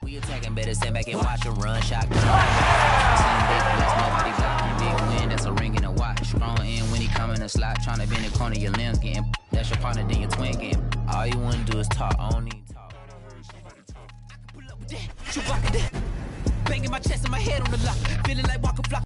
We attacking, better stand back and watch her run shot. Nobody blocking. Big win, that's a ring and a watch. Strong in when he come in a slot, trying to bend the corner, your limbs getting. That's your partner, then your twin getting. All you wanna do is talk, I don't need talk. I can pull up with that, shoot back at that. Banging my chest and my head on the lock, feeling like Walker Flock.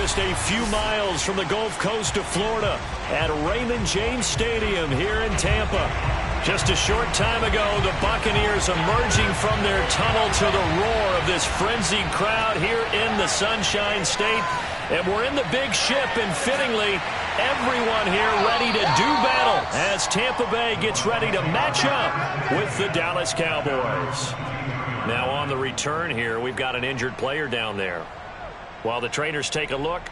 just a few miles from the Gulf Coast of Florida at Raymond James Stadium here in Tampa. Just a short time ago, the Buccaneers emerging from their tunnel to the roar of this frenzied crowd here in the Sunshine State. And we're in the big ship, and fittingly, everyone here ready to do battle as Tampa Bay gets ready to match up with the Dallas Cowboys. Now on the return here, we've got an injured player down there. While the trainers take a look,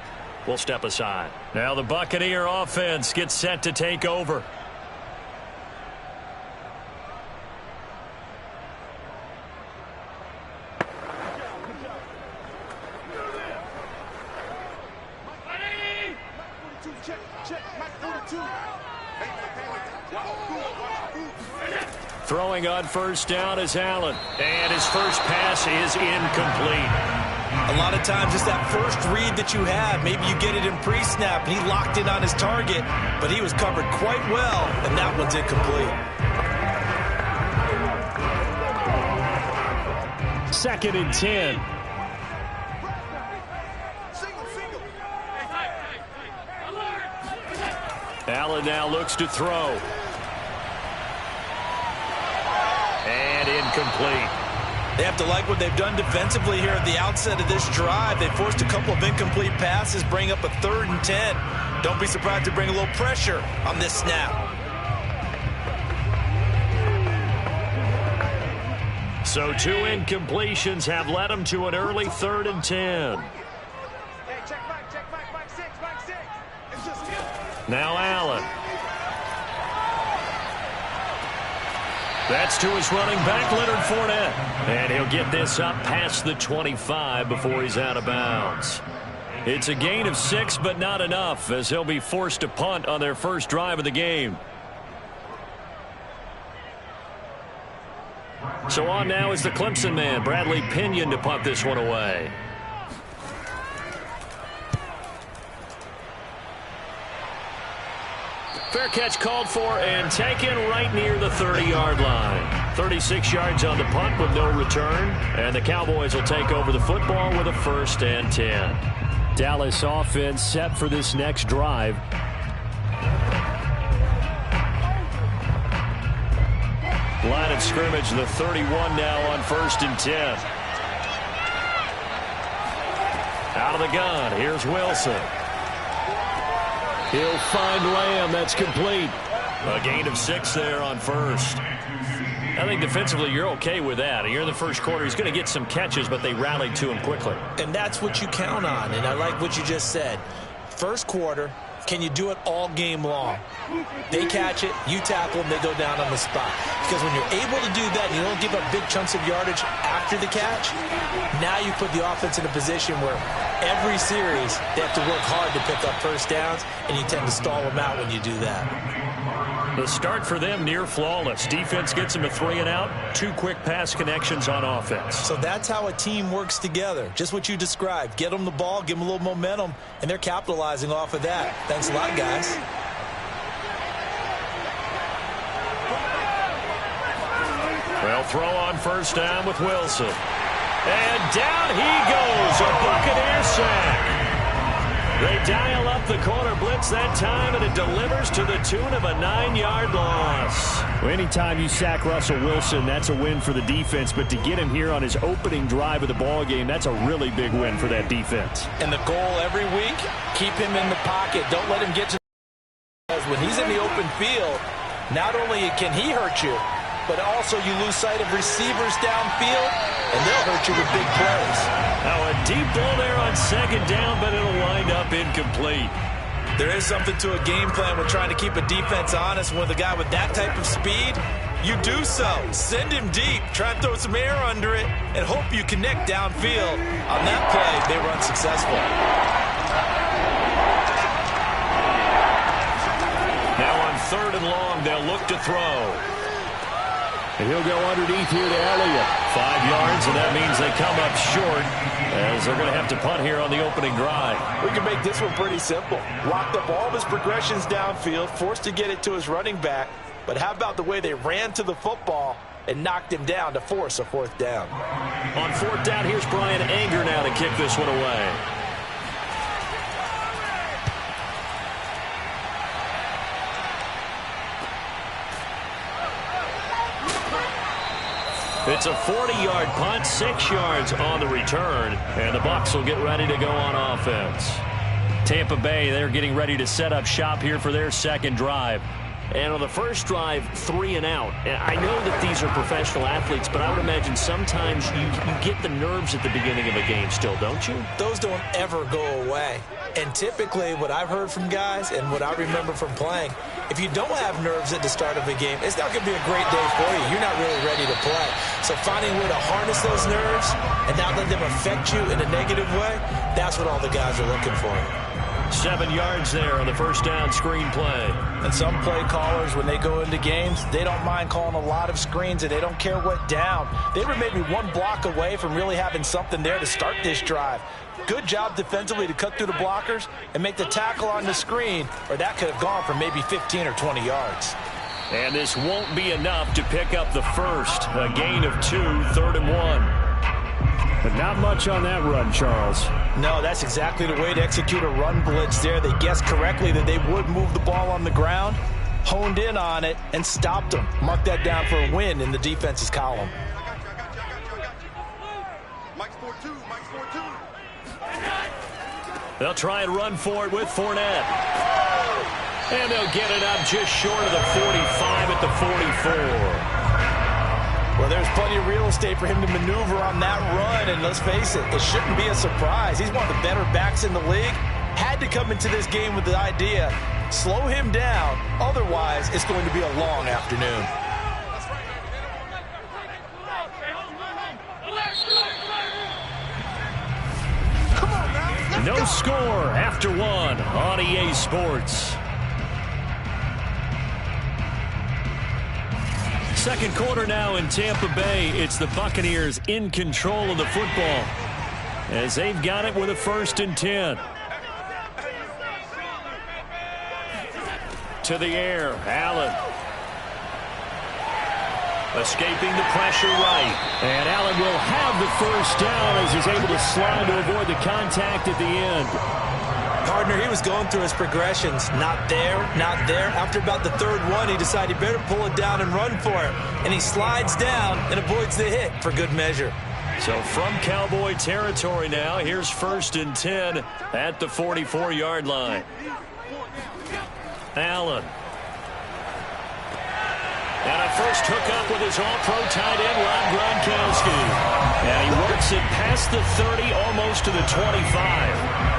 we'll step aside. Now the Buccaneer offense gets set to take over. Throwing on first down is Allen, and his first pass is incomplete. A lot of times it's that first read that you have. Maybe you get it in pre-snap, and he locked in on his target, but he was covered quite well, and that one's incomplete. 2nd and 10. Allen now looks to throw. And incomplete. They have to like what they've done defensively here at the outset of this drive. They forced a couple of incomplete passes, bring up a 3rd and 10. Don't be surprised to bring a little pressure on this snap. So 2 incompletions have led them to an early 3rd and 10. Now Allen. That's to his running back, Leonard Fournette. And he'll get this up past the 25 before he's out of bounds. It's a gain of 6, but not enough, as he'll be forced to punt on their first drive of the game. So on now is the Clemson man, Bradley Pinion, to punt this one away. Fair catch called for and taken right near the 30-yard line. 36 yards on the punt with no return. And the Cowboys will take over the football with a 1st and 10. Dallas offense set for this next drive. Line of scrimmage, the 31 now on 1st and 10. Out of the gun, here's Wilson. He'll find Lamb. That's complete. A gain of 6 there on 1st. I think defensively you're okay with that. You're in the first quarter. He's going to get some catches, but they rallied to him quickly. And that's what you count on, and I like what you just said. First quarter, can you do it all game long? They catch it, you tackle them, they go down on the spot. Because when you're able to do that and you don't give up big chunks of yardage after the catch, now you put the offense in a position where every series they have to work hard to pick up first downs, and you tend to stall them out when you do that. The start for them near flawless. Defense gets them a 3 and out. 2 quick pass connections on offense. So that's how a team works together. Just what you described. Get them the ball, give them a little momentum, and they're capitalizing off of that. Thanks a lot, guys. Well, throw on first down with Wilson. And down he goes. A Buccaneer sack. They dial up the corner blitz that time, and it delivers to the tune of a 9-yard loss. Well, anytime you sack Russell Wilson, that's a win for the defense. But to get him here on his opening drive of the ball game, that's a really big win for that defense. And the goal every week, keep him in the pocket. Don't let him get to the when he's in the open field, not only can he hurt you, but also you lose sight of receivers downfield, and they'll hurt you with big plays. Now a deep ball there on 2nd down, but it'll wind up incomplete. There is something to a game plan when trying to keep a defense honest. With a guy with that type of speed, you do so. Send him deep, try and throw some air under it, and hope you connect downfield. On that play, they were unsuccessful. Now on 3rd and long, they'll look to throw. And he'll go underneath here to Elliott. 5 yards, and that means they come up short as they're going to have to punt here on the opening drive. We can make this one pretty simple. Locked up all of his progressions downfield, forced to get it to his running back. But how about the way they ran to the football and knocked him down to force a 4th down? On 4th down, here's Brian Anger now to kick this one away. It's a 40-yard punt, 6 yards on the return, and the Bucs will get ready to go on offense. Tampa Bay, they're getting ready to set up shop here for their second drive. And on the first drive, 3 and out. I know that these are professional athletes, but I would imagine sometimes you get the nerves at the beginning of a game still, don't you? Those don't ever go away. And typically what I've heard from guys and what I remember from playing, if you don't have nerves at the start of a game, it's not going to be a great day for you. You're not really ready to play. So finding a way to harness those nerves and not let them affect you in a negative way, that's what all the guys are looking for. 7 yards there on the first down screen play. And some play callers, when they go into games, they don't mind calling a lot of screens, and they don't care what down. They were maybe 1 block away from really having something there to start this drive. Good job defensively to cut through the blockers and make the tackle on the screen, or that could have gone for maybe 15 or 20 yards. And this won't be enough to pick up the first. A gain of 2, 3rd and 1. But not much on that run, Charles. No, that's exactly the way to execute a run blitz there. They guessed correctly that they would move the ball on the ground, honed in on it, and stopped them. Mark that down for a win in the defense's column. They'll try and run for it with Fournette. And they'll get it up just short of the 45 at the 44. Well, there's plenty of real estate for him to maneuver on that run, and let's face it, it shouldn't be a surprise. He's one of the better backs in the league. Had to come into this game with the idea, slow him down, otherwise it's going to be a long afternoon. No score after 1 on EA Sports. Second quarter now in Tampa Bay. It's the Buccaneers in control of the football as they've got it with a 1st and 10. To the air, Allen. Escaping the pressure right. And Allen will have the first down as he's able to slide to avoid the contact at the end. Partner, he was going through his progressions. Not there, not there. After about the 3rd one, he decided he better pull it down and run for it. And he slides down and avoids the hit for good measure. So from Cowboy territory now, here's 1st and 10 at the 44-yard line. Allen. And a first hookup with his all-pro tight end, Rob Gronkowski. And he works it past the 30, almost to the 25.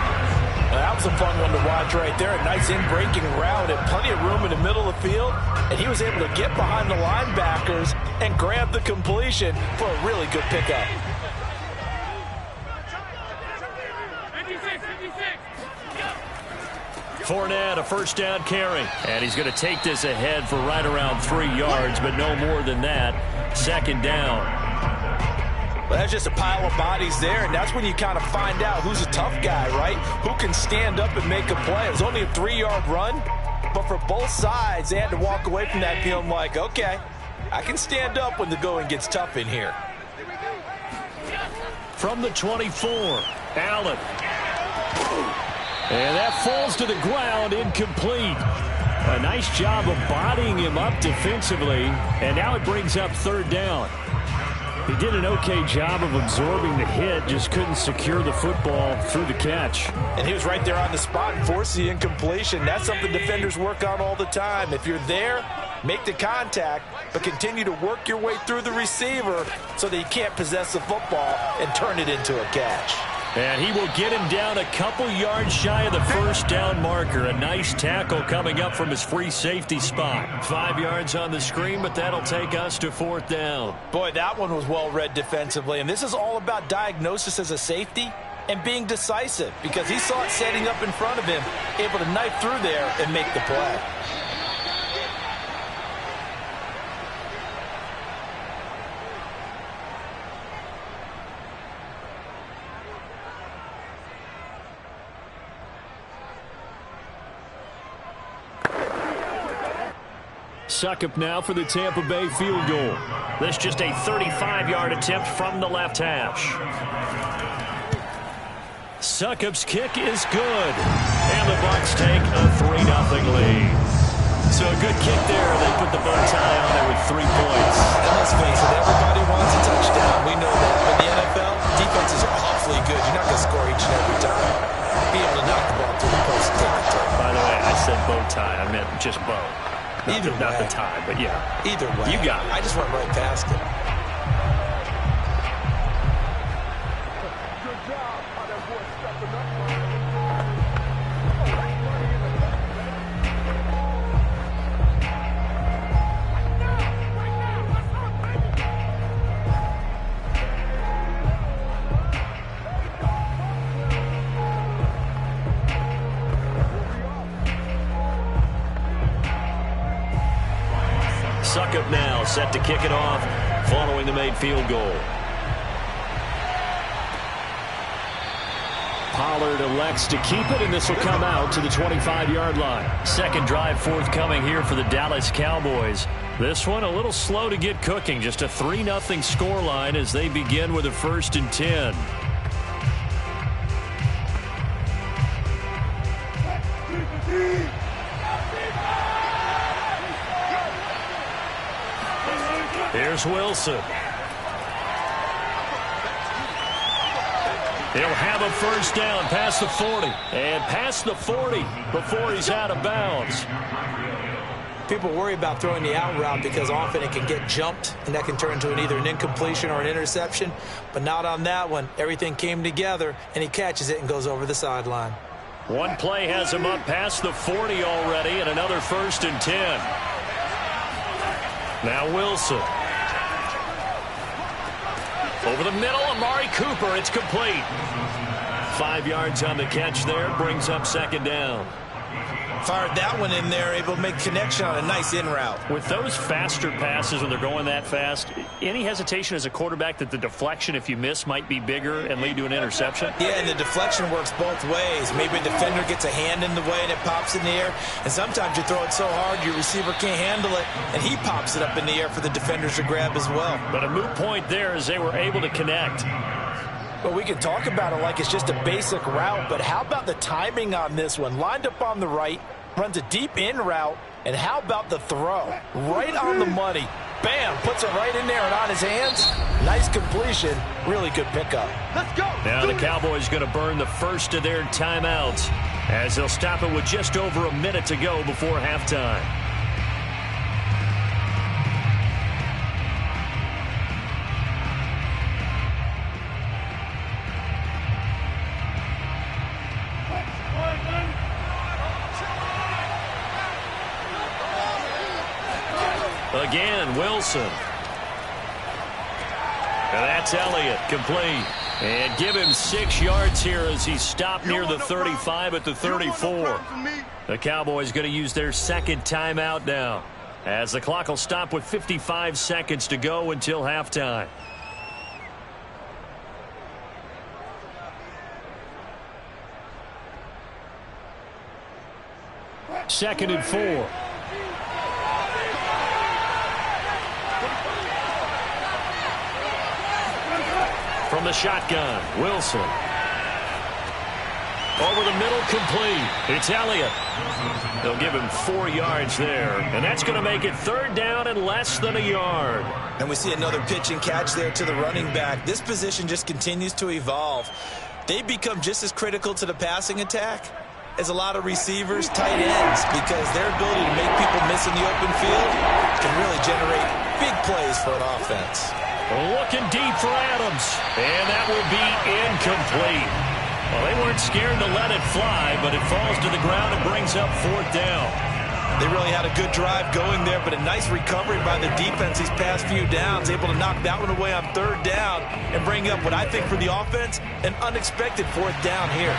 That was a fun one to watch right there. A nice in-breaking route and plenty of room in the middle of the field. And he was able to get behind the linebackers and grab the completion for a really good pickup. Fournette, a first down carry. And he's going to take this ahead for right around 3 yards, but no more than that. 2nd down. Well, that's just a pile of bodies there, and that's when you kind of find out who's a tough guy, right? Who can stand up and make a play. It was only a 3-yard run, but for both sides, they had to walk away from that feeling like, okay, I can stand up when the going gets tough in here. From the 24, Allen. And that falls to the ground, incomplete. A nice job of bodying him up defensively, and now it brings up 3rd down. He did an okay job of absorbing the hit, just couldn't secure the football through the catch. And he was right there on the spot and forced the incompletion. That's something defenders work on all the time. If you're there, make the contact, but continue to work your way through the receiver so that you can't possess the football and turn it into a catch. And he will get him down a couple yards shy of the 1st down marker. A nice tackle coming up from his free safety spot. 5 yards on the screen, but that'll take us to 4th down. Boy, that one was well read defensively. And this is all about diagnosis as a safety and being decisive, because he saw it setting up in front of him, able to knife through there and make the play. Succop now for the Tampa Bay field goal. This just a 35-yard attempt from the left hash. Succop's kick is good. And the Bucs take a 3-0 lead. So a good kick there. They put the bow tie on there with 3 points. And let's face it, everybody wants a just Bo. Either way. Not the time, but yeah. Either way. You got it. I just went right past it. Succop now set to kick it off following the made field goal. Pollard elects to keep it, and this will come out to the 25-yard line. Second drive forthcoming here for the Dallas Cowboys. This one a little slow to get cooking. Just a 3-0 scoreline as they begin with a 1st and 10. Here's Wilson. He'll have a first down past the 40. And past the 40 before he's out of bounds. People worry about throwing the out route because often it can get jumped, and that can turn into either an incompletion or an interception. But not on that one. Everything came together, and he catches it and goes over the sideline. One play has him up past the 40 already, and another 1st and 10. Now Wilson. Over the middle, Amari Cooper. It's complete. 5 yards on the catch there. Brings up 2nd down. Fired that one in there, able to make connection on a nice in route. With those faster passes when they're going that fast, any hesitation as a quarterback that the deflection, if you miss, might be bigger and lead to an interception? Yeah, and the deflection works both ways. Maybe a defender gets a hand in the way and it pops in the air. And sometimes you throw it so hard your receiver can't handle it, and he pops it up in the air for the defenders to grab as well. But a moot point there as they were able to connect. Well, we can talk about it like it's just a basic route, but how about the timing on this one? Lined up on the right, runs a deep in route, and how about the throw? Right on the money. Bam, puts it right in there and on his hands. Nice completion. Really good pickup. Let's go. Now the Cowboys going to burn the first of their timeouts as they'll stop it with just over a minute to go before halftime. Again, Wilson. And that's Elliott, complete. And give him 6 yards here as he stopped near the 35 at the 34. The Cowboys going to use their 2nd timeout now, as the clock will stop with 55 seconds to go until halftime. Second and 4. From the shotgun, Wilson. Over the middle, complete. It's Elliott. They'll give him 4 yards there. And that's going to make it 3rd down and less than a yard. And we see another pitch and catch there to the running back. This position just continues to evolve. They become just as critical to the passing attack as a lot of receivers, tight ends, because their ability to make people miss in the open field can really generate big plays for an offense. Looking deep for Adams, and that will be incomplete. Well, they weren't scared to let it fly, but it falls to the ground and brings up 4th down. They really had a good drive going there, but a nice recovery by the defense these past few downs, able to knock that one away on 3rd down and bring up what I think for the offense, an unexpected 4th down here.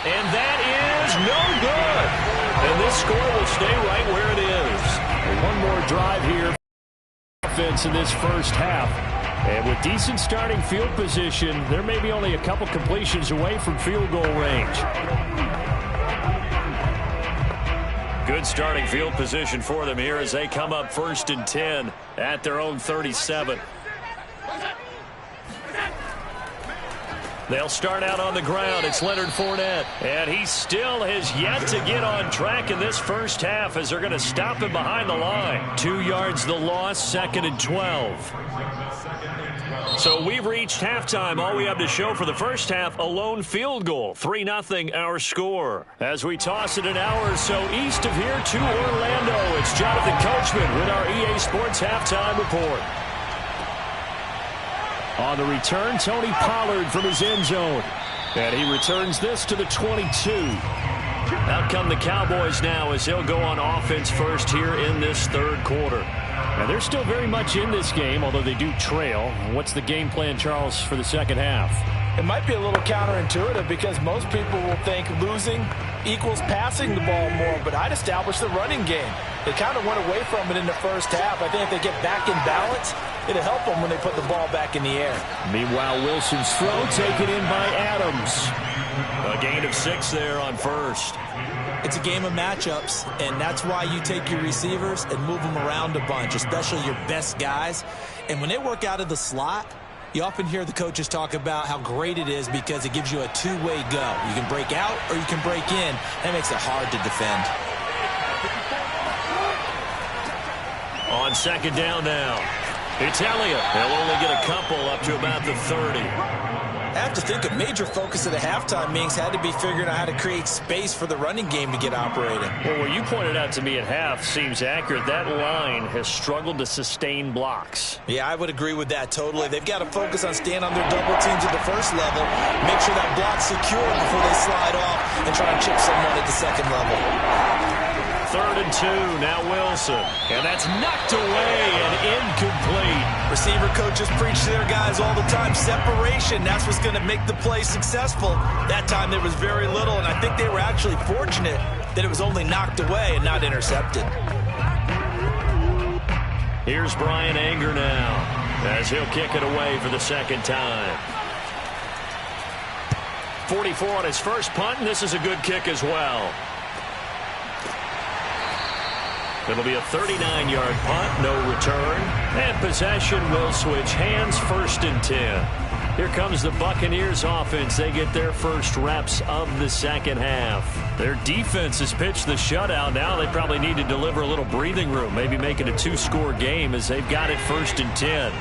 And that is no good. And this score will stay right where it is. One more drive here for offense in this first half. And with decent starting field position, there may be only a couple completions away from field goal range. Good starting field position for them here as they come up 1st and 10 at their own 37. They'll start out on the ground. It's Leonard Fournette. And he still has yet to get on track in this first half as they're going to stop him behind the line. 2 yards the loss, 2nd and 12. So we've reached halftime. All we have to show for the first half, a lone field goal. 3-0 our score. As we toss it an hour or so east of here to Orlando, it's Jonathan Coachman with our EA Sports Halftime Report. On the return, Tony Pollard from his end zone. And he returns this to the 22. Out come the Cowboys now as they'll go on offense first here in this third quarter. And they're still very much in this game, although they do trail. What's the game plan, Charles, for the second half? It might be a little counterintuitive because most people will think losing equals passing the ball more, but I'd establish the running game. They kind of went away from it in the first half. I think if they get back in balance, it'll help them when they put the ball back in the air. Meanwhile, Wilson's throw taken in by Adams. A gain of 6 there on first. It's a game of matchups, and that's why you take your receivers and move them around a bunch, especially your best guys. And when they work out of the slot, you often hear the coaches talk about how great it is because it gives you a two-way go. You can break out or you can break in. That makes it hard to defend. On second down now, it's Elliott. They'll only get a couple up to about the 30. I have to think a major focus of the halftime meetings had to be figuring out how to create space for the running game to get operating. Well, what you pointed out to me at half seems accurate. That line has struggled to sustain blocks. Yeah, I would agree with that totally. They've got to focus on staying on their double teams at the first level, make sure that block's secure before they slide off and try and chip someone at the second level. 3rd and 2, now Wilson. And that's knocked away and incomplete. Receiver coaches preach to their guys all the time. Separation, that's what's going to make the play successful. That time there was very little, and I think they were actually fortunate that it was only knocked away and not intercepted. Here's Brian Anger now as he'll kick it away for the second time. 44 on his first punt, and this is a good kick as well. It'll be a 39-yard punt, no return. And possession will switch hands, 1st and 10. Here comes the Buccaneers offense. They get their first reps of the second half. Their defense has pitched the shutout. Now they probably need to deliver a little breathing room, maybe make it a 2-score game as they've got it 1st and 10.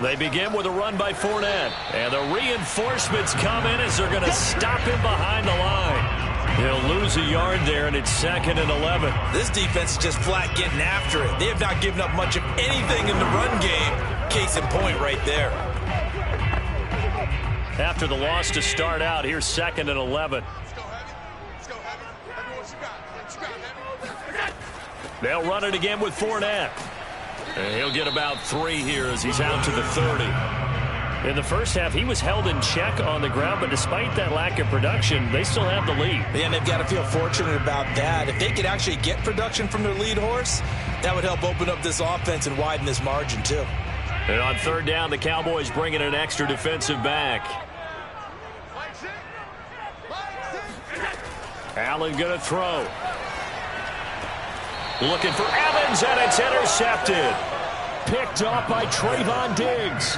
They begin with a run by Fournette. And the reinforcements come in as they're going to stop him behind the line. He'll lose a yard there, and it's 2nd and 11. This defense is just flat getting after it. They have not given up much of anything in the run game. Case in point right there. After the loss to start out, here's 2nd and 11. They'll run it again with Fournette. And he'll get about 3 here as he's out to the 30. In the first half, he was held in check on the ground, but despite that lack of production, they still have the lead. Yeah, and they've got to feel fortunate about that. If they could actually get production from their lead horse, that would help open up this offense and widen this margin, too. And on 3rd down, the Cowboys bring in an extra defensive back. Allen going to throw. Looking for Evans, and it's intercepted. Picked off by Trayvon Diggs.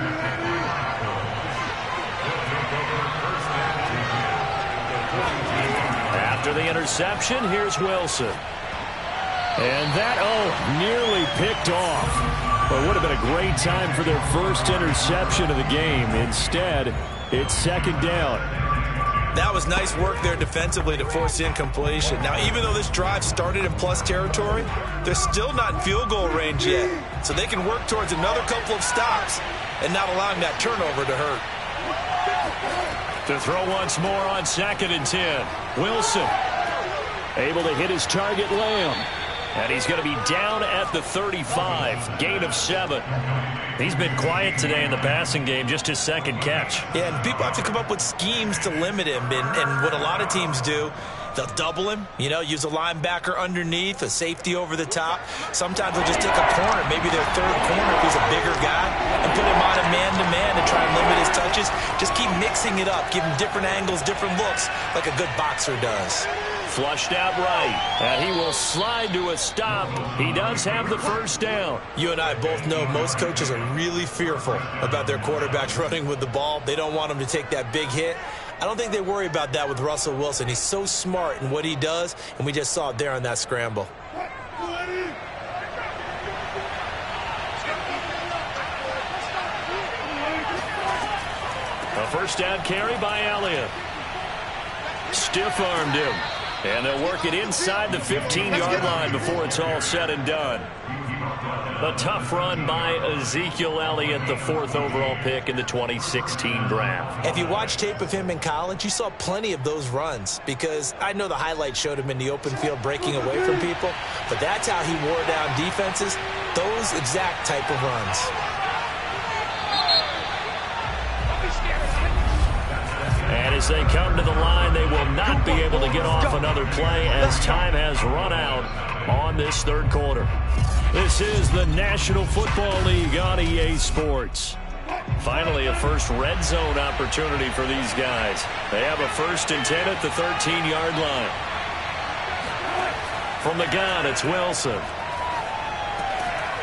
After the interception, here's Wilson. And that, nearly picked off. But it would have been a great time for their first interception of the game. Instead, it's 2nd down. That was nice work there defensively to force incompletion. Now, even though this drive started in plus territory, they're still not in field goal range yet. So they can work towards another couple of stops and not allowing that turnover to hurt. To throw once more on 2nd and 10. Wilson able to hit his target, Lamb. And he's going to be down at the 35. Gain of 7. He's been quiet today in the passing game, just his 2nd catch. Yeah, and people have to come up with schemes to limit him. And what a lot of teams do, they'll double him, use a linebacker underneath, a safety over the top. Sometimes they'll just take a corner, maybe their 3rd corner if he's a bigger guy, and put him on a man-to-man to try and limit his touches. Just keep mixing it up, give him different angles, different looks, like a good boxer does. Flushed out right. And he will slide to a stop. He does have the first down. You and I both know most coaches are really fearful about their quarterbacks running with the ball. They don't want them to take that big hit. I don't think they worry about that with Russell Wilson. He's so smart in what he does, and we just saw it there on that scramble. A first down carry by Elliott. Stiff-armed him. And they'll work it inside the 15-yard line before it's all said and done. A tough run by Ezekiel Elliott, the 4th overall pick in the 2016 draft. If you watch tape of him in college, you saw plenty of those runs, because I know the highlights showed him in the open field breaking away from people, but that's how he wore down defenses, those exact type of runs. And as they come to the line, they will not be able to get off another play as time has run out on this third quarter. This is the National Football League on EA Sports. Finally, a first red zone opportunity for these guys. They have a 1st and 10 at the 13-yard line. From the gun, it's Wilson.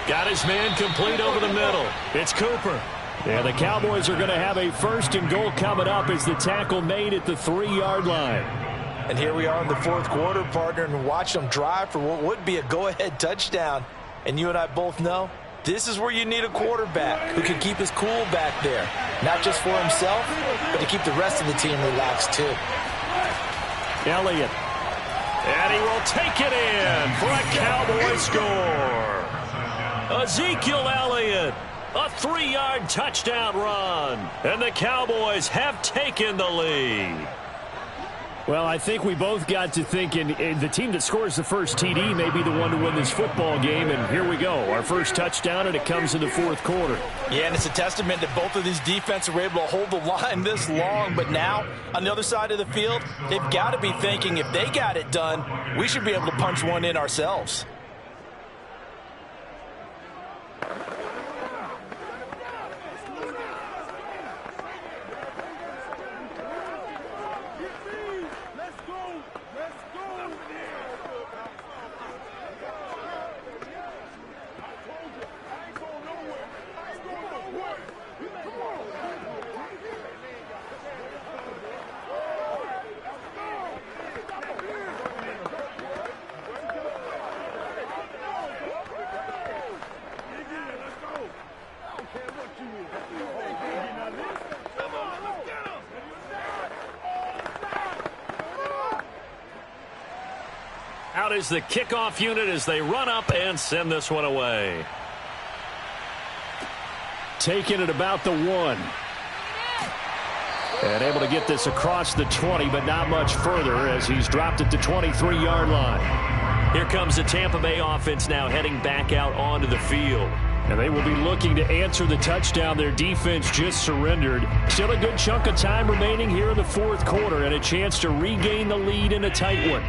Got his man complete over the middle. It's Cooper. And the Cowboys are going to have a 1st and goal coming up as the tackle made at the 3-yard line. And here we are in the 4th quarter, partner, and watch them drive for what would be a go-ahead touchdown. And you and I both know this is where you need a quarterback who can keep his cool back there, not just for himself, but to keep the rest of the team relaxed too. Elliott. And he will take it in for a Cowboy score. Ezekiel Elliott. A 3-yard touchdown run. And the Cowboys have taken the lead. Well, I think we both got to thinking the team that scores the first TD may be the one to win this football game. And here we go. Our first touchdown, and it comes in the 4th quarter. Yeah, and it's a testament that both of these defenses were able to hold the line this long. But now, on the other side of the field, they've got to be thinking if they got it done, we should be able to punch one in ourselves. Out is the kickoff unit as they run up and send this one away. Taking it about the 1. And able to get this across the 20, but not much further as he's dropped at the 23-yard line. Here comes the Tampa Bay offense now heading back out onto the field. And they will be looking to answer the touchdown their defense just surrendered. Still a good chunk of time remaining here in the 4th quarter and a chance to regain the lead in a tight one.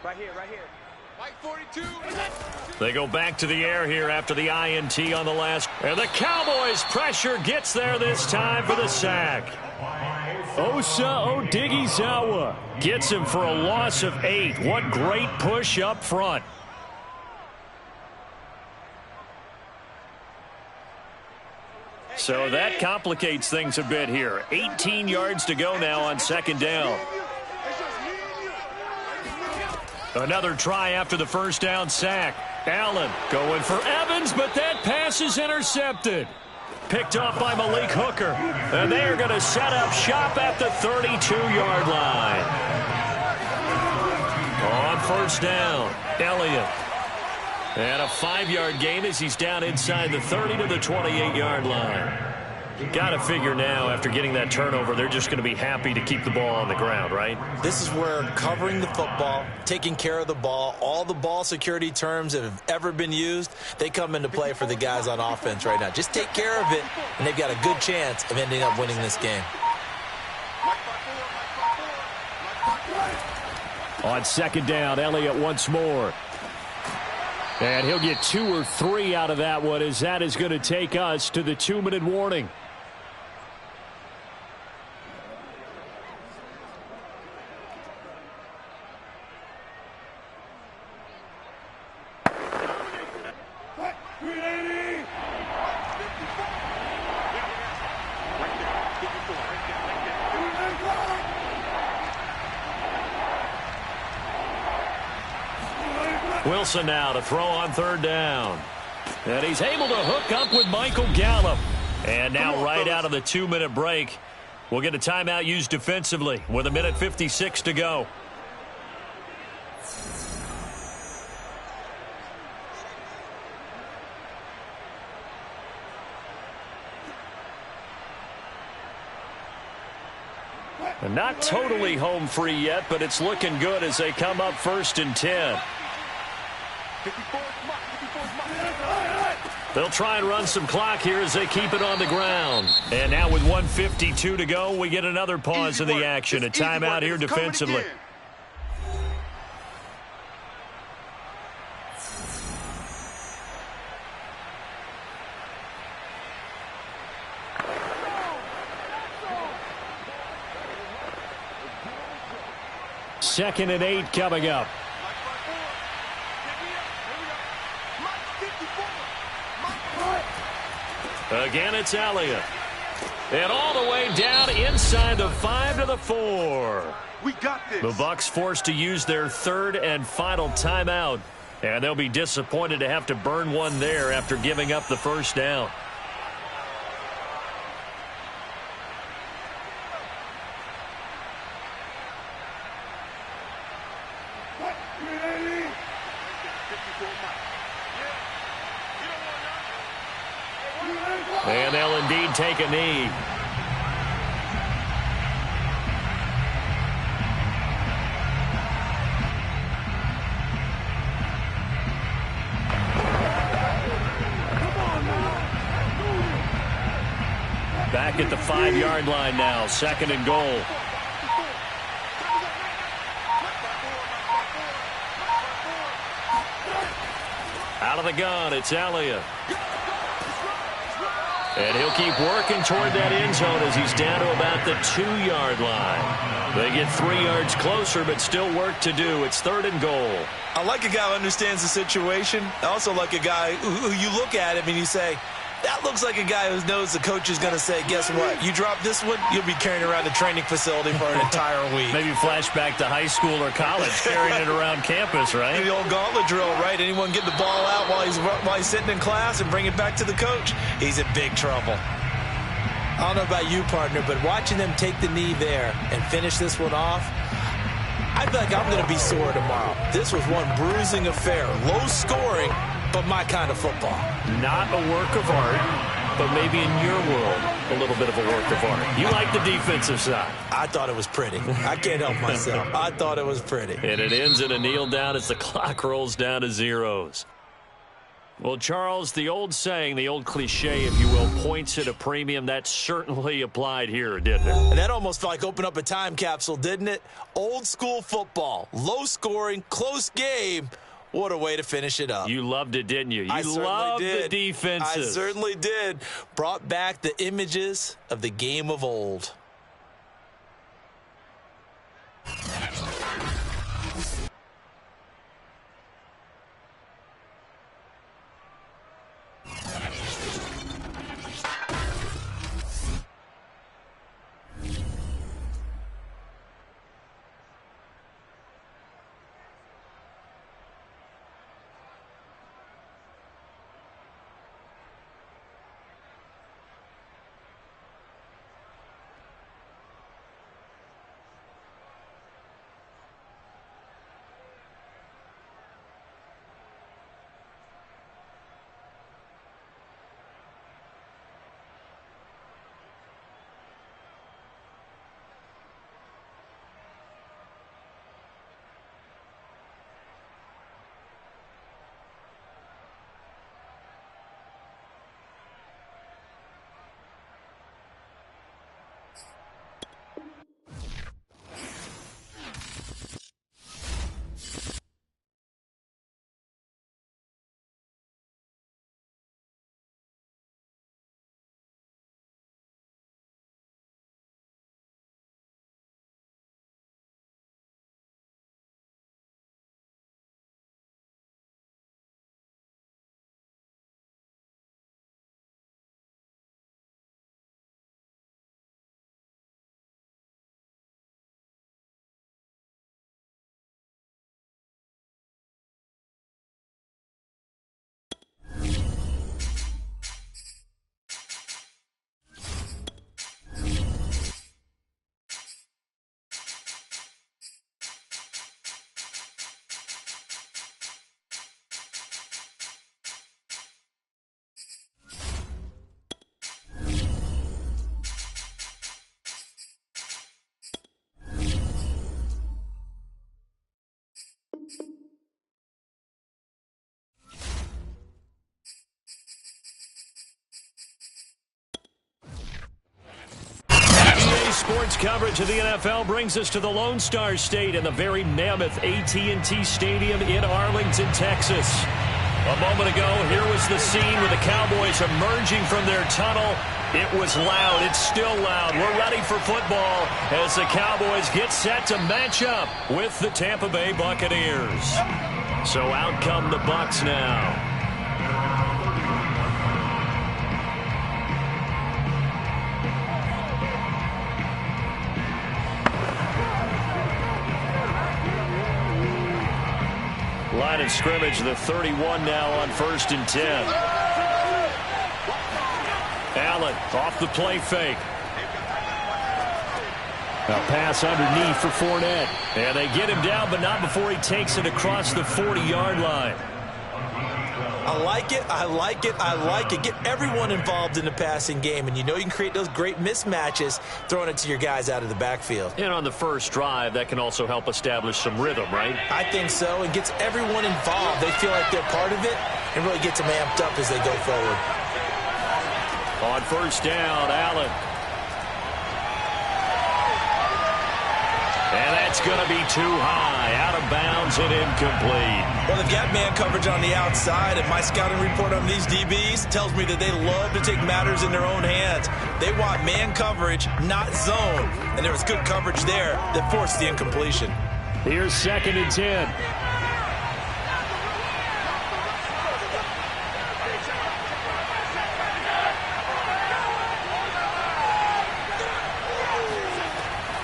Right here. Mike 42. They go back to the air here after the INT on the last. And the Cowboys pressure gets there this time for the sack. Osa Odighizuwa gets him for a loss of 8. What great push up front. So that complicates things a bit here. 18 yards to go now on 2nd down. Another try after the first down sack. Allen going for Evans, but that pass is intercepted. Picked off by Malik Hooker. And they are going to set up shop at the 32-yard line. On 1st down, Elliott. And a 5-yard gain as he's down inside the 30 to the 28-yard line. Got to figure now, after getting that turnover, they're just going to be happy to keep the ball on the ground, right? This is where covering the football, taking care of the ball, all the ball security terms that have ever been used, they come into play for the guys on offense right now. Just take care of it, and they've got a good chance of ending up winning this game. On 2nd down, Elliott once more. And he'll get 2 or 3 out of that one, as that is going to take us to the 2-minute warning. Wilson now to throw on third down. And he's able to hook up with Michael Gallup. And now right out of the 2-minute break, we'll get a timeout used defensively with 1:56 to go. And not totally home free yet, but it's looking good as they come up 1st and 10. They'll try and run some clock here as they keep it on the ground. And now with 1:52 to go, we get another pause in the action. A timeout here defensively. Second and 8 coming up. Again, it's Elliott. And all the way down inside the 5 to the 4. We got this. The Bucs forced to use their third and final timeout. And they'll be disappointed to have to burn one there after giving up the first down. And they'll indeed take a knee. Back at the 5-yard line now, 2nd and goal. Out of the gun, it's Elliott. And he'll keep working toward that end zone as he's down to about the 2-yard line. They get 3 yards closer, but still work to do. It's 3rd and goal. I like a guy who understands the situation. I also like a guy who you look at him and you say, that looks like a guy who knows the coach is going to say, guess what? You drop this one, you'll be carrying around the training facility for an entire week. Maybe flashback to high school or college, carrying it around campus, right? The old gauntlet drill, right? Anyone get the ball out while he's sitting in class and bring it back to the coach? He's in big trouble. I don't know about you, partner, but watching them take the knee there and finish this one off, I feel like I'm going to be sore tomorrow. This was one bruising affair. Low scoring, but my kind of football. Not a work of art, but maybe in your world, a little bit of a work of art. You like the defensive side. I thought it was pretty. I can't help myself. I thought it was pretty. And it ends in a kneel down as the clock rolls down to zeros. Well, Charles, the old saying, the old cliche, if you will, points at a premium, that certainly applied here, didn't it? And that almost like opened up a time capsule, didn't it? Old school football, low scoring, close game. What a way to finish it up. You loved it, didn't you? I You loved did. the defenses. I certainly did. Brought back the images of the game of old. Sports coverage of the NFL brings us to the Lone Star State in the very mammoth AT&T Stadium in Arlington, Texas. A moment ago, here was the scene with the Cowboys emerging from their tunnel. It was loud. It's still loud. We're ready for football as the Cowboys get set to match up with the Tampa Bay Buccaneers. So out come the Bucs now. Line of scrimmage, the 31 now on 1st and 10. Allen off the play fake. A pass underneath for Fournette. And they get him down, but not before he takes it across the 40-yard line. I like it. I like it. I like it. Get everyone involved in the passing game, and you know you can create those great mismatches throwing it to your guys out of the backfield. And on the first drive, that can also help establish some rhythm, right? I think so. It gets everyone involved. They feel like they're part of it and really gets them amped up as they go forward. On 1st down, Allen. And that's going to be too high, out of bounds and incomplete. Well, they've got man coverage on the outside, and my scouting report on these DBs tells me that they love to take matters in their own hands. They want man coverage, not zone. And there was good coverage there that forced the incompletion. Here's 2nd and 10.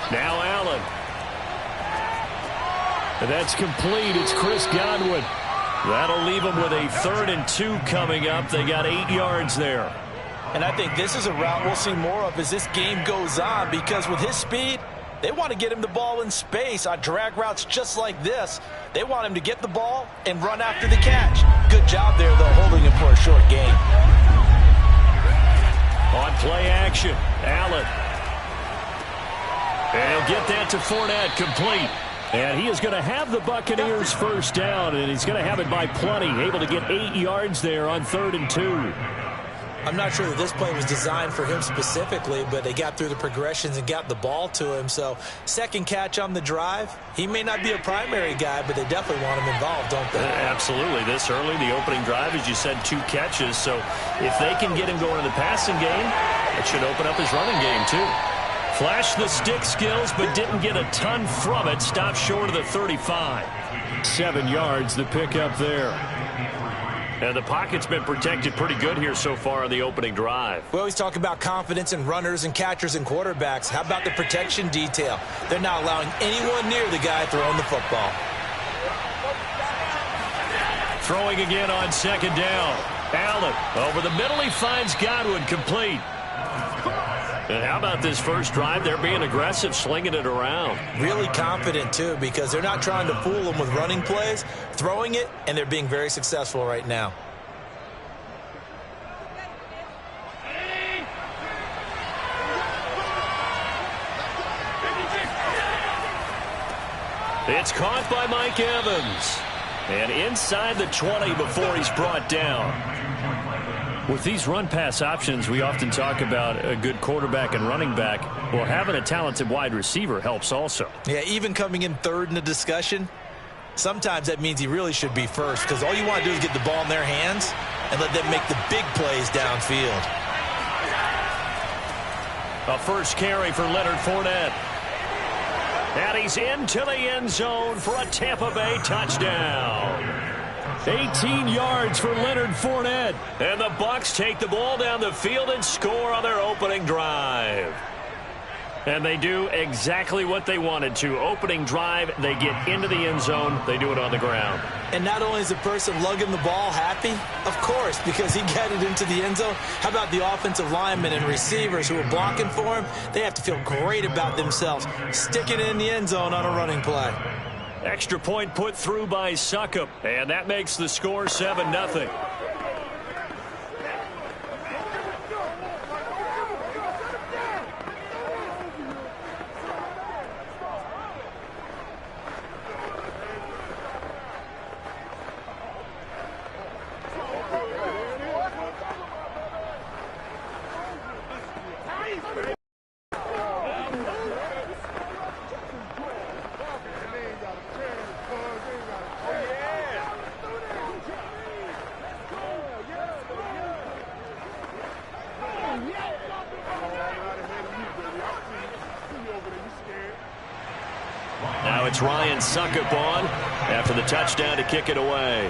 Now Allen. That's complete. It's Chris Godwin. That'll leave them with a 3rd and 2 coming up. They got 8 yards there. And I think this is a route we'll see more of as this game goes on, because with his speed, they want to get him the ball in space on drag routes just like this. They want him to get the ball and run after the catch. Good job there, though, holding him for a short gain. On play action, Allen. And he'll get that to Fournette, complete. And he is going to have the Buccaneers 1st down, and he's going to have it by plenty, able to get 8 yards there on 3rd and 2. I'm not sure that this play was designed for him specifically, but they got through the progressions and got the ball to him. So 2nd catch on the drive. He may not be a primary guy, but they definitely want him involved, don't they? Absolutely. This early, the opening drive, as you said, 2 catches. So if they can get him going in the passing game, it should open up his running game too. Flashed the stick skills, but didn't get a ton from it. Stopped short of the 35. 7 yards, the pickup there. And the pocket's been protected pretty good here so far in the opening drive. We always talk about confidence in runners and catchers and quarterbacks. How about the protection detail? They're not allowing anyone near the guy throwing the football. Throwing again on 2nd down. Allen over the middle. He finds Godwin, complete. And how about this first drive? They're being aggressive, slinging it around. Really confident, too, because they're not trying to fool them with running plays, throwing it, and they're being very successful right now. It's caught by Mike Evans. And inside the 20 before he's brought down. With these run-pass options, we often talk about a good quarterback and running back. Well, having a talented wide receiver helps also. Yeah, even coming in 3rd in the discussion, sometimes that means he really should be 1st, because all you want to do is get the ball in their hands and let them make the big plays downfield. A first carry for Leonard Fournette. And he's into the end zone for a Tampa Bay touchdown. 18 yards for Leonard Fournette. And the Bucs take the ball down the field and score on their opening drive. And they do exactly what they wanted to. Opening drive, they get into the end zone. They do it on the ground. And not only is the person lugging the ball happy, of course, because he got it into the end zone. How about the offensive linemen and receivers who are blocking for him? They have to feel great about themselves, sticking it in the end zone on a running play. Extra point put through by Succop, and that makes the score 7-0. it's Ryan Succop on after the touchdown to kick it away.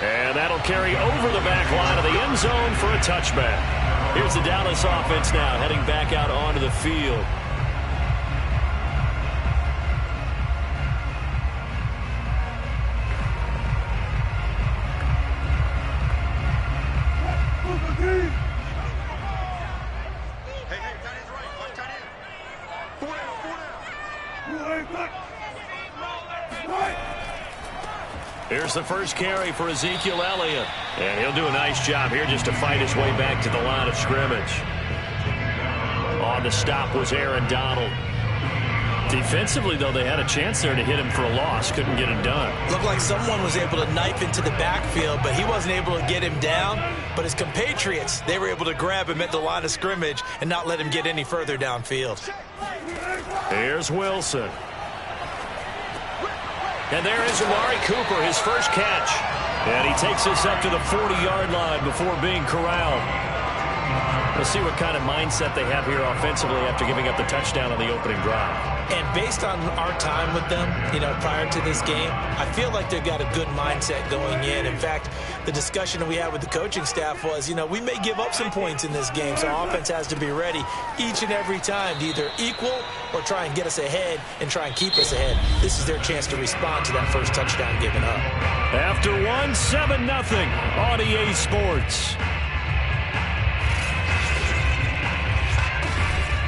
And that'll carry over the back line of the end zone for a touchback. Here's the Dallas offense now heading back out onto the field. Here's the first carry for Ezekiel Elliott. And he'll do a nice job here just to fight his way back to the line of scrimmage. On the stop was Aaron Donald. Defensively, though, they had a chance there to hit him for a loss. Couldn't get it done. Looked like someone was able to knife into the backfield, but he wasn't able to get him down. But his compatriots, they were able to grab him at the line of scrimmage and not let him get any further downfield. Here's Wilson. And there is Amari Cooper, his first catch. And he takes us up to the 40-yard line before being corralled. We'll see what kind of mindset they have here offensively after giving up the touchdown on the opening drive. And based on our time with them, prior to this game, I feel like they've got a good mindset going in. In fact, the discussion that we had with the coaching staff was, we may give up some points in this game, so offense has to be ready each and every time to either equal or try and get us ahead and try and keep us ahead. This is their chance to respond to that first touchdown given up. After 7-0 on EA Sports.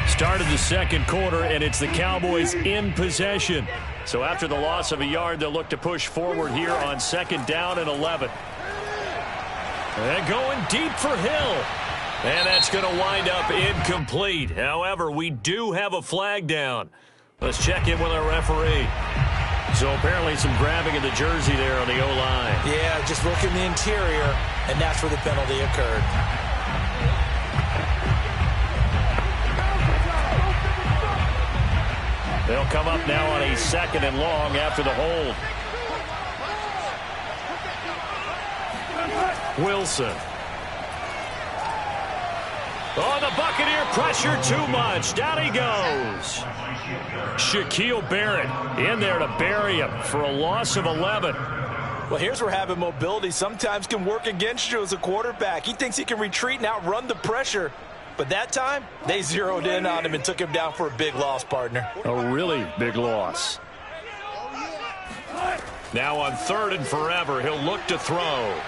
Started the second quarter, and it's the Cowboys in possession. So after the loss of a yard, they'll look to push forward here on 2nd down and 11. And going deep for Hill. And that's going to wind up incomplete. However, we do have a flag down. Let's check in with our referee. So apparently some grabbing of the jersey there on the O-line. Yeah, just look in the interior, and that's where the penalty occurred. They'll come up now on a 2nd and long after the hold. Wilson. Oh, the Buccaneer pressure too much. Down he goes. Shaquille Barrett in there to bury him for a loss of 11. Well, here's where having mobility sometimes can work against you as a quarterback. He thinks he can retreat and outrun the pressure. But that time, they zeroed in on him and took him down for a big loss, partner. A really big loss. Now on 3rd and forever, he'll look to throw.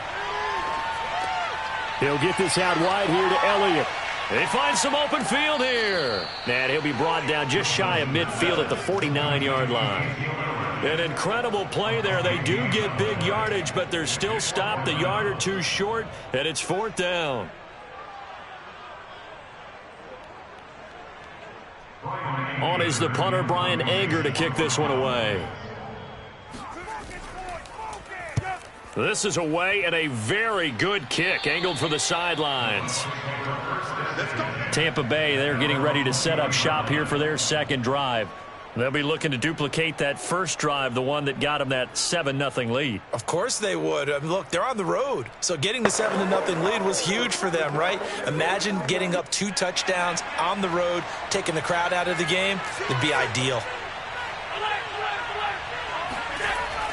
He'll get this out wide here to Elliott. They find some open field here. And he'll be brought down just shy of midfield at the 49-yard line. An incredible play there. They do get big yardage, but they're still stopped a yard or two short, and it's 4th down. On is the punter, Brian Anger, to kick this one away. This is away and a very good kick, angled for the sidelines. Tampa Bay, they're getting ready to set up shop here for their 2nd drive. They'll be looking to duplicate that first drive, the one that got them that 7-0 lead. Of course they would. I mean, look, they're on the road. So getting the 7-0 lead was huge for them, right? Imagine getting up 2 touchdowns on the road, taking the crowd out of the game. It'd be ideal.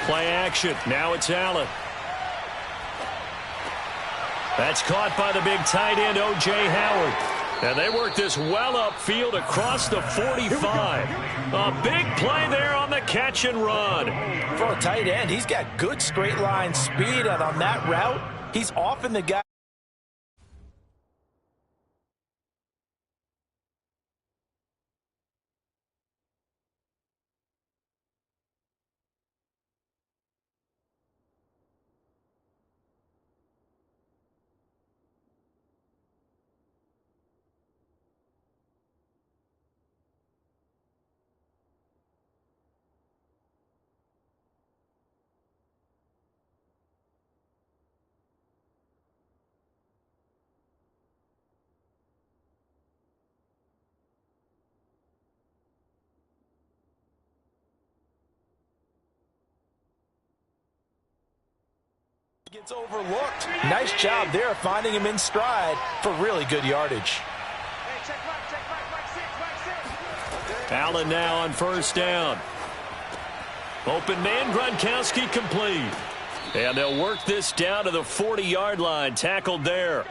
Play action. Now it's Allen. That's caught by the big tight end, O.J. Howard. And they work this well upfield across the 45. A big play there on the catch and run. For a tight end, he's got good straight line speed, and on that route, he's often the guy. Gets overlooked. Nice job there finding him in stride for really good yardage. Hey, check back 6, back 6. Allen now on first down. Open man, Gronkowski complete. And they'll work this down to the 40-yard line. Tackled there.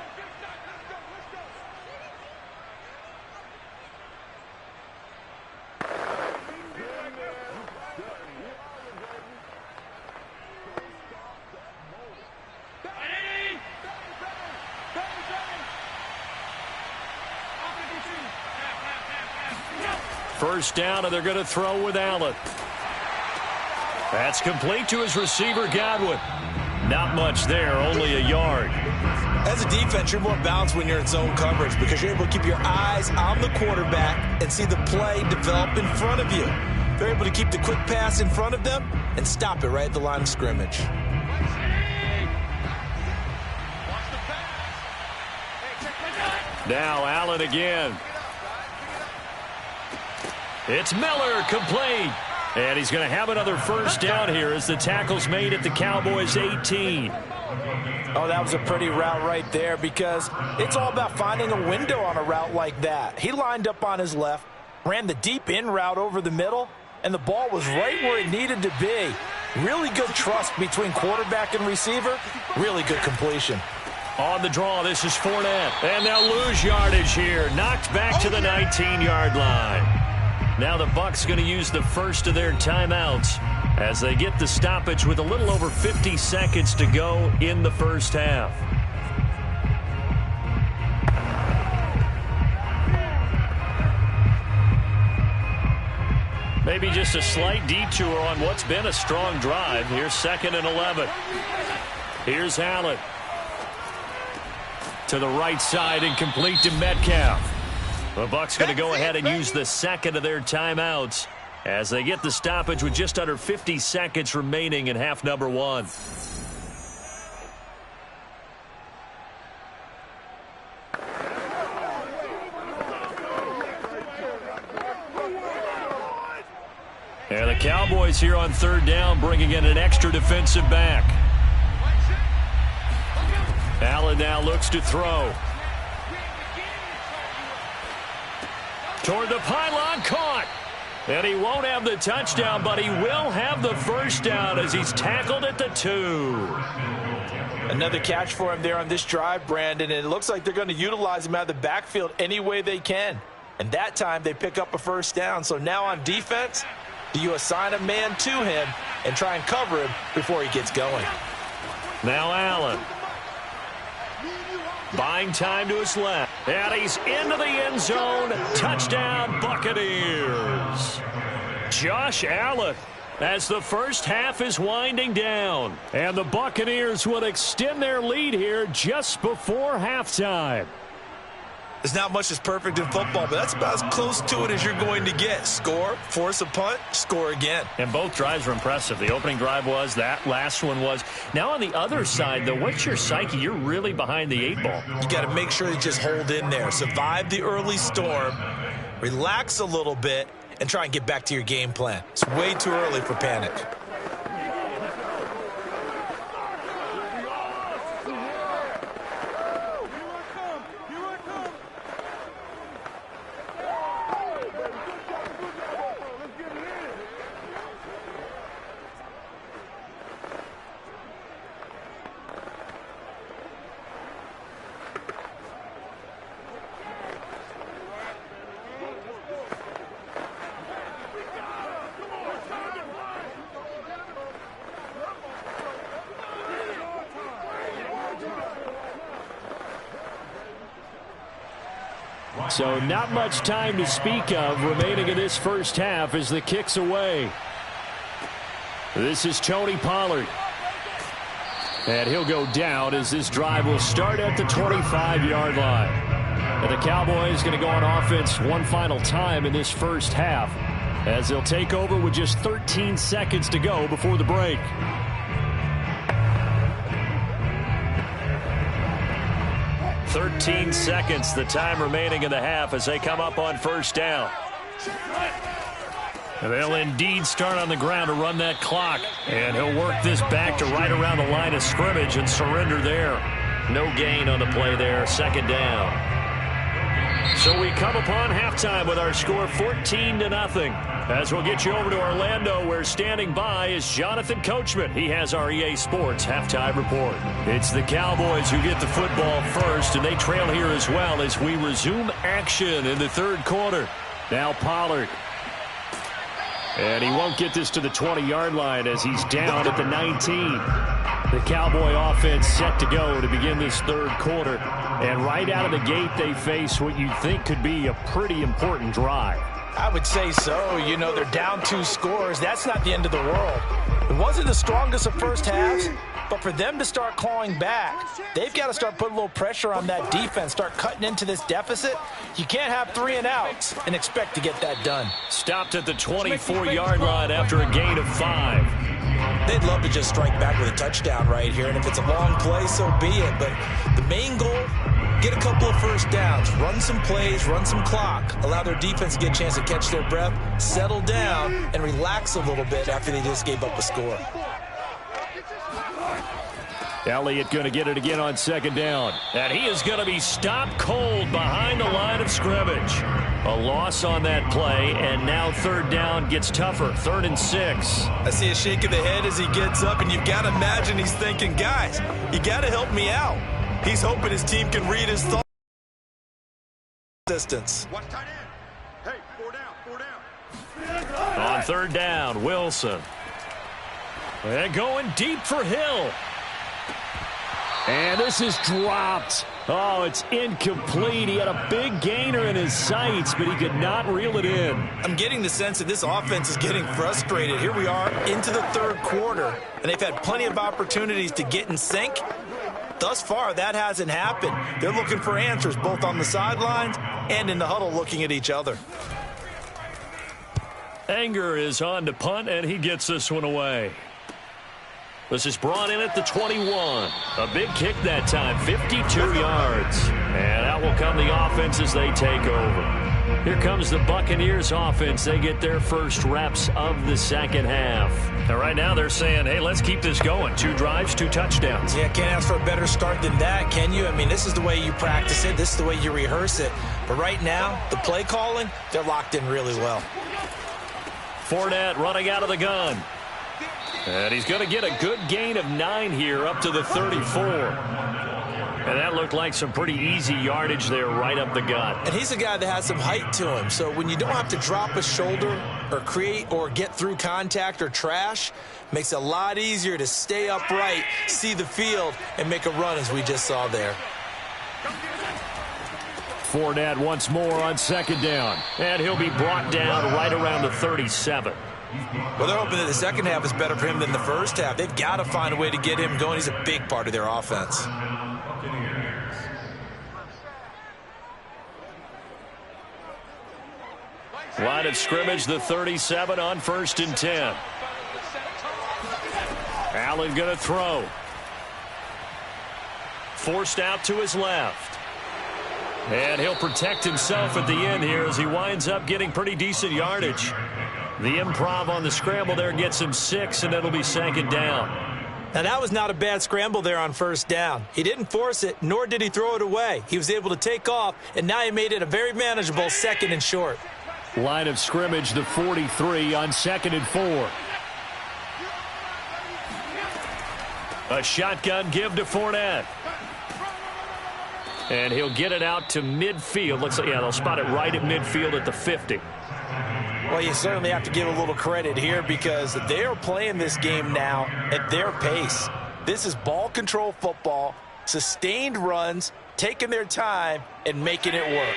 First down, and they're going to throw with Allen. That's complete to his receiver, Godwin. Not much there, only a yard. As a defense, you're more balanced when you're in zone coverage because you're able to keep your eyes on the quarterback and see the play develop in front of you. They're able to keep the quick pass in front of them and stop it right at the line of scrimmage. Now Allen again. It's Miller, complete. And he's going to have another first down here as the tackle's made at the Cowboys' 18. Oh, that was a pretty route right there because it's all about finding a window on a route like that. He lined up on his left, ran the deep in route over the middle, and the ball was right where it needed to be. Really good trust between quarterback and receiver. Really good completion. On the draw, this is Fournette. And they'll lose yardage here. Knocked back to the 19-yard line. Now the Bucs going to use the first of their timeouts as they get the stoppage with a little over 50 seconds to go in the first half. Maybe just a slight detour on what's been a strong drive. Here's 2nd and 11. Here's Allen. To the right side and complete to Metcalf. The Bucs going to go ahead and use the second of their timeouts as they get the stoppage with just under 50 seconds remaining in half number 1. And the Cowboys here on third down bringing in an extra defensive back. Allen now looks to throw. Toward the pylon, caught. And he won't have the touchdown, but he will have the first down as he's tackled at the 2. Another catch for him there on this drive, Brandon, and it looks like they're going to utilize him out of the backfield any way they can. And that time they pick up a first down. So now on defense, do you assign a man to him and try and cover him before he gets going? Now Allen. Buying time to his left. And he's into the end zone. Touchdown, Buccaneers. Josh Allen as the first half is winding down. And the Buccaneers will extend their lead here just before halftime. There's not much that's perfect in football, but that's about as close to it as you're going to get. Score, force a punt, score again. And both drives were impressive. The opening drive was, that last one was. Now on the other side, though, what's your psyche? You're really behind the 8 ball. You got to make sure you just hold in there. Survive the early storm, relax a little bit, and try and get back to your game plan. It's way too early for panic. So not much time to speak of remaining in this first half as the kick's away. This is Tony Pollard. And he'll go down as this drive will start at the 25-yard line. And the Cowboys going to go on offense one final time in this first half as they'll take over with just 13 seconds to go before the break. "13 seconds, the time remaining in the half as they come up on first down. And they'll indeed start on the ground to run that clock. And he'll work this back to right around the line of scrimmage and surrender there. No gain on the play there, second down. So we come upon halftime with our score 14-0. As we'll get you over to Orlando, where standing by is Jonathan Coachman. He has our EA Sports halftime report. It's the Cowboys who get the football first, and they trail here as well as we resume action in the third quarter. Now Pollard. And he won't get this to the 20-yard line as he's down at the 19. The Cowboy offense set to go to begin this third quarter. And right out of the gate, they face what you think could be a pretty important drive. I would say so. You know, they're down 2 scores. That's not the end of the world. It wasn't the strongest of first halves, but for them to start clawing back, they've got to start putting a little pressure on that defense, start cutting into this deficit. You can't have 3 and outs and expect to get that done. Stopped at the 24-yard line after a gain of 5. They'd love to just strike back with a touchdown right here, and if it's a long play, so be it. But the main goal, get a couple of first downs, run some plays, run some clock, allow their defense to get a chance to catch their breath, settle down, and relax a little bit after they just gave up a score. Elliott going to get it again on second down. And he is going to be stopped cold behind the line of scrimmage. A loss on that play, and now third down gets tougher. 3rd and 6. I see a shake of the head as he gets up, and you've got to imagine he's thinking, guys, you got to help me out. He's hoping his team can read his thoughts. Distance. Watch tight end. Hey, 4 down. On third down, Wilson. And going deep for Hill. And this is dropped. Oh, it's incomplete. He had a big gainer in his sights, but he could not reel it in. I'm getting the sense that this offense is getting frustrated. Here we are into the third quarter, and they've had plenty of opportunities to get in sync. Thus far, that hasn't happened. They're looking for answers both on the sidelines and in the huddle looking at each other. Anger is on to punt, and he gets this one away. This is brought in at the 21. A big kick that time, 52 yards. And out will come the offense as they take over. Here comes the Buccaneers offense. They get their first reps of the second half. And right now they're saying, hey, let's keep this going. 2 drives, 2 touchdowns. Yeah, can't ask for a better start than that, can you? I mean, this is the way you practice it. This is the way you rehearse it. But right now, the play calling, they're locked in really well. Fournette running out of the gun. And he's going to get a good gain of 9 here up to the 34. And that looked like some pretty easy yardage there right up the gut. And he's a guy that has some height to him. So when you don't have to drop a shoulder or create or get through contact or trash, makes it a lot easier to stay upright, see the field, and make a run as we just saw there. Fournette once more on second down. And he'll be brought down right around the 37. Well, they're hoping that the second half is better for him than the first half. They've got to find a way to get him going. He's a big part of their offense. Line of scrimmage, the 37 on 1st and 10. Allen going to throw. Forced out to his left. And he'll protect himself at the end here as he winds up getting pretty decent yardage. The improv on the scramble there gets him 6, and it'll be 2nd down. Now, that was not a bad scramble there on 1st down. He didn't force it, nor did he throw it away. He was able to take off, and now he made it a very manageable 2nd and short. Line of scrimmage, the 43 on 2nd and 4. A shotgun give to Fournette. And he'll get it out to midfield. Looks like, yeah, they'll spot it right at midfield at the 50. Well, you certainly have to give a little credit here because they are playing this game now at their pace. This is ball control football, sustained runs, taking their time, and making it work.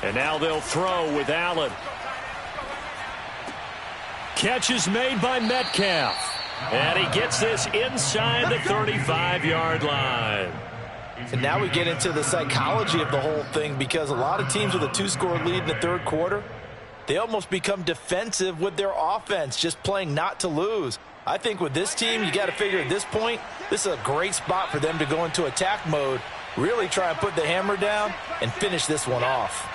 And now they'll throw with Allen. Catch is made by Metcalf. And he gets this inside the 35-yard line. And now we get into the psychology of the whole thing because a lot of teams with a 2-score lead in the third quarter, they almost become defensive with their offense, just playing not to lose. I think with this team, you got to figure at this point, this is a great spot for them to go into attack mode, really try and put the hammer down and finish this one off.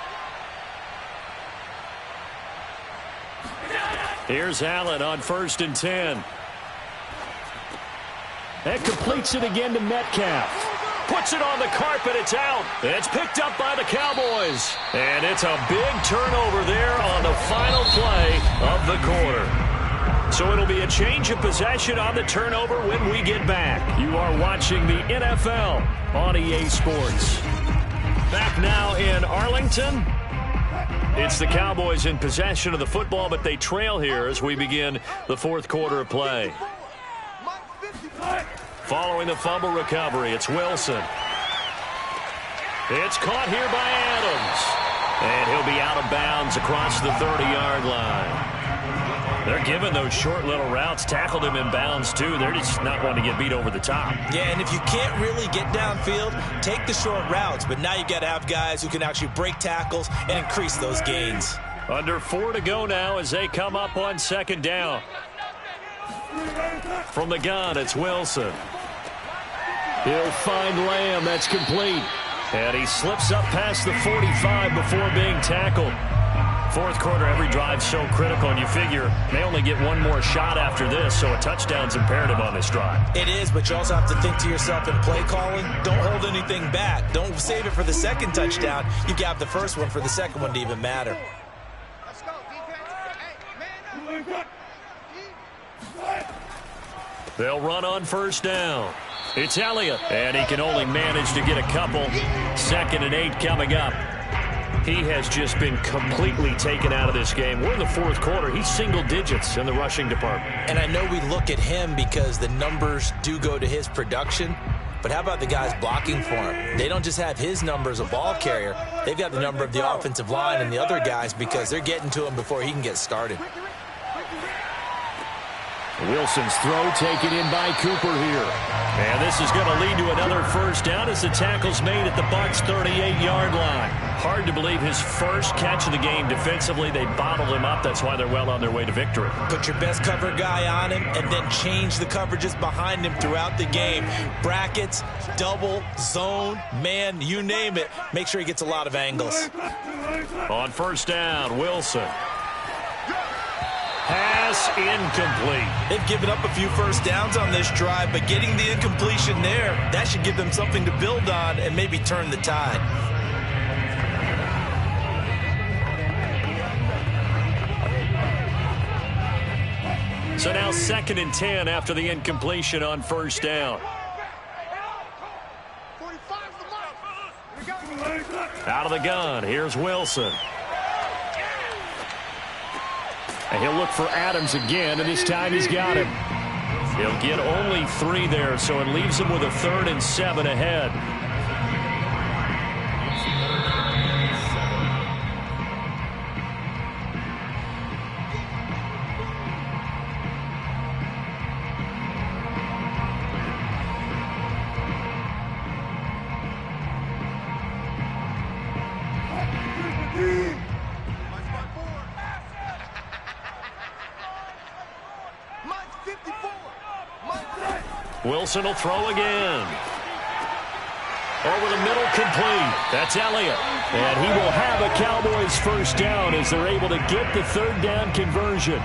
Here's Allen on 1st and 10. And completes it again to Metcalf. Puts it on the carpet. It's out. It's picked up by the Cowboys. And it's a big turnover there on the final play of the quarter. So it'll be a change of possession on the turnover when we get back. You are watching the NFL on EA Sports. Back now in Arlington. It's the Cowboys in possession of the football, but they trail here as we begin the fourth quarter of play. Following the fumble recovery, it's Wilson. It's caught here by Adams. And he'll be out of bounds across the 30-yard line. They're giving those short little routes. Tackled him in bounds, too. They're just not wanting to get beat over the top. Yeah, and if you can't really get downfield, take the short routes. But now you've got to have guys who can actually break tackles and increase those gains. Under 4 to go now as they come up on second down. From the gun, it's Wilson. He'll find Lamb. That's complete. And he slips up past the 45 before being tackled. Fourth quarter, every drive so critical, and you figure they only get one more shot after this, so a touchdown's imperative on this drive. It is, but you also have to think to yourself in play calling, don't hold anything back. Don't save it for the second touchdown. You got the first one for the second one to even matter. Let's go, defense. Hey, man up. They'll run on first down. It's Elliott, and he can only manage to get a couple. 2nd and 8 coming up. He has just been completely taken out of this game. We're in the fourth quarter. He's single digits in the rushing department. And I know we look at him because the numbers do go to his production, but how about the guys blocking for him? They don't just have his number as a ball carrier. They've got the number of the offensive line and the other guys because they're getting to him before he can get started. Wilson's throw taken in by Cooper here. And this is going to lead to another first down as the tackle's made at the Bucs' 38-yard line. Hard to believe his first catch of the game defensively. They bottled him up. That's why they're well on their way to victory. Put your best cover guy on him and then change the coverages behind him throughout the game. Brackets, double, zone, man, you name it. Make sure he gets a lot of angles. On first down, Wilson. Pass incomplete. They've given up a few first downs on this drive, but getting the incompletion there, that should give them something to build on and maybe turn the tide. So now 2nd and 10 after the incompletion on first down. Out of the gun, here's Wilson. And he'll look for Adams again, and this time he's got him. He'll get only 3 there, so it leaves him with a 3rd and 7 ahead. Wilson will throw again. Over the middle, complete. That's Elliott. And he will have a Cowboys first down as they're able to get the 3rd down conversion.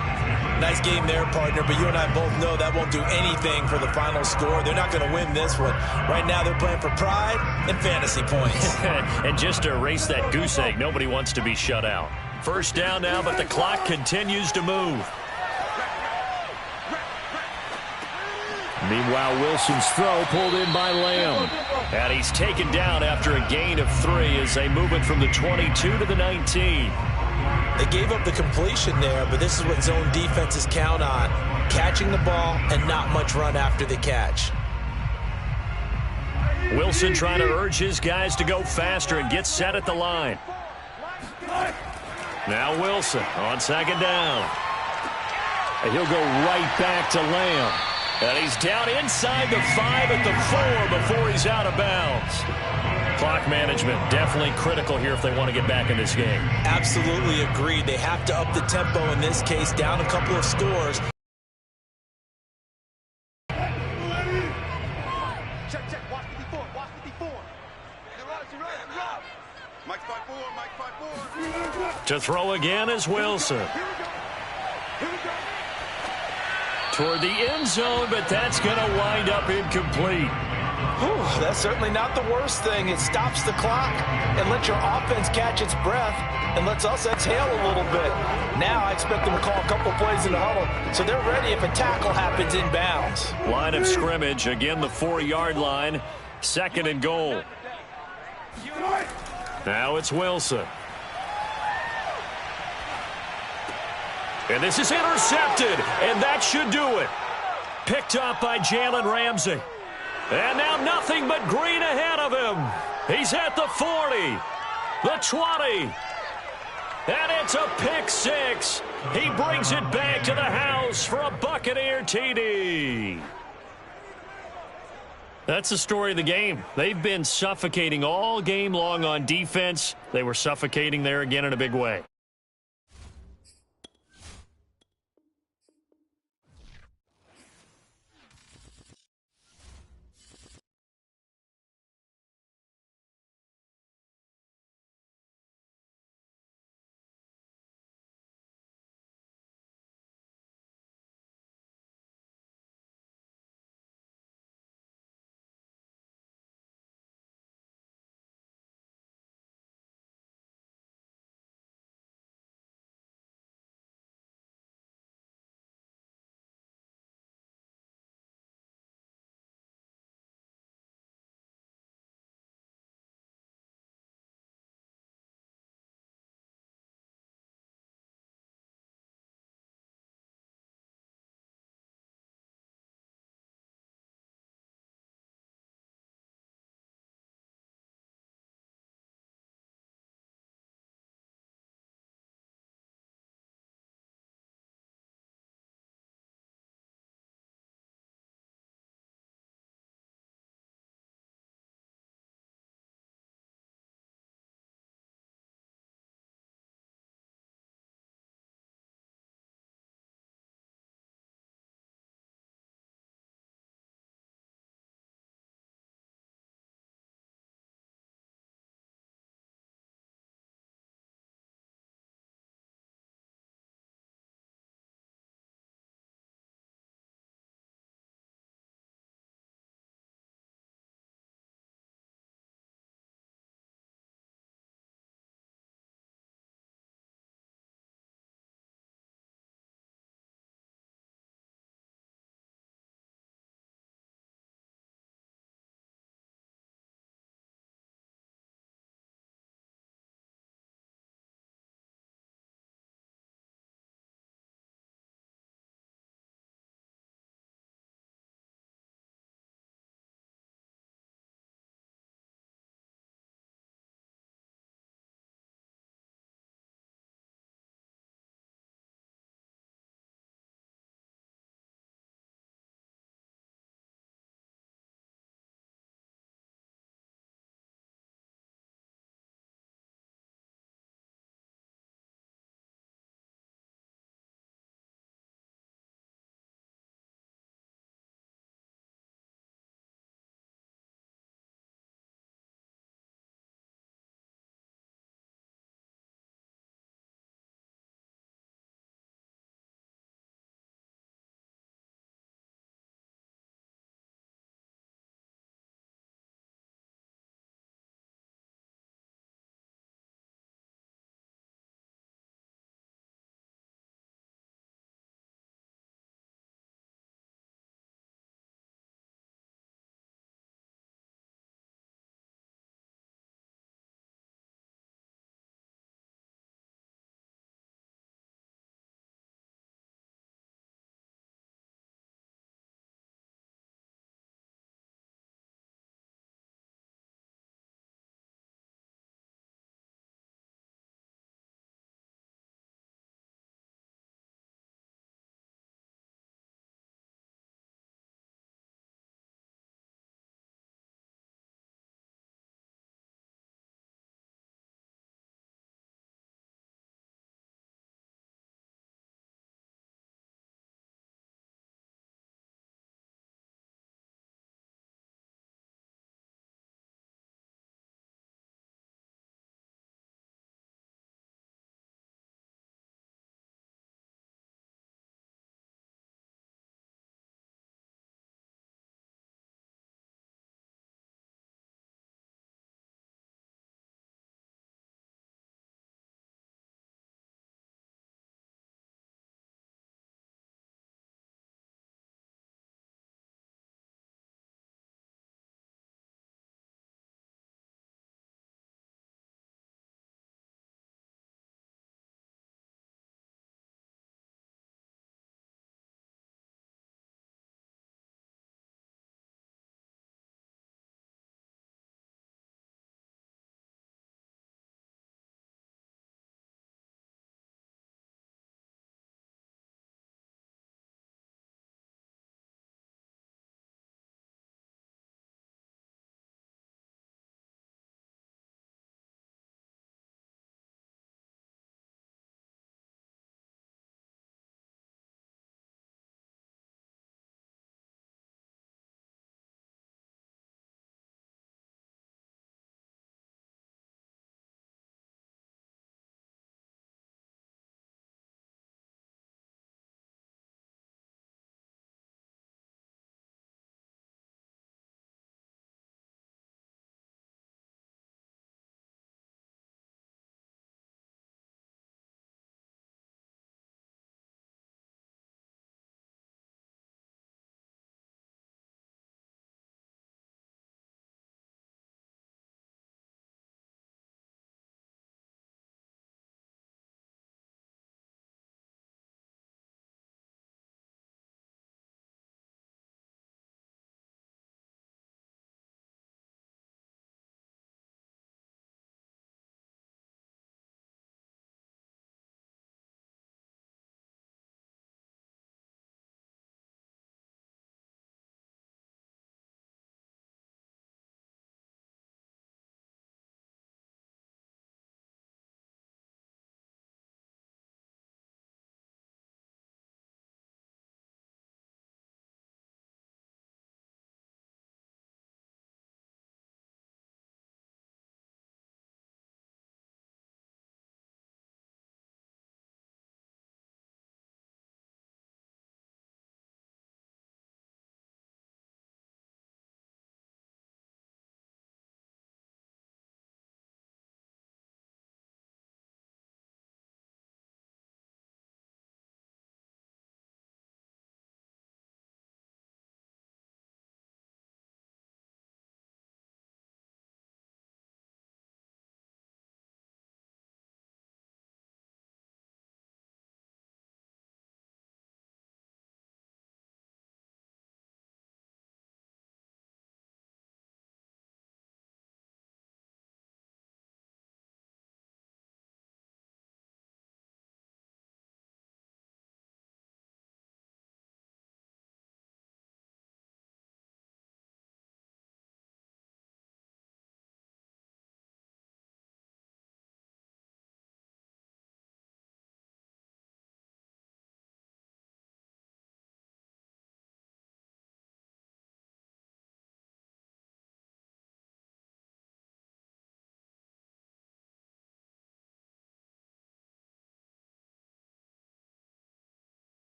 Nice game there, partner, but you and I both know that won't do anything for the final score. They're not going to win this one. Right now they're playing for pride and fantasy points. And just to erase that goose egg, nobody wants to be shut out. First down now, but the clock continues to move. Meanwhile, Wilson's throw pulled in by Lamb. And he's taken down after a gain of 3 as they move it from the 22 to the 19. They gave up the completion there, but this is what zone defenses count on. Catching the ball and not much run after the catch. Wilson trying to urge his guys to go faster and get set at the line. Now Wilson on second down. And he'll go right back to Lamb. And he's down inside the 5 at the 4 before he's out of bounds. Clock management definitely critical here if they want to get back in this game. Absolutely agreed. They have to up the tempo in this case, down a couple of scores. Check. Watch 54. Watch 54. Mike 5-4. Mike 5-4. To throw again is Wilson. toward the end zone, but that's going to wind up incomplete. Whew, that's certainly not the worst thing. It stops the clock and lets your offense catch its breath and lets us exhale a little bit. Now I expect them to call a couple plays in the huddle so they're ready if a tackle happens inbounds. Line of scrimmage, again the 4-yard line, 2nd and goal. Now it's Wilson. And this is intercepted, and that should do it. Picked up by Jalen Ramsey. And now nothing but green ahead of him. He's at the 40, the 20, and it's a pick 6. He brings it back to the house for a Buccaneer TD. That's the story of the game. They've been suffocating all game long on defense. They were suffocating there again in a big way.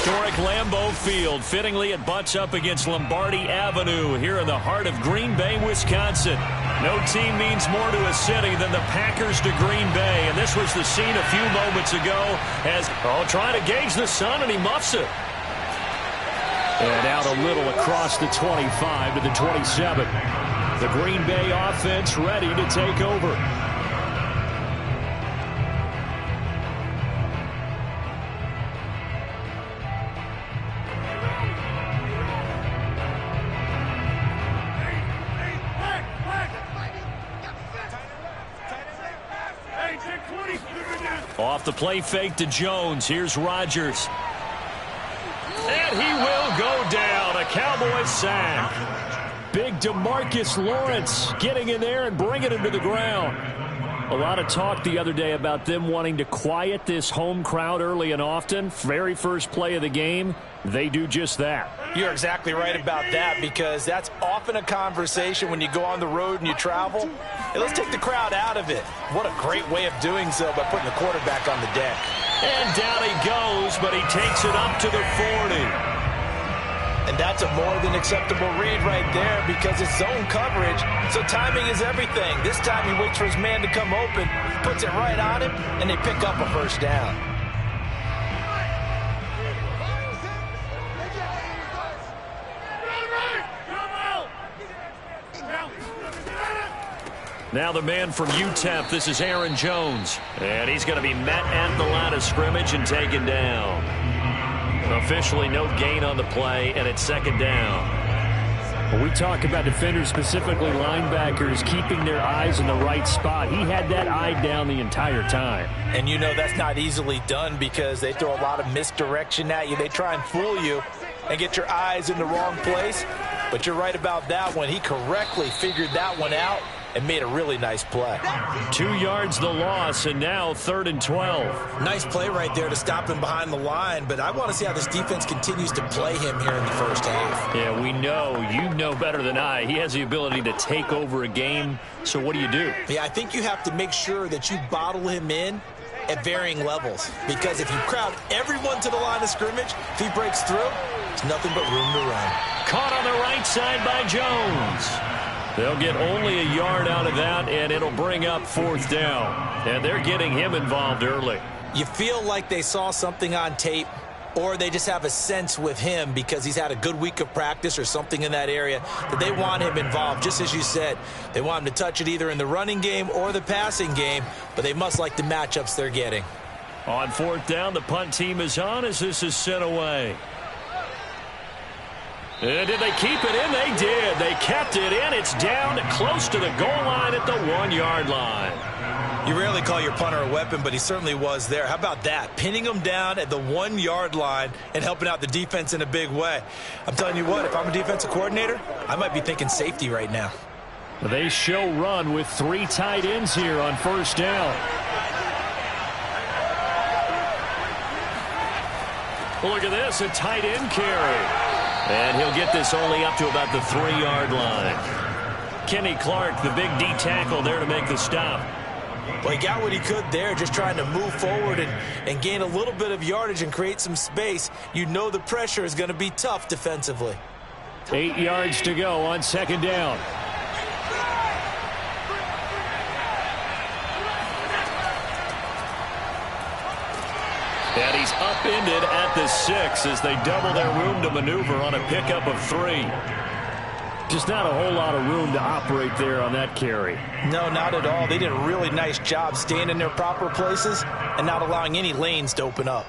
Historic Lambeau Field. Fittingly, it butts up against Lombardi Avenue here in the heart of Green Bay, Wisconsin. No team means more to a city than the Packers to Green Bay. And this was the scene a few moments ago as, trying to gauge the sun, and he muffs it. And out a little across the 25 to the 27. The Green Bay offense ready to take over. Off the play fake to Jones. Here's Rodgers. And he will go down. A Cowboys sack. Big DeMarcus Lawrence getting in there and bringing him to the ground. A lot of talk the other day about them wanting to quiet this home crowd early and often. Very first play of the game, they do just that. You're exactly right about that, because that's often a conversation when you go on the road and you travel. Hey, let's take the crowd out of it. What a great way of doing so by putting the quarterback on the deck. And down he goes, but he takes it up to the 40. And that's a more than acceptable read right there, because it's zone coverage, so timing is everything. This time he waits for his man to come open, puts it right on him, and they pick up a first down. Now the man from UTEP, this is Aaron Jones. And he's going to be met at the line of scrimmage and taken down. Officially no gain on the play, and it's second down. When we talk about defenders, specifically linebackers, keeping their eyes in the right spot, he had that eye down the entire time. And you know that's not easily done, because they throw a lot of misdirection at you. They try and fool you and get your eyes in the wrong place. But you're right about that one. He correctly figured that one out and made a really nice play. 2 yards the loss, and now 3rd and 12. Nice play right there to stop him behind the line, but I want to see how this defense continues to play him here in the first half. Yeah, we know. You know better than I. He has the ability to take over a game, so what do you do? Yeah, I think you have to make sure that you bottle him in at varying levels, because if you crowd everyone to the line of scrimmage, if he breaks through, it's nothing but room to run. Caught on the right side by Jones. They'll get only a yard out of that, and it'll bring up 4th down. And they're getting him involved early. You feel like they saw something on tape, or they just have a sense with him because he's had a good week of practice or something in that area that they want him involved. Just as you said, they want him to touch it either in the running game or the passing game, but they must like the matchups they're getting. On 4th down, the punt team is on as this is sent away. And did they keep it in? They did. They kept it in. It's down close to the goal line at the 1-yard line. You rarely call your punter a weapon, but he certainly was there. How about that? Pinning him down at the 1-yard line and helping out the defense in a big way. I'm telling you what, if I'm a defensive coordinator, I might be thinking safety right now. They show run with 3 tight ends here on 1st down. Look at this, a tight end carry. And he'll get this only up to about the 3-yard line. Kenny Clark, the big D tackle there to make the stop. Well, he got what he could there, just trying to move forward and gain a little bit of yardage and create some space. You know the pressure is going to be tough defensively. 8 yards to go on 2nd down. And he's upended at the 6 as they double their room to maneuver on a pickup of 3. Just not a whole lot of room to operate there on that carry. No, not at all. They did a really nice job staying in their proper places and not allowing any lanes to open up.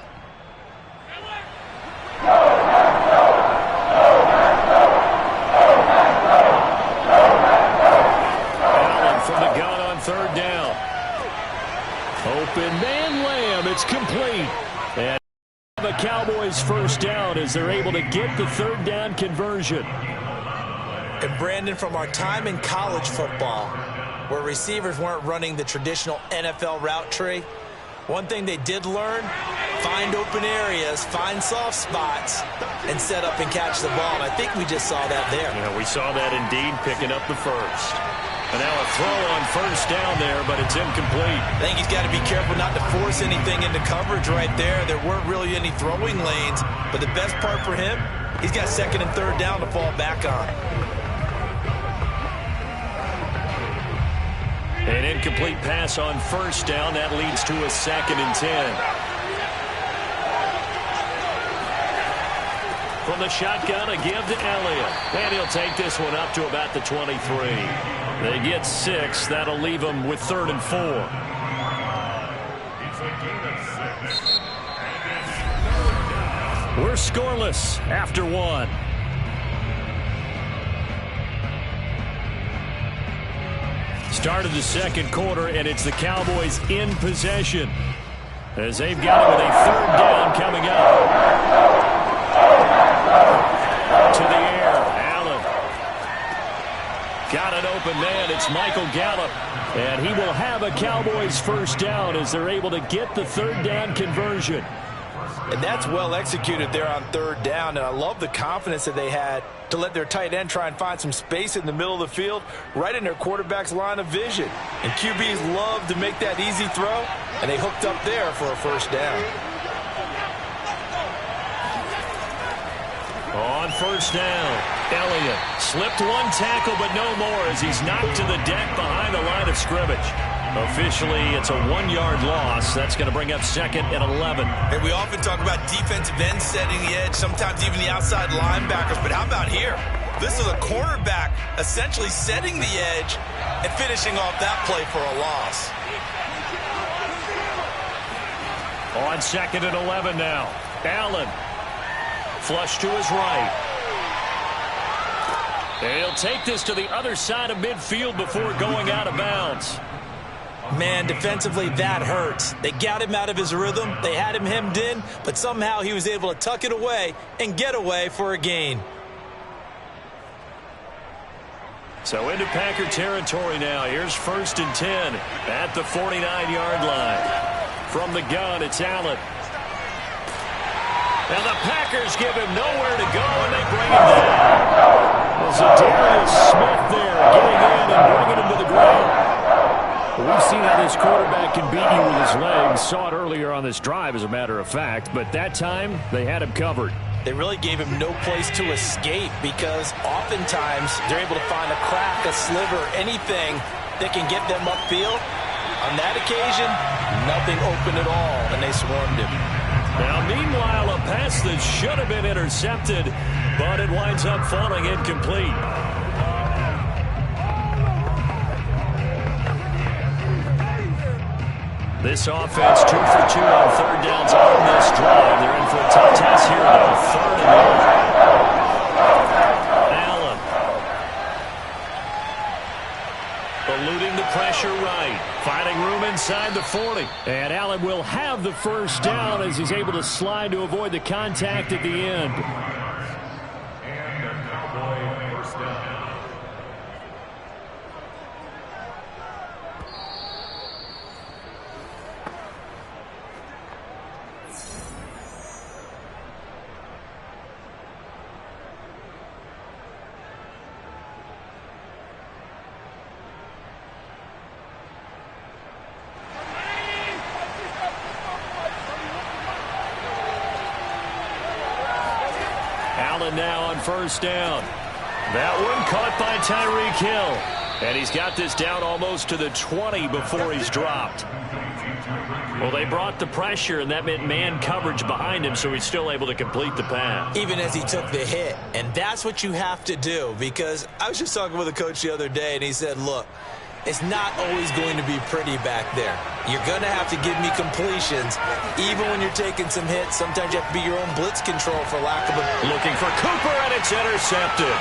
Allen from the gun on 3rd down. Open man Lamb. It's complete. And the Cowboys 1st down as they're able to get the 3rd down conversion. And Brandon, from our time in college football, where receivers weren't running the traditional NFL route tree, one thing they did learn, find open areas, find soft spots, and set up and catch the ball. And I think we just saw that there. Yeah, we saw that indeed, picking up the first. And now a throw on 1st down there, but it's incomplete. I think he's got to be careful not to force anything into coverage right there. There weren't really any throwing lanes, but the best part for him, he's got 2nd and 3rd down to fall back on. An incomplete pass on 1st down. That leads to a 2nd and 10. From the shotgun, a give to Elliott. And he'll take this one up to about the 23. They get 6. That'll leave them with 3rd and 4. We're scoreless after 1. Start of the 2nd quarter, and it's the Cowboys in possession as they've got it with a 3rd down coming up. To the air, Allen Got an open man. It's Michael Gallup. And he will have a Cowboys first down as they're able to get the third down conversion. And that's well executed there on third down. And I love the confidence that they had to let their tight end try and find some space in the middle of the field, right in their quarterback's line of vision. And QBs love to make that easy throw, and they hooked up there for a first down. On first down, Elliott slipped one tackle, but no more as he's knocked to the deck behind the line of scrimmage. Officially, it's a 1-yard loss. That's going to bring up 2nd and 11. And we often talk about defensive ends setting the edge, sometimes even the outside linebackers. But how about here? This is a cornerback essentially setting the edge and finishing off that play for a loss. On 2nd and 11 now. Allen. Flush to his right. And he'll take this to the other side of midfield before going out of bounds. Man, defensively, that hurts. They got him out of his rhythm. They had him hemmed in, but somehow he was able to tuck it away and get away for a gain. So into Packer territory now. Here's 1st and 10 at the 49-yard line. From the gun, it's Allen. Now the Packers give him nowhere to go, and they bring him down. Zadarius Smith there getting in and bringing him to the ground. We've seen how this quarterback can beat you with his legs. Saw it earlier on this drive, as a matter of fact. But that time, they had him covered. They really gave him no place to escape because oftentimes they're able to find a crack, a sliver, anything that can get them upfield. On that occasion, nothing open at all, and they swarmed him. Now, meanwhile, a pass that should have been intercepted, but it winds up falling incomplete. This offense 2 for 2 on third downs on this drive. They're in for a tough task here, though. 3rd and 1. Allen. Eluding the pressure right. Finding room inside the 40. And Allen will have the first down as he's able to slide to avoid the contact at the end. Now on first down. That one caught by Tyreek Hill. And he's got this down almost to the 20 before he's dropped. Well, they brought the pressure, and that meant man coverage behind him, so he's still able to complete the pass. Even as he took the hit. And that's what you have to do, because I was just talking with a coach the other day, and he said, look, it's not always going to be pretty back there. You're going to have to give me completions. Even when you're taking some hits, sometimes you have to be your own blitz control, for lack of a... Looking for Cooper, and it's intercepted.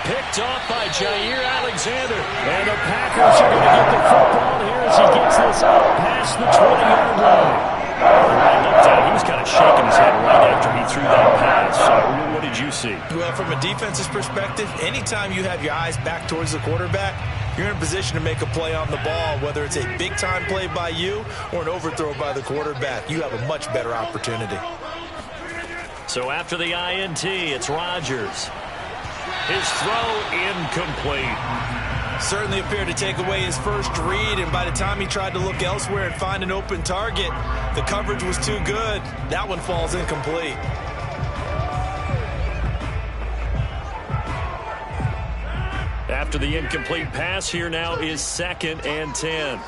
Picked off by Jair Alexander. And the Packers are going to get the football here as he gets this up past the 20-yard line. I looked at it. He was kind of shaking his head right after he threw that pass. What did you see? Well, from a defense's perspective, anytime you have your eyes back towards the quarterback, you're in a position to make a play on the ball, whether it's a big-time play by you or an overthrow by the quarterback. You have a much better opportunity. So after the INT, it's Rodgers. His throw incomplete. Certainly appeared to take away his first read, and by the time he tried to look elsewhere and find an open target, the coverage was too good. That one falls incomplete. After the incomplete pass, here now is 2nd and 10.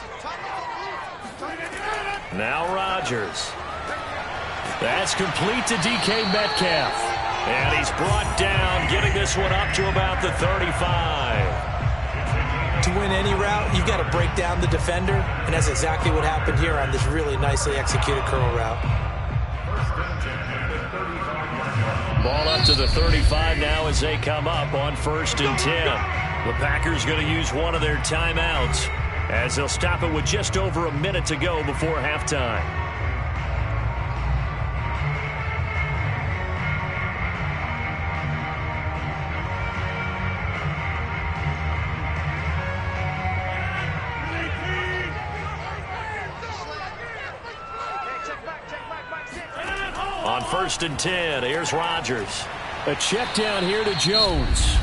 Now Rodgers. That's complete to DK Metcalf. And he's brought down, getting this one up to about the 35. To win any route, you've got to break down the defender, and that's exactly what happened here on this really nicely executed curl route. Ball up to the 35 now as they come up on 1st and 10. The Packers going to use one of their timeouts as they'll stop it with just over a minute to go before halftime. 1st and 10. Here's Rodgers. A check down here to Jones.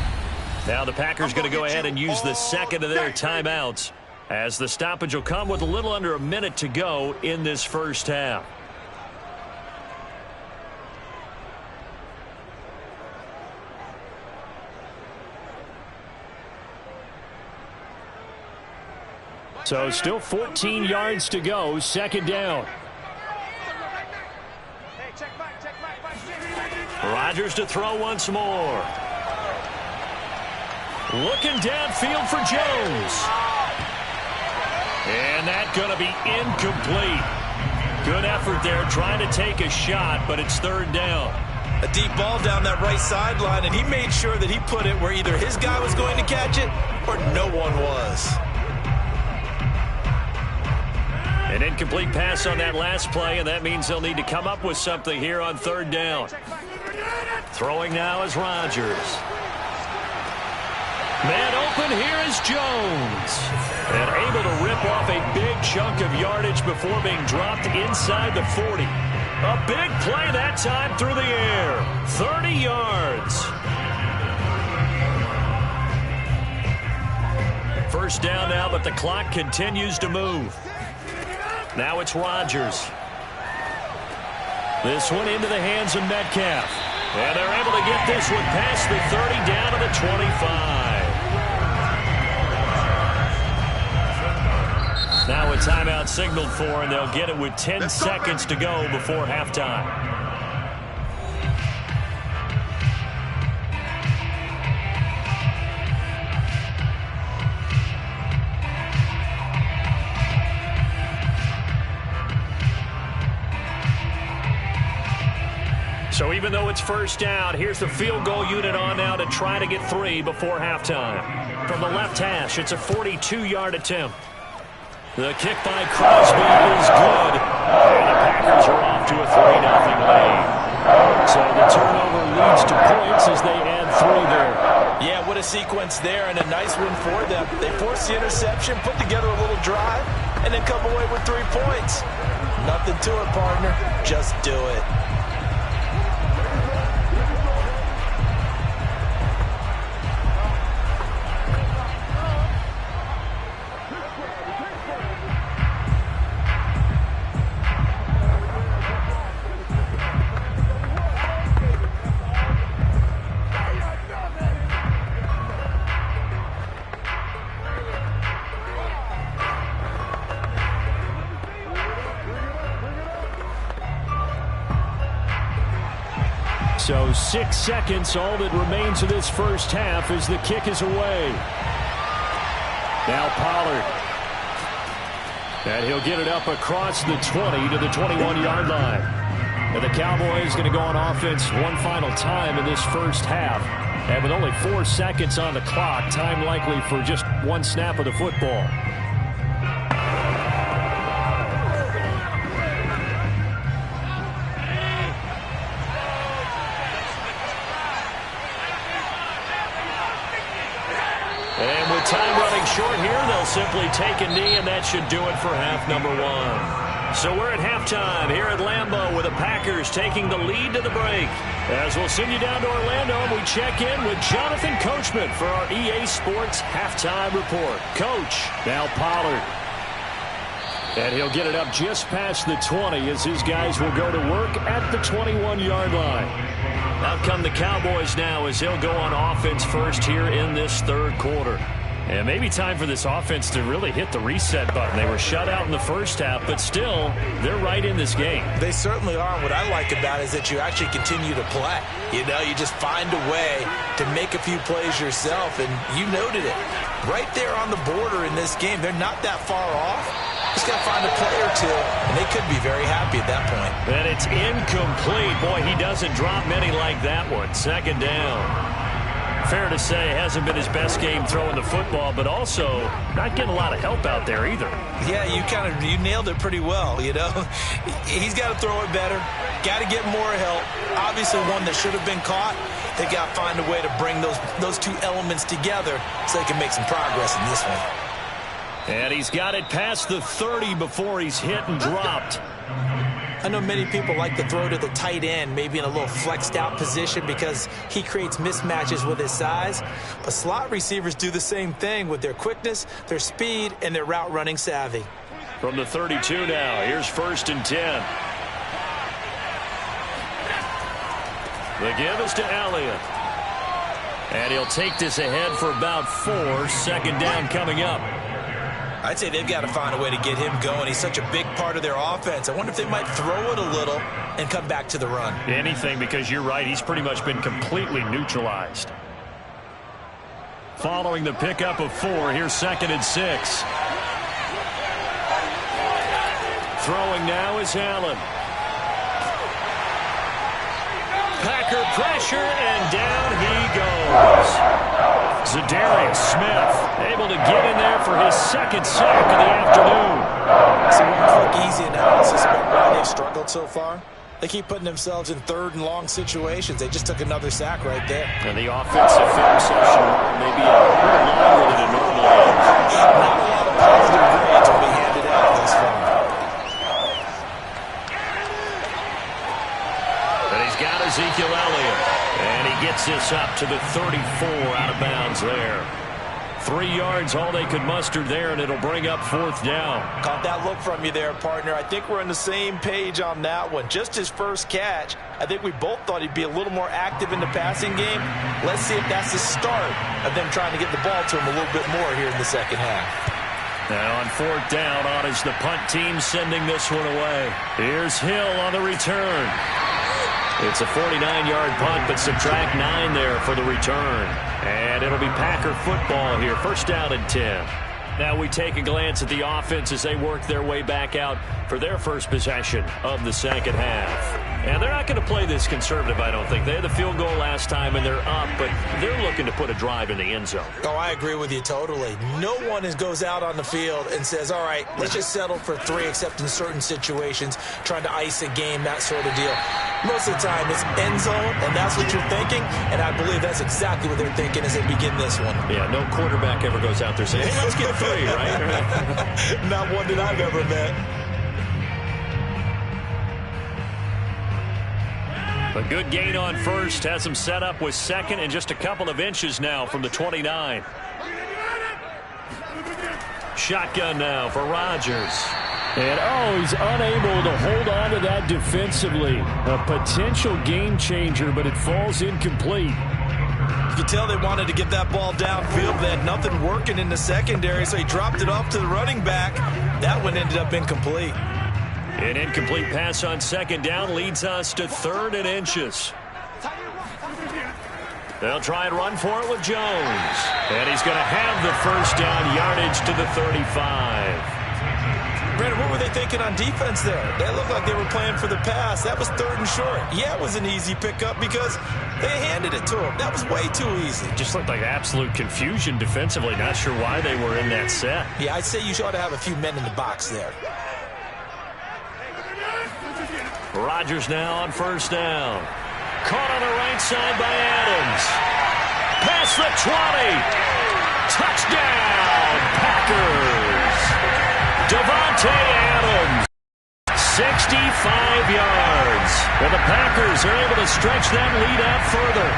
Now the Packers going to go ahead and use the second of their timeouts, as the stoppage will come with a little under a minute to go in this first half. So still 14 yards to go, second down. Rodgers to throw once more. Looking downfield for Jones. And that's going to be incomplete. Good effort there trying to take a shot, but it's third down. A deep ball down that right sideline, and he made sure that he put it where either his guy was going to catch it or no one was. An incomplete pass on that last play, and that means they'll need to come up with something here on third down. Throwing now is Rodgers. Man open, here is Jones. And able to rip off a big chunk of yardage before being dropped inside the 40. A big play that time through the air. 30 yards. First down now, but the clock continues to move. Now it's Rodgers. This one into the hands of Metcalf. And they're able to get this one past the 30 down to the 25. Now a timeout signaled for, and they'll get it with 10 seconds to go before halftime. So even though it's first down, here's the field goal unit on now to try to get 3 before halftime. From the left hash, it's a 42-yard attempt. The kick by Crosby is good. And the Packers are off to a 3-0 lead. So the turnover leads to points as they add 3 there. Yeah, what a sequence there, and a nice win for them. They forced the interception, put together a little drive, and then come away with 3 points. Nothing to it, partner. Just do it. So 6 seconds, all that remains of this first half as the kick is away. Now Pollard. And he'll get it up across the 20 to the 21-yard line. And the Cowboys going to go on offense one final time in this first half. And with only 4 seconds on the clock, time likely for just one snap of the football. And with time running short here, they'll simply take a knee, and that should do it for half number 1. So we're at halftime here at Lambeau with the Packers taking the lead to the break. As we'll send you down to Orlando, and we check in with Jonathan Coachman for our EA Sports Halftime Report. Coach, now Pollard. And he'll get it up just past the 20 as his guys will go to work at the 21-yard line. Out come the Cowboys now as they'll go on offense first here in this third quarter. And maybe time for this offense to really hit the reset button. They were shut out in the first half, but still, they're right in this game. They certainly are. What I like about it is that you actually continue to play. You know, you just find a way to make a few plays yourself, and you noted it. Right there on the border in this game, they're not that far off. Just got to find a play or two, and they could be very happy at that point. And it's incomplete. Boy, he doesn't drop many like that one. Second down. Fair to say, hasn't been his best game throwing the football, but also not getting a lot of help out there either. Yeah, you nailed it pretty well, you know. He's got to throw it better. Got to get more help. Obviously one that should have been caught. They got to find a way to bring those two elements together so they can make some progress in this one. And he's got it past the 30 before he's hit and dropped. I know many people like to throw to the tight end, maybe in a little flexed out position because he creates mismatches with his size. But slot receivers do the same thing with their quickness, their speed, and their route running savvy. From the 32 now, here's 1st and 10. The give is to Elliott. And he'll take this ahead for about 4. 2nd down coming up. I'd say they've got to find a way to get him going. He's such a big part of their offense. I wonder if they might throw it a little and come back to the run. Anything, because you're right. He's pretty much been completely neutralized. Following the pickup of 4, here's 2nd and 6. Throwing now is Allen. Packer pressure, and down he goes. Za'Darius Smith able to get in there for his 2nd sack of the afternoon. So one quick, easy analysis about why they've struggled so far. They keep putting themselves in 3rd and long situations. They just took another sack right there. And the offensive film session may be a little longer than it normally is. Not a lot of positive grades will be handed out this far. But he's got Ezekiel Elliott. And he gets this up to the 34 out of bounds there. 3 yards, all they could muster there, and it'll bring up 4th down. Caught that look from you there, partner. I think we're on the same page on that one. Just his first catch. I think we both thought he'd be a little more active in the passing game. Let's see if that's the start of them trying to get the ball to him a little bit more here in the 2nd half. Now on 4th down, on is the punt team sending this one away. Here's Hill on the return. It's a 49-yard punt, but subtract 9 there for the return. And it'll be Packer football here. 1st down and 10. Now we take a glance at the offense as they work their way back out for their first possession of the 2nd half. And they're not going to play this conservative, I don't think. They had the field goal last time, and they're up, but they're looking to put a drive in the end zone. Oh, I agree with you totally. No one goes out on the field and says, all right, let's just settle for 3, except in certain situations, trying to ice a game, that sort of deal. Most of the time, it's end zone, and that's what you're thinking, and I believe that's exactly what they're thinking as they begin this one. Yeah, no quarterback ever goes out there saying, hey, let's get 3, right? Not one that I've ever met. A good gain on 1st, has him set up with 2nd and just a couple of inches now from the 29. Shotgun now for Rodgers. And, he's unable to hold on to that defensively. A potential game changer, but it falls incomplete. You could tell they wanted to get that ball downfield. They had nothing working in the secondary, so he dropped it off to the running back. That one ended up incomplete. An incomplete pass on 2nd down leads us to 3rd and inches. They'll try and run for it with Jones. And he's going to have the 1st down yardage to the 35. Brandon, what were they thinking on defense there? They looked like they were playing for the pass. That was 3rd and short. Yeah, it was an easy pickup because they handed it to him. That was way too easy. Just looked like absolute confusion defensively. Not sure why they were in that set. Yeah, I'd say you ought to have a few men in the box there. Rodgers now on 1st down. Caught on the right side by Adams. Past the 20. Touchdown, Packers. Davante Adams, 65 yards. And the Packers are able to stretch that lead out further.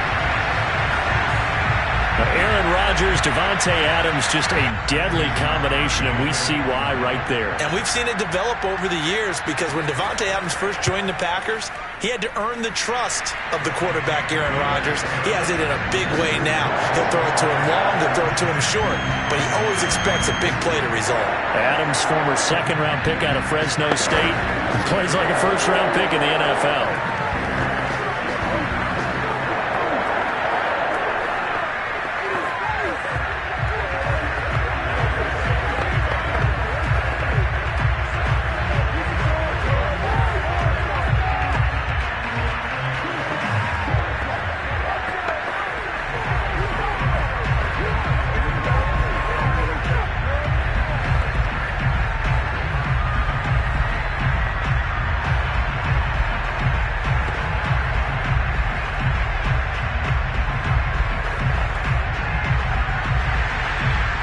Aaron Rodgers, Davante Adams, just a deadly combination, and we see why right there. And we've seen it develop over the years because when Davante Adams first joined the Packers, he had to earn the trust of the quarterback, Aaron Rodgers. He has it in a big way now. He'll throw it to him long, he'll throw it to him short, but he always expects a big play to result. Adams, former 2nd-round pick out of Fresno State, plays like a 1st-round pick in the NFL.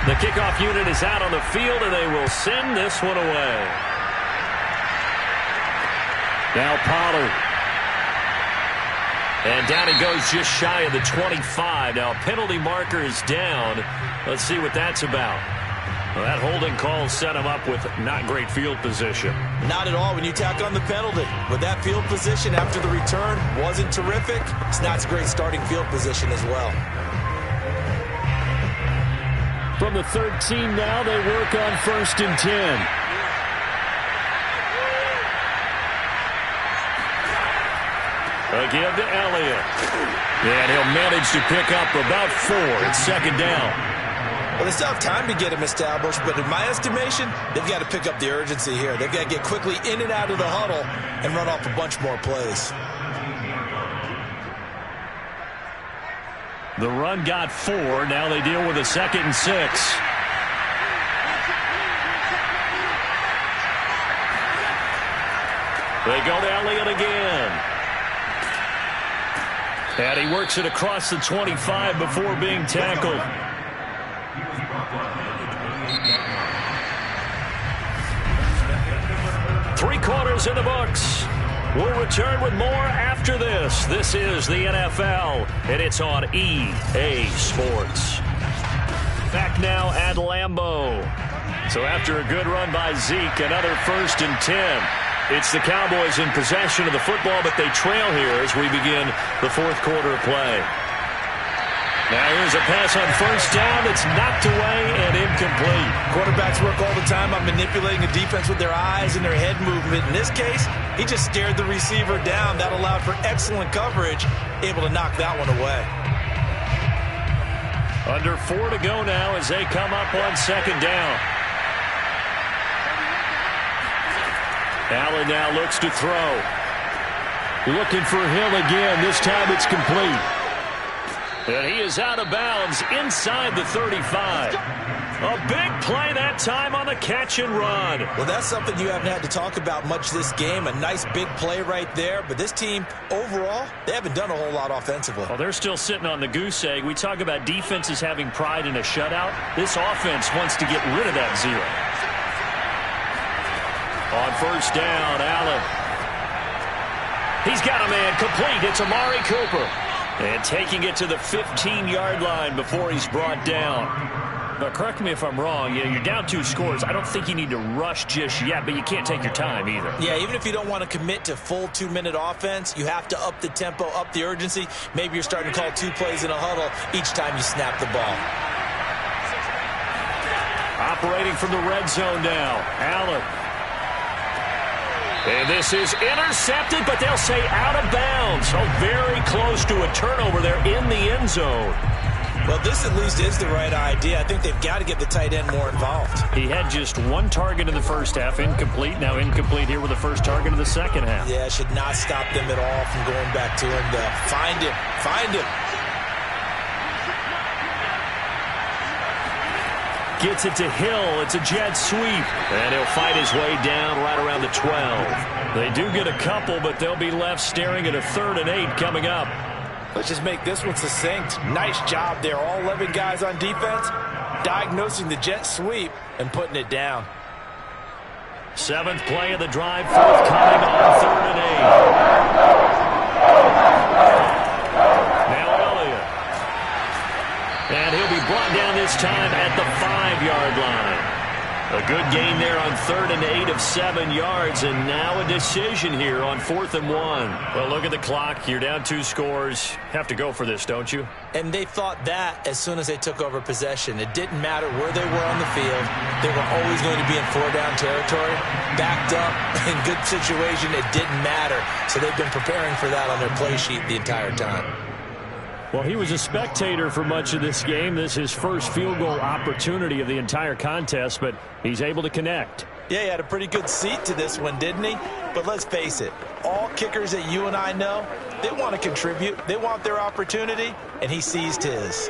The kickoff unit is out on the field, and they will send this one away. Now Pollard. And down he goes just shy of the 25. Now a penalty marker is down. Let's see what that's about. Well, that holding call set him up with not great field position. Not at all when you tack on the penalty. With that field position after the return wasn't terrific. It's not a great starting field position as well. From the 13 now, they work on 1st and 10. Again to Elliott. And he'll manage to pick up about 4. It's 2nd down. Well, they still have time to get him established, but in my estimation, they've got to pick up the urgency here. They've got to get quickly in and out of the huddle and run off a bunch more plays. The run got 4. Now they deal with a 2nd and 6. They go to Elliott again. And he works it across the 25 before being tackled. 3 quarters in the books. We'll return with more after this. This is the NFL, and it's on EA Sports. Back now at Lambeau. So after a good run by Zeke, another 1st and 10. It's the Cowboys in possession of the football, but they trail here as we begin the 4th quarter of play. Now here's a pass on 1st down. It's knocked away and incomplete. Quarterbacks work all the time on manipulating a defense with their eyes and their head movement. In this case, he just stared the receiver down. That allowed for excellent coverage, able to knock that one away. Under 4 to go now as they come up on 2nd down. Allen now looks to throw. Looking for Hill again. This time it's complete. And he is out of bounds inside the 35. A big play that time on the catch and run. Well, that's something you haven't had to talk about much this game. A nice big play right there. But this team, overall, they haven't done a whole lot offensively. Well, they're still sitting on the goose egg. We talk about defenses having pride in a shutout. This offense wants to get rid of that 0. On 1st down, Allen. He's got a man complete. It's Amari Cooper. And taking it to the 15-yard line before he's brought down. Now, correct me if I'm wrong. You're down 2 scores. I don't think you need to rush just yet, but you can't take your time either. Yeah, even if you don't want to commit to full 2-minute offense, you have to up the tempo, up the urgency. Maybe you're starting to call 2 plays in a huddle each time you snap the ball. Operating from the red zone now, Allen. And this is intercepted, but they'll say out of bounds. So very close to a turnover there in the end zone. Well, this at least is the right idea. I think they've got to get the tight end more involved. He had just 1 target in the first half, incomplete. Now incomplete here with the first target of the second half. Yeah, should not stop them at all from going back to him to find him. Find him. Gets it to Hill. It's a jet sweep. And he'll fight his way down right around the 12. They do get a couple, but they'll be left staring at a 3rd and 8 coming up. Let's just make this one succinct. Nice job there. All 11 guys on defense diagnosing the jet sweep and putting it down. 7th play of the drive, forthcoming on 3rd and 8. Now Elliott. And he'll be brought down this time at the 5-yard line. A good gain there on 3rd and 8 of 7 yards, and now a decision here on 4th and 1. Well, look at the clock. You're down 2 scores. Have to go for this, don't you? And they thought that as soon as they took over possession. It didn't matter where they were on the field. They were always going to be in 4-down territory. Backed up, in good situation, it didn't matter. So they've been preparing for that on their play sheet the entire time. Well, he was a spectator for much of this game. This is his first field goal opportunity of the entire contest, but he's able to connect. Yeah, he had a pretty good seat to this one, didn't he? But let's face it, all kickers that you and I know, they want to contribute. They want their opportunity, and he seized his.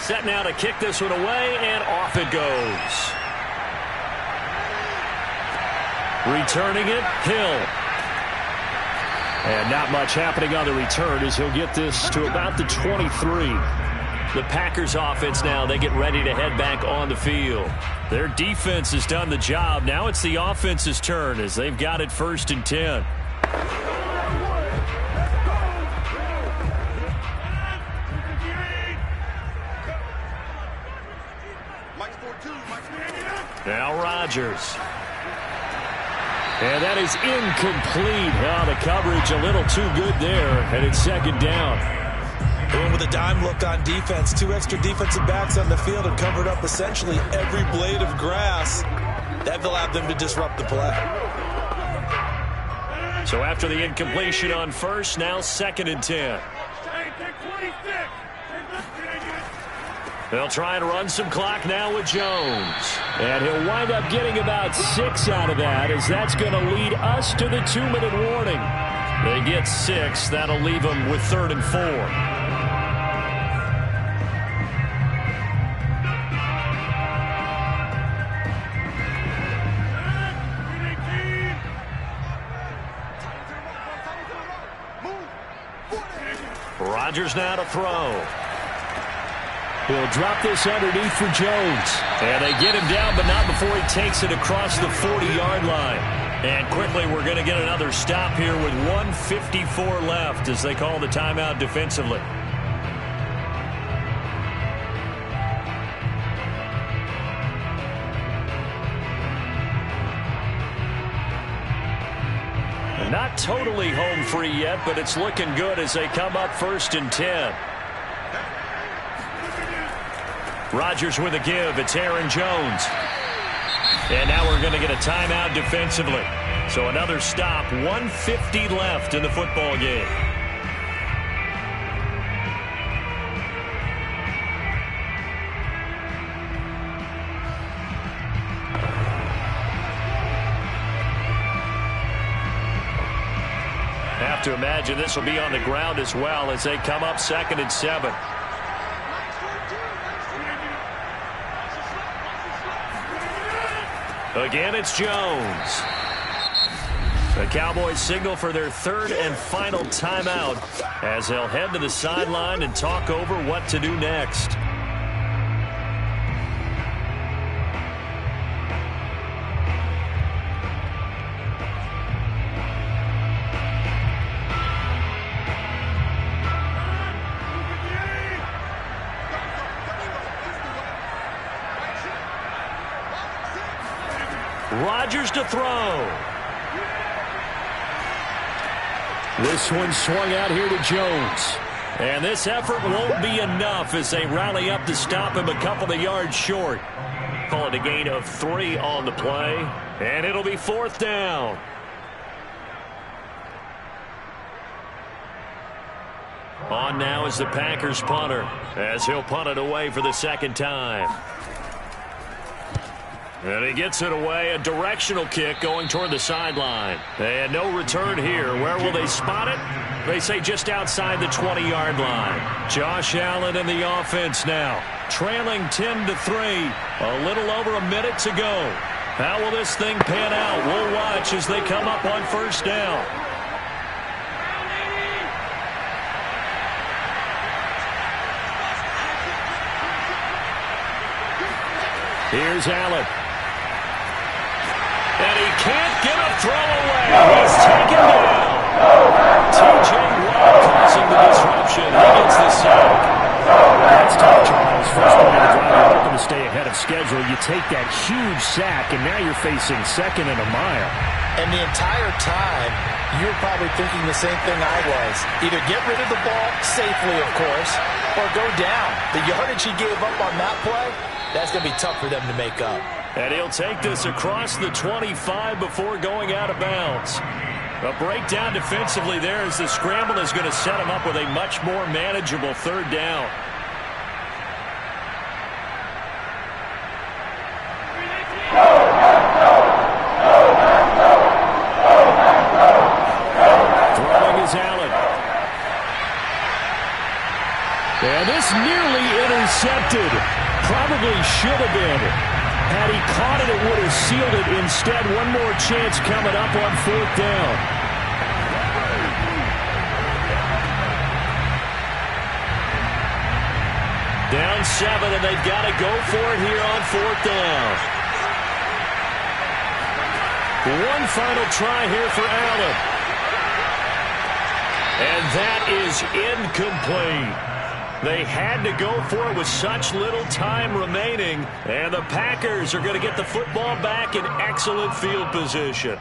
Set now to kick this one away, and off it goes. Returning it, Hill. And not much happening on the return as he'll get this to about the 23. The Packers offense now, they get ready to head back on the field. Their defense has done the job. Now it's the offense's turn as they've got it 1st and 10. Now Rodgers. And that is incomplete. Oh, the coverage a little too good there, and it's 2nd down. Going with a dime look on defense. 2 extra defensive backs on the field and covered up essentially every blade of grass. That allowed them to disrupt the play. So after the incompletion on 1st, now 2nd and 10. They'll try and run some clock now with Jones. And he'll wind up getting about 6 out of that, as that's going to lead us to the 2-minute warning. They get 6. That'll leave them with 3rd and 4. Rodgers now to throw. He'll drop this underneath for Jones. And they get him down, but not before he takes it across the 40-yard line. And quickly, we're going to get another stop here with 1:54 left as they call the timeout defensively. Not totally home free yet, but it's looking good as they come up 1st and 10. Rodgers with a give. It's Aaron Jones. And now we're going to get a timeout defensively. So another stop. 1:50 left in the football game. Have to imagine this will be on the ground as well as they come up 2nd and 7. Again, it's Jones. The Cowboys signal for their 3rd and final timeout as they'll head to the sideline and talk over what to do next. Rodgers to throw. This one swung out here to Jones. And this effort won't be enough as they rally up to stop him a couple of yards short. Call it a gain of 3 on the play. And it'll be 4th down. On now is the Packers punter as he'll punt it away for the 2nd time. And he gets it away, a directional kick going toward the sideline. And no return here. Where will they spot it? They say just outside the 20-yard line. Josh Allen in the offense now, trailing 10-3. A little over a minute to go. How will this thing pan out? We'll watch as they come up on 1st down. Here's Allen. And he can't get a throw away. He's taken down. T.J. Watt causing the disruption. He gets the sack. That's tough, Charles. First one of the drive, you're looking to stay ahead of schedule. You take that huge sack, and now you're facing 2nd and a mile. And the entire time, you're probably thinking the same thing I was. Either get rid of the ball safely, of course, or go down. The yardage he gave up on that play, that's going to be tough for them to make up. And he'll take this across the 25 before going out of bounds. A breakdown defensively there as the scramble is going to set him up with a much more manageable 3rd down. Throwing is Allen. And this nearly intercepted. Probably should have been. Had he caught it, it would have sealed it. Instead, one more chance coming up on 4th down. Down 7, and they've got to go for it here on 4th down. One final try here for Allen. And that is incomplete. They had to go for it with such little time remaining. And the Packers are going to get the football back in excellent field position.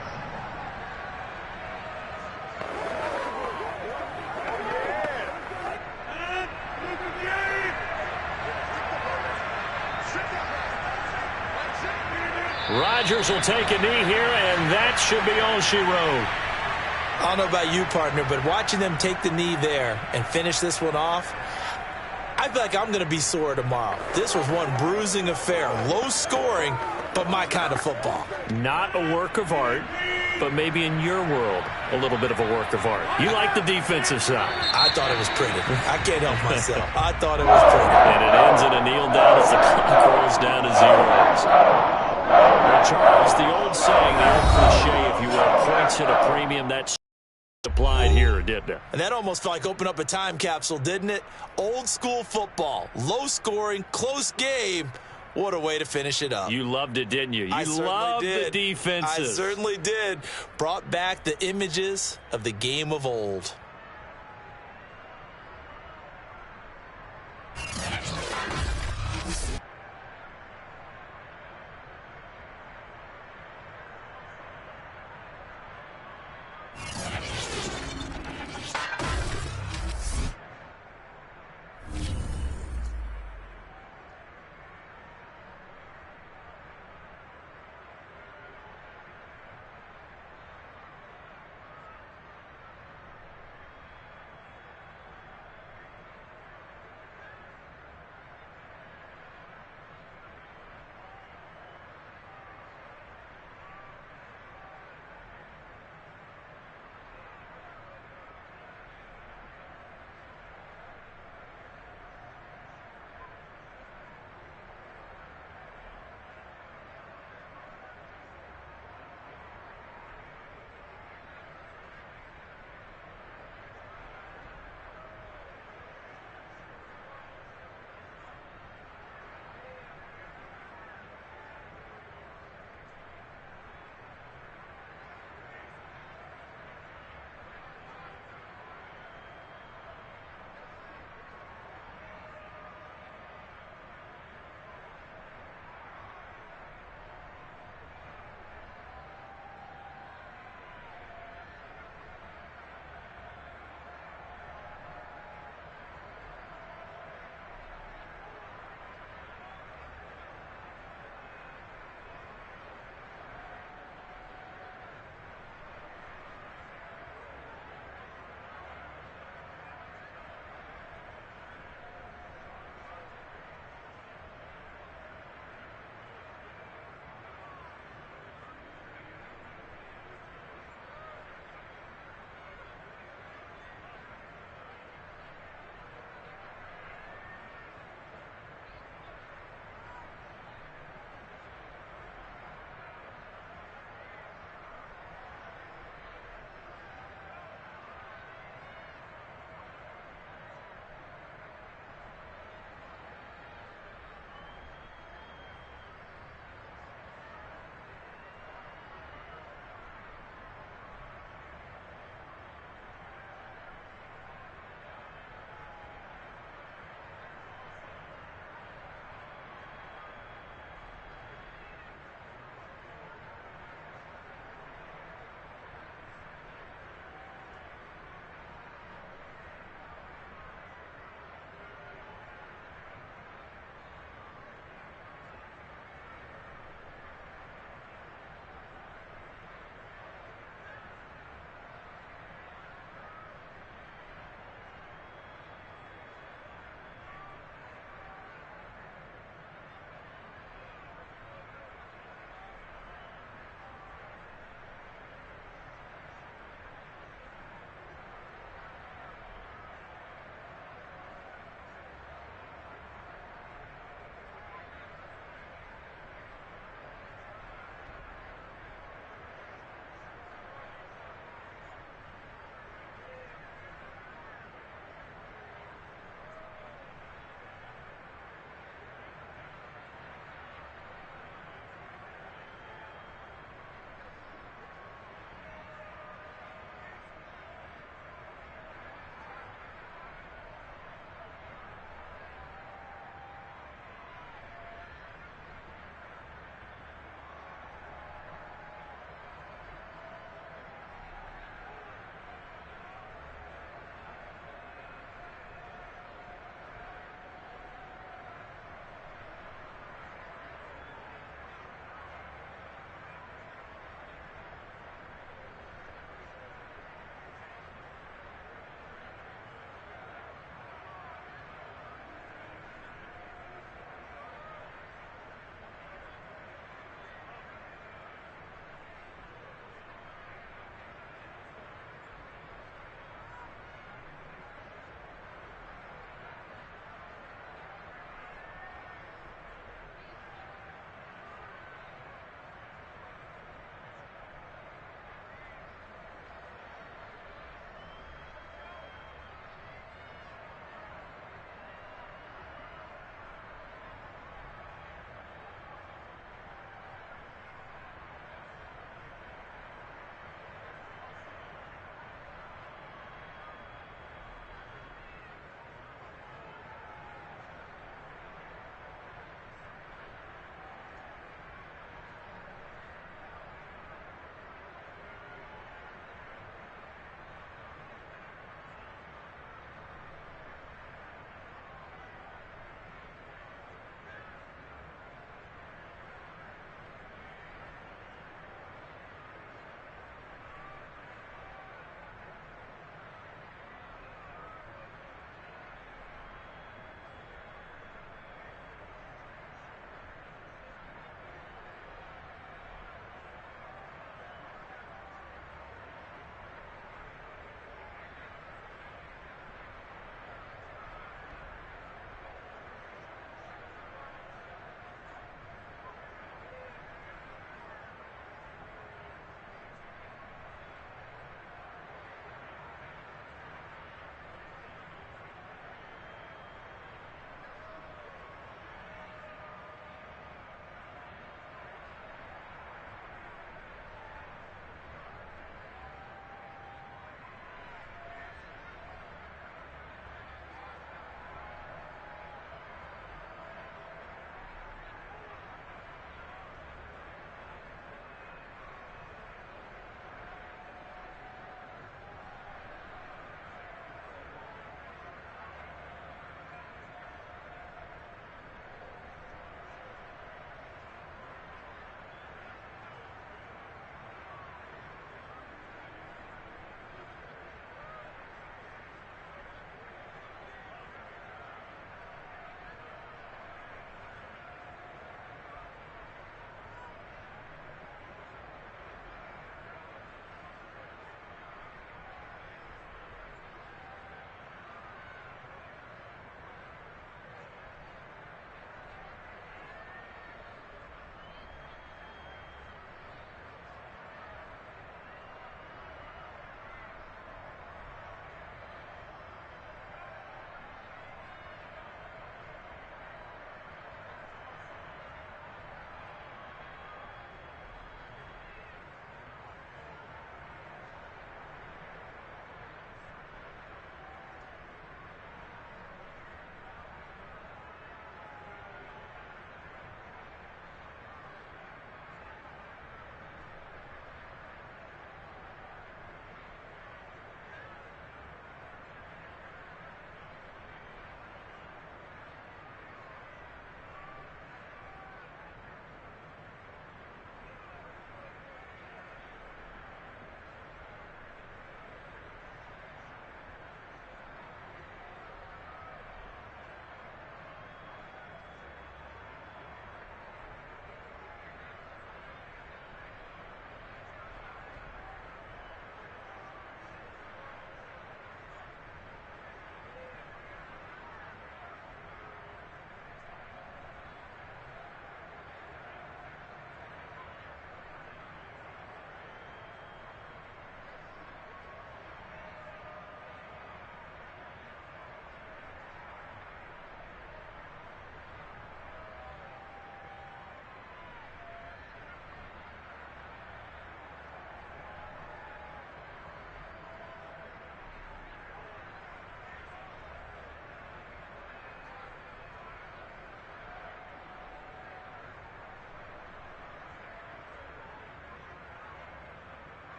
Rodgers will take a knee here, and that should be all she wrote. I don't know about you, partner, but watching them take the knee there and finish this one off, I feel like I'm going to be sore tomorrow. This was one bruising affair. Low scoring, but my kind of football. Not a work of art, but maybe in your world, a little bit of a work of art. You like the defensive side. I thought it was pretty. I can't help myself. I thought it was pretty. And it ends in a kneel down as the clock rolls down to 0. Well, Charles, the old saying, the old cliche, if you will, points at a premium, that's applied here, didn't it? And that almost felt like open up a time capsule, didn't it? Old school football. Low scoring, close game. What a way to finish it up. You loved it, didn't you? I loved did. the defenses. I certainly did. Brought back the images of the game of old.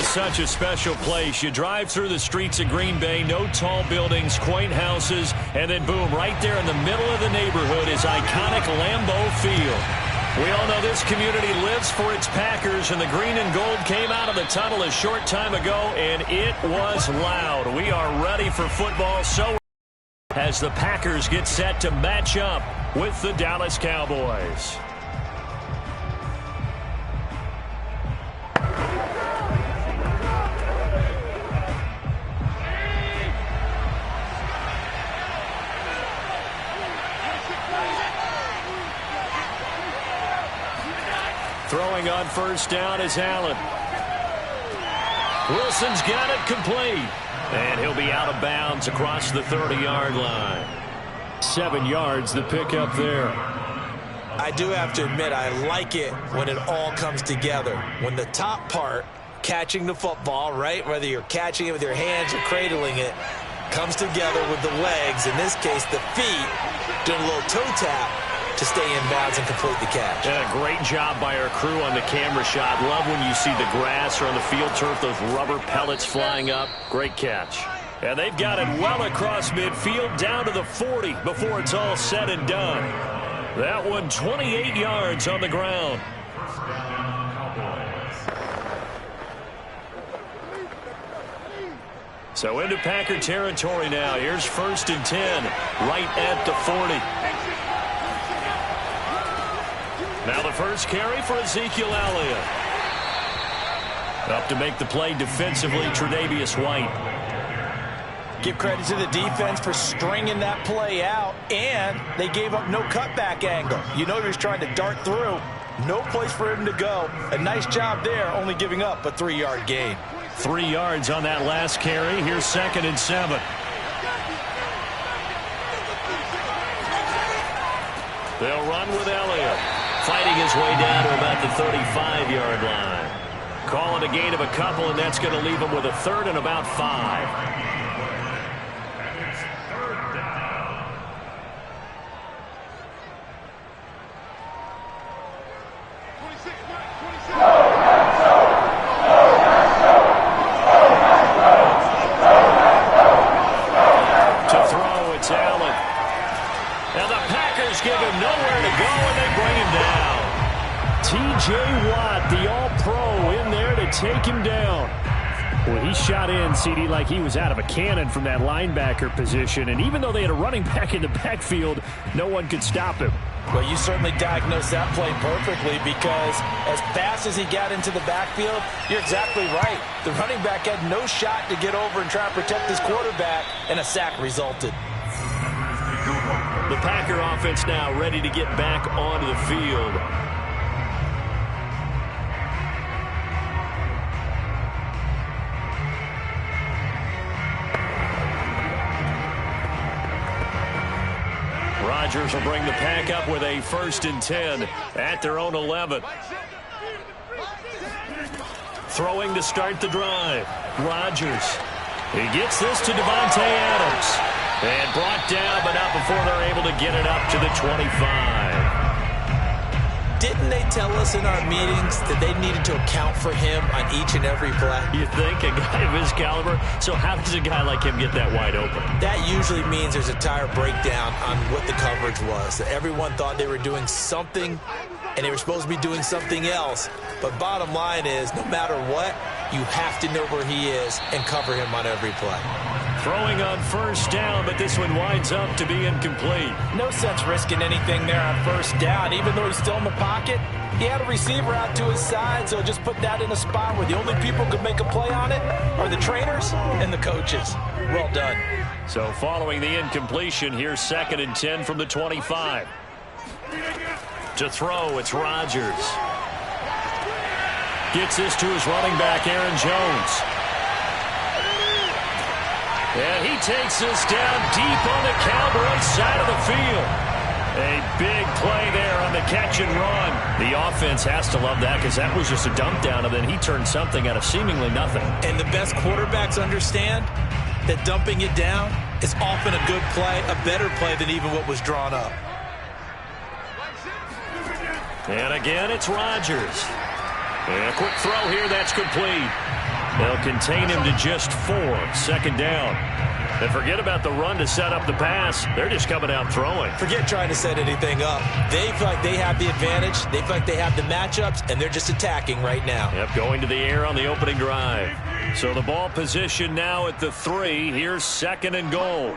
such a special place. You drive through the streets of Green Bay, no tall buildings, quaint houses, and then boom, right there in the middle of the neighborhood is iconic Lambeau Field. We all know this community lives for its Packers, and the green and gold came out of the tunnel a short time ago, and it was loud. We are ready for football so as the Packers get set to match up with the Dallas Cowboys. Throwing on first down is Allen. Wilson's got it complete. And he'll be out of bounds across the 30-yard line. 7 yards the pickup there. I do have to admit, I like it when it all comes together. When the top part, catching the football, right, whether you're catching it with your hands or cradling it, comes together with the legs, in this case the feet, doing a little toe tap to stay in bounds and complete the catch. And a great job by our crew on the camera shot. Love when you see the grass or on the field turf, those rubber pellets flying up. Great catch. And they've got it well across midfield down to the 40 before it's all said and done. That one 28 yards on the ground. So into Packer territory now. Here's 1st and 10 right at the 40. Now the first carry for Ezekiel Elliott. Up to make the play defensively, Tre'Davious White. Give credit to the defense for stringing that play out, and they gave up no cutback angle. You know he was trying to dart through. No place for him to go. A nice job there, only giving up a 3-yard gain. 3 yards on that last carry. Here's 2nd and 7. They'll run with Elliott. Fighting his way down to about the 35-yard line. Calling a gain of a couple, and that's going to leave him with a 3rd and about 5. To throw, it's Allen. And the Packers give him nowhere to go, and they bring him down. T.J. Watt, the all-pro, in there to take him down. Well, he shot in, CD, like he was out of a cannon from that linebacker position. And even though they had a running back in the backfield, no one could stop him. Well, you certainly diagnosed that play perfectly, because as fast as he got into the backfield, you're exactly right. The running back had no shot to get over and try to protect his quarterback, and a sack resulted. The Packer offense now ready to get back onto the field. Rodgers will bring the Pack up with a 1st and 10 at their own 11. Throwing to start the drive. Rodgers. He gets this to Devontae Adams. And brought down, but not before they're able to get it up to the 25. Didn't they tell us in our meetings that they needed to account for him on each and every play? You think? A guy of his caliber? So how does a guy like him get that wide open? That usually means there's a tire breakdown on what the coverage was. Everyone thought they were doing something, and they were supposed to be doing something else. But bottom line is, no matter what, you have to know where he is and cover him on every play. Throwing on first down, but this one winds up to be incomplete. No sense risking anything there on first down. Even though he's still in the pocket, he had a receiver out to his side, so just put that in a spot where the only people who could make a play on it are the trainers and the coaches. Well done. So following the incompletion, here's 2nd and 10 from the 25. To throw, it's Rodgers. Gets this to his running back, Aaron Jones. And he takes this down deep on the Cowboys side of the field. A big play there on the catch and run. The offense has to love that, because that was just a dump down, and then he turned something out of seemingly nothing. And the best quarterbacks understand that dumping it down is often a good play, a better play than even what was drawn up. And again, it's Rodgers. And a quick throw here, that's complete. They'll contain him to just 4. 2nd down. And forget about the run to set up the pass. They're just coming out throwing. Forget trying to set anything up. They feel like they have the advantage. They feel like they have the matchups, and they're just attacking right now. Yep, going to the air on the opening drive. So the ball position now at the 3. Here's 2nd and goal.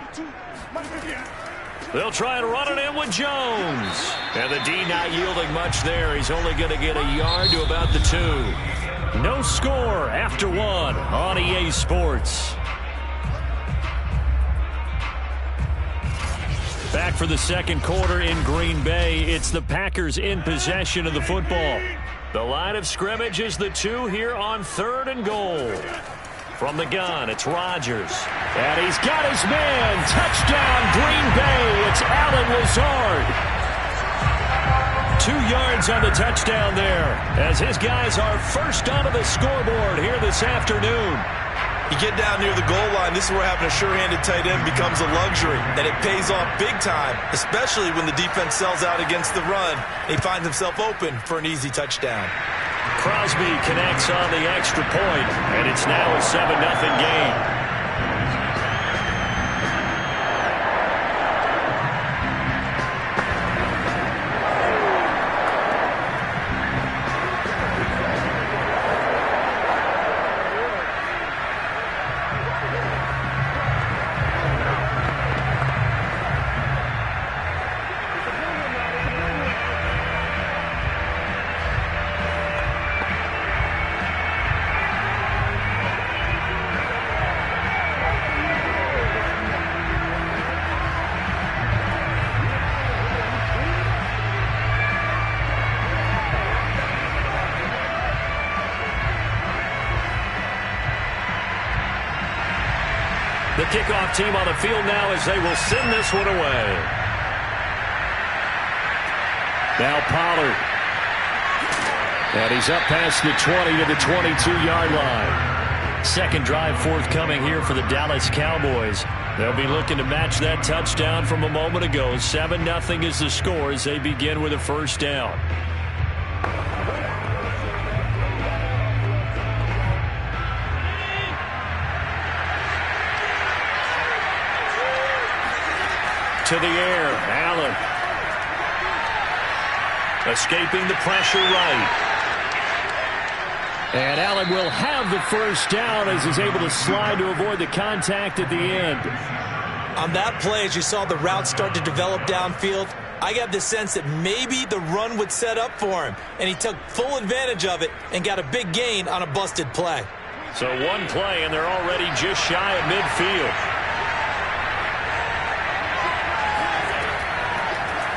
They'll try and run it in with Jones. And the D not yielding much there. He's only going to get a yard to about the 2. No score after 1 on EA Sports. Back for the 2nd quarter in Green Bay. It's the Packers in possession of the football. The line of scrimmage is the 2 here on 3rd and goal. From the gun, it's Rodgers. And he's got his man. Touchdown, Green Bay. It's Allen Lazard. 2 yards on the touchdown there, as his guys are first onto the scoreboard here this afternoon. You get down near the goal line, this is where having a sure-handed tight end becomes a luxury, and it pays off big time, especially when the defense sells out against the run. He finds himself open for an easy touchdown. Crosby connects on the extra point, and it's now a 7-0 game. The kickoff team on the field now as they will send this one away. Now Pollard. And he's up past the 20 to the 22-yard line. 2nd drive forthcoming here for the Dallas Cowboys. They'll be looking to match that touchdown from a moment ago. 7-0 is the score as they begin with a 1st down. To the air, Allen. Escaping the pressure right. And Allen will have the 1st down as he's able to slide to avoid the contact at the end. On that play, as you saw the route start to develop downfield, I got the sense that maybe the run would set up for him, and he took full advantage of it and got a big gain on a busted play. So 1 play, and they're already just shy of midfield.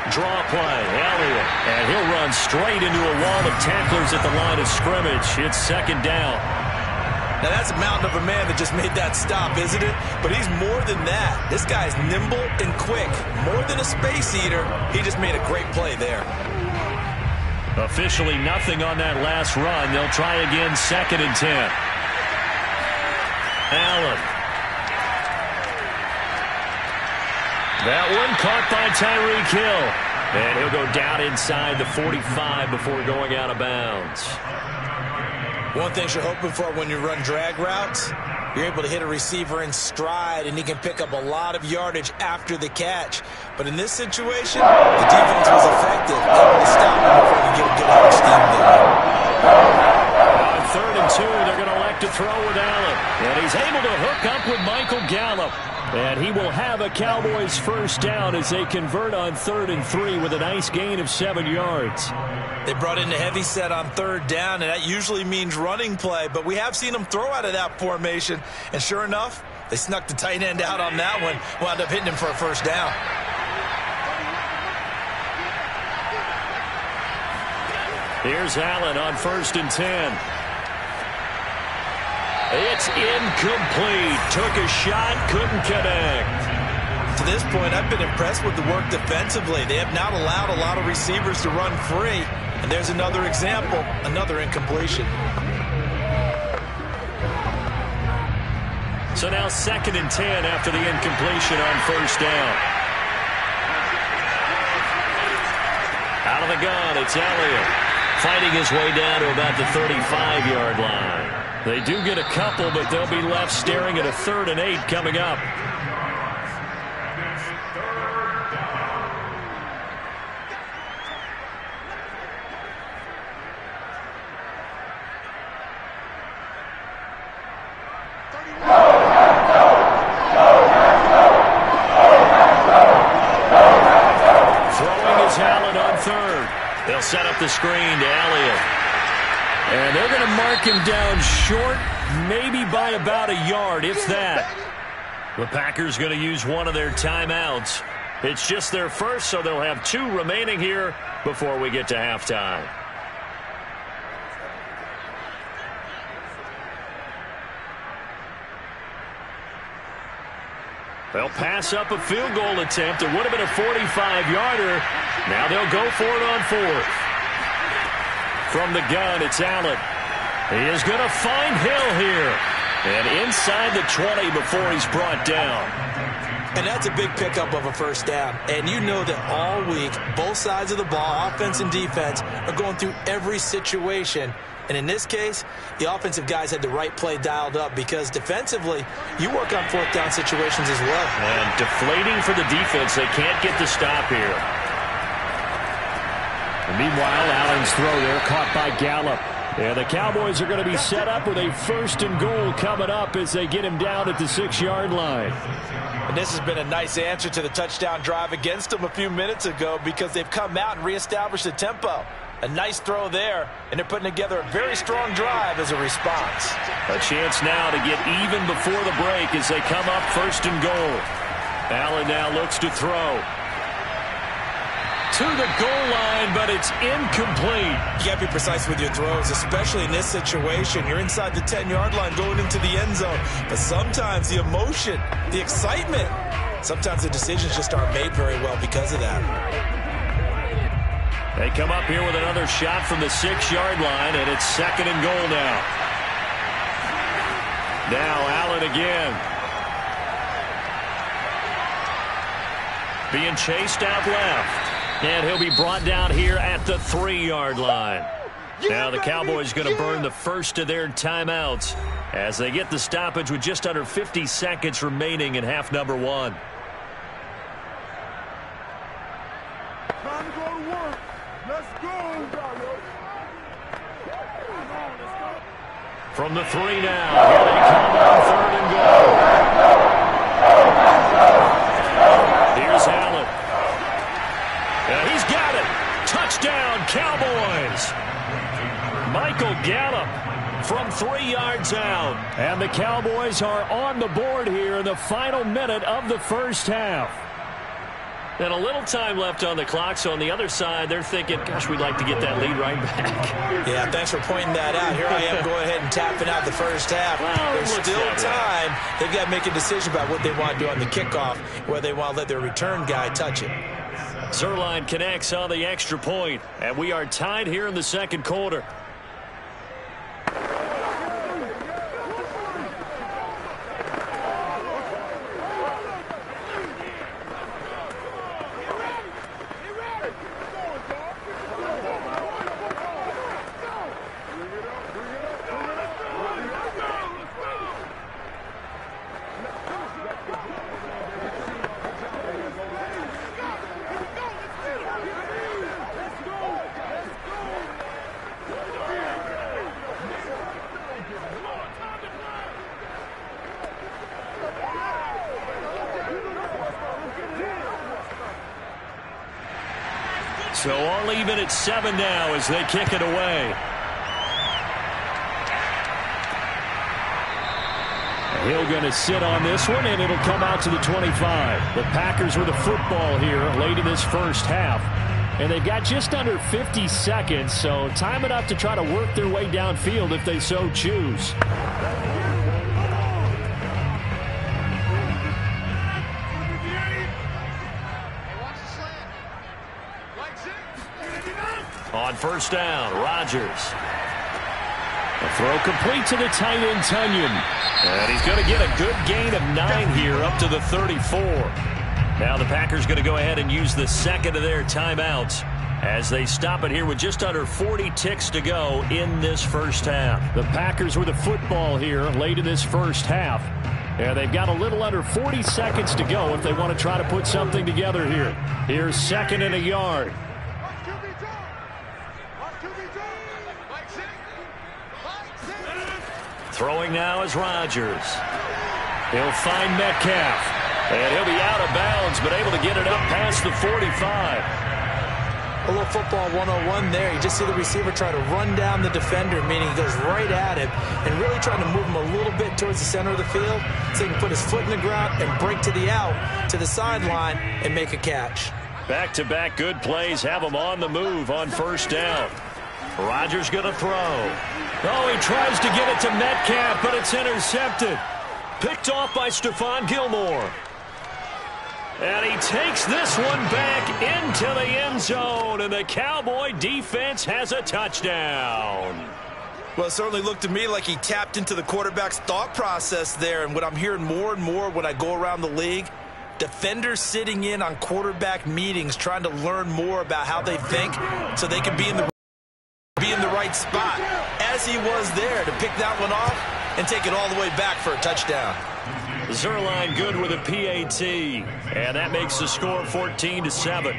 Draw play, Elliott, and he'll run straight into a wall of tacklers at the line of scrimmage. It's 2nd down. Now that's a mountain of a man that just made that stop, isn't it? But he's more than that. This guy's nimble and quick. More than a space eater, he just made a great play there. Officially nothing on that last run. They'll try again, 2nd and 10. Allen. That one caught by Tyreek Hill. And he'll go down inside the 45 before going out of bounds. One thing you're hoping for when you run drag routes, you're able to hit a receiver in stride, and he can pick up a lot of yardage after the catch. But in this situation, the defense was effective, able to stop him before he could get a good out of steam there. On 3rd and 2, they're going to elect to throw with Allen. And he's able to hook up with Michael Gallup. And he will have a Cowboys 1st down as they convert on 3rd and 3 with a nice gain of 7 yards. They brought in a heavy set on 3rd down, and that usually means running play. But we have seen them throw out of that formation. And sure enough, they snuck the tight end out on that one. Wound up hitting him for a 1st down. Here's Allen on 1st and 10. It's incomplete. Took a shot, couldn't connect. To this point, I've been impressed with the work defensively. They have not allowed a lot of receivers to run free. And there's another example, another incompletion. So now 2nd and 10 after the incompletion on 1st down. Out of the gun, it's Elliott. Fighting his way down to about the 35-yard line. They do get a couple, but they'll be left staring at a 3rd and 8 coming up. Throwing is Allen on 3rd. They'll set up the screen to Elliott. And they're going to mark him down short, maybe by about a yard, if that. The Packers going to use one of their timeouts. It's just their first, so they'll have 2 remaining here before we get to halftime. They'll pass up a field goal attempt. It would have been a 45-yarder. Now they'll go for it on 4th. From the gun, it's Allen. He is going to find Hill here. And inside the 20 before he's brought down. And that's a big pickup of a first down. And you know that all week, both sides of the ball, offense and defense, are going through every situation. And in this case, the offensive guys had the right play dialed up because defensively, you work on 4th down situations as well. And deflating for the defense. They can't get the stop here. And meanwhile, Allen's throw there caught by Gallup. And the Cowboys are going to be set up with a 1st and goal coming up as they get him down at the 6-yard line. And this has been a nice answer to the touchdown drive against them a few minutes ago because they've come out and reestablished the tempo. A nice throw there, and they're putting together a very strong drive as a response. A chance now to get even before the break as they come up 1st and goal. Allen now looks to throw. To the goal line, but it's incomplete. You got to be precise with your throws, especially in this situation. You're inside the 10-yard line going into the end zone. But sometimes the emotion, the excitement, sometimes the decisions just aren't made very well because of that. They come up here with another shot from the 6-yard line, and it's 2nd and goal now. Now Allen again. Being chased out left. And he'll be brought down here at the 3-yard line. Now the Cowboys going to burn the first of their timeouts as they get the stoppage with just under 50 seconds remaining in half number 1. Time to go to work. Let's go. From the 3 now. Here they come on 3rd and goal. Here's Allen. He's got it. Touchdown, Cowboys. Michael Gallup from 3 yards out. And the Cowboys are on the board here in the final minute of the first half. And a little time left on the clock, so on the other side, they're thinking, gosh, we'd like to get that lead right back. Yeah, thanks for pointing that out. Here I am going ahead and tapping out the first half. Well, there's still time. They've got to make a decision about what they want to do on the kickoff, whether they want to let their return guy touch it. Zuerlein connects on the extra point, and we are tied here in the second quarter. So all even at 7 now as they kick it away. Hill going to sit on this one, and it'll come out to the 25. The Packers with a football here late in this first half. And they've got just under 50 seconds, so time enough to try to work their way downfield if they so choose. On first down, Rodgers. A throw complete to the tight end, Tunyon. And he's going to get a good gain of 9 here up to the 34. Now the Packers going to go ahead and use the second of their timeouts as they stop it here with just under 40 ticks to go in this first half. The Packers with the football here late in this first half. And they've got a little under 40 seconds to go if they want to try to put something together here. Here's 2nd and a yard. Throwing now is Rodgers. He'll find Metcalf. And he'll be out of bounds, but able to get it up past the 45. A little football 101 there. You just see the receiver try to run down the defender, meaning he goes right at him and really trying to move him a little bit towards the center of the field so he can put his foot in the ground and break to the out, to the sideline, and make a catch. Back-to-back good plays have him on the move on first down. Rodgers going to throw. Oh, he tries to get it to Metcalf, but it's intercepted. Picked off by Stephon Gilmore. And he takes this one back into the end zone, and the Cowboy defense has a touchdown. Well, it certainly looked to me like he tapped into the quarterback's thought process there, and what I'm hearing more and more when I go around the league, defenders sitting in on quarterback meetings trying to learn more about how they think so they can be in the right spot, as he was there to pick that one off and take it all the way back for a touchdown. Zuerlein good with a PAT, and that makes the score 14-7.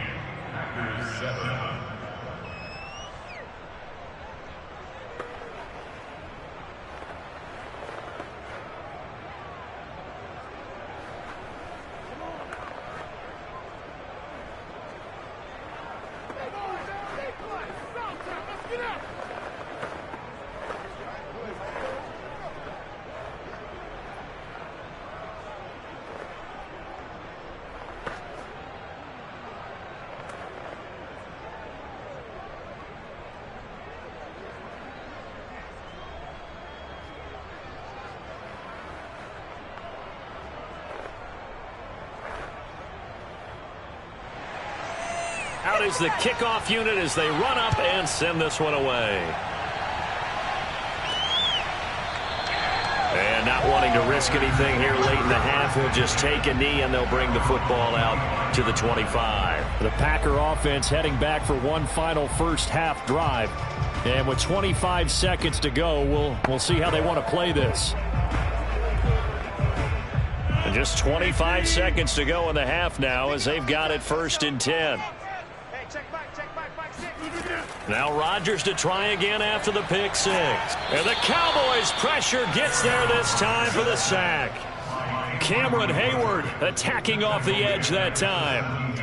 Out is the kickoff unit as they run up and send this one away. And not wanting to risk anything here late in the half, he'll just take a knee and they'll bring the football out to the 25. The Packer offense heading back for one final first half drive. And with 25 seconds to go, we'll see how they want to play this. And just 25 seconds to go in the half now as they've got it 1st and 10. Now Rodgers to try again after the pick six. And the Cowboys' pressure gets there this time for the sack. Cameron Hayward attacking off the edge that time.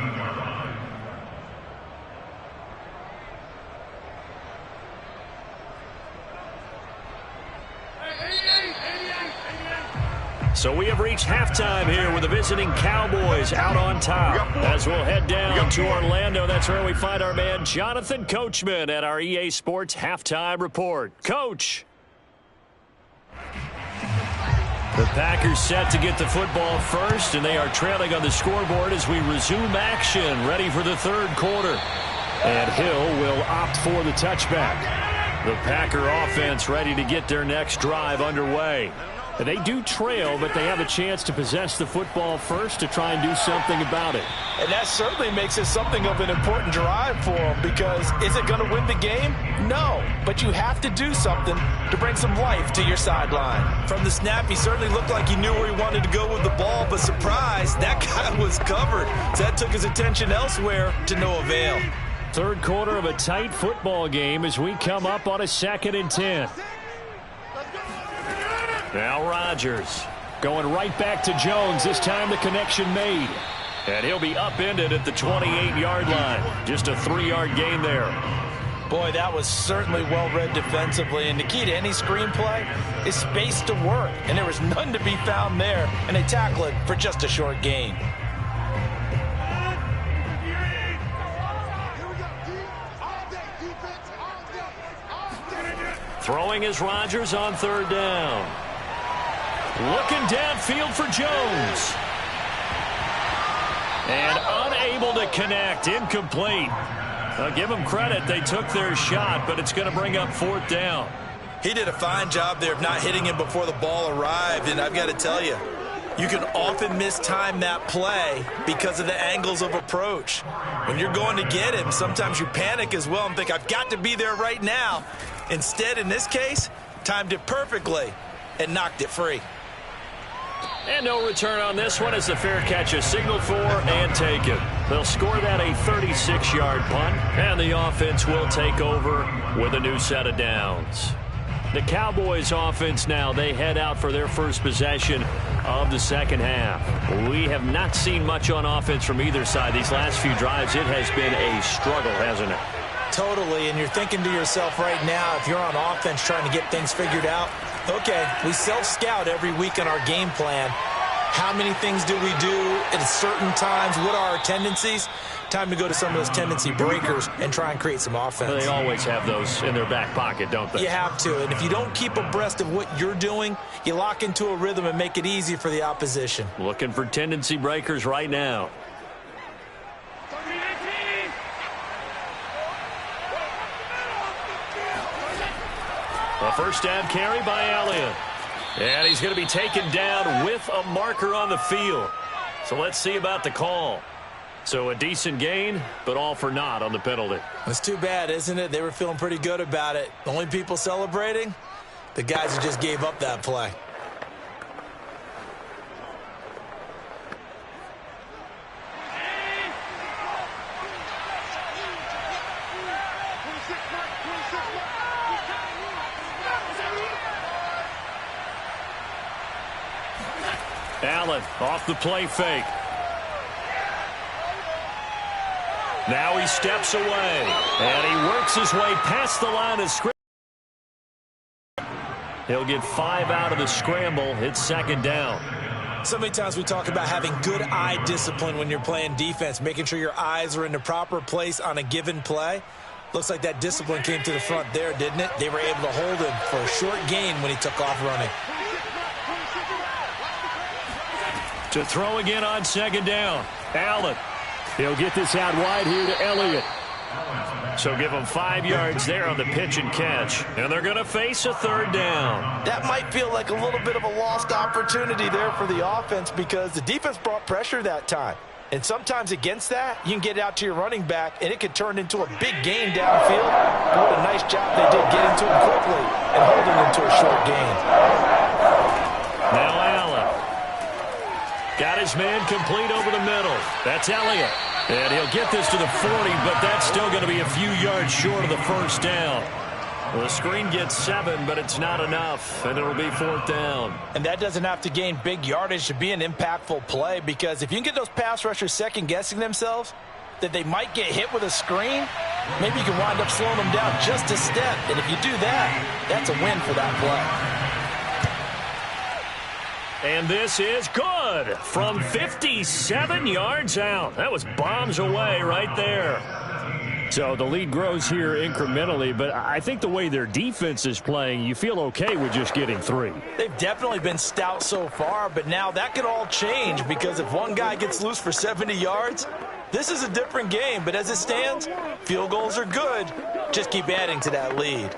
So we have reached halftime here with the visiting Cowboys out on top. As we'll head down to Orlando, that's where we find our man Jonathan Coachman at our EA Sports Halftime Report. Coach. The Packers set to get the football first, and they are trailing on the scoreboard as we resume action, ready for the third quarter. And Hill will opt for the touchback. The Packer offense ready to get their next drive underway. They do trail, but they have a chance to possess the football first to try and do something about it. And that certainly makes it something of an important drive for them, because is it going to win the game? No, but you have to do something to bring some life to your sideline. From the snap, he certainly looked like he knew where he wanted to go with the ball, but surprise, that guy was covered. So that took his attention elsewhere to no avail. Third quarter of a tight football game as we come up on a 2nd and 10. Now Rodgers going right back to Jones. This time the connection made. And he'll be upended at the 28-yard line. Just a 3-yard gain there. Boy, that was certainly well-read defensively. And the key to any screenplay is space to work. And there was none to be found there. And they tackle it for just a short gain. Throwing is Rodgers on 3rd down. Looking downfield for Jones. And unable to connect. Incomplete. I'll give them credit. They took their shot, but it's going to bring up 4th down. He did a fine job there of not hitting him before the ball arrived, and I've got to tell you, You can often mistime that play because of the angles of approach. When you're going to get him, sometimes you panic as well and think, I've got to be there right now. Instead, in this case, timed it perfectly and knocked it free. And no return on this one as the fair catch is signaled for and taken. They'll score that a 36-yard punt, and the offense will take over with a new set of downs. The Cowboys offense now, they head out for their first possession of the second half. We have not seen much on offense from either side these last few drives. It has been a struggle, hasn't it? Totally, and you're thinking to yourself right now, if you're on offense trying to get things figured out, okay, we self-scout every week in our game plan. How many things do we do at certain times? What are our tendencies? Time to go to some of those tendency breakers and try and create some offense. They always have those in their back pocket, don't they? You have to, and if you don't keep abreast of what you're doing, you lock into a rhythm and make it easy for the opposition. Looking for tendency breakers right now. A first down carry by Elliott. And he's going to be taken down with a marker on the field. So let's see about the call. So a decent gain, but all for naught on the penalty. It's too bad, isn't it? They were feeling pretty good about it. The only people celebrating? The guys who just gave up that play. Allen off the play fake. Now he steps away, and he works his way past the line of scrimmage. He'll get 5 out of the scramble. It's second down. So many times we talk about having good eye discipline when you're playing defense, making sure your eyes are in the proper place on a given play. Looks like that discipline came to the front there, didn't it? They were able to hold him for a short gain when he took off running. To throw again on second down. Allen. He'll get this out wide here to Elliott. So give him 5 yards there on the pitch and catch. And they're going to face a third down. That might feel like a little bit of a lost opportunity there for the offense because the defense brought pressure that time. And sometimes against that, you can get out to your running back, and it could turn into a big gain downfield. But what a nice job they did getting to him quickly and holding him to a short gain. Now Allen. Got his man complete over the middle. That's Elliott. And he'll get this to the 40, but that's still going to be a few yards short of the first down. Well, the screen gets 7, but it's not enough, and it'll be fourth down. And that doesn't have to gain big yardage to be an impactful play, because if you can get those pass rushers second-guessing themselves, that they might get hit with a screen, maybe you can wind up slowing them down just a step. And if you do that, that's a win for that play. And this is good from 57 yards out. That was bombs away right there. So the lead grows here incrementally, but I think the way their defense is playing, you feel okay with just getting 3. They've definitely been stout so far, but now that could all change because if one guy gets loose for 70 yards, this is a different game. But as it stands, field goals are good. Just keep adding to that lead.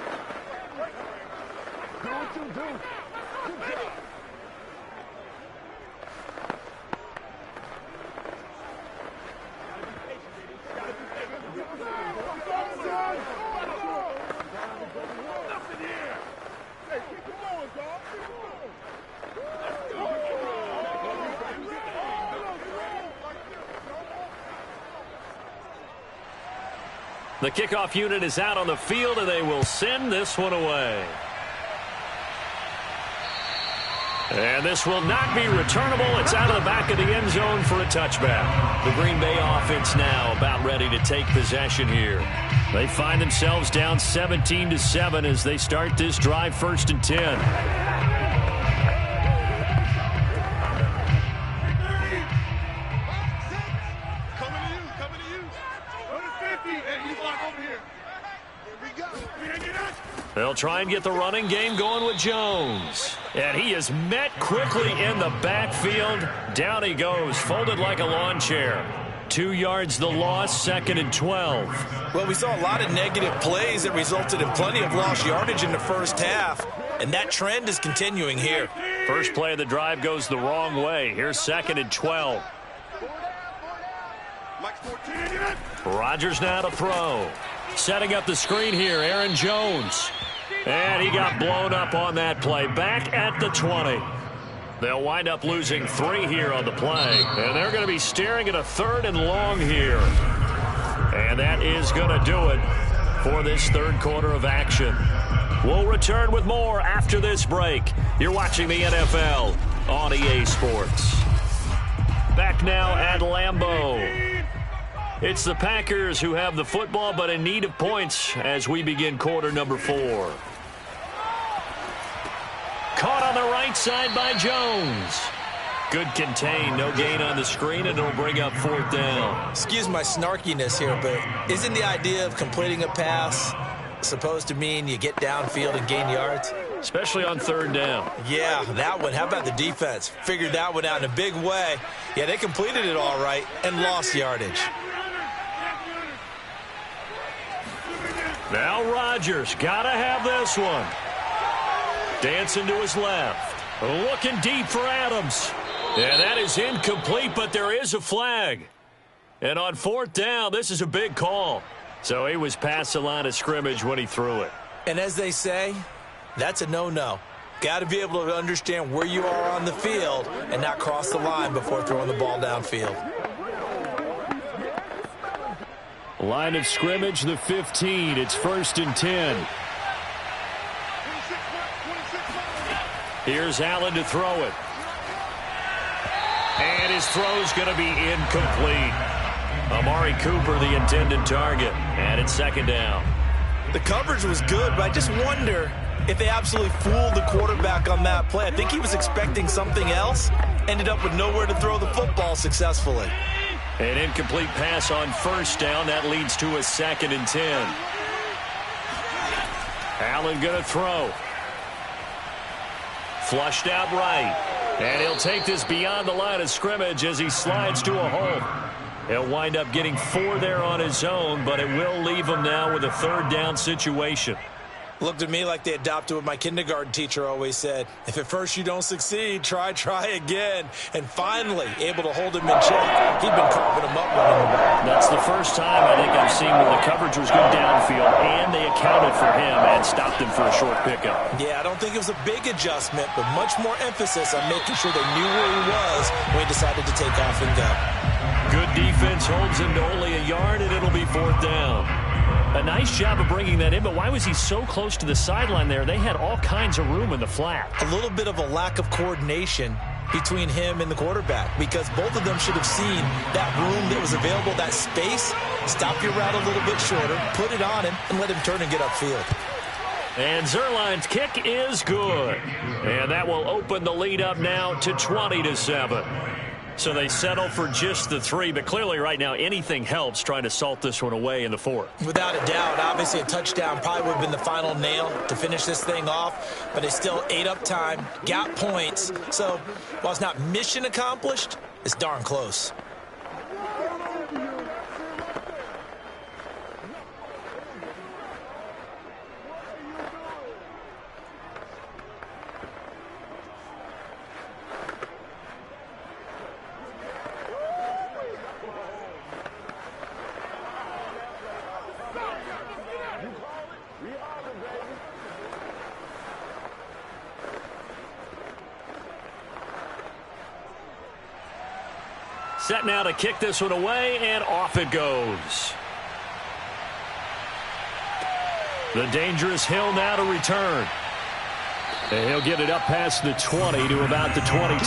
The kickoff unit is out on the field, and they will send this one away. And this will not be returnable. It's out of the back of the end zone for a touchback. The Green Bay offense now about ready to take possession here. They find themselves down 17-7 as they start this drive, 1st and 10. They'll try and get the running game going with Jones. And he is met quickly in the backfield. Down he goes, folded like a lawn chair. 2 yards the loss, 2nd and 12. Well, we saw a lot of negative plays that resulted in plenty of lost yardage in the first half. And that trend is continuing here. First play of the drive goes the wrong way. Here's 2nd and 12. Rodgers now to throw. Setting up the screen here, Aaron Jones. And he got blown up on that play. Back at the 20. They'll wind up losing 3 here on the play. And they're going to be staring at a 3rd and long here. And that is going to do it for this third quarter of action. We'll return with more after this break. You're watching the NFL on EA Sports. Back now at Lambeau. It's the Packers who have the football, but in need of points as we begin quarter number 4. Caught on the right side by Jones. Good contain, no gain on the screen, and it'll bring up 4th down. Excuse my snarkiness here, but isn't the idea of completing a pass supposed to mean you get downfield and gain yards? Especially on 3rd down. Yeah, that one. How about the defense? Figured that one out in a big way. Yeah, they completed it all right and lost yardage. Now Rodgers, gotta have this one. Dancing to his left. Looking deep for Adams. And that is incomplete, but there is a flag. And on 4th down, this is a big call. So he was past the line of scrimmage when he threw it. And as they say, that's a no-no. Got to be able to understand where you are on the field and not cross the line before throwing the ball downfield. Line of scrimmage, the 15. It's 1st and 10. Here's Allen to throw it. And his throw's going to be incomplete. Amari Cooper, the intended target. And it's 2nd down. The coverage was good, but I just wonder if they absolutely fooled the quarterback on that play. I think he was expecting something else. Ended up with nowhere to throw the football successfully. An incomplete pass on 1st down. That leads to a 2nd and 10. Allen going to throw. Flushed out right. And he'll take this beyond the line of scrimmage as he slides to a hole. He'll wind up getting 4 there on his own, but it will leave him now with a 3rd down situation. Looked to me like they adopted what my kindergarten teacher always said. If at first you don't succeed, try again. And finally, able to hold him in check. He'd been carving him up running the ball. That's the first time I think I've seen where the coverage was good downfield, and they accounted for him and stopped him for a short pickup. Yeah, I don't think it was a big adjustment, but much more emphasis on making sure they knew where he was when he decided to take off and go. Good defense holds him to only a yard, and it'll be 4th down. A nice job of bringing that in, but why was he so close to the sideline there? They had all kinds of room in the flat. A little bit of a lack of coordination between him and the quarterback, because both of them should have seen that room that was available, that space. Stop your route a little bit shorter, put it on him, and let him turn and get upfield. And Zuerlein's kick is good. And that will open the lead up now to 20-7. So they settle for just the 3, but clearly right now anything helps trying to salt this one away in the 4th. Without a doubt, obviously a touchdown probably would have been the final nail to finish this thing off, but they still ate up time, got points. So while it's not mission accomplished, it's darn close. Set now to kick this one away, and off it goes. The dangerous Hill now to return. And he'll get it up past the 20 to about the 22.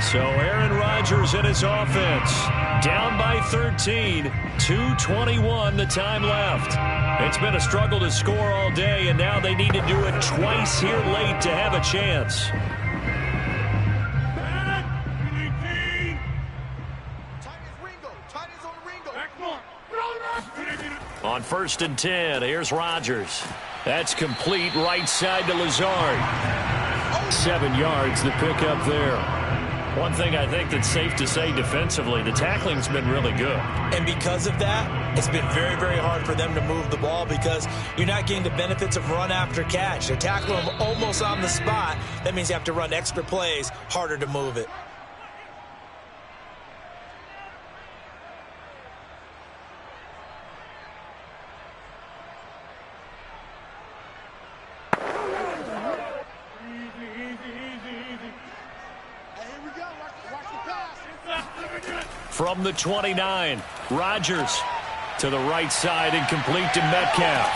So Aaron Rodgers and his offense down by 13, 2:21 the time left. It's been a struggle to score all day, and now they need to do it twice here late to have a chance. On 1st and 10, here's Rodgers. That's complete right side to Lazard. 7 yards, the pickup there. One thing I think that's safe to say defensively, the tackling's been really good. And because of that, it's been very, very hard for them to move the ball because you're not getting the benefits of run after catch. They're tackling them almost on the spot. That means you have to run extra plays, harder to move it. From the 29, Rodgers to the right side and complete to Metcalf.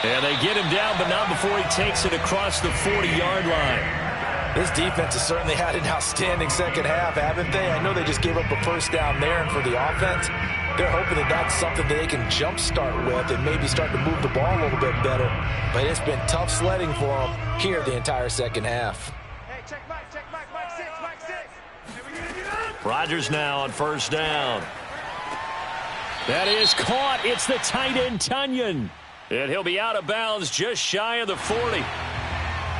And they get him down, but not before he takes it across the 40-yard line. This defense has certainly had an outstanding second half, haven't they? I know they just gave up a first down there, and for the offense, they're hoping that that's something that they can jumpstart with and maybe start to move the ball a little bit better. But it's been tough sledding for them here the entire second half. Rodgers now on first down. That is caught. It's the tight end, Tunyon. And he'll be out of bounds just shy of the 40.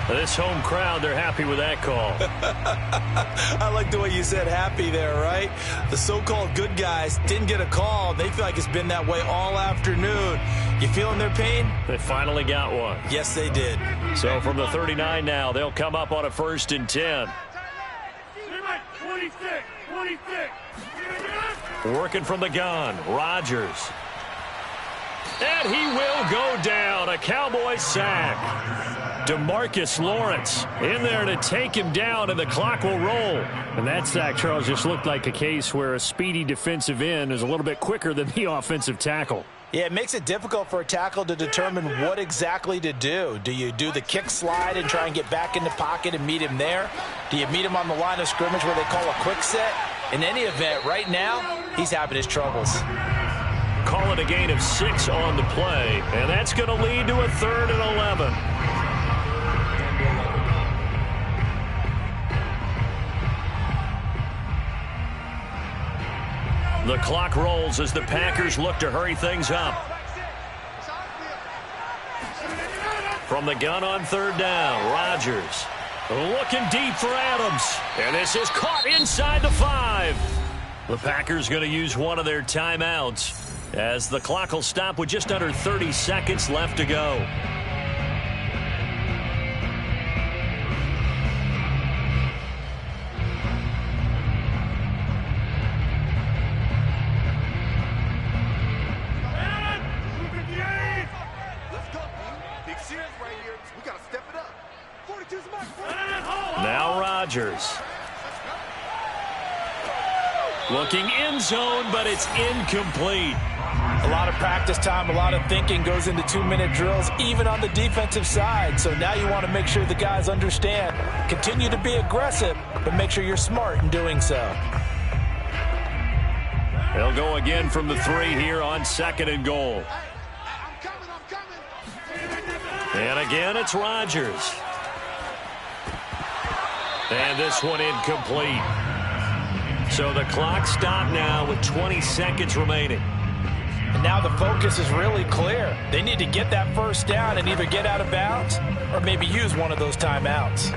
This home crowd, they're happy with that call. I like the way you said happy there, right? The so-called good guys didn't get a call. They feel like it's been that way all afternoon. You feeling their pain? They finally got one. Yes, they did. So from the 39 now, they'll come up on a 1st and 10. 26. Working from the gun, Rodgers. And he will go down. A Cowboys sack. DeMarcus Lawrence in there to take him down, and the clock will roll. And that sack, Charles, just looked like a case where a speedy defensive end is a little bit quicker than the offensive tackle. Yeah, it makes it difficult for a tackle to determine what exactly to do. Do you do the kick slide and try and get back in the pocket and meet him there? Do you meet him on the line of scrimmage where they call a quick set? In any event, right now, he's having his troubles. Call it a gain of 6 on the play, and that's going to lead to a 3rd and 11. The clock rolls as the Packers look to hurry things up. From the gun on 3rd down, Rodgers looking deep for Adams. And this is caught inside the 5. The Packers going to use one of their timeouts as the clock will stop with just under 30 seconds left to go. Now Rodgers. Looking end zone, but it's incomplete. A lot of practice time, a lot of thinking goes into 2-minute drills, even on the defensive side. So now you want to make sure the guys understand. Continue to be aggressive, but make sure you're smart in doing so. They'll go again from the 3 here on 2nd and goal. And again, it's Rodgers. And this one incomplete. So the clock stopped now with 20 seconds remaining. And now the focus is really clear. They need to get that first down and either get out of bounds or maybe use one of those timeouts.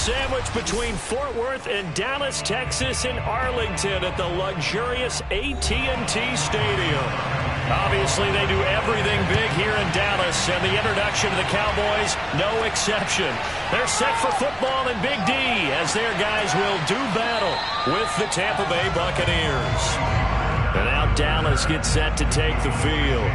Sandwiched between Fort Worth and Dallas, Texas, and Arlington at the luxurious AT&T Stadium. Obviously, they do everything big here in Dallas, and the introduction to the Cowboys, no exception. They're set for football in Big D as their guys will do battle with the Tampa Bay Buccaneers. And now Dallas gets set to take the field.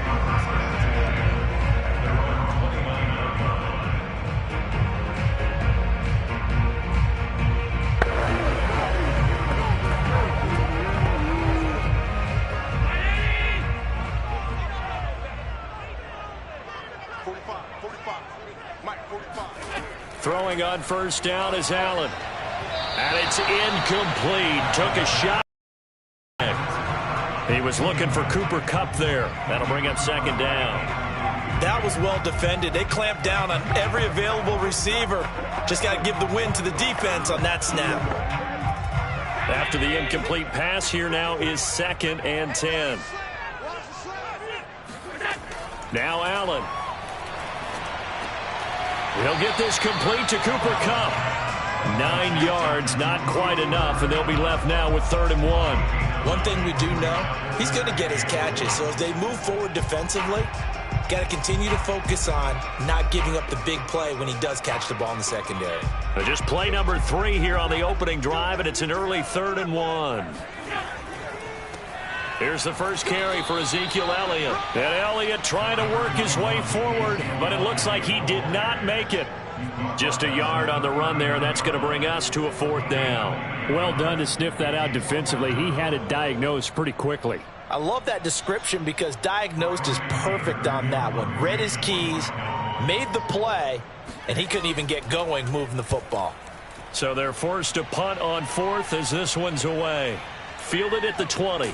Throwing on first down is Allen. And it's incomplete. Took a shot. He was looking for Cooper Kupp there. That'll bring up second down. That was well defended. They clamped down on every available receiver. Just got to give the win to the defense on that snap. After the incomplete pass, here now is 2nd and 10. Now Allen. He'll get this complete to Cooper Kupp. 9 yards, not quite enough, and they'll be left now with 3rd and 1. One thing we do know, he's going to get his catches. So as they move forward defensively, got to continue to focus on not giving up the big play when he does catch the ball in the secondary. Just play number 3 here on the opening drive, and it's an early 3rd and 1. Here's the first carry for Ezekiel Elliott. And Elliott trying to work his way forward, but it looks like he did not make it. Just a yard on the run there, and that's going to bring us to a 4th down. Well done to sniff that out defensively. He had it diagnosed pretty quickly. I love that description because diagnosed is perfect on that one. Read his keys, made the play, and he couldn't even get going moving the football. So they're forced to punt on 4th as this one's away. Fielded at the 20.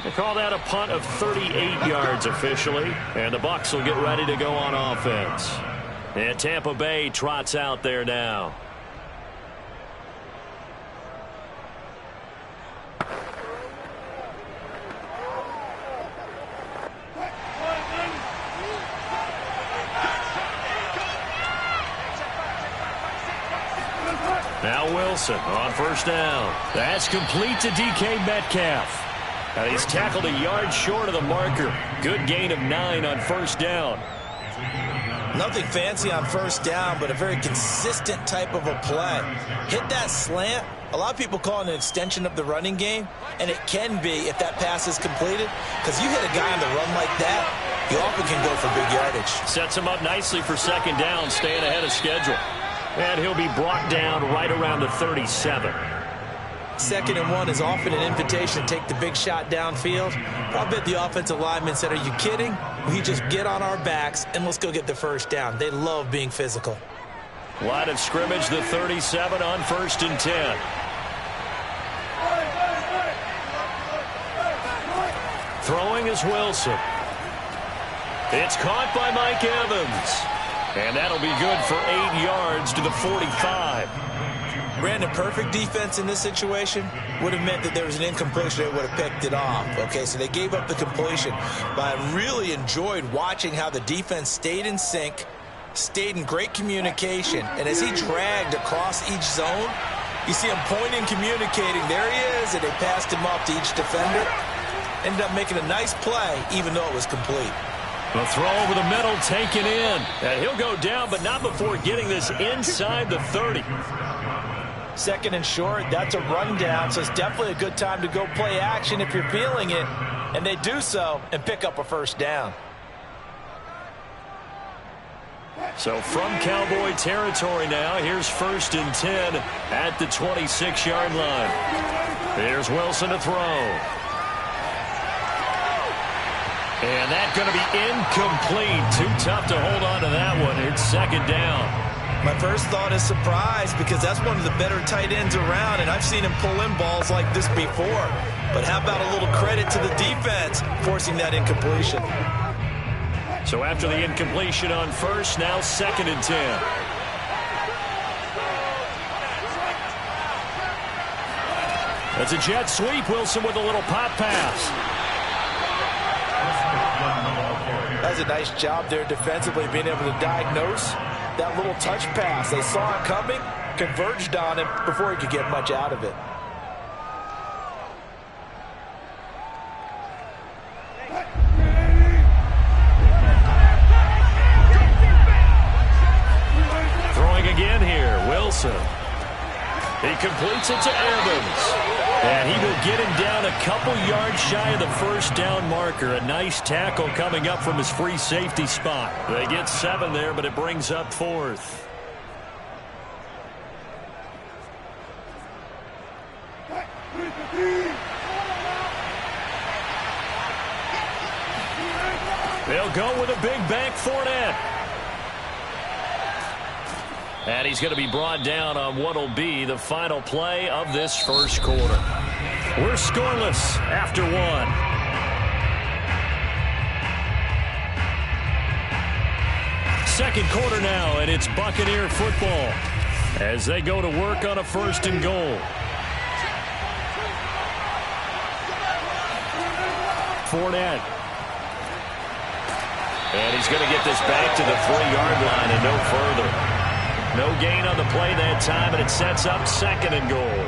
They call that a punt of 38 yards officially, and the Bucs will get ready to go on offense. And Tampa Bay trots out there now. Now Wilson on first down. That's complete to DK Metcalf. And he's tackled a yard short of the marker. Good gain of 9 on first down. Nothing fancy on first down, but a very consistent type of a play. Hit that slant. A lot of people call it an extension of the running game, and it can be if that pass is completed, because you hit a guy on the run like that, you often can go for big yardage. Sets him up nicely for second down, staying ahead of schedule. And he'll be brought down right around the 37. 2nd and 1 is often an invitation to take the big shot downfield. I bet the offensive lineman said, are you kidding? We just get on our backs and let's go get the first down. They love being physical. Line of scrimmage, the 37 on 1st and 10. Throwing is Wilson. It's caught by Mike Evans. And that'll be good for 8 yards to the 45. Brandon, perfect defense in this situation would have meant that there was an incompletion. They would have picked it off. Okay, so they gave up the completion. But I really enjoyed watching how the defense stayed in sync, stayed in great communication. And as he dragged across each zone, you see him pointing, communicating. There he is, and they passed him off to each defender. Ended up making a nice play, even though it was complete. The throw over the middle taken in. And he'll go down, but not before getting this inside the 30. 2nd and short, that's a rundown, so it's definitely a good time to go play action if you're feeling it. And they do so and pick up a first down. So from Cowboy territory now, here's 1st and 10 at the 26-yard line. Here's Wilson to throw. And that's going to be incomplete. Too tough to hold on to that one. It's 2nd down. My first thought is surprise because that's one of the better tight ends around, and I've seen him pull in balls like this before. But how about a little credit to the defense forcing that incompletion? So after the incompletion on 1st, now 2nd and 10. That's a jet sweep. Wilson with a little pop pass. That's a nice job there defensively, being able to diagnose that little touch pass. They saw it coming, converged on him before he could get much out of it. Wilson. He completes it to Evans. And he will get him down a couple yards shy of the first down marker. A nice tackle coming up from his free safety spot. They get 7 there, but it brings up 4th. They'll go with a big back Fournette. And he's going to be brought down on what will be the final play of this first quarter. We're scoreless after 1. Second quarter now, and it's Buccaneer football as they go to work on a 1st and goal. Fournette. And he's going to get this back to the 3-yard line and no further. No gain on the play that time, and it sets up 2nd and goal.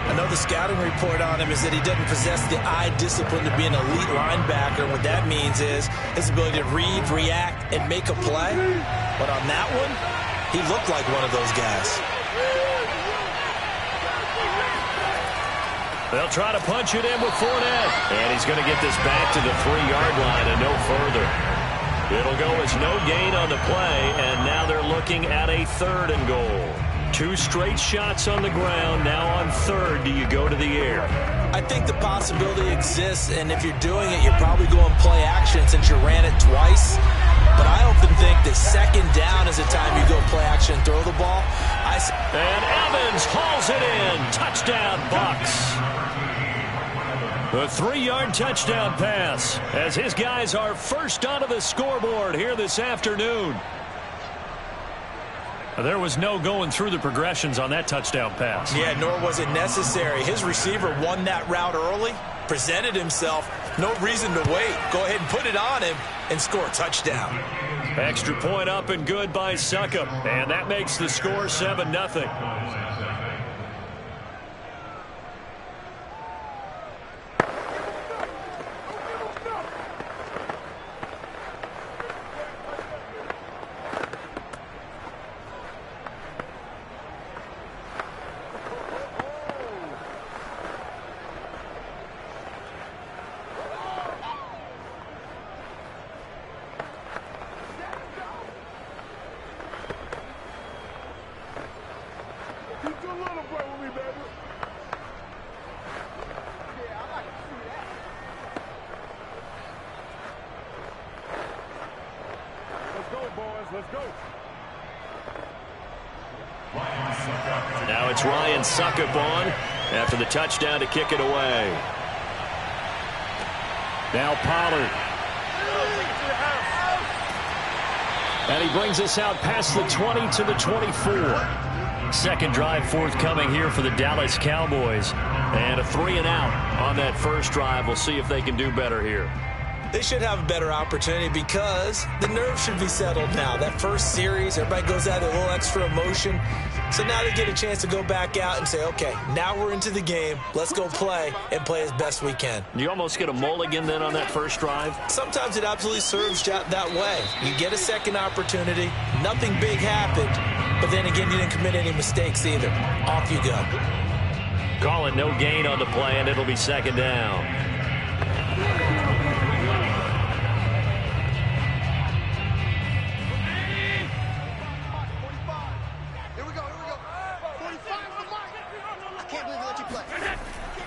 I know the scouting report on him is that he doesn't possess the eye discipline to be an elite linebacker. What that means is his ability to read, react, and make a play. But on that one, he looked like one of those guys. They'll try to punch it in with Fournette. And he's going to get this back to the 3-yard line and no further. It'll go as no gain on the play, and now they're looking at a 3rd and goal. 2 straight shots on the ground. Now on 3rd, do you go to the air? I think the possibility exists, and if you're doing it, you're probably going play action since you ran it twice. But I often think that 2nd down is the time you go play action and throw the ball. And Evans hauls it in. Touchdown, Bucs. A 3-yard touchdown pass as his guys are first onto the scoreboard here this afternoon. There was no going through the progressions on that touchdown pass. Yeah, nor was it necessary. His receiver won that route early, presented himself. No reason to wait. Go ahead and put it on him and score a touchdown. Extra point up and good by Succop. And that makes the score 7-0. Now it's Ryan Succop on after the touchdown to kick it away. Now Pollard. And he brings us out past the 20 to the 24. Second drive forthcoming here for the Dallas Cowboys. And a 3-and-out on that first drive. We'll see if they can do better here. They should have a better opportunity because the nerves should be settled now. That first series, everybody goes out with a little extra emotion. So now they get a chance to go back out and say, okay, now we're into the game. Let's go play and play as best we can. You almost get a mulligan then on that first drive? Sometimes it absolutely serves that way. You get a second opportunity. Nothing big happened. But then again, you didn't commit any mistakes either. Off you go. Call it no gain on the play, and it'll be 2nd down.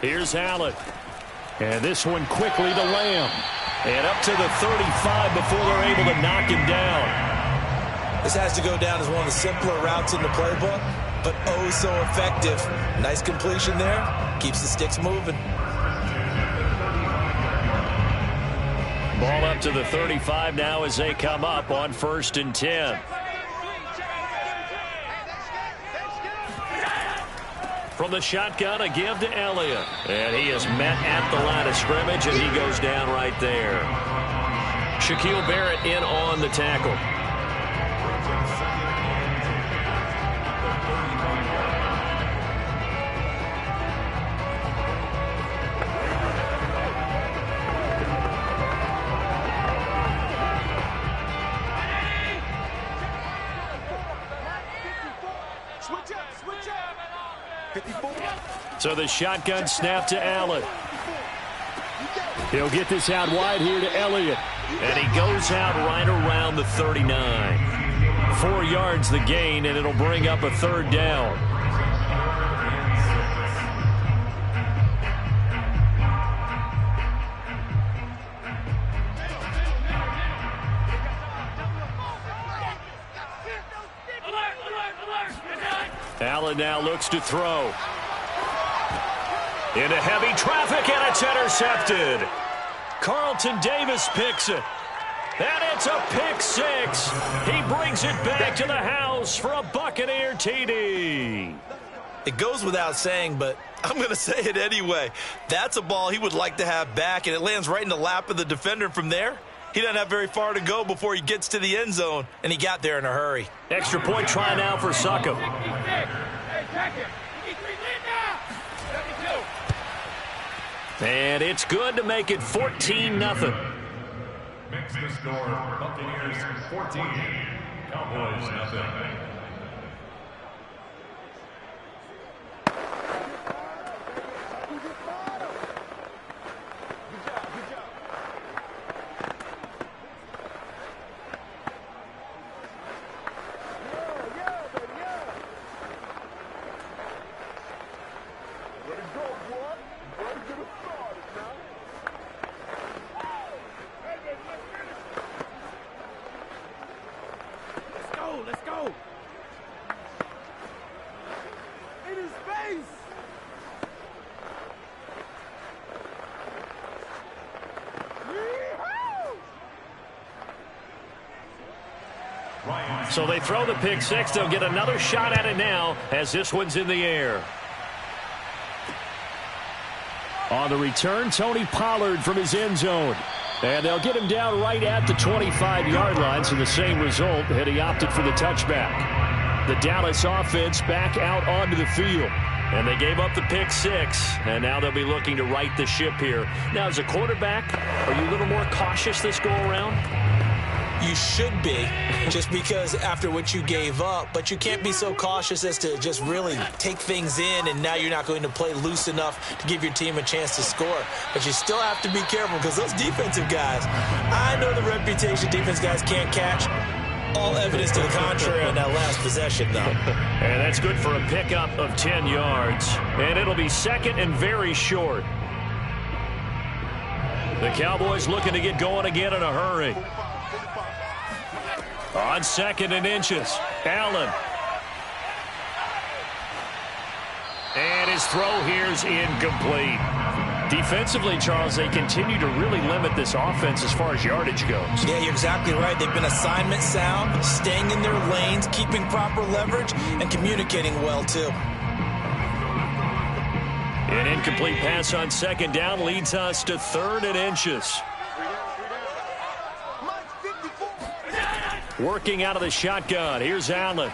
Here's Allen. And this one quickly to Lamb. And up to the 35 before they're able to knock him down. This has to go down as one of the simpler routes in the playbook, but oh so effective. Nice completion there. Keeps the sticks moving. Ball up to the 35 now as they come up on 1st and 10. From the shotgun, a give to Elliott. And he is met at the line of scrimmage, and he goes down right there. Shaquille Barrett in on the tackle. So the shotgun snap to Allen. He'll get this out wide here to Elliott. And he goes out right around the 39. 4 yards the gain, and it'll bring up a 3rd down. Allen now looks to throw. Into heavy traffic, and it's intercepted. Carlton Davis picks it. And it's a pick 6. He brings it back to the house for a Buccaneer TD. It goes without saying, but I'm going to say it anyway. That's a ball he would like to have back, and it lands right in the lap of the defender. From there, he doesn't have very far to go before he gets to the end zone, and he got there in a hurry. Extra point try now for Succop. And it's good to make it 14-0. Makes the score Buccaneers 14, Cowboys nothing. So they throw the pick 6. They'll get another shot at it now as this one's in the air. On the return, Tony Pollard from his end zone. And they'll get him down right at the 25-yard line, so the same result, and he opted for the touchback. The Dallas offense back out onto the field. And they gave up the pick 6, and now they'll be looking to right the ship here. Now, as a quarterback, are you a little more cautious this go-around? You should be, just because after what you gave up, but you can't be so cautious as to just really take things in, and now you're not going to play loose enough to give your team a chance to score. But you still have to be careful, because those defensive guys, I know the reputation defense guys can't catch. All evidence to the contrary on that last possession, though. And that's good for a pickup of 10 yards. And it'll be second and very short. The Cowboys looking to get going again in a hurry. On 2nd and inches, Allen. And his throw here's incomplete. Defensively, Charles, they continue to really limit this offense as far as yardage goes. Yeah, you're exactly right. They've been assignment sound, staying in their lanes, keeping proper leverage, and communicating well, too. An incomplete pass on 2nd down leads us to 3rd and inches. Working out of the shotgun. Here's Allen.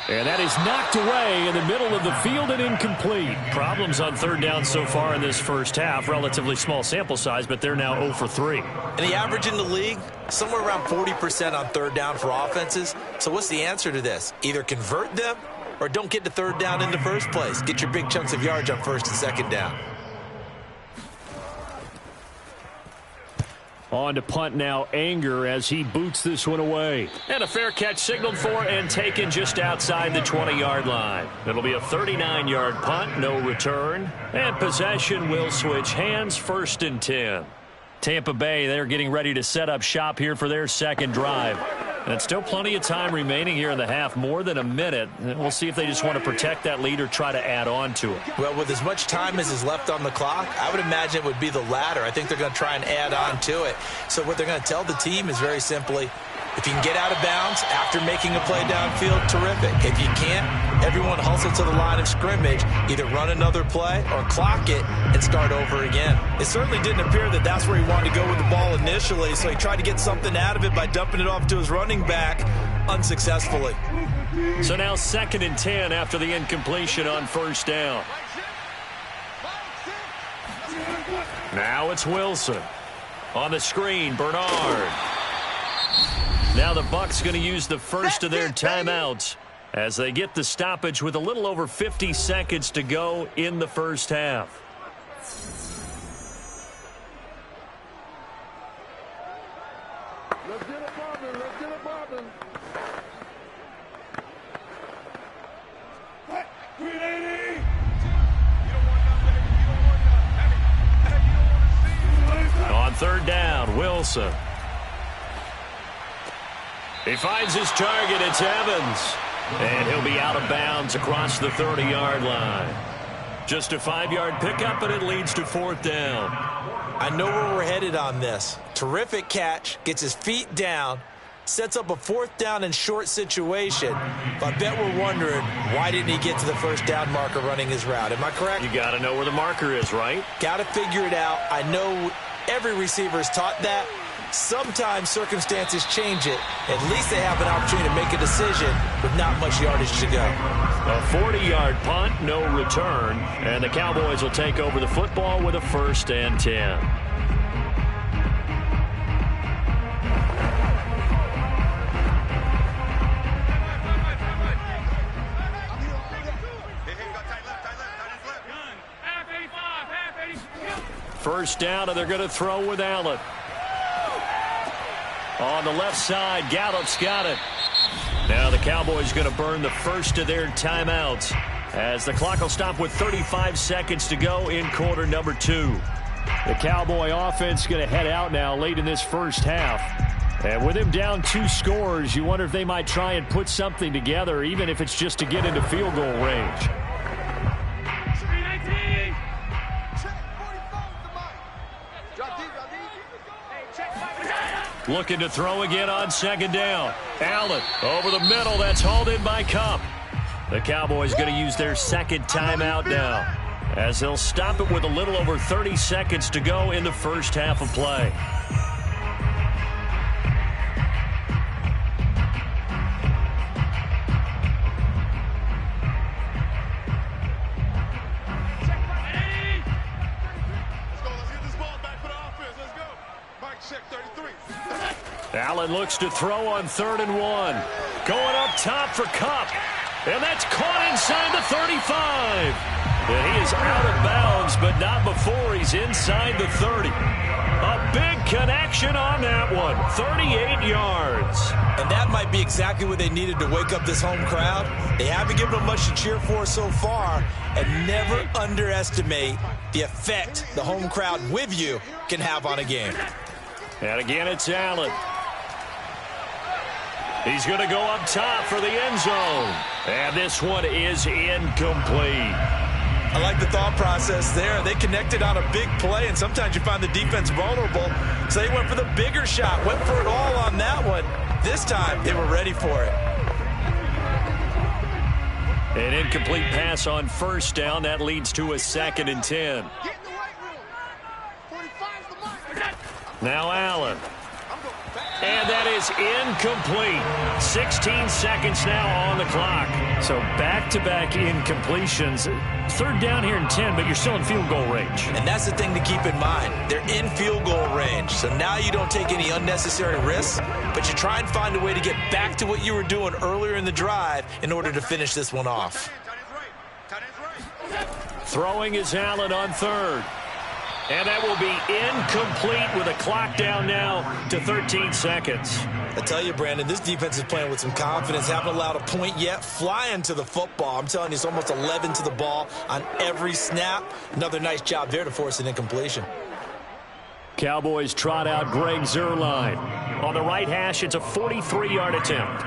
And that is knocked away in the middle of the field and incomplete. Problems on 3rd down so far in this first half. Relatively small sample size, but they're now 0 for 3. And the average in the league, somewhere around 40% on 3rd down for offenses. So what's the answer to this? Either convert them or don't get to 3rd down in the first place. Get your big chunks of yards on 1st and 2nd down. On to punt now, Anger, as he boots this one away. And a fair catch signaled for and taken just outside the 20-yard line. It'll be a 39-yard punt, no return. And possession will switch hands, 1st and 10. Tampa Bay, they're getting ready to set up shop here for their 2nd drive. And still plenty of time remaining here in the half, more than a minute. We'll see if they just want to protect that lead or try to add on to it. Well, with as much time as is left on the clock, I would imagine it would be the latter. I think they're going to try and add on to it. So what they're going to tell the team is very simply, if you can get out of bounds after making a play downfield, terrific. If you can't, everyone hustle to the line of scrimmage, either run another play or clock it and start over again. It certainly didn't appear that that's where he wanted to go with the ball initially, so he tried to get something out of it by dumping it off to his running back unsuccessfully. So now 2nd and 10 after the incompletion on 1st down. Now it's Wilson. On the screen, Bernard. Now the Bucs going to use the first of their timeouts as they get the stoppage with a little over 50 seconds to go in the first half. Let's get it bobbing. Let's get it bobbing. 380. On third down, Wilson. He finds his target. It's Evans. And he'll be out of bounds across the 30-yard line. Just a 5-yard pickup, and it leads to fourth down. I know where we're headed on this. Terrific catch, gets his feet down, sets up a fourth down and short situation. But I bet we're wondering, why didn't he get to the first down marker running his route? Am I correct? You got to know where the marker is, right? Got to figure it out. I know every receiver is taught that. Sometimes circumstances change it. At least they have an opportunity to make a decision with not much yardage to go. A 40-yard punt, no return, and the Cowboys will take over the football with a 1st and 10. First down, and they're going to throw with Allen. On the left side, Gallup's got it. Now the Cowboys going to burn the first of their timeouts as the clock will stop with 35 seconds to go in quarter number 2. The Cowboy offense going to head out now late in this first half. And with them down 2 scores, you wonder if they might try and put something together, even if it's just to get into field goal range. Looking to throw again on second down. Allen over the middle. That's hauled in by Kupp. The Cowboys going to use their second timeout now, as they'll stop it with a little over 30 seconds to go in the first half of play. Allen looks to throw on 3rd and 1. Going up top for Kupp. And that's caught inside the 35. And he is out of bounds, but not before he's inside the 30. A big connection on that one. 38 yards. And that might be exactly what they needed to wake up this home crowd. They haven't given them much to cheer for so far. And never underestimate the effect the home crowd with you can have on a game. And again, it's Allen. He's going to go up top for the end zone. And this one is incomplete. I like the thought process there. They connected on a big play, and sometimes you find the defense vulnerable. So they went for the bigger shot, went for it all on that one. This time, they were ready for it. An incomplete pass on first down. That leads to a 2nd and 10. Now Allen. And that is incomplete. 16 seconds now on the clock. So back-to-back incompletions. 3rd down here and 10, but you're still in field goal range. And that's the thing to keep in mind. They're in field goal range. So now you don't take any unnecessary risks, but you try and find a way to get back to what you were doing earlier in the drive in order to finish this one off. Throwing is Allen on 3rd. And that will be incomplete with a clock down now to 13 seconds. I tell you, Brandon, this defense is playing with some confidence. Haven't allowed a point yet. Flying to the football. I'm telling you, it's almost 11 to the ball on every snap. Another nice job there to force an incompletion. Cowboys trot out Greg Zuerlein. On the right hash, it's a 43-yard attempt.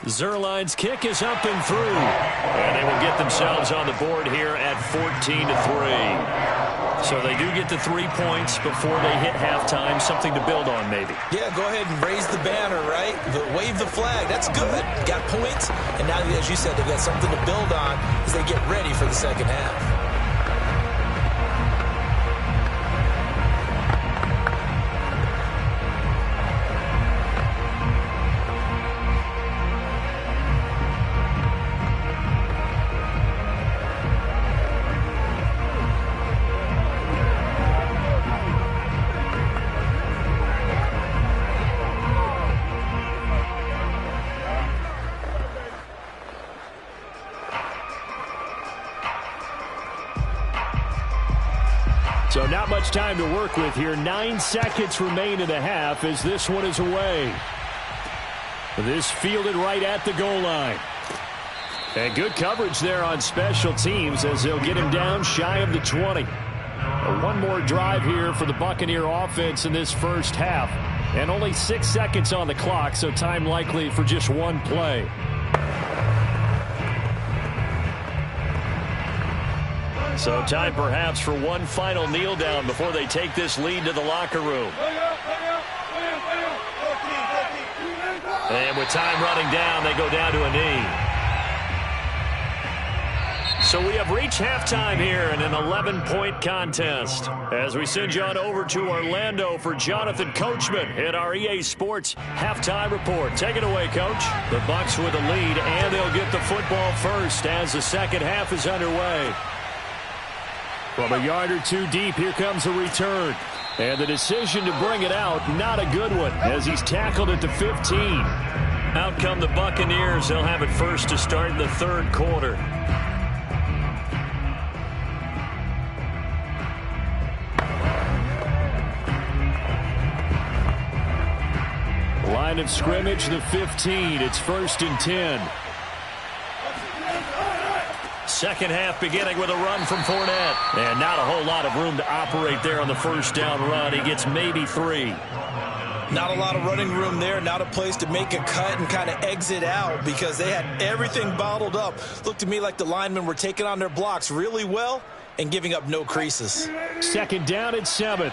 Zuerlein's kick is up and through. And they will get themselves on the board here at 14-3. So they do get the 3 points before they hit halftime. Something to build on, maybe. Yeah, go ahead and raise the banner, right? Wave the flag. That's good. Got points. And now, as you said, they've got something to build on as they get ready for the second half. So not much time to work with here. 9 seconds remain in the half as this one is away. This fielded right at the goal line. And good coverage there on special teams as they'll get him down shy of the 20. One more drive here for the Buccaneer offense in this first half. And only 6 seconds on the clock, so time likely for just one play. So time perhaps for one final kneel down before they take this lead to the locker room. And with time running down, they go down to a knee. So we have reached halftime here in an 11-point contest. As we send you on over to Orlando for Jonathan Coachman in our EA Sports Halftime Report. Take it away, Coach. The Bucs with a lead, and they'll get the football first as the second half is underway. From a yard or two deep, here comes a return. And the decision to bring it out, not a good one, as he's tackled at the 15. Out come the Buccaneers. They'll have it first to start the third quarter. Line of scrimmage, the 15. It's 1st and 10. Second half beginning with a run from Fournette. And not a whole lot of room to operate there on the first down run. He gets maybe 3. Not a lot of running room there. Not a place to make a cut and kind of exit out because they had everything bottled up. Looked to me like the linemen were taking on their blocks really well and giving up no creases. Second down and 7.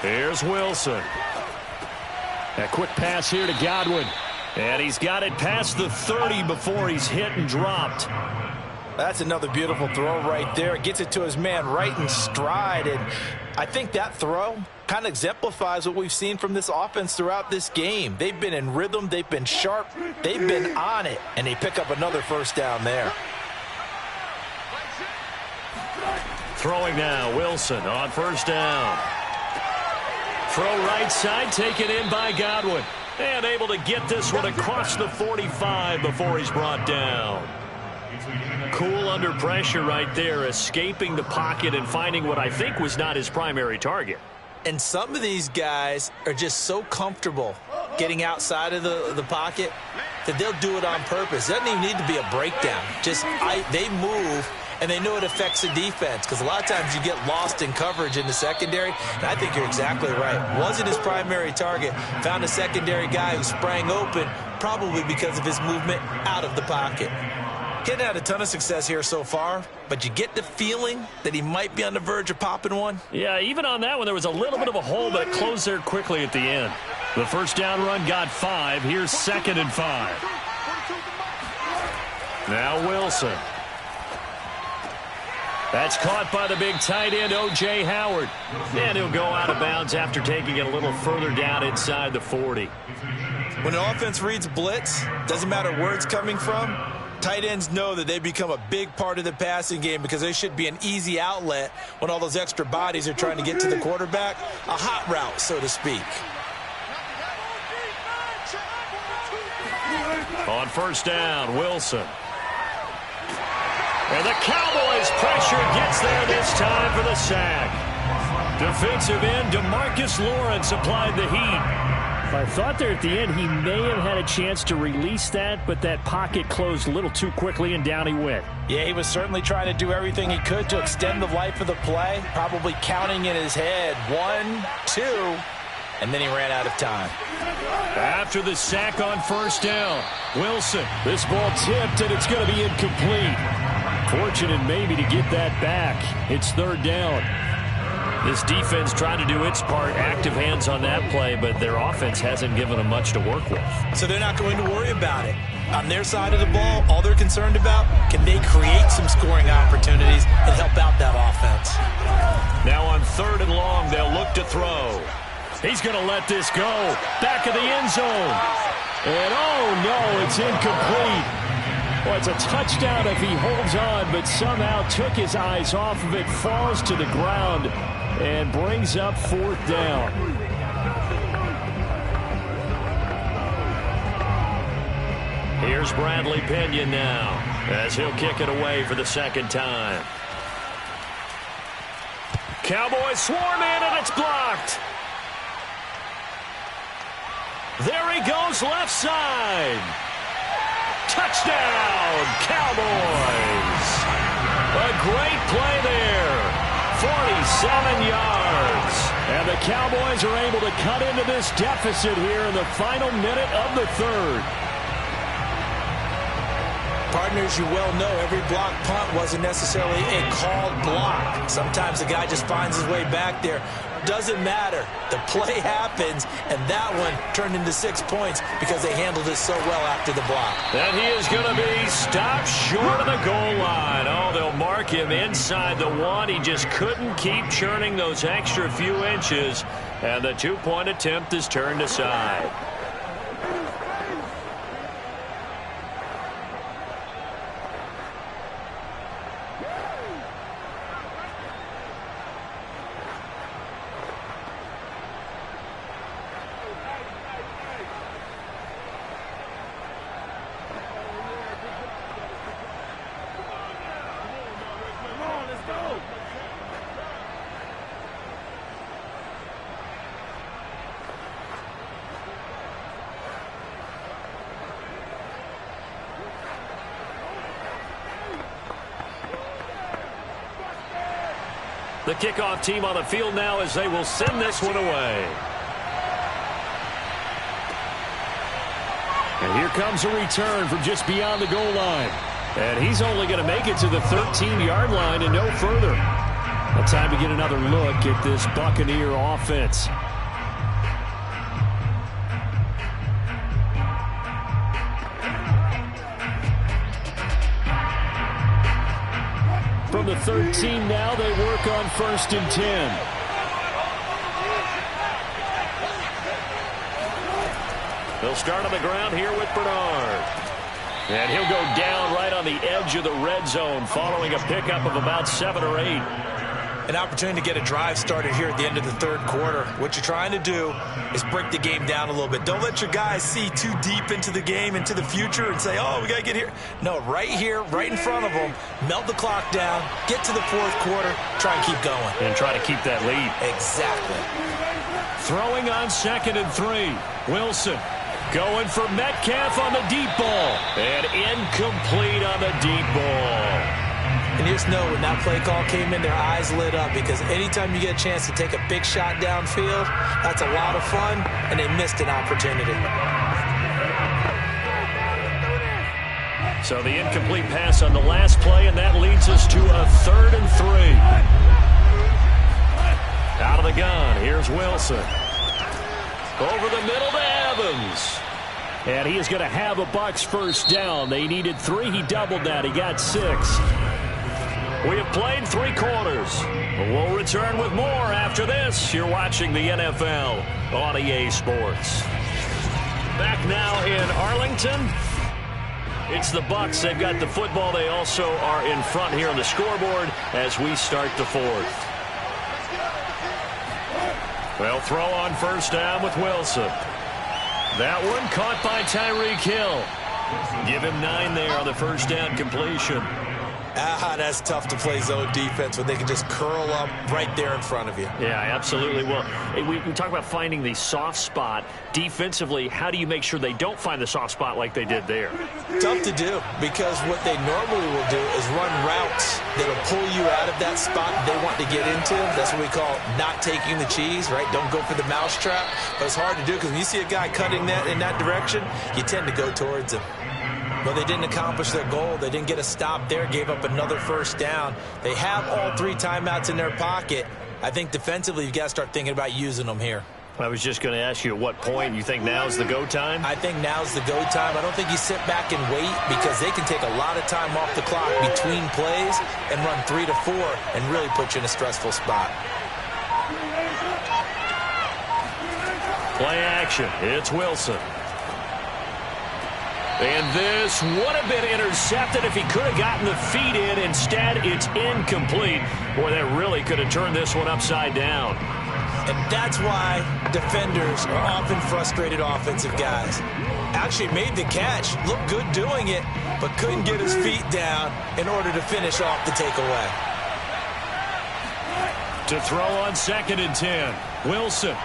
Here's Wilson. A quick pass here to Godwin. And he's got it past the 30 before he's hit and dropped. That's another beautiful throw right there. Gets it to his man right in stride. And I think that throw kind of exemplifies what we've seen from this offense throughout this game. They've been in rhythm. They've been sharp. They've been on it. And they pick up another first down there. Throwing now, Wilson on first down. Throw right side, taken in by Godwin. And able to get this one across the 45 before he's brought down. Cool under pressure right there, escaping the pocket and finding what I think was not his primary target. And some of these guys are just so comfortable getting outside of the pocket that they'll do it on purpose. It doesn't even need to be a breakdown. They move, and they know it affects the defense because a lot of times you get lost in coverage in the secondary. And I think you're exactly right. Wasn't his primary target. Found a secondary guy who sprang open, probably because of his movement out of the pocket. He hadn't had a ton of success here so far, but you get the feeling that he might be on the verge of popping one. Yeah, even on that one, there was a little bit of a hole, but it closed there quickly at the end. The first down run got 5. Here's 2nd and 5. Now Wilson. That's caught by the big tight end, O.J. Howard. And he'll go out of bounds after taking it a little further down inside the 40. When an offense reads blitz, doesn't matter where it's coming from, tight ends know that they become a big part of the passing game because they should be an easy outlet when all those extra bodies are trying to get to the quarterback. A hot route, so to speak. On first down, Wilson. And the Cowboys pressure gets there this time for the sack. Defensive end DeMarcus Lawrence applied the heat. I thought there at the end he may have had a chance to release that, but that pocket closed a little too quickly and down he went. Yeah, he was certainly trying to do everything he could to extend the life of the play, probably counting in his head 1, 2, and then he ran out of time. After the sack on first down, Wilson. This ball tipped and it's going to be incomplete. Fortunate maybe to get that back. It's 3rd down. This defense trying to do its part, active hands on that play, but their offense hasn't given them much to work with. So they're not going to worry about it. On their side of the ball, all they're concerned about, can they create some scoring opportunities and help out that offense? Now on 3rd and long, they'll look to throw. He's going to let this go. Back of the end zone. And oh no, it's incomplete. Well, it's a touchdown if he holds on, but somehow took his eyes off of it, falls to the ground, and brings up 4th down. Here's Bradley Pinion now. as he'll kick it away for the second time. Cowboys swarm in, and it's blocked. There he goes, left side. Touchdown, Cowboys. A great play there. 47 yards. And the Cowboys are able to cut into this deficit here in the final minute of the third. Partners, you well know every block punt wasn't necessarily a called block. Sometimes the guy just finds his way back there. Doesn't matter. The play happens, and that one turned into 6 points because they handled it so well after the block. And he is going to be stopped short of the goal line. Oh, they'll mark him inside the 1. He just couldn't keep churning those extra few inches, and the 2-point attempt is turned aside. The kickoff team on the field now as they will send this one away. And here comes a return from just beyond the goal line. And he's only going to make it to the 13-yard line and no further. Now time to get another look at this Buccaneer offense. From the 13 now, they work on 1st and 10. They'll start on the ground here with Bernard. And he'll go down right on the edge of the red zone following a pickup of about 7 or 8. An opportunity to get a drive started here at the end of the third quarter. What you're trying to do is break the game down a little bit. Don't let your guys see too deep into the game, into the future, and say, oh, we got to get here. No, right here, right in front of them, melt the clock down, get to the fourth quarter, try and keep going. And try to keep that lead. Exactly. Throwing on 2nd and 3. Wilson going for Metcalf on the deep ball. And incomplete on the deep ball. And you just know when that play call came in, their eyes lit up because anytime you get a chance to take a big shot downfield, that's a lot of fun, and they missed an opportunity. So the incomplete pass on the last play, and that leads us to a 3rd and 3. Out of the gun, here's Wilson. Over the middle to Evans. And he is going to have a Bucs first down. They needed 3. He doubled that. He got 6. We have played 3 quarters. We'll return with more after this. You're watching the NFL on EA Sports. Back now in Arlington. It's the Bucs. They've got the football. They also are in front here on the scoreboard as we start the 4th. They'll throw on first down with Wilson. That one caught by Tyreek Hill. Give him 9 there on the first down completion. That's tough to play zone defense when they can just curl up right there in front of you. Yeah, absolutely. Well, we talk about finding the soft spot. Defensively, how do you make sure they don't find the soft spot like they did there? Tough to do because what they normally will do is run routes that'll pull you out of that spot they want to get into. That's what we call not taking the cheese, right? Don't go for the mousetrap. But it's hard to do because when you see a guy cutting that in that direction, you tend to go towards him. Well, they didn't accomplish their goal. They didn't get a stop there, gave up another first down. They have all 3 timeouts in their pocket. I think defensively you've got to start thinking about using them here. I was just going to ask you at what point you think now's the go time? I think now's the go time. I don't think you sit back and wait because they can take a lot of time off the clock between plays and run 3 to 4 and really put you in a stressful spot. Play action. It's Wilson. And this would have been intercepted if he could have gotten the feet in. Instead, it's incomplete. Boy, that really could have turned this one upside down. And that's why defenders are often frustrated offensive guys. Actually made the catch, looked good doing it, but couldn't get his feet down in order to finish off the takeaway. To throw on 2nd and 10, Wilson.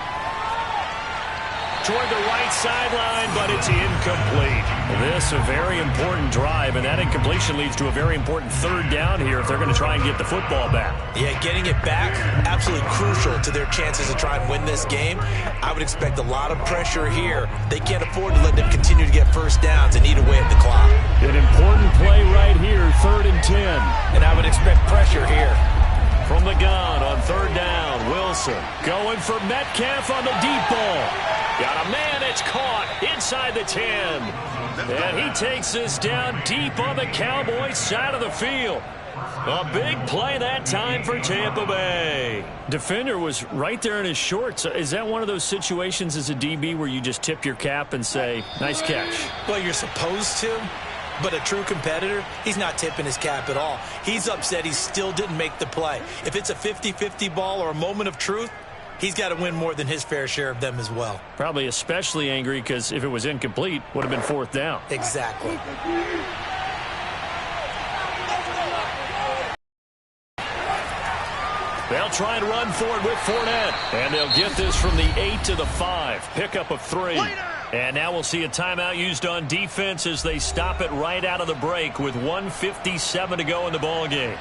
Toward the right sideline, but it's incomplete. This a very important drive, and that incompletion leads to a very important 3rd down here if they're going to try and get the football back. Yeah, getting it back, absolutely crucial to their chances to try and win this game. I would expect a lot of pressure here. They can't afford to let them continue to get first downs and eat away at the clock. An important play right here, 3rd and 10. And I would expect pressure here. From the gun on 3rd down, Wilson going for Metcalf on the deep ball. Got a man, it's caught inside the 10. And he takes this down deep on the Cowboys side of the field. A big play that time for Tampa Bay. Defender was right there in his shorts. Is that one of those situations as a DB where you just tip your cap and say, nice catch? Well, you're supposed to. But a true competitor, he's not tipping his cap at all. He's upset he still didn't make the play. If it's a 50-50 ball or a moment of truth, he's got to win more than his fair share of them as well. Probably especially angry because if it was incomplete, would have been 4th down. Exactly. They'll try and run for it with Fournette. And they'll get this from the 8 to the 5. Pickup of 3. And now we'll see a timeout used on defense as they stop it right out of the break with 1:57 to go in the ball game.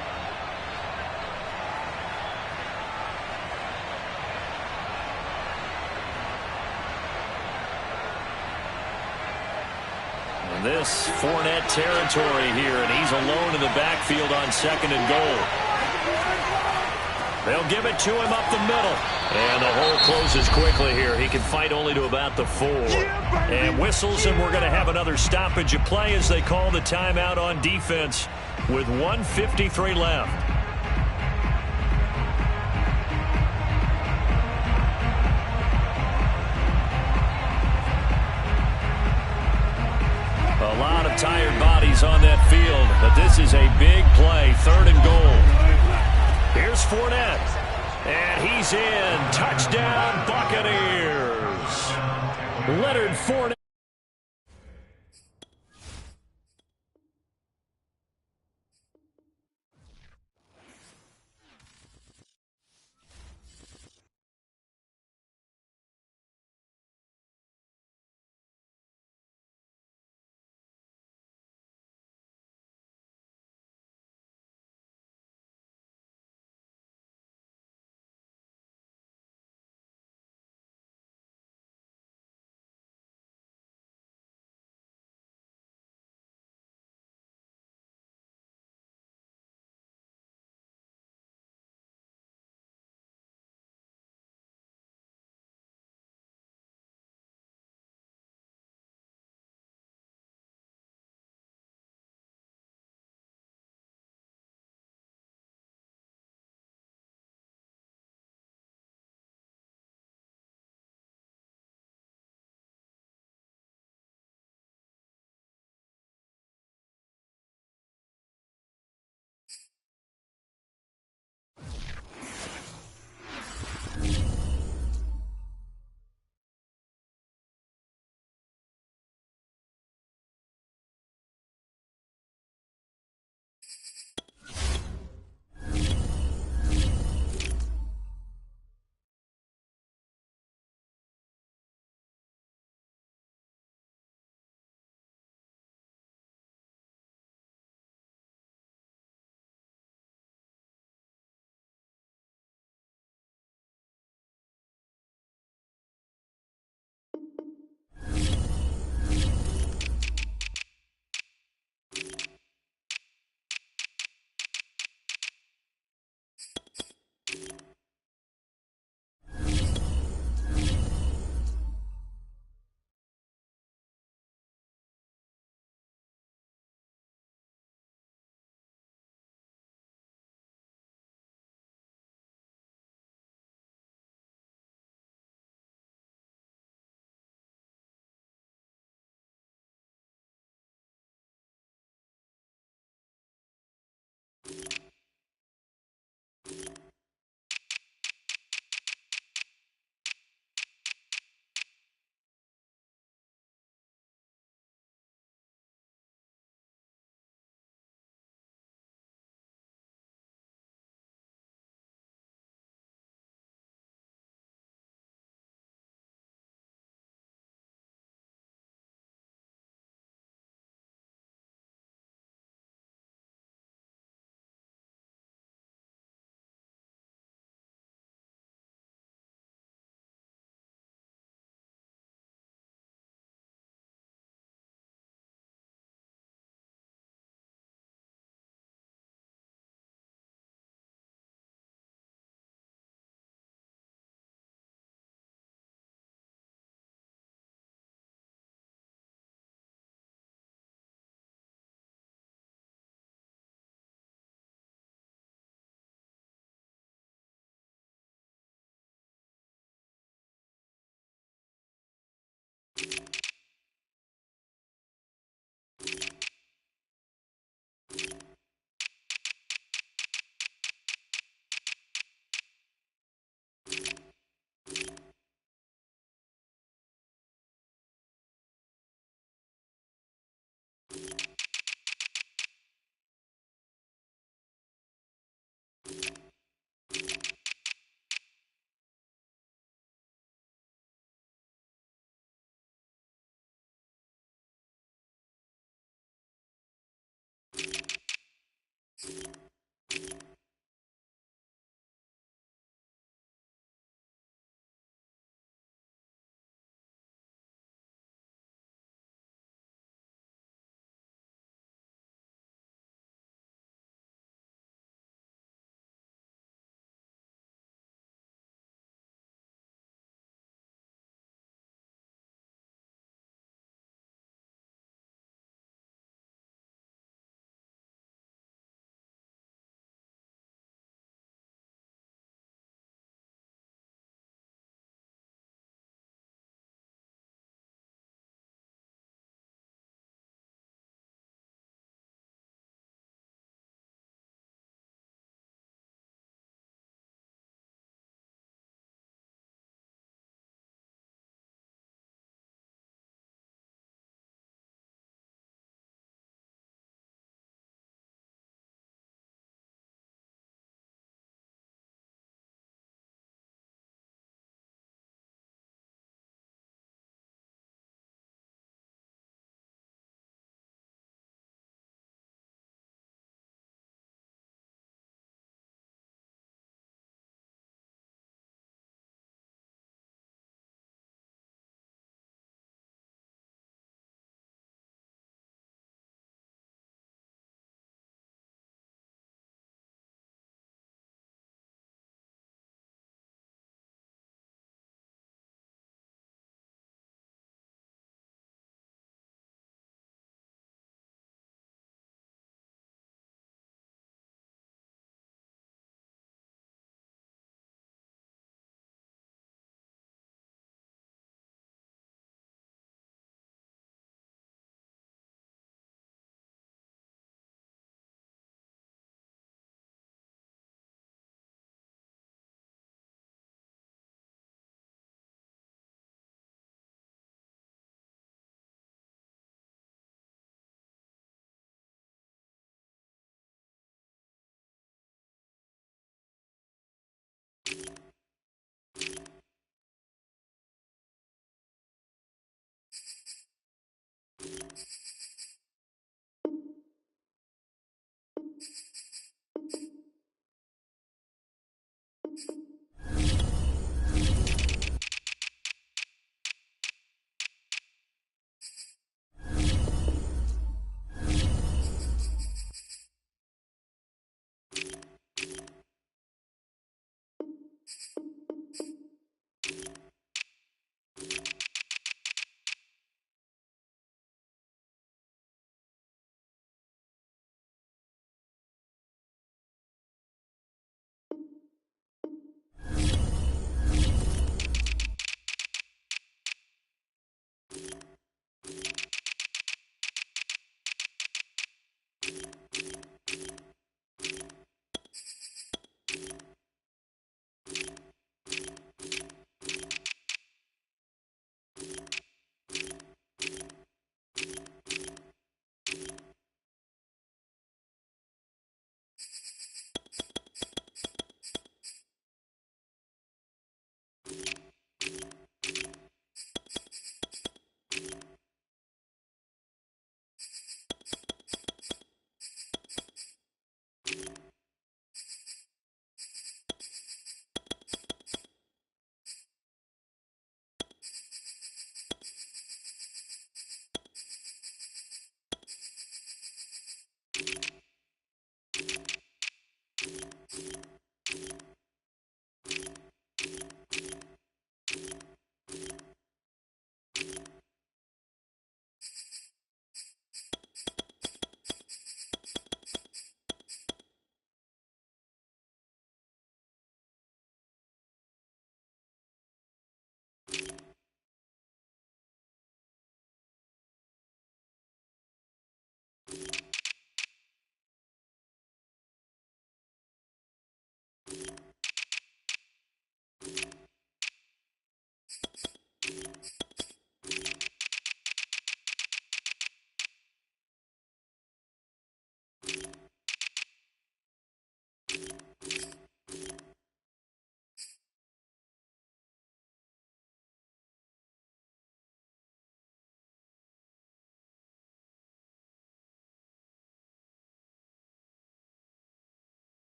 And this Fournette territory here, and he's alone in the backfield on 2nd and goal. They'll give it to him up the middle. And the hole closes quickly here. He can fight only to about the 4. And whistles, and we're going to have another stoppage of play as they call the timeout on defense with 1:53 left. A lot of tired bodies on that field, but this is a big play, 3rd and goal. Here's Fournette. And he's in. Touchdown, Buccaneers. Leonard Fournette.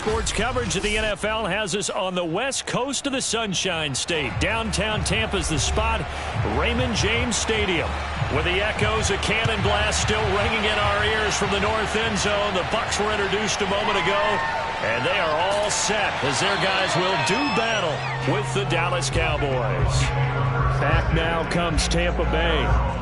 sports coverage of the NFL has us on the west coast of the Sunshine State. Downtown Tampa's the spot, Raymond James Stadium. With the echoes of cannon blast still ringing in our ears from the north end zone. The Bucs were introduced a moment ago, and they are all set as their guys will do battle with the Dallas Cowboys. Back now comes Tampa Bay.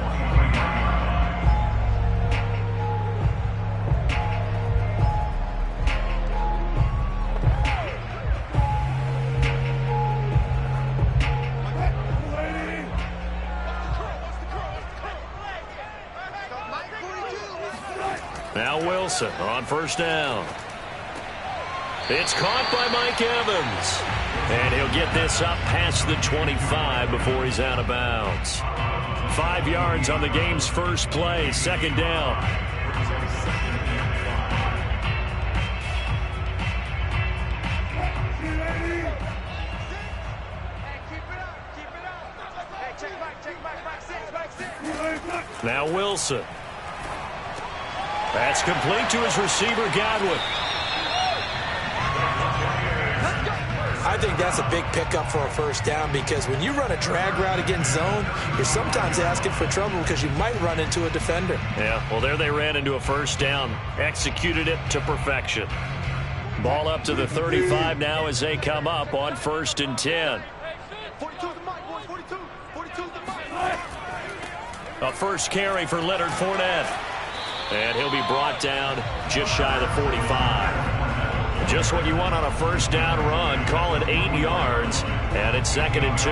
Now Wilson on first down. It's caught by Mike Evans. And he'll get this up past the 25 before he's out of bounds. 5 yards on the game's first play, second down. Now Wilson. That's complete to his receiver, Godwin. I think that's a big pickup for a first down because when you run a drag route against zone, you're sometimes asking for trouble because you might run into a defender. Yeah, well, there they ran into a first down. Executed it to perfection. Ball up to the 35 now as they come up on 1st and 10. A first carry for Leonard Fournette. And he'll be brought down just shy of the 45. Just what you want on a first down run. Call it 8 yards, and it's 2nd and 2.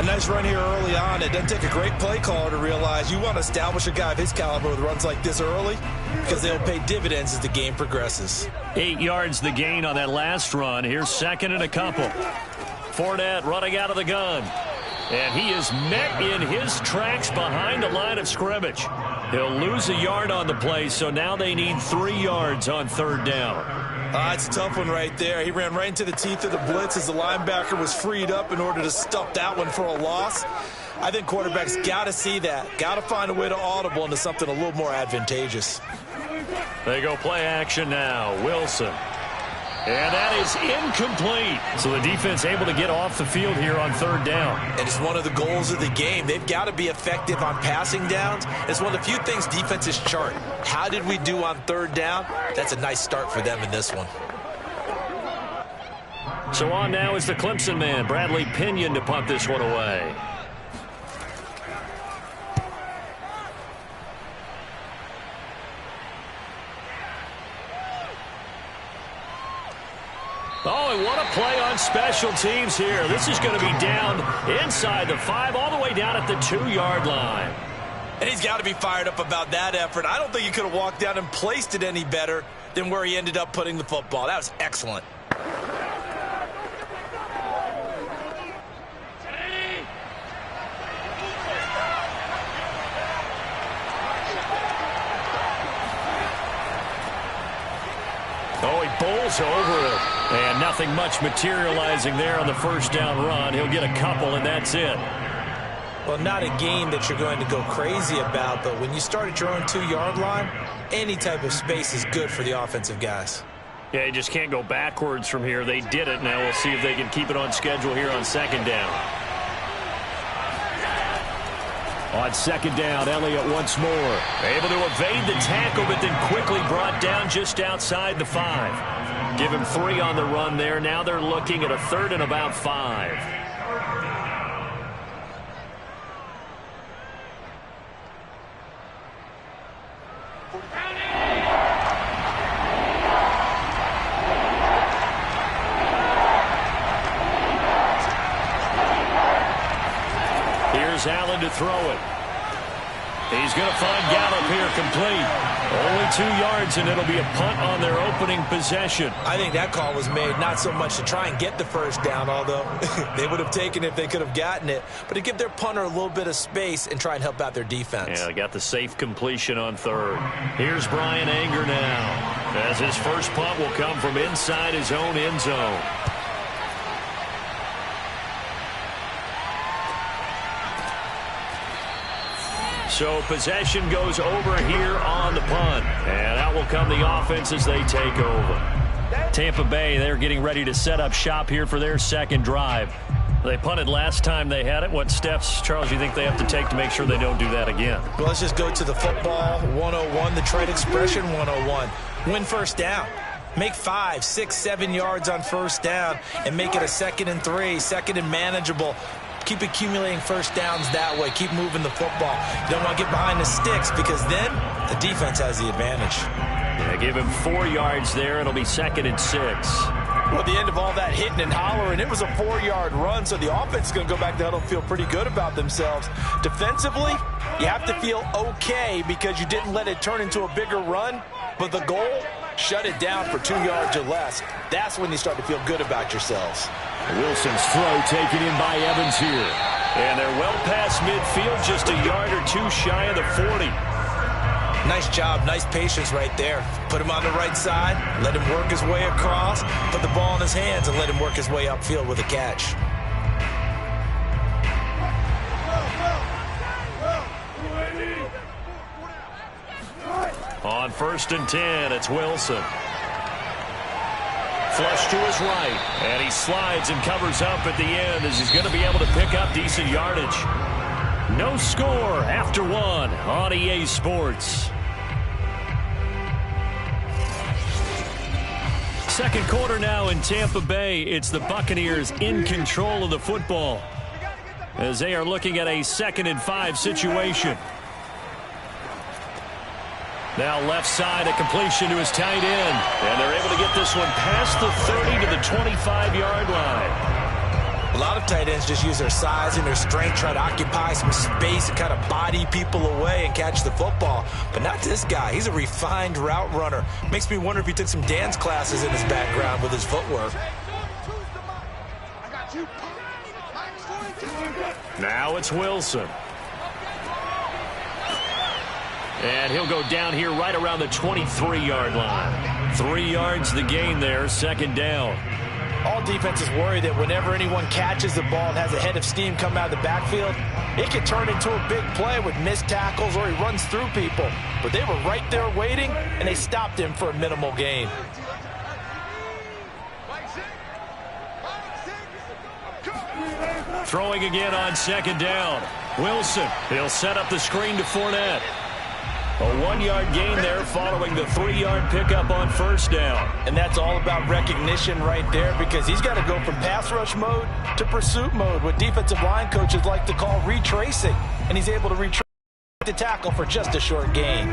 A nice run here early on. It doesn't take a great play caller to realize you want to establish a guy of his caliber with runs like this early because they'll pay dividends as the game progresses. 8 yards the gain on that last run. Here's 2nd and a couple. Fournette running out of the gun. And he is met in his tracks behind the line of scrimmage. He'll lose a yard on the play, so now they need 3 yards on 3rd down. It's a tough one right there. He ran right into the teeth of the blitz as the linebacker was freed up in order to stuff that one for a loss. I think quarterbacks got to see that. Got to find a way to audible into something a little more advantageous. They go play action now. Wilson. And that is incomplete. So the defense able to get off the field here on 3rd down. And it's one of the goals of the game. They've got to be effective on passing downs. It's one of the few things defenses chart. How did we do on 3rd down? That's a nice start for them in this one. So on now is the Clemson man, Bradley Pinion, to punt this one away. Oh, and what a play on special teams here. This is going to be down inside the 5, all the way down at the 2-yard line. And he's got to be fired up about that effort. I don't think he could have walked down and placed it any better than where he ended up putting the football. That was excellent. Oh, he bowls over it. And nothing much materializing there on the first down run. He'll get a couple, and that's it. Well, not a game that you're going to go crazy about, but when you start at your own 2-yard line, any type of space is good for the offensive guys. Yeah, you just can't go backwards from here. They did it. Now we'll see if they can keep it on schedule here on 2nd down. On 2nd down, Elliott once more. Able to evade the tackle, but then quickly brought down just outside the 5. Give him 3 on the run there. Now they're looking at a 3rd and about 5. Here's Allen to throw it. He's going to find Gallup here complete. Only 2 yards, and it'll be a punt on their opening possession. I think that call was made not so much to try and get the first down, although they would have taken it if they could have gotten it, but to give their punter a little bit of space and try and help out their defense. Yeah, they got the safe completion on 3rd. Here's Brian Anger now, as his first punt will come from inside his own end zone. So possession goes over here on the punt. And out will come the offense as they take over. Tampa Bay, they're getting ready to set up shop here for their second drive. They punted last time they had it. What steps, Charles, you think they have to take to make sure they don't do that again? Well, let's just go to the football 101, the trade expression 101. Win first down. Make 5, 6, 7 yards on first down and make it a 2nd and 3, 2nd and manageable. Keep accumulating first downs that way. Keep moving the football. You don't want to get behind the sticks because then the defense has the advantage. Yeah, give him 4 yards there. It'll be 2nd and 6. Well, at the end of all that hitting and hollering, it was a 4-yard run, so the offense is going to go back to huddle and feel pretty good about themselves. Defensively, you have to feel okay because you didn't let it turn into a bigger run, but the goal, shut it down for 2 yards or less. That's when you start to feel good about yourselves. Wilson's throw taken in by Evans here. And they're well past midfield, just a yard or 2 shy of the 40. Nice job, nice patience right there. Put him on the right side, let him work his way across, put the ball in his hands, and let him work his way upfield with a catch. On 1st and 10, it's Wilson. Flush to his right, and he slides and covers up at the end as he's going to be able to pick up decent yardage. No score after 1 on EA Sports. Second quarter now in Tampa Bay. It's the Buccaneers in control of the football as they are looking at a 2nd and 5 situation. Now left side, a completion to his tight end. And they're able to get this one past the 30 to the 25-yard line. A lot of tight ends just use their size and their strength, try to occupy some space and kind of body people away and catch the football. But not this guy. He's a refined route runner. Makes me wonder if he took some dance classes in his background with his footwork. Now it's Wilson. And he'll go down here right around the 23-yard line. 3 yards the gain there, 2nd down. All defenses worry that whenever anyone catches the ball and has a head of steam come out of the backfield, it can turn into a big play with missed tackles or he runs through people. But they were right there waiting, and they stopped him for a minimal gain. Throwing again on 2nd down. Wilson, he'll set up the screen to Fournette. A 1-yard gain there following the 3-yard pickup on 1st down. And that's all about recognition right there because he's got to go from pass rush mode to pursuit mode, what defensive line coaches like to call retracing. And he's able to retrace the tackle for just a short gain.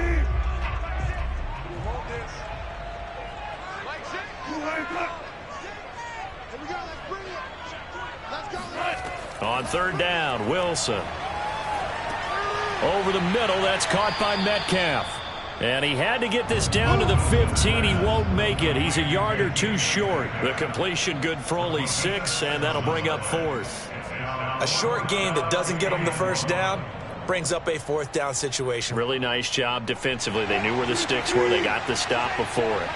On 3rd down, Wilson. Over the middle, that's caught by Metcalf. And he had to get this down to the 15. He won't make it. He's a yard or 2 short. The completion good for only 6, and that'll bring up 4th. A short gain that doesn't get him the 1st down brings up a 4th down situation. Really nice job defensively. They knew where the sticks were. They got the stop before it.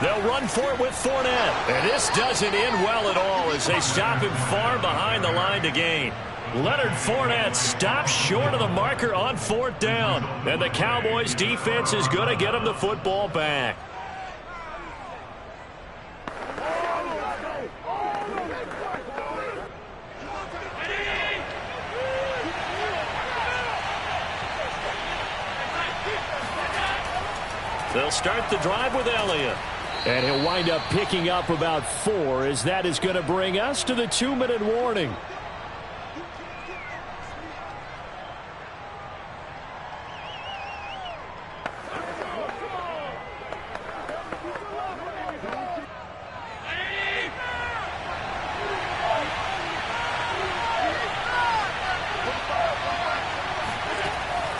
They'll run for it with Fournette. And this doesn't end well at all as they stop him far behind the line to gain. Leonard Fournette stops short of the marker on 4th down. And the Cowboys defense is going to get him the football back. They'll start the drive with Elliott. And he'll wind up picking up about 4 as that is going to bring us to the 2-minute warning.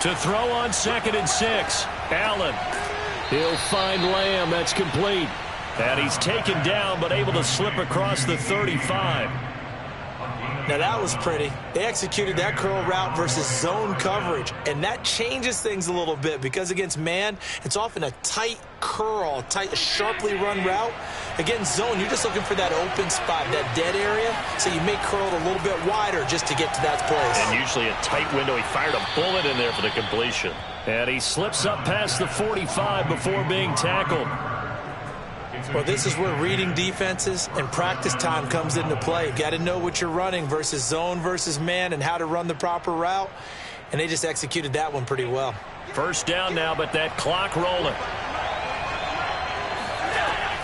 To throw on 2nd and 6, Allen. He'll find Lamb. That's complete. And he's taken down but able to slip across the 35. Now that was pretty. They executed that curl route versus zone coverage, and that changes things a little bit because against man, it's often a tight curl, tight, sharply run route. Against zone, you're just looking for that open spot, that dead area, so you may curl it a little bit wider just to get to that place. And usually a tight window. He fired a bullet in there for the completion. And he slips up past the 45 before being tackled. Well, this is where reading defenses and practice time comes into play. Got to know what you're running versus zone versus man and how to run the proper route. And they just executed that one pretty well. First down now, but that clock rolling.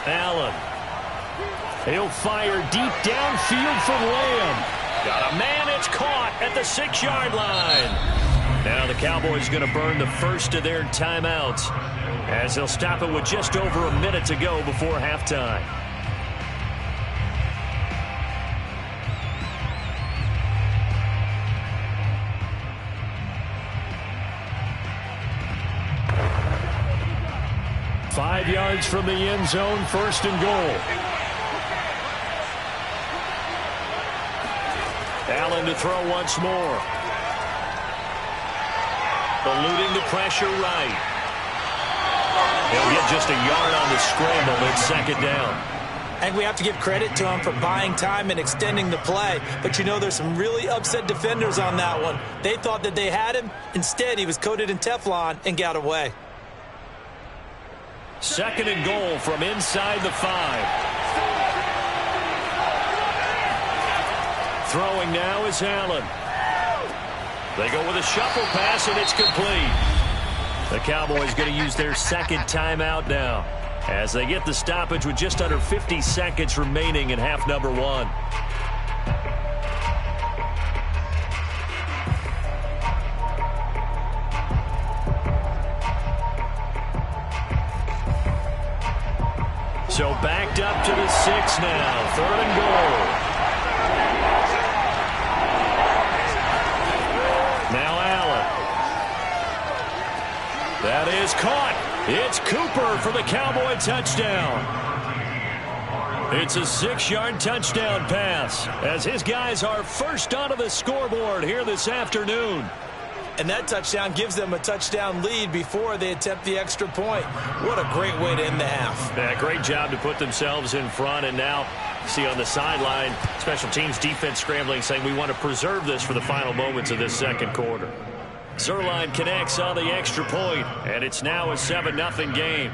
Allen. He'll fire deep downfield for Lamb. Got a man, it's caught at the 6-yard line. Now the Cowboys going to burn the first of their timeouts as they'll stop it with just over a minute to go before halftime. Five yards from the end zone, first and goal. Allen to throw once more. Eluding the pressure right. He'll get just a yard on the scramble. It's second down. And we have to give credit to him for buying time and extending the play. But you know, there's some really upset defenders on that one. They thought that they had him. Instead, he was coated in Teflon and got away. Second and goal from inside the 5. Throwing now is Allen. They go with a shuffle pass, and it's complete. The Cowboys going to use their second timeout now as they get the stoppage with just under 50 seconds remaining in half number 1. So backed up to the 6 now. Third and goal. Now Allen. That is caught. It's Cooper for the Cowboy touchdown. It's a 6-yard touchdown pass as his guys are first onto the scoreboard here this afternoon. And that touchdown gives them a touchdown lead before they attempt the extra point. What a great way to end the half. Yeah, great job to put themselves in front. And now, see on the sideline, special teams defense scrambling, saying we want to preserve this for the final moments of this second quarter. Zuerlein connects on the extra point, and it's now a 7-0 game.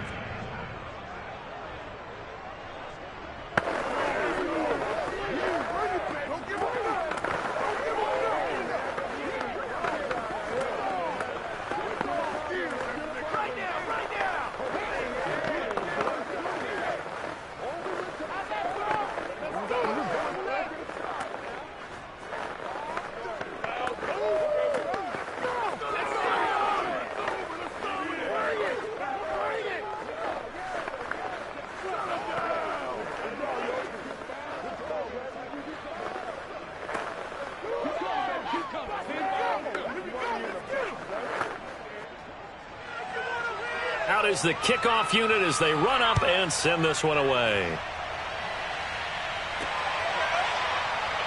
Out is the kickoff unit as they run up and send this one away.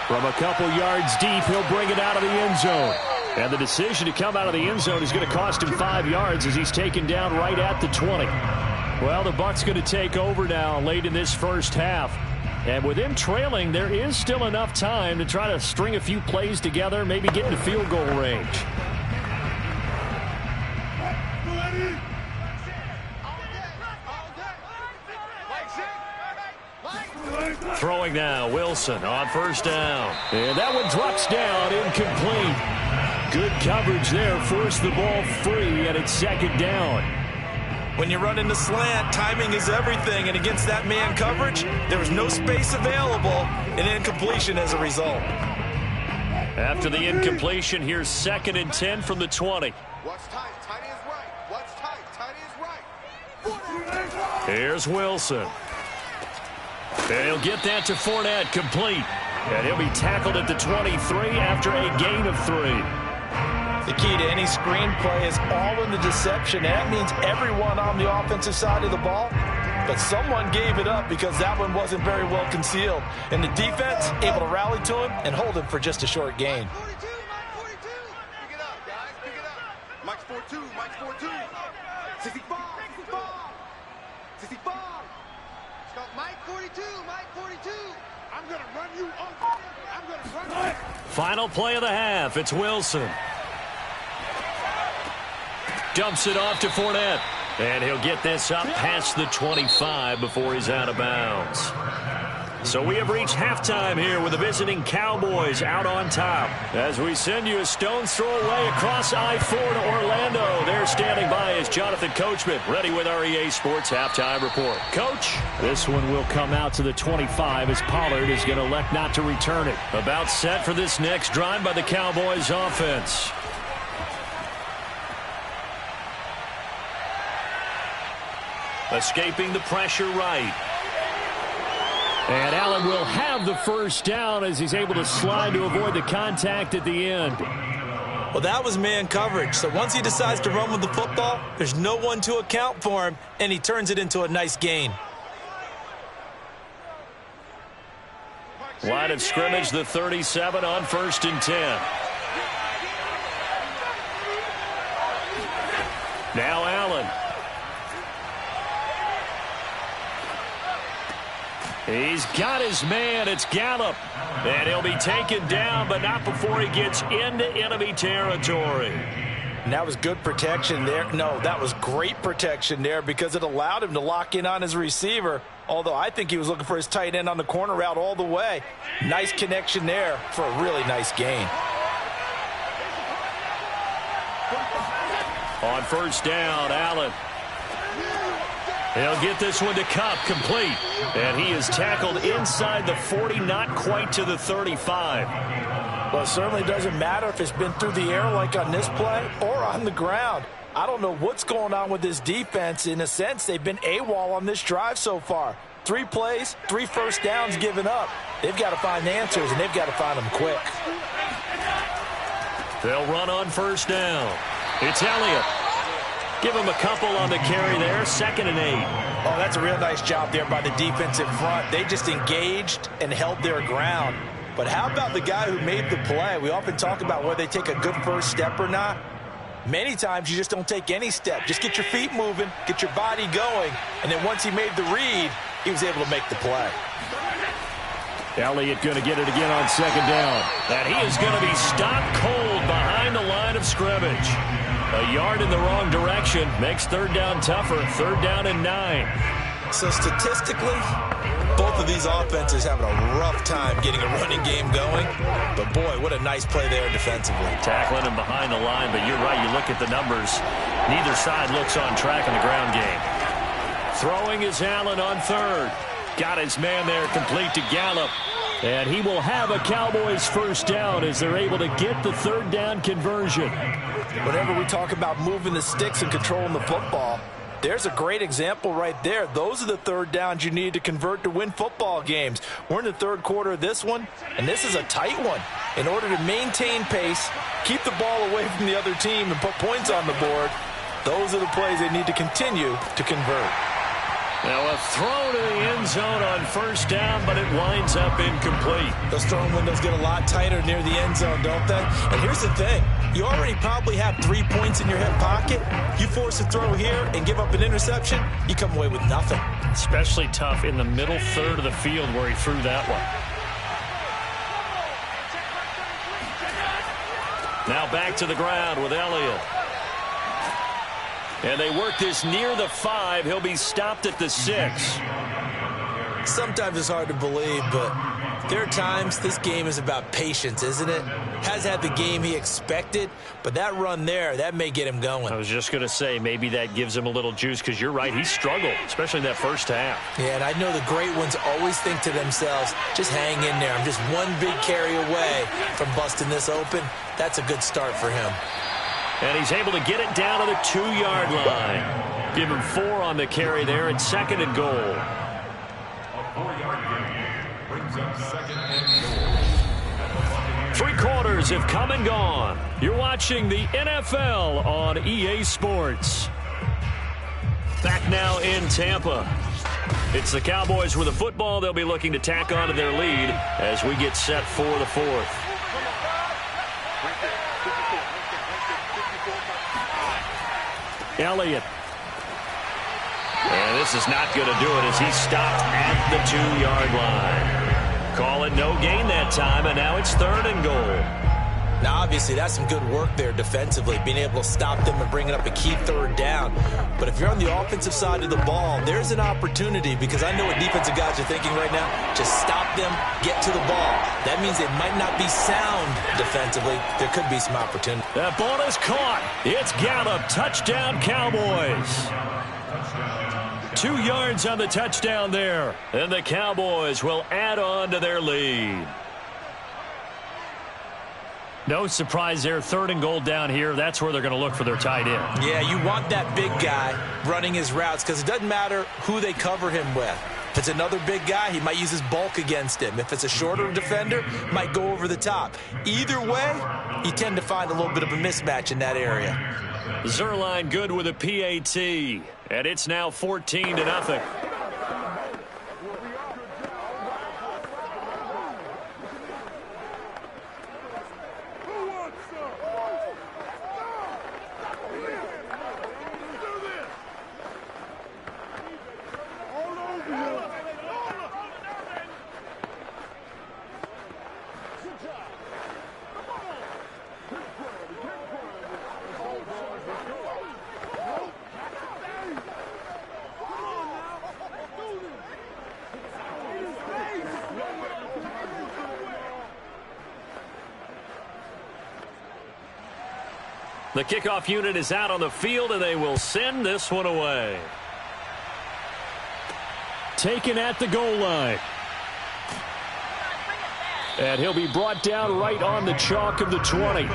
From a couple yards deep, he'll bring it out of the end zone. And the decision to come out of the end zone is going to cost him 5 yards as he's taken down right at the 20. Well, the Bucs going to take over now late in this first half. And with him trailing, there is still enough time to try to string a few plays together, maybe get into field goal range. Throwing now, Wilson on first down. And that one drops down, incomplete. Good coverage there, forced the ball free, and it's second down. When you run in the slant, timing is everything, and against that man coverage, there was no space available, and incompletion as a result. After the incompletion, here's 2nd and 10 from the 20. What's tight? Tight is right. What's tight? Tight is right. Here's Wilson. And he'll get that to Fournette, complete. And he'll be tackled at the 23 after a gain of 3. The key to any screenplay is all in the deception. And that means everyone on the offensive side of the ball. But someone gave it up because that one wasn't very well concealed. And the defense able to rally to him and hold him for just a short gain. Mike 42, Mike 42. Pick it up, guys. Pick it up. Mike's 42, Mike's 42. 65, 65. 65. It's got Mike 42, Mike 42. I'm going to run you over. I'm going to run you. Final play of the half. It's Wilson. dumps it off to Fournette. And he'll get this up past the 25 before he's out of bounds. So we have reached halftime here with the visiting Cowboys out on top. As we send you a stone's throw away across I-4 to Orlando. There standing by is Jonathan Coachman, ready with our EA Sports Halftime Report. Coach? This one will come out to the 25 as Pollard is going to elect not to return it. About set for this next drive by the Cowboys offense. Escaping the pressure right. And Allen will have the first down as he's able to slide to avoid the contact at the end. Well, that was man coverage. So once he decides to run with the football, there's no one to account for him, and he turns it into a nice gain. Line of scrimmage, the 37 on 1st and 10. Now Allen. He's got his man. It's Gallup. And he'll be taken down, but not before he gets into enemy territory. And that was good protection there. No, that was great protection there because it allowed him to lock in on his receiver, although I think he was looking for his tight end on the corner route all the way. Nice connection there for a really nice gain. On 1st down, Allen. He'll get this one to Kupp, complete. And he is tackled inside the 40, not quite to the 35. Well, it certainly doesn't matter if it's been through the air like on this play or on the ground. I don't know what's going on with this defense. In a sense, they've been AWOL on this drive so far. 3 plays, 3 first downs given up. They've got to find answers, and they've got to find them quick. They'll run on 1st down. It's Elliott. Give him a couple on the carry there, 2nd and 8. Oh, that's a real nice job there by the defensive front. They just engaged and held their ground. But how about the guy who made the play? We often talk about whether they take a good first step or not. Many times you just don't take any step. Just get your feet moving, get your body going, and then once he made the read, he was able to make the play. Elliott going to get it again on 2nd down. And he is going to be stopped cold behind the line of scrimmage. A yard in the wrong direction makes 3rd down tougher. 3rd down and 9. So statistically, both of these offenses having a rough time getting a running game going. But boy, what a nice play there defensively. Tackling him behind the line, but you're right. You look at the numbers. Neither side looks on track in the ground game. Throwing is Allen on 3rd. Got his man there, complete to Gallup. And he will have a Cowboys first down as they're able to get the 3rd down conversion. Whenever we talk about moving the sticks and controlling the football, there's a great example right there. Those are the 3rd downs you need to convert to win football games. We're in the 3rd quarter of this one, and this is a tight one. In order to maintain pace, keep the ball away from the other team, and put points on the board, those are the plays they need to continue to convert. Now a throw to the end zone on 1st down, but it winds up incomplete. Those throwing windows get a lot tighter near the end zone, don't they? And here's the thing. You already probably have 3 points in your hip pocket. You force a throw here and give up an interception, you come away with nothing. Especially tough in the middle 3rd of the field where he threw that one. Now back to the ground with Elliott. And they work this near the 5. He'll be stopped at the 6. Sometimes it's hard to believe, but there are times this game is about patience, isn't it? Has had the game he expected, but that run there, that may get him going. I was just going to say, maybe that gives him a little juice, because you're right, he struggled, especially in that first half. Yeah, and I know the great ones always think to themselves, just hang in there. I'm just one big carry away from busting this open. That's a good start for him. And he's able to get it down to the 2-yard line. Give him 4 on the carry there at 2nd and goal. A 4-yard gain brings up 2nd and goal. 3 quarters have come and gone. You're watching the NFL on EA Sports. Back now in Tampa. It's the Cowboys with the football. They'll be looking to tack on to their lead as we get set for the 4th. Elliott. And this is not going to do it as he's stopped at the 2-yard line. Call it no gain that time, and now it's 3rd and goal. Now, obviously, that's some good work there defensively, being able to stop them and bringing up a key third down. But if you're on the offensive side of the ball, there's an opportunity, because I know what defensive guys are thinking right now. Just stop them, get to the ball. That means they might not be sound defensively. There could be some opportunity. That ball is caught. It's Gallup. Touchdown, Cowboys. 2 yards on the touchdown there. And the Cowboys will add on to their lead. No surprise there. 3rd and goal down here. That's where they're going to look for their tight end. Yeah, you want that big guy running his routes, because it doesn't matter who they cover him with. If it's another big guy, he might use his bulk against him. If it's a shorter defender, might go over the top. Either way, you tend to find a little bit of a mismatch in that area. Zuerlein good with a PAT. And it's now 14-0. The kickoff unit is out on the field, and they will send this one away. Taken at the goal line. And he'll be brought down right on the chalk of the 20.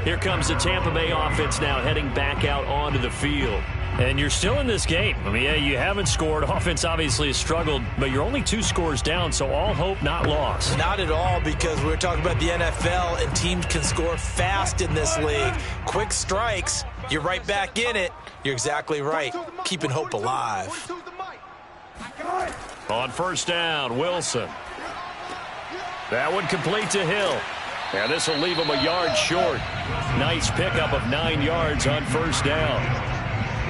Here comes the Tampa Bay offense now heading back out onto the field. And you're still in this game. I mean, yeah, you haven't scored. Offense obviously has struggled, but you're only 2 scores down, so all hope not lost. Not at all, because we're talking about the NFL, and teams can score fast in this league. Quick strikes, you're right back in it. You're exactly right. Keeping hope alive. On 1st down, Wilson. That one complete to Hill. And this will leave him a yard short. Nice pickup of 9 yards on 1st down.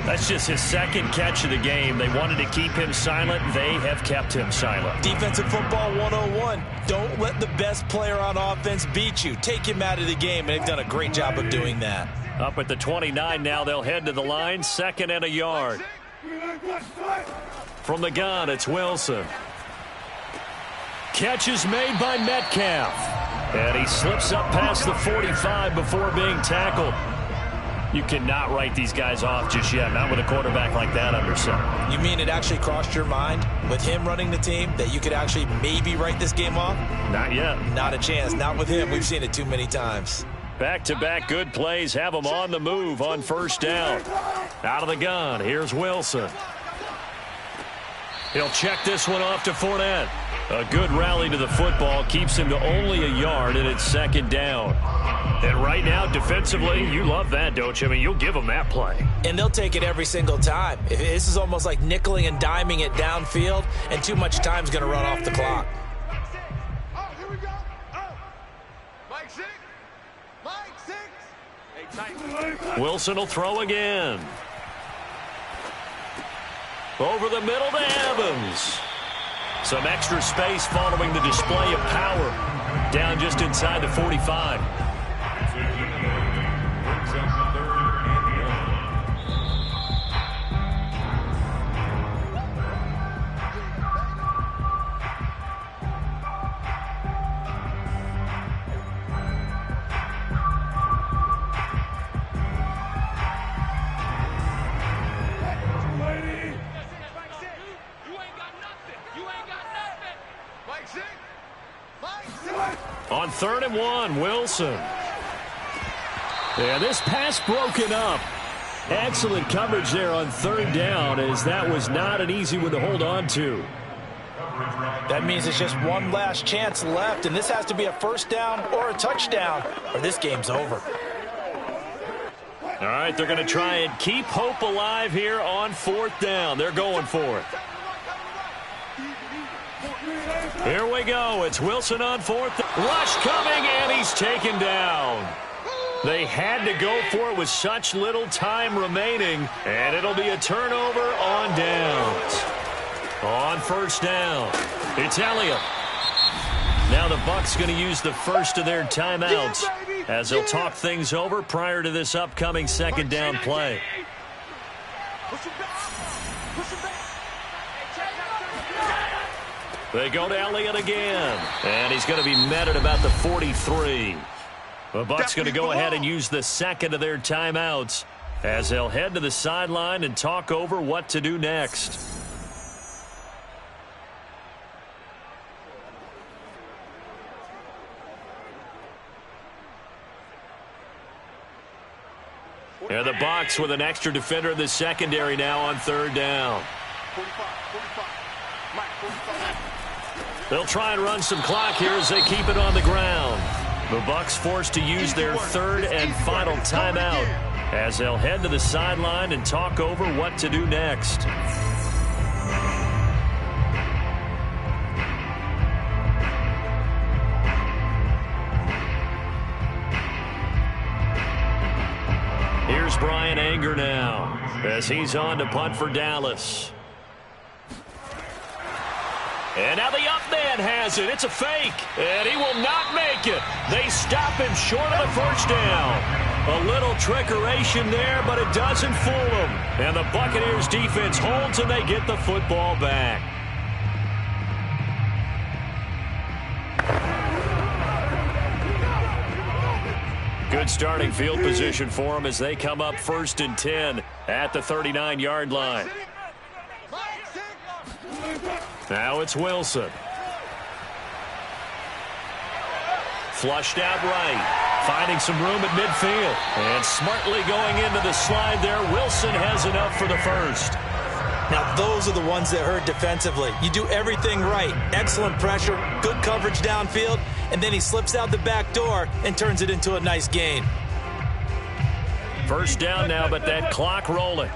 That's just his 2nd catch of the game. They wanted to keep him silent. They have kept him silent. Defensive football 101. Don't let the best player on offense beat you. Take him out of the game, and they've done a great job of doing that. Up at the 29 now, they'll head to the line. 2nd and a yard. From the gun, it's Wilson. Catch is made by Metcalf. And he slips up past the 45 before being tackled. You cannot write these guys off just yet, not with a quarterback like that under center. You mean it actually crossed your mind with him running the team that you could actually maybe write this game off? Not yet. Not a chance. Not with him. We've seen it too many times. Back-to-back good plays have him on the move on 1st down. Out of the gun, here's Wilson. He'll check this one off to Fournette. A good rally to the football keeps him to only a yard, and it's 2nd down. And right now, defensively, you love that, don't you? I mean, you'll give them that play. And they'll take it every single time. This is almost like nickeling and diming it downfield, and too much time's going to run off the clock. Oh, here we go. Oh. Mike 6. Mike 6. Hey, tight. Wilson will throw again. Over the middle to Evans. Some extra space following the display of power. Down just inside the 45. On 3rd and 1, Wilson. And this pass broken up. Excellent coverage there on 3rd down, as that was not an easy one to hold on to. That means it's just one last chance left, and this has to be a 1st down or a touchdown, or this game's over. All right, they're going to try and keep hope alive here on 4th down. They're going for it. Here we go. It's Wilson on 4th. Rush coming, and he's taken down. They had to go for it with such little time remaining, and it'll be a turnover on downs. On 1st down, it's Elliott. Now the Bucs going to use the first of their timeouts. as they'll talk things over prior to this upcoming second down play. They go to Elliott again, and he's going to be met at about the 43. The Bucs going to go ahead and use the second of their timeouts as they'll head to the sideline and talk over what to do next. And the Bucs with an extra defender in the secondary now on third down. 45. Mike, 45. They'll try and run some clock here as they keep it on the ground. The Bucs forced to use their third and final timeout as they'll head to the sideline and talk over what to do next. Here's Brian Anger now as he's on to punt for Dallas. And now the up man has it. It's a fake, and he will not make it. They stop him short of the first down. A little trickeration there, but it doesn't fool them. And the Buccaneers defense holds, and they get the football back. Good starting field position for them as they come up 1st and 10 at the 39-yard line. Now it's Wilson. Flushed out right. Finding some room at midfield. And smartly going into the slide there. Wilson has enough for the first. Now, those are the ones that hurt defensively. You do everything right. Excellent pressure, good coverage downfield, and then he slips out the back door and turns it into a nice gain. First down now, but that clock rolling.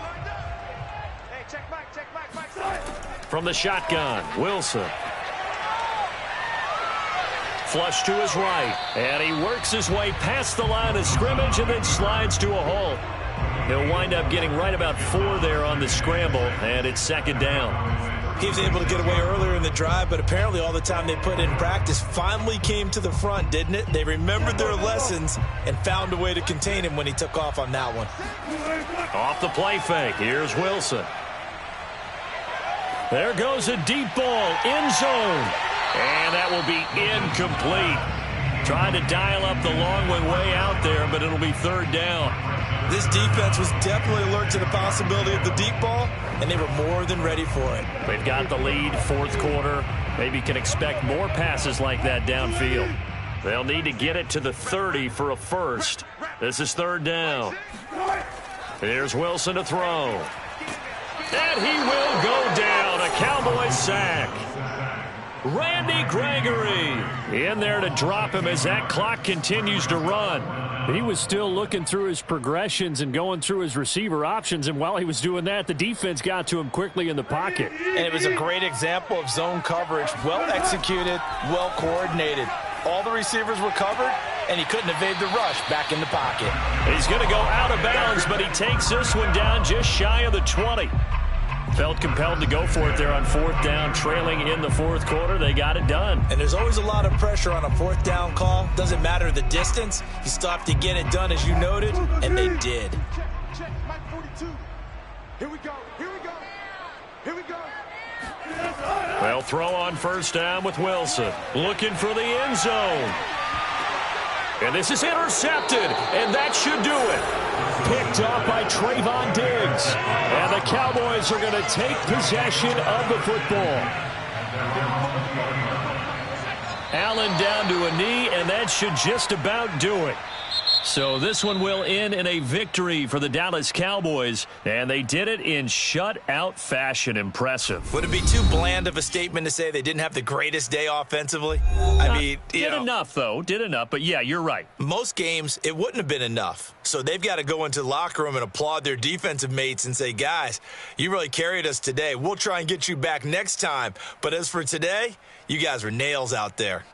From the shotgun, Wilson. Flush to his right, and he works his way past the line of scrimmage and then slides to a halt. He'll wind up getting right about 4 there on the scramble, and it's second down. He was able to get away earlier in the drive, but apparently all the time they put in practice finally came to the front, didn't it? They remembered their lessons and found a way to contain him when he took off on that one. Off the play fake, here's Wilson. There goes a deep ball, end zone. And that will be incomplete. Trying to dial up the long one way out there, but it'll be third down. This defense was definitely alert to the possibility of the deep ball, and they were more than ready for it. They've got the lead, fourth quarter. Maybe can expect more passes like that downfield. They'll need to get it to the 30 for a first. This is third down. Here's Wilson to throw. And he will go down. A Cowboys sack. Randy Gregory in there to drop him as that clock continues to run. He was still looking through his progressions and going through his receiver options, and while he was doing that, the defense got to him quickly in the pocket. And it was a great example of zone coverage, well executed, well coordinated. All the receivers were covered, and he couldn't evade the rush back in the pocket. He's going to go out of bounds, but he takes this one down just shy of the 20. Felt compelled to go for it there on fourth down, trailing in the fourth quarter. They got it done. And there's always a lot of pressure on a fourth down call. Doesn't matter the distance. You stop to get it done, as you noted, and they did. Check, Mike 42. Here we go. Here we go. They'll throw on first down with Wilson. Looking for the end zone. And this is intercepted, and that should do it. Picked off by Trayvon Diggs. And the Cowboys are going to take possession of the football. Allen down to a knee, and that should just about do it. So this one will end in a victory for the Dallas Cowboys, and they did it in shutout fashion. Impressive. Would it be too bland of a statement to say they didn't have the greatest day offensively? Did enough, though. Did enough, but yeah, you're right. Most games, it wouldn't have been enough. So they've got to go into the locker room and applaud their defensive mates and say, guys, you really carried us today. We'll try and get you back next time. But as for today, you guys were nails out there.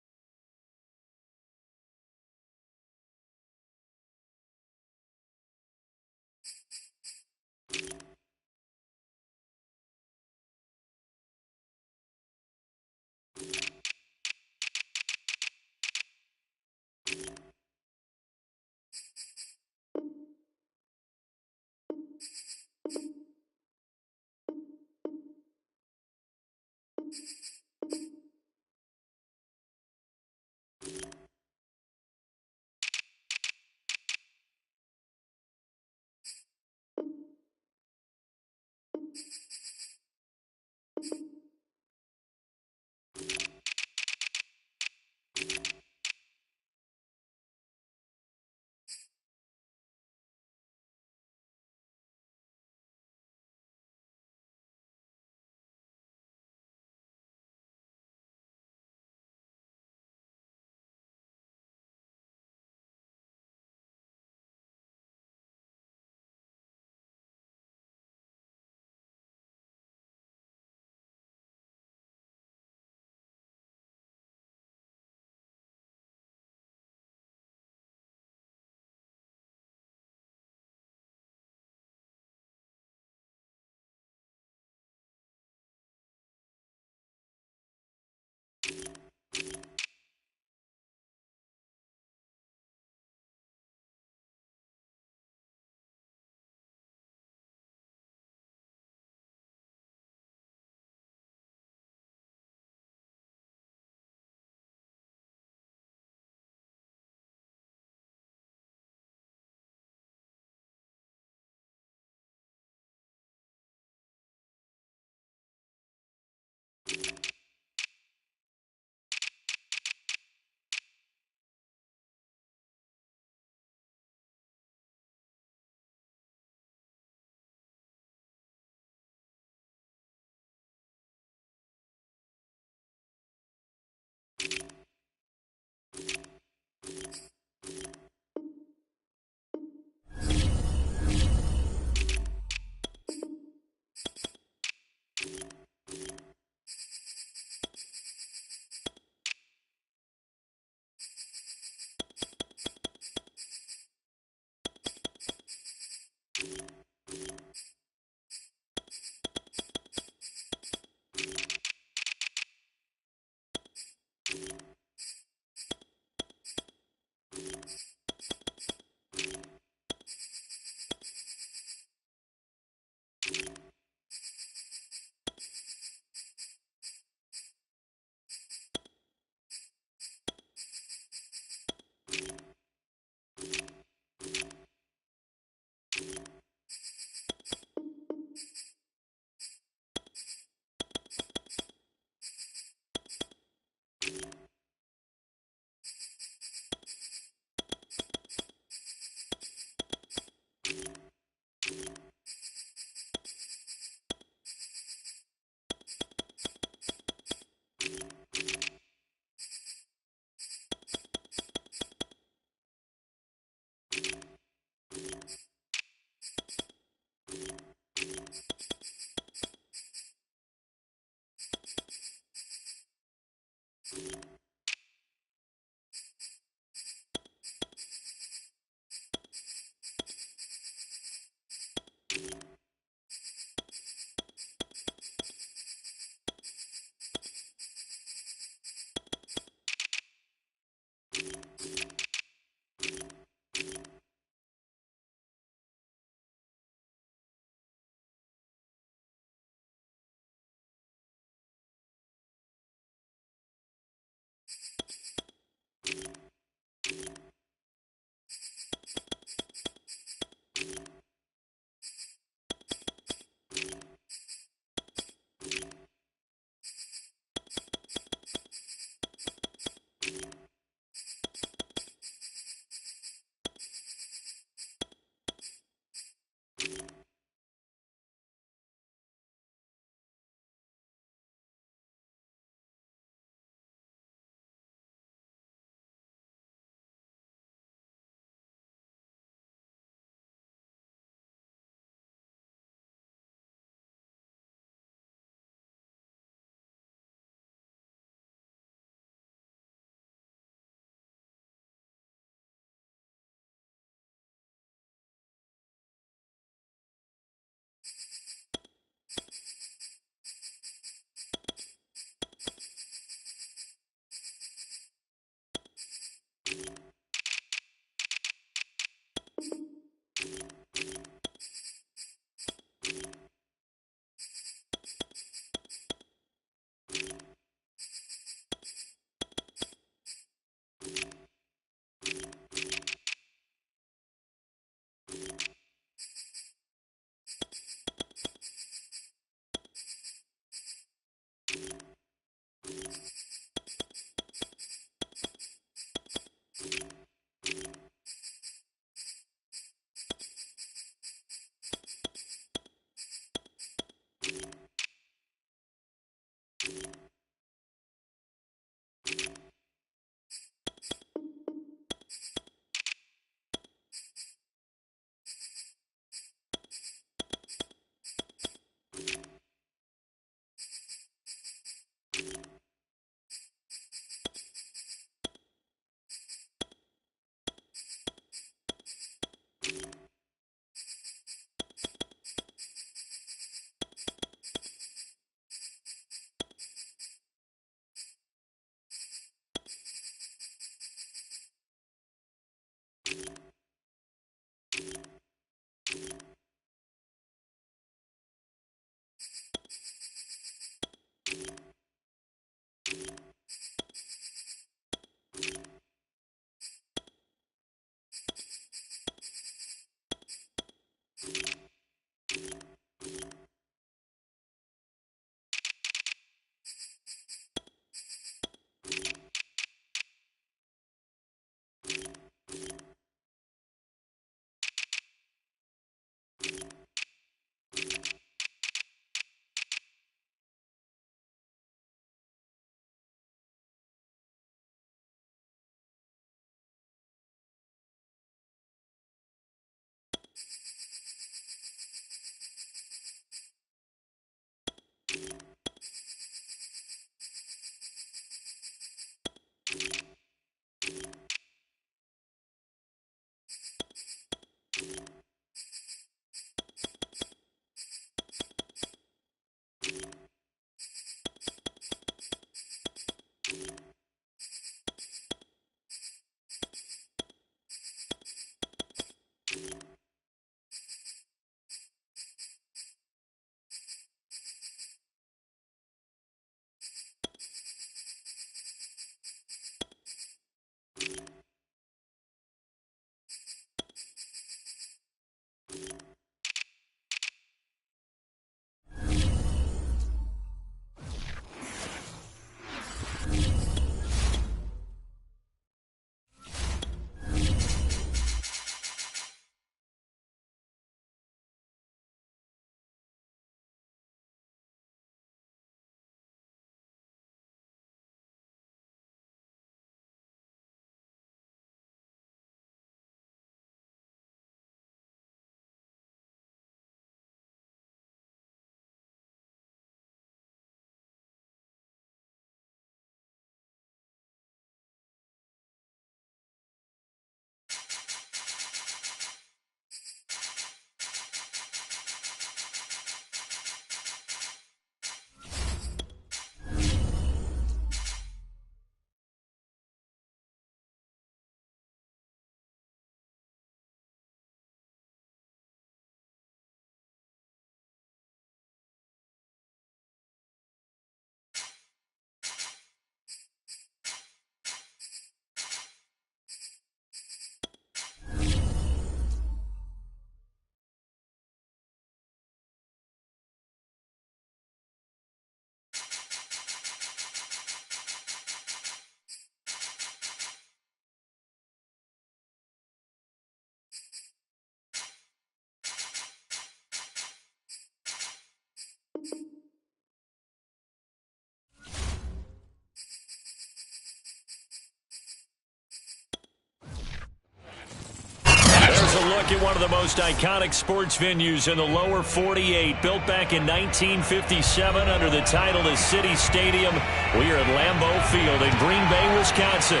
look at one of the most iconic sports venues in the lower 48, built back in 1957 under the title of City Stadium. We are at Lambeau Field in Green Bay, Wisconsin.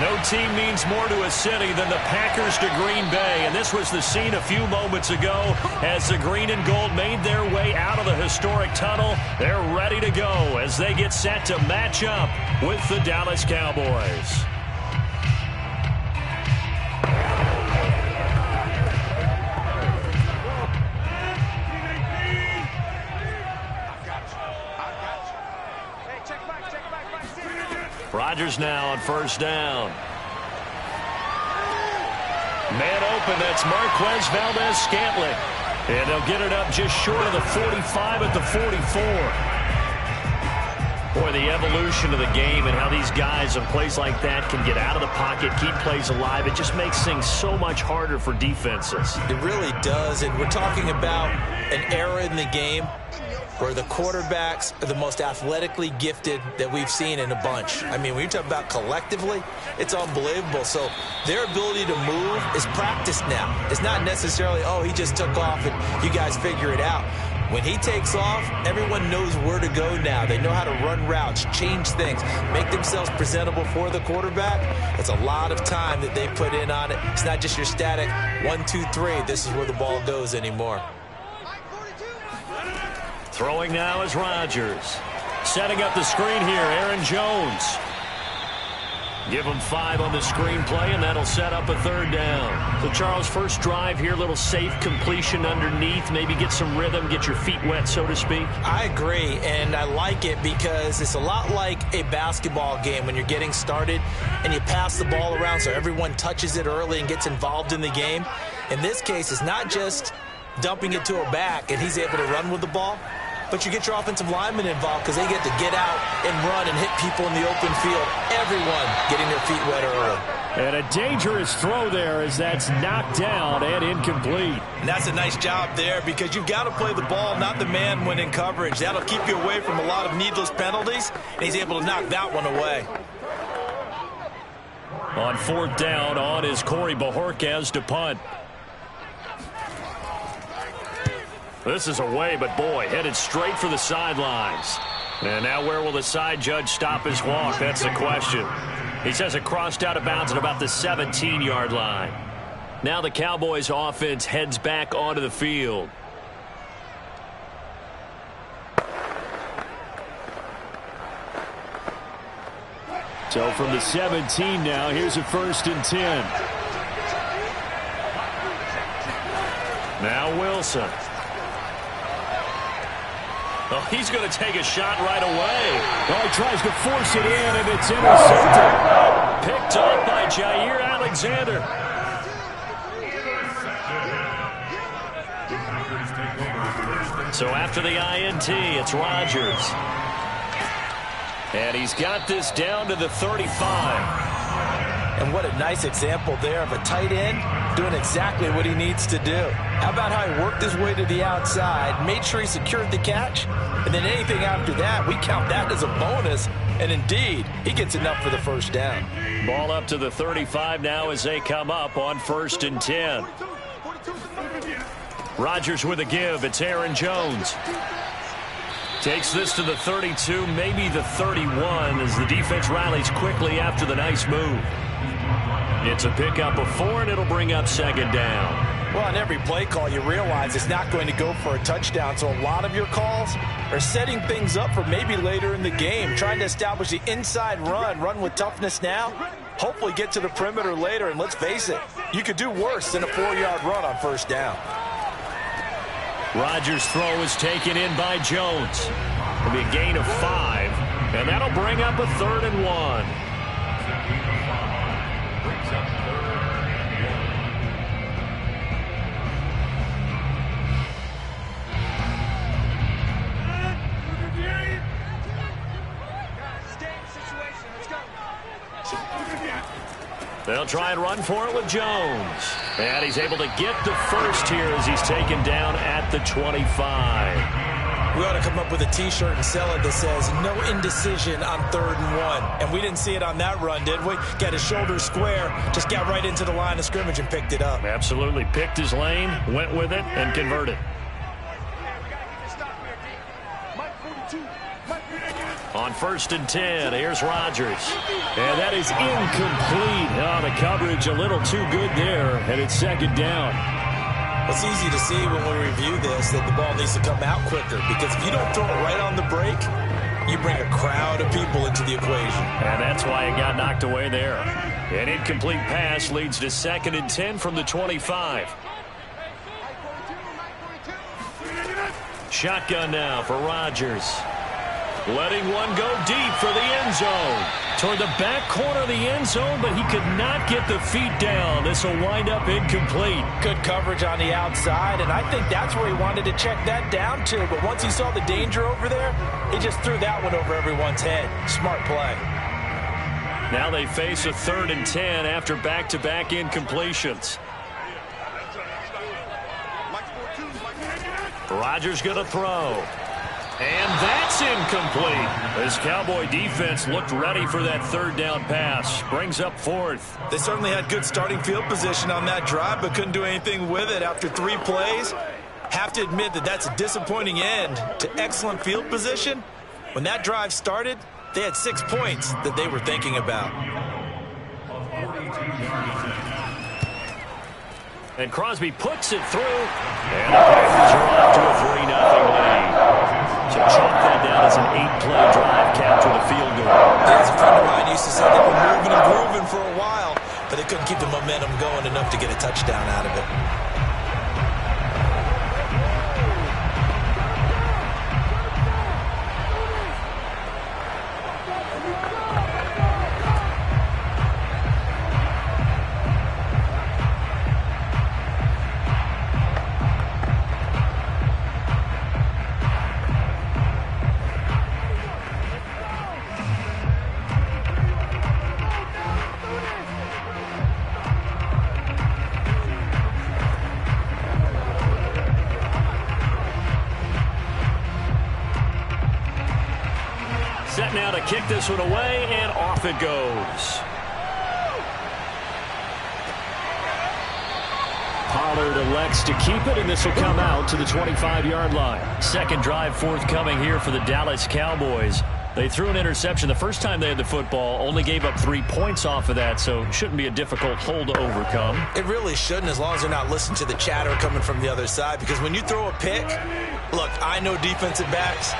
No team means more to a city than the Packers to Green Bay, and this was the scene a few moments ago as the green and gold made their way out of the historic tunnel. They're ready to go as they get set to match up with the Dallas Cowboys. Rodgers now on first down. Man open, that's Marquez Valdes-Scantling. And they'll get it up just short of the 45 at the 44. Boy, the evolution of the game and how these guys in plays like that can get out of the pocket, keep plays alive, it just makes things so much harder for defenses. It really does, and we're talking about an era in the game where the quarterbacks are the most athletically gifted that we've seen in a bunch. I mean, when you talk about collectively, it's unbelievable. So their ability to move is practiced now. It's not necessarily, oh, he just took off and you guys figure it out. When he takes off, everyone knows where to go now. They know how to run routes, change things, make themselves presentable for the quarterback. It's a lot of time that they put in on it. It's not just your static 1, 2, 3. This is where the ball goes anymore. Throwing now is Rodgers. Setting up the screen here, Aaron Jones. Give him 5 on the screenplay, and that'll set up a third down. So, Charles, first drive here, little safe completion underneath. Maybe get some rhythm, get your feet wet, so to speak. I agree, and I like it because it's a lot like a basketball game when you're getting started and you pass the ball around so everyone touches it early and gets involved in the game. In this case, it's not just dumping it to a back and he's able to run with the ball, but you get your offensive linemen involved because they get to get out and run and hit people in the open field. Everyone getting their feet wet early. And a dangerous throw there as that's knocked down and incomplete. And that's a nice job there because you've got to play the ball, not the man when in coverage. That'll keep you away from a lot of needless penalties, and he's able to knock that one away. On fourth down, on is Corey Bojorquez to punt. This is away, but boy, headed straight for the sidelines. And now where will the side judge stop his walk? That's the question. He says it crossed out of bounds at about the 17-yard line. Now the Cowboys offense heads back onto the field. So from the 17 now, here's a 1st and 10. Now Wilson. Oh, he's going to take a shot right away. Oh, he tries to force it in, and it's intercepted. Picked up by Jair Alexander. So after the INT, it's Rodgers. And he's got this down to the 35. And what a nice example there of a tight end doing exactly what he needs to do. How about how he worked his way to the outside, made sure he secured the catch, and then anything after that, we count that as a bonus. And indeed, he gets enough for the first down. Ball up to the 35 now as they come up on 1st and 10. Rodgers with a give. It's Aaron Jones. Takes this to the 32, maybe the 31, as the defense rallies quickly after the nice move. It's a pickup of 4, and it'll bring up 2nd down. Well, on every play call, you realize it's not going to go for a touchdown, so a lot of your calls are setting things up for maybe later in the game, trying to establish the inside run with toughness now, hopefully get to the perimeter later, and let's face it, you could do worse than a 4-yard run on 1st down. Rodgers' throw is taken in by Jones. It'll be a gain of 5, and that'll bring up a 3rd and 1. They'll try and run for it with Jones. And he's able to get the first here as he's taken down at the 25. We ought to come up with a T-shirt and sell it that says, no indecision on 3rd and 1. And we didn't see it on that run, did we? Got his shoulders square, just got right into the line of scrimmage and picked it up. Absolutely. Picked his lane, went with it, and converted. On 1st and 10, here's Rodgers. And that is incomplete. Oh, the coverage a little too good there, and it's 2nd down. It's easy to see when we review this that the ball needs to come out quicker, because if you don't throw it right on the break, you bring a crowd of people into the equation. And that's why it got knocked away there. An incomplete pass leads to 2nd and 10 from the 25. Shotgun now for Rodgers. Letting one go deep for the end zone. Toward the back corner of the end zone, but he could not get the feet down. This will wind up incomplete. Good coverage on the outside, and I think that's where he wanted to check that down to. But once he saw the danger over there, he just threw that one over everyone's head. Smart play. Now they face a 3rd and 10 after back-to-back incompletions. Rodgers going to throw. And that's incomplete. This Cowboy defense looked ready for that 3rd down pass. Brings up 4th. They certainly had good starting field position on that drive, but couldn't do anything with it after 3 plays. Have to admit that that's a disappointing end to excellent field position. When that drive started, they had 6 points that they were thinking about. And Crosby puts it through. And the Packers are off to a 3-0 lead. So chalk that down as an 8-play drive capped with a field goal. As a friend of mine used to say, they were moving and grooving for a while, but they couldn't keep the momentum going enough to get a touchdown out of it. Set now to kick this one away, and off it goes. Pollard elects to keep it, and this will come out to the 25-yard line. 2nd drive forthcoming here for the Dallas Cowboys. They threw an interception the first time they had the football, only gave up 3 points off of that, so it shouldn't be a difficult hole to overcome. It really shouldn't, as long as they're not listening to the chatter coming from the other side, because when you throw a pick, look, I know defensive backs,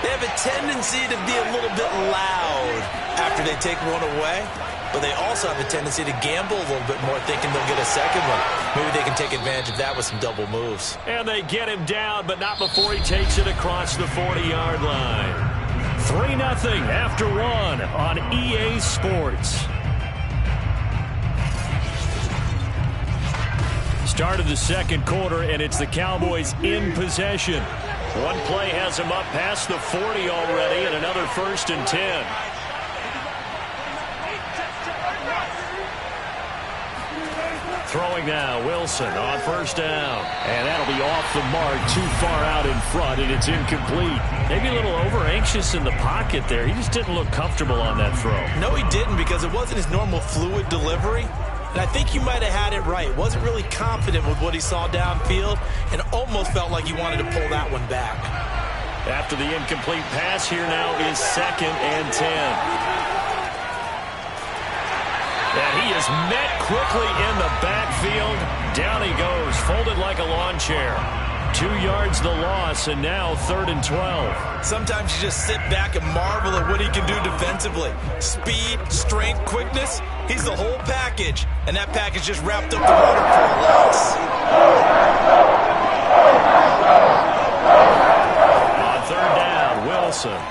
they have a tendency to be a little bit loud after they take one away, but they also have a tendency to gamble a little bit more, thinking they'll get a second one. Maybe they can take advantage of that with some double moves. And they get him down, but not before he takes it across the 40-yard line. 3-0 after 1 on EA Sports. Start of the 2nd quarter, and it's the Cowboys in possession. One play has them up past the 40 already, and another 1st and 10. Throwing now, Wilson on 1st down. And that'll be off the mark, too far out in front, and it's incomplete. Maybe a little over-anxious in the pocket there. He just didn't look comfortable on that throw. No, he didn't, because it wasn't his normal fluid delivery. And I think you might have had it right. Wasn't really confident with what he saw downfield, and almost felt like he wanted to pull that one back. After the incomplete pass, here now is 2nd and 10. And he is met quickly in the backfield. Down he goes, folded like a lawn chair. 2 yards the loss, and now 3rd and 12. Sometimes you just sit back and marvel at what he can do defensively. Speed, strength, quickness, he's the whole package. And that package just wrapped up the water for a loss. On 3rd down, Wilson.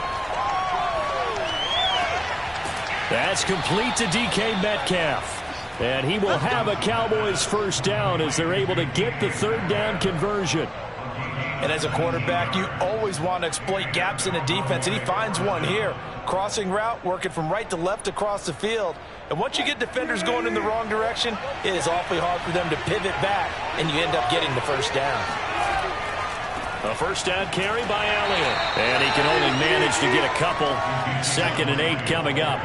That's complete to DK Metcalf. And he will have a Cowboys 1st down as they're able to get the 3rd down conversion. And as a quarterback, you always want to exploit gaps in a defense, and he finds one here. Crossing route, working from right to left across the field. And once you get defenders going in the wrong direction, it is awfully hard for them to pivot back, and you end up getting the 1st down. A first down carry by Elliott. And he can only manage to get a couple. 2nd and 8 coming up.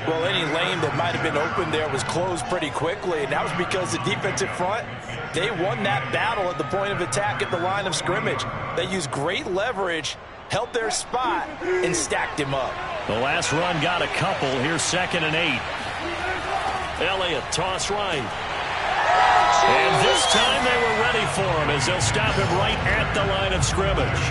Well, any lane that might have been open there was closed pretty quickly, and that was because the defensive front, they won that battle at the point of attack at the line of scrimmage. They used great leverage, held their spot, and stacked him up. The last run got a couple. Here's 2nd and 8. Elliott, toss right. And this time they were ready for him as they'll stop him right at the line of scrimmage.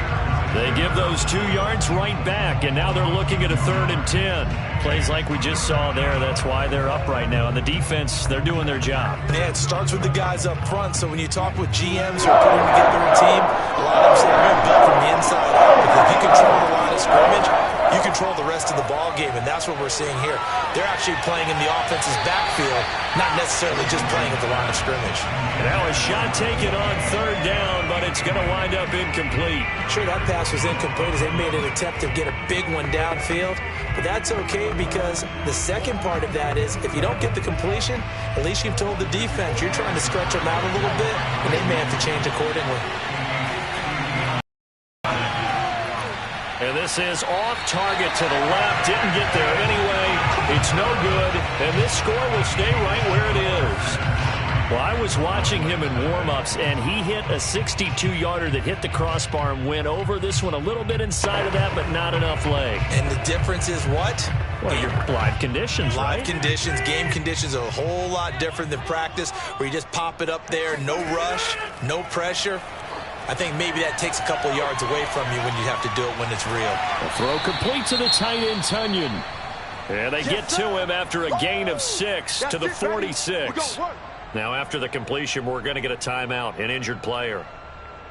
They give those 2 yards right back, and now they're looking at a 3rd and 10. Plays like we just saw there. That's why they're up right now. And the defense, they're doing their job. Yeah, it starts with the guys up front. So when you talk with GMs who are putting together a team, a lot of them say we're built from the inside out. Because if you control the line of scrimmage, you control the rest of the ball game, and that's what we're seeing here. They're actually playing in the offense's backfield, not necessarily just playing at the line of scrimmage. Now a shot taken on 3rd down, but it's going to wind up incomplete. Sure, that pass was incomplete as they made an attempt to get a big one downfield, but that's okay because the second part of that is if you don't get the completion, at least you've told the defense you're trying to stretch them out a little bit, and they may have to change accordingly. And this is off target to the left. Didn't get there anyway. It's no good. And this score will stay right where it is. Well, I was watching him in warm-ups, and he hit a 62-yarder that hit the crossbar and went over. This one a little bit inside of that, but not enough leg. And the difference is what? Well, your live conditions, right? Live conditions, game conditions are a whole lot different than practice, where you just pop it up there, no rush, no pressure. I think maybe that takes a couple yards away from you when you have to do it when it's real. The throw complete to the tight end, Tunyon. And they get to him after a gain of 6 to the 46. Now after the completion, we're going to get a timeout, an injured player.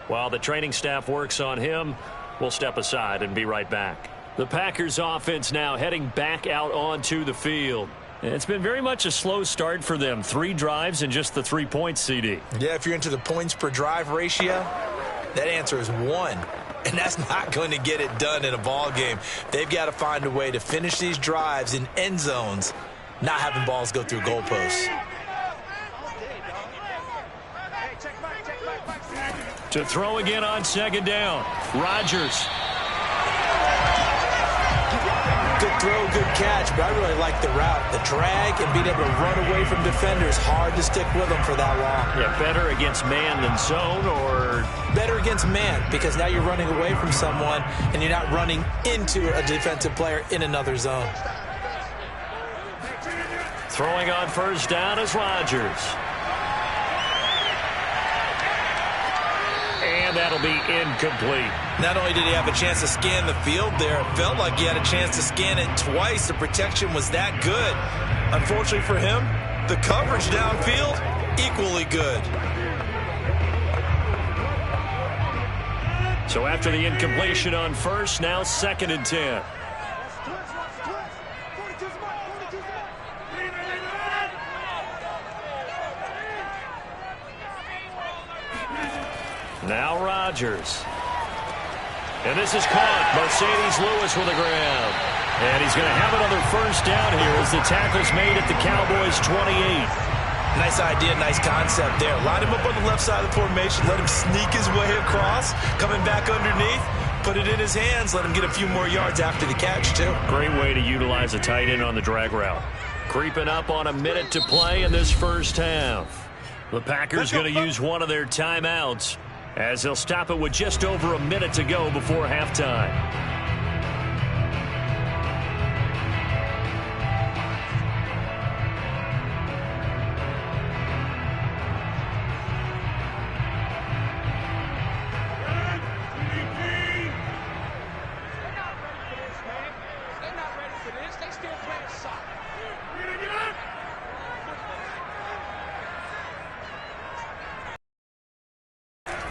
While the training staff works on him, we'll step aside and be right back. The Packers offense now heading back out onto the field. It's been very much a slow start for them. 3 drives and just the 3 points, CD. Yeah, if you're into the points per drive ratio, that answer is 1. And that's not going to get it done in a ball game. They've got to find a way to finish these drives in end zones, not having balls go through goalposts. To throw again on 2nd down. Rodgers. Good throw, good catch, but I really like the route. The drag and being able to run away from defenders, hard to stick with them for that long. Yeah, better against man than zone, or? Better against man, because now you're running away from someone and you're not running into a defensive player in another zone. Throwing on 1st down is Rodgers. And that'll be incomplete. Not only did he have a chance to scan the field there, it felt like he had a chance to scan it twice. The protection was that good. Unfortunately for him, the coverage downfield, equally good. So after the incompletion on 1st, now 2nd and 10. Now Rodgers. And this is caught. Mercedes Lewis with the grab. And he's going to have another 1st down here as the tackle's made at the Cowboys' 28. Nice idea, nice concept there. Line him up on the left side of the formation. Let him sneak his way across. Coming back underneath. Put it in his hands. Let him get a few more yards after the catch, too. Great way to utilize a tight end on the drag route. Creeping up on a minute to play in this 1st half. The Packers going to use one of their timeouts, as they'll stop it with just over a minute to go before halftime.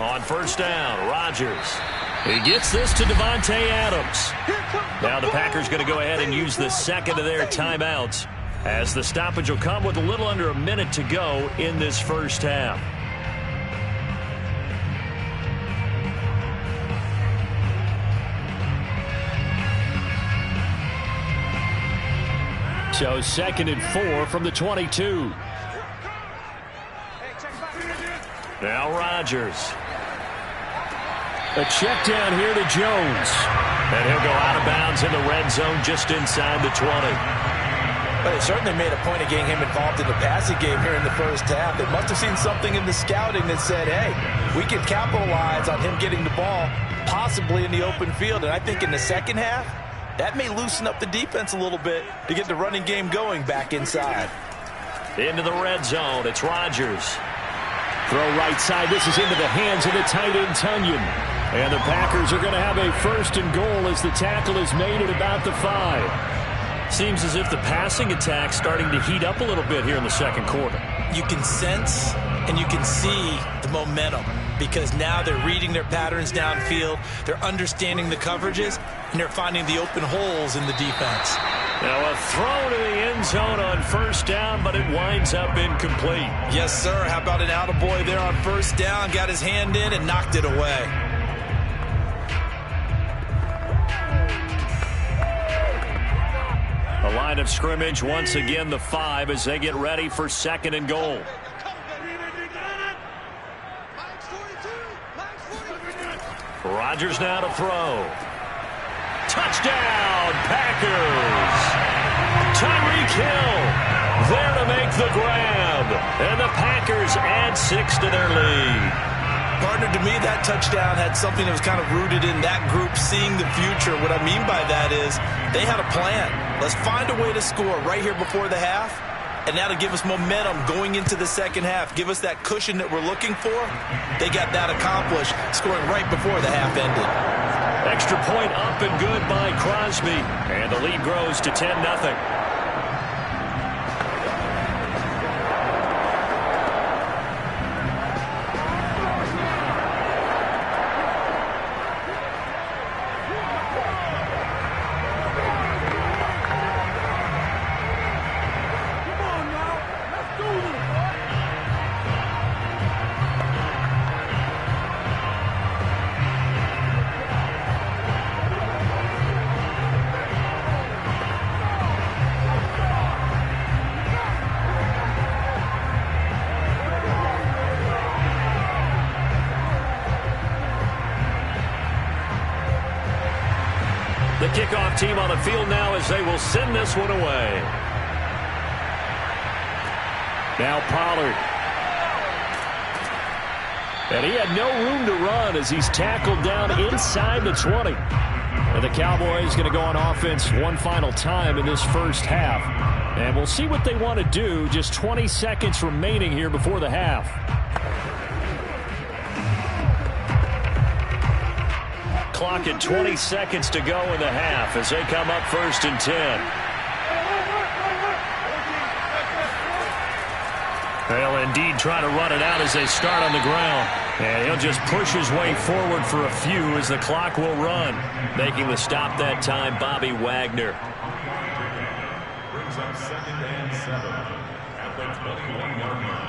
On 1st down, Rodgers. He gets this to Devontae Adams. Now the Packers going to go ahead and use the 2nd of their timeouts, as the stoppage will come with a little under a minute to go in this 1st half. So 2nd and 4 from the 22. Now Rodgers. A check down here to Jones. And he'll go out of bounds in the red zone just inside the 20. But they certainly made a point of getting him involved in the passing game here in the first half. They must have seen something in the scouting that said, hey, we can capitalize on him getting the ball possibly in the open field. And I think in the second half, that may loosen up the defense a little bit to get the running game going back inside. Into the red zone, it's Rodgers. Throw right side. This is into the hands of the tight end, Tunyon. And the Packers are going to have a first and goal as the tackle is made at about the 5. Seems as if the passing attack's starting to heat up a little bit here in the second quarter. You can sense and you can see the momentum because now they're reading their patterns downfield, they're understanding the coverages, and they're finding the open holes in the defense. Now a throw to the end zone on first down, but it winds up incomplete. Yes, sir. How about an attaboy there on first down? Got his hand in and knocked it away. A line of scrimmage, once again the 5 as they get ready for second and goal. Rodgers now to throw. Touchdown, Packers! Tyreek Hill there to make the grab. And the Packers add 6 to their lead. Partner, to me, that touchdown had something that was kind of rooted in that group seeing the future. What I mean by that is they had a plan. Let's find a way to score right here before the half, and that'll give us momentum going into the second half. Give us that cushion that we're looking for. They got that accomplished, scoring right before the half ended. Extra point up and good by Crosby, and the lead grows to 10-0. The kickoff team on the field now as they will send this one away. Now Pollard. And he had no room to run as he's tackled down inside the 20. And the Cowboys going to go on offense one final time in this first half. And we'll see what they want to do. Just 20 seconds remaining here before the half. Clock at 20 seconds to go in the half as they come up first and 10. They'll indeed try to run it out as they start on the ground. And he'll just push his way forward for a few as the clock will run. Making the stop that time, Bobby Wagner. Brings up second and 7 at the 21-yard line.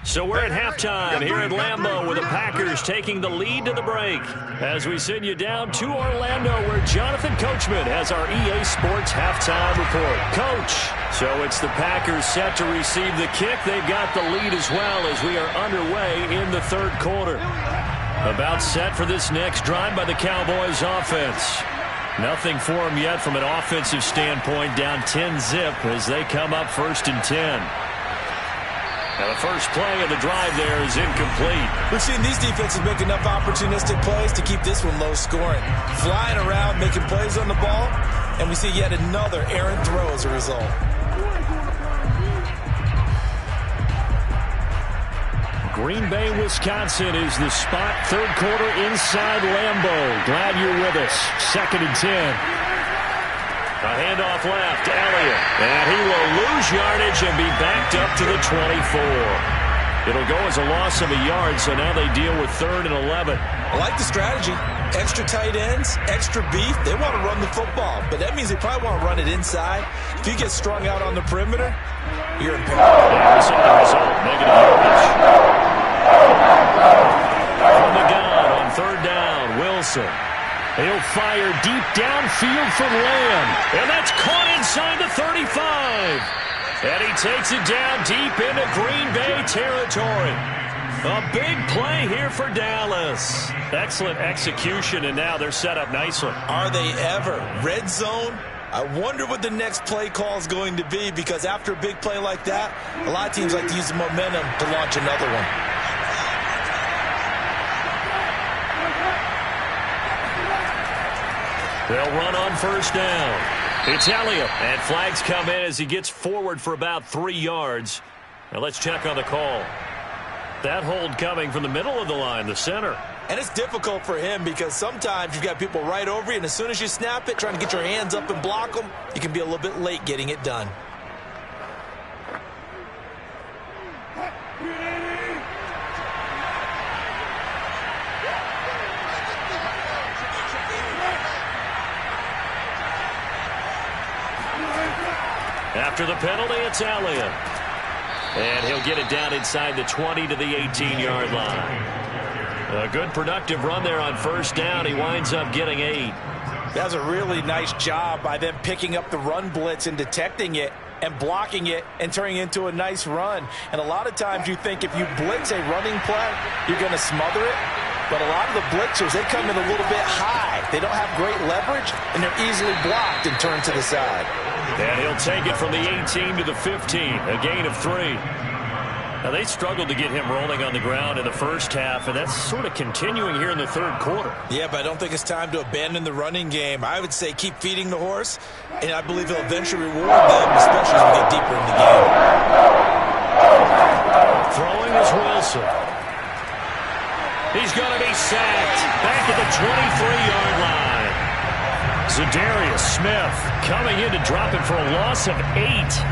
So we're at halftime here at Lambeau with the Packers taking the lead to the break. As we send you down to Orlando where Jonathan Coachman has our EA Sports halftime report. Coach, so it's the Packers set to receive the kick. They've got the lead as well as we are underway in the third quarter. About set for this next drive by the Cowboys offense. Nothing for them yet from an offensive standpoint, down 10-zip as they come up first and 10. Now the first play of the drive there is incomplete. We've seen these defenses make enough opportunistic plays to keep this one low scoring. Flying around, making plays on the ball, and we see yet another errant throw as a result. Green Bay, Wisconsin is the spot. Third quarter inside Lambeau. Glad you're with us. Second and 10. A handoff left, Elliott. And he will lose yardage and be backed up to the 24. It'll go as a loss of a yard, so now they deal with 3rd and 11. I like the strategy. Extra tight ends, extra beef. They want to run the football, but that means they probably want to run it inside. If you get strung out on the perimeter, you're in peril. Yeah, we saw the result. Negative yardage. From the gun on 3rd down, Wilson. He'll fire deep downfield from Lamb. And that's caught inside the 35. And he takes it down deep into Green Bay territory. A big play here for Dallas. Excellent execution, and now they're set up nicely. Are they ever? Red zone? I wonder what the next play call is going to be, because after a big play like that, a lot of teams like to use the momentum to launch another one. They'll run on first down. It's Elliott, and flags come in as he gets forward for about 3 yards. Now let's check on the call. That hold coming from the middle of the line, the center. And it's difficult for him because sometimes you've got people right over you, and as soon as you snap it, trying to get your hands up and block them, you can be a little bit late getting it done. After the penalty, it's Elliott. And he'll get it down inside the 20 to the 18-yard line. A good productive run there on first down. He winds up getting 8. That was a really nice job by them picking up the run blitz and detecting it and blocking it and turning it into a nice run. And a lot of times you think if you blitz a running play, you're going to smother it. But a lot of the blitzers, they come in a little bit high. They don't have great leverage, and they're easily blocked and turned to the side. And he'll take it from the 18 to the 15, a gain of 3. Now, they struggled to get him rolling on the ground in the first half, and that's sort of continuing here in the third quarter. Yeah, but I don't think it's time to abandon the running game. I would say keep feeding the horse, and I believe he'll eventually reward them, especially as we get deeper in the game. Throwing is Wilson. He's going to be sacked back at the 23-yard line. Za'Darius Smith coming in to drop it for a loss of 8,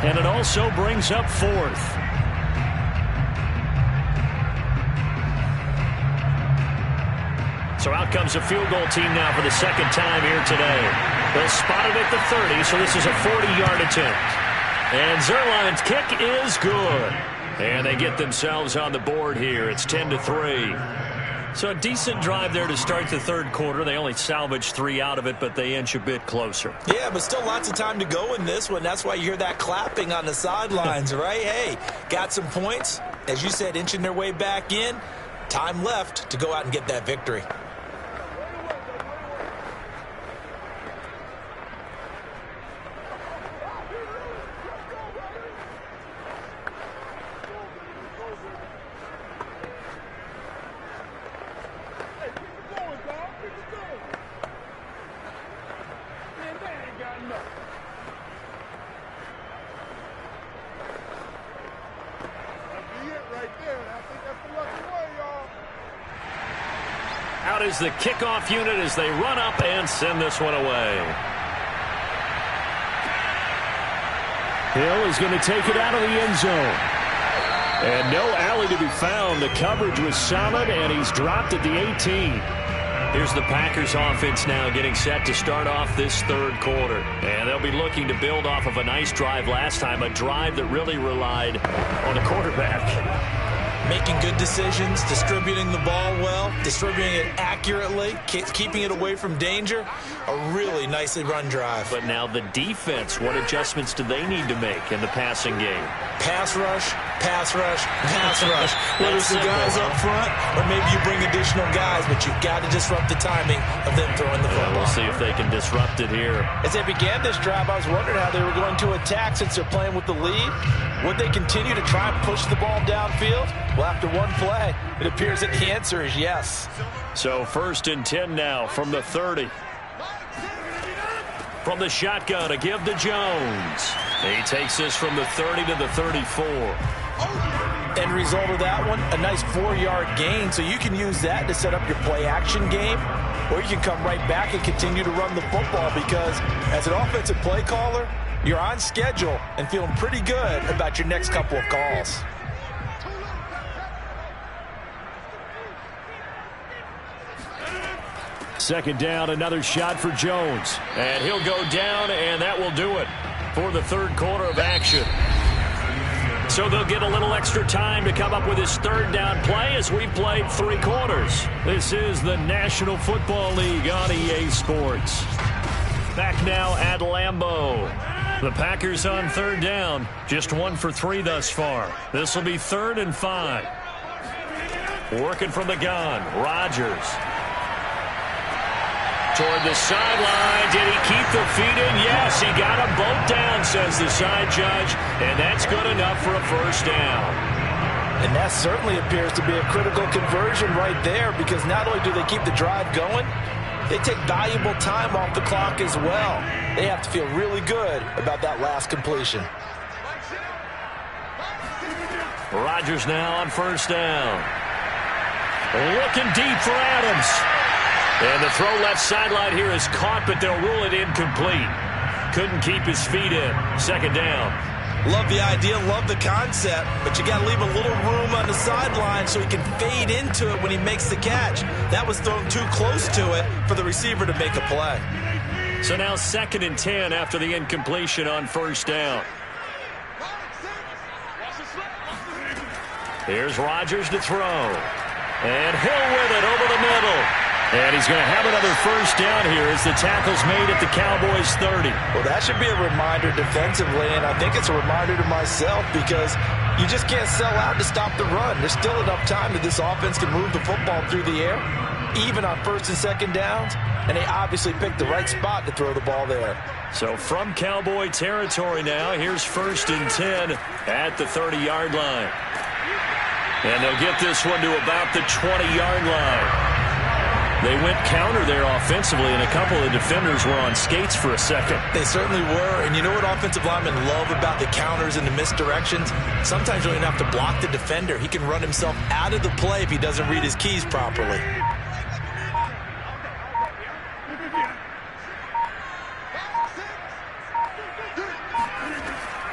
and it also brings up 4th. So out comes a field goal team now for the second time here today. They'll spot it at the 30, so this is a 40-yard attempt. And Zuerlein's kick is good. And they get themselves on the board here. It's 10-3. So a decent drive there to start the third quarter. They only salvaged 3 out of it, but they inch a bit closer. Yeah, but still lots of time to go in this one. That's why you hear that clapping on the sidelines, right? Hey, got some points. As you said, inching their way back in. Time left to go out and get that victory. Out is the kickoff unit as they run up and send this one away. Hill is going to take it out of the end zone. And no alley to be found. The coverage was solid, and he's dropped at the 18. Here's the Packers offense now getting set to start off this third quarter. And they'll be looking to build off of a nice drive last time, a drive that really relied on the quarterback. Making good decisions, distributing the ball well, distributing it accurately, keeping it away from danger. A really nicely run drive. But now the defense, what adjustments do they need to make in the passing game? Pass rush, pass rush, pass rush. Whether it's the guys up front or maybe you bring additional guys, but you've got to disrupt the timing of them throwing the football. We'll see if they can disrupt it here. As they began this drive, I was wondering how they were going to attack since they're playing with the lead. Would they continue to try and push the ball downfield? Well, after one play, it appears that the answer is yes. So 1st and 10 now from the 30. From the shotgun, a give to Jones. He takes this from the 30 to the 34. End result of that one, a nice 4-yard gain. So you can use that to set up your play-action game, or you can come right back and continue to run the football because as an offensive play caller, you're on schedule and feeling pretty good about your next couple of calls. Second down, another shot for Jones. And he'll go down, and that will do it for the third quarter of action. So they'll get a little extra time to come up with his third down play as we played 3 quarters. This is the National Football League on EA Sports. Back now at Lambeau. The Packers on third down. Just 1 for 3 thus far. This will be 3rd and 5. Working from the gun. Rodgers. Toward the sideline. Did he keep the feet in? Yes, he got them both down, says the side judge. And that's good enough for a first down. And that certainly appears to be a critical conversion right there, because not only do they keep the drive going, they take valuable time off the clock as well. They have to feel really good about that last completion. Rodgers now on first down. Looking deep for Adams. And the throw left sideline here is caught, but they'll rule it incomplete. Couldn't keep his feet in. Second down. Love the idea, love the concept, but you got to leave a little room on the sideline so he can fade into it when he makes the catch. That was thrown too close to it for the receiver to make a play. So now 2nd and 10 after the incompletion on first down. Here's Rodgers to throw. And Hill with it over the middle. And he's going to have another first down here as the tackle's made at the Cowboys 30. Well, that should be a reminder defensively, and I think it's a reminder to myself, because you just can't sell out to stop the run. There's still enough time that this offense can move the football through the air, even on 1st and 2nd downs, and they obviously picked the right spot to throw the ball there. So from Cowboy territory now, here's 1st and 10 at the 30-yard line. And they'll get this one to about the 20-yard line. They went counter there offensively, and a couple of defenders were on skates for a second. They certainly were, and you know what offensive linemen love about the counters and the misdirections? Sometimes you don't even have to block the defender. He can run himself out of the play if he doesn't read his keys properly.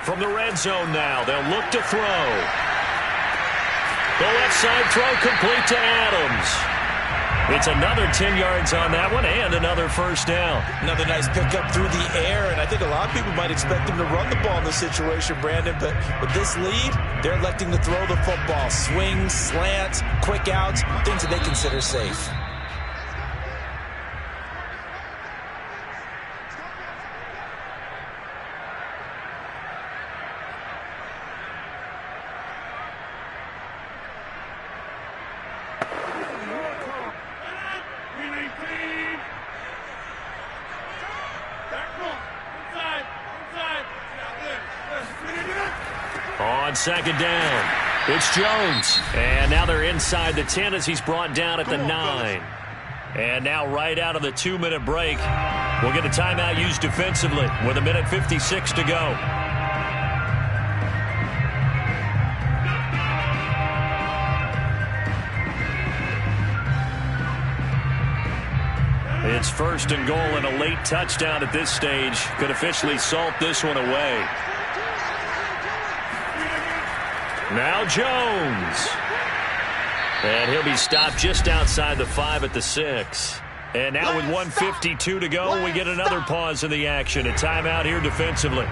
From the red zone now, they'll look to throw. The left side throw complete to Adams. It's another 10 yards on that one and another first down. Another nice pickup through the air, and I think a lot of people might expect him to run the ball in this situation, Brandon, but with this lead, they're electing to throw the football. Swings, slants, quick outs, things that they consider safe. On 2nd down, it's Jones. And now they're inside the 10 as he's brought down at the 9. And now right out of the 2-minute break, we'll get a timeout used defensively with 1:56 to go. It's 1st and goal, and a late touchdown at this stage could officially salt this one away. Now Jones. And he'll be stopped just outside the 5 at the 6. And now with 1:52 to go, we get another pause in the action. A timeout here defensively.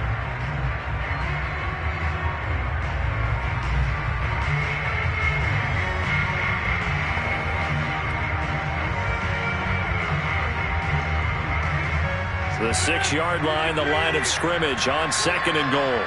The 6-yard line, the line of scrimmage on 2nd and goal.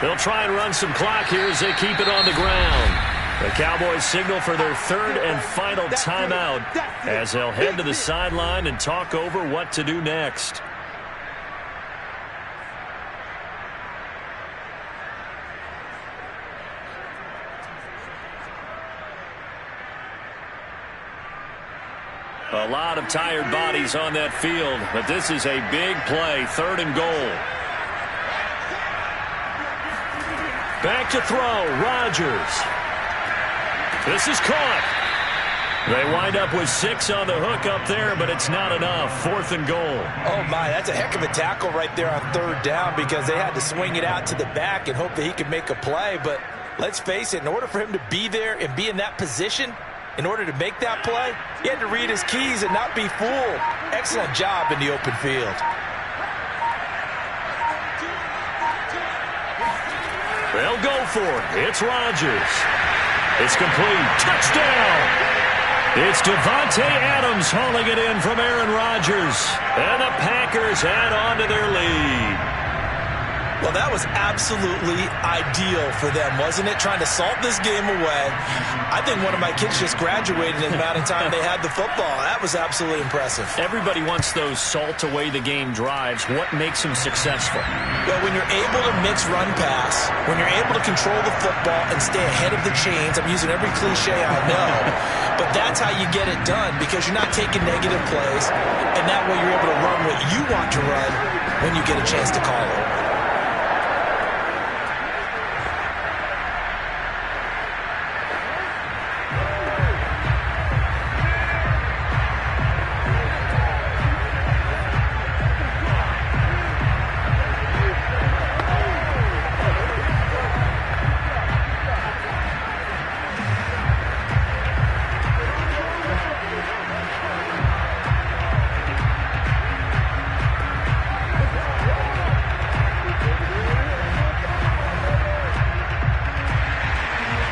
They'll try and run some clock here as they keep it on the ground. The Cowboys signal for their 3rd and final timeout as they'll head to the sideline and talk over what to do next. A lot of tired bodies on that field, but this is a big play, 3rd and goal. Back to throw, Rodgers. This is caught. They wind up with 6 on the hook up there, but it's not enough. 4th and goal. Oh, my, that's a heck of a tackle right there on 3rd down, because they had to swing it out to the back and hope that he could make a play. But let's face it, in order for him to be there and be in that position, in order to make that play, he had to read his keys and not be fooled. Excellent job in the open field. They'll go for it. It's Rodgers. It's complete. Touchdown! It's Davante Adams hauling it in from Aaron Rodgers. And the Packers add on to their lead. Well, that was absolutely ideal for them, wasn't it? Trying to salt this game away. I think one of my kids just graduated in the amount of time they had the football. That was absolutely impressive. Everybody wants those salt away the game drives. What makes them successful? Well, when you're able to mix run pass, when you're able to control the football and stay ahead of the chains, I'm using every cliche I know, but that's how you get it done because you're not taking negative plays, and that way you're able to run what you want to run when you get a chance to call it.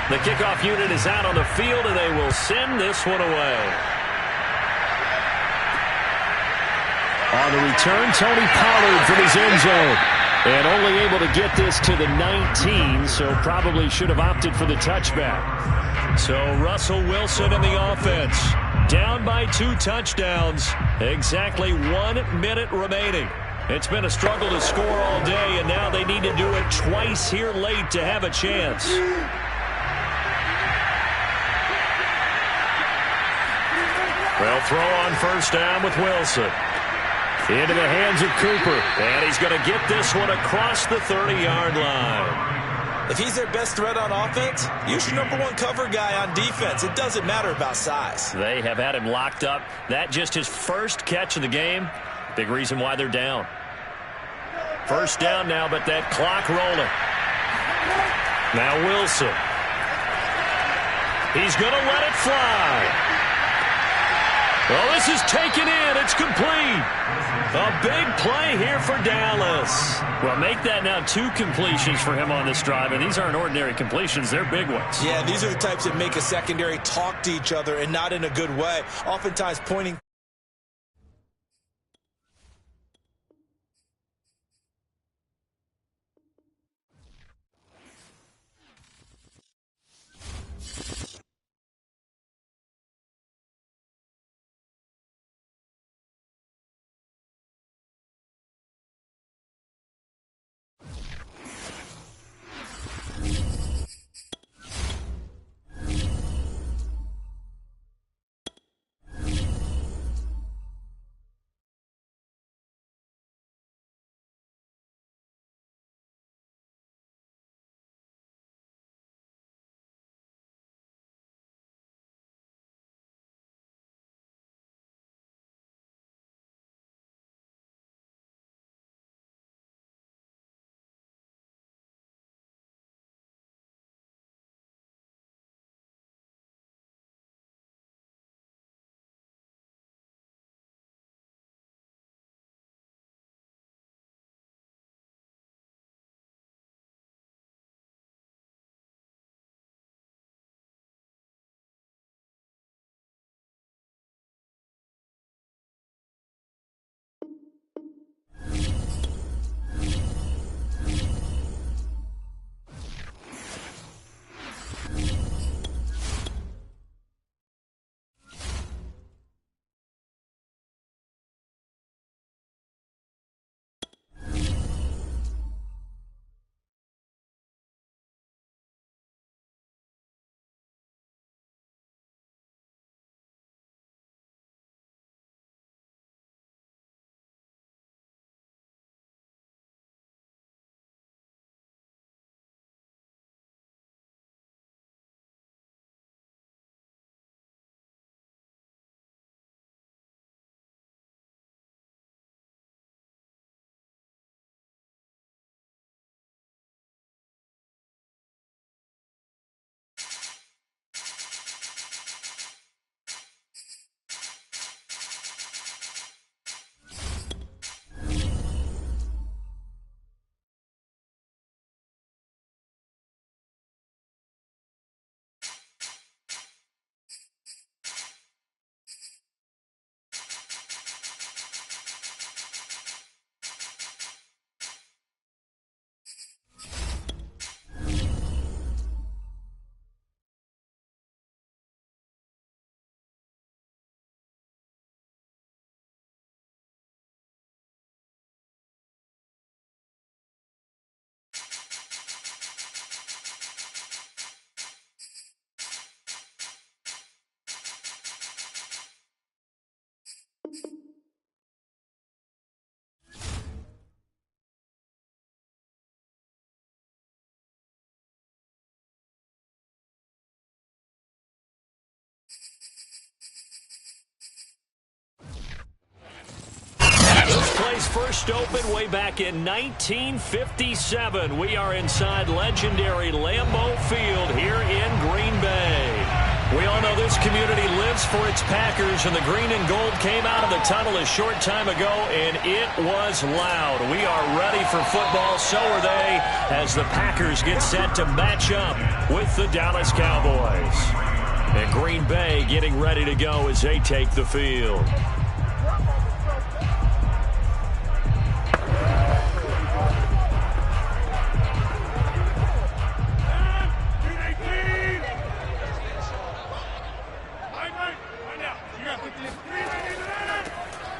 The kickoff unit is out on the field, and they will send this one away. On the return, Tony Pollard from his end zone. And only able to get this to the 19, so probably should have opted for the touchback. So Russell Wilson in the offense. Down by 2 touchdowns. Exactly 1 minute remaining. It's been a struggle to score all day, and now they need to do it twice here late to have a chance. They'll throw on first down with Wilson. Into the hands of Cooper. And he's going to get this one across the 30-yard line. If he's their best threat on offense, use your #1 cover guy on defense. It doesn't matter about size. They have had him locked up. That just his first catch of the game. Big reason why they're down. First down now, but that clock rolling. Now Wilson. He's going to let it fly. Well, this is taken in. It's complete. A big play here for Dallas. Well, make that now 2 completions for him on this drive, and these aren't ordinary completions. They're big ones. Yeah, these are the types that make a secondary talk to each other and not in a good way. Oftentimes pointing. first opened way back in 1957. We are inside legendary Lambeau Field here in Green Bay. We all know this community lives for its Packers, and the green and gold came out of the tunnel a short time ago, and it was loud. We are ready for football, so are they, as the Packers get set to match up with the Dallas Cowboys. And Green Bay getting ready to go as they take the field.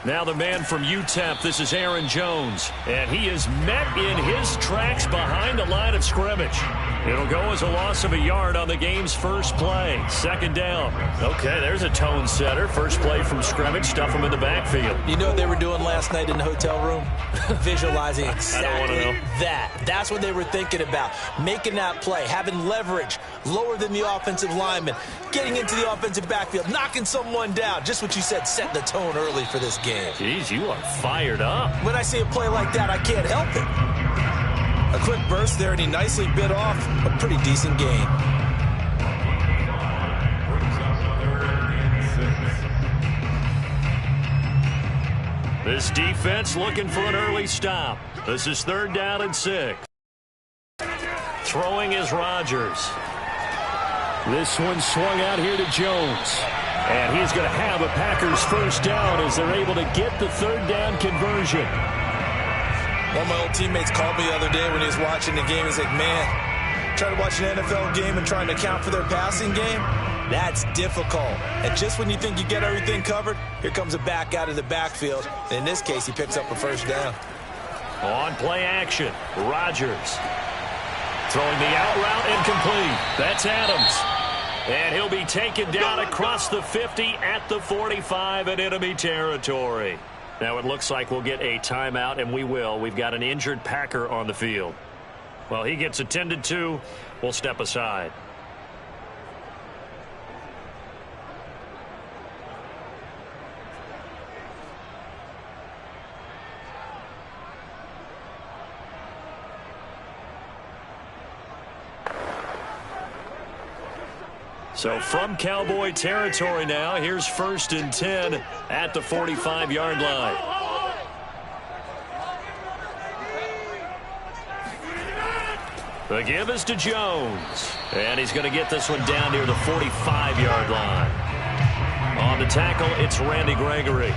Now the man from UTEP, this is Aaron Jones, and he is met in his tracks behind the line of scrimmage. It'll go as a loss of a yard on the game's first play. Second down. Okay, there's a tone setter. First play from scrimmage, stuff him in the backfield. You know what they were doing last night in the hotel room? Visualizing exactly that. That's what they were thinking about. Making that play, having leverage, lower than the offensive lineman, getting into the offensive backfield, knocking someone down. Just what you said, setting the tone early for this game. Jeez, you are fired up. When I see a play like that, I can't help it. A quick burst there, and he nicely bit off a pretty decent gain. This defense looking for an early stop. This is 3rd down and 6. Throwing is Rodgers. This one swung out here to Jones. And he's going to have a Packers first down as they're able to get the 3rd down conversion. One of my old teammates called me the other day when he was watching the game. He's like, man, trying to watch an NFL game and trying to account for their passing game, that's difficult. And just when you think you get everything covered, here comes a back out of the backfield. And in this case, he picks up a first down. On play action, Rodgers. Throwing the out route incomplete. That's Adams. And he'll be taken down across the 50 at the 45 in enemy territory. Now it looks like we'll get a timeout, and we will. We've got an injured Packer on the field. Well, he gets attended to. We'll step aside. So from Cowboy territory now, here's 1st and 10 at the 45-yard line. The give is to Jones. And he's going to get this one down near the 45-yard line. On the tackle, it's Randy Gregory.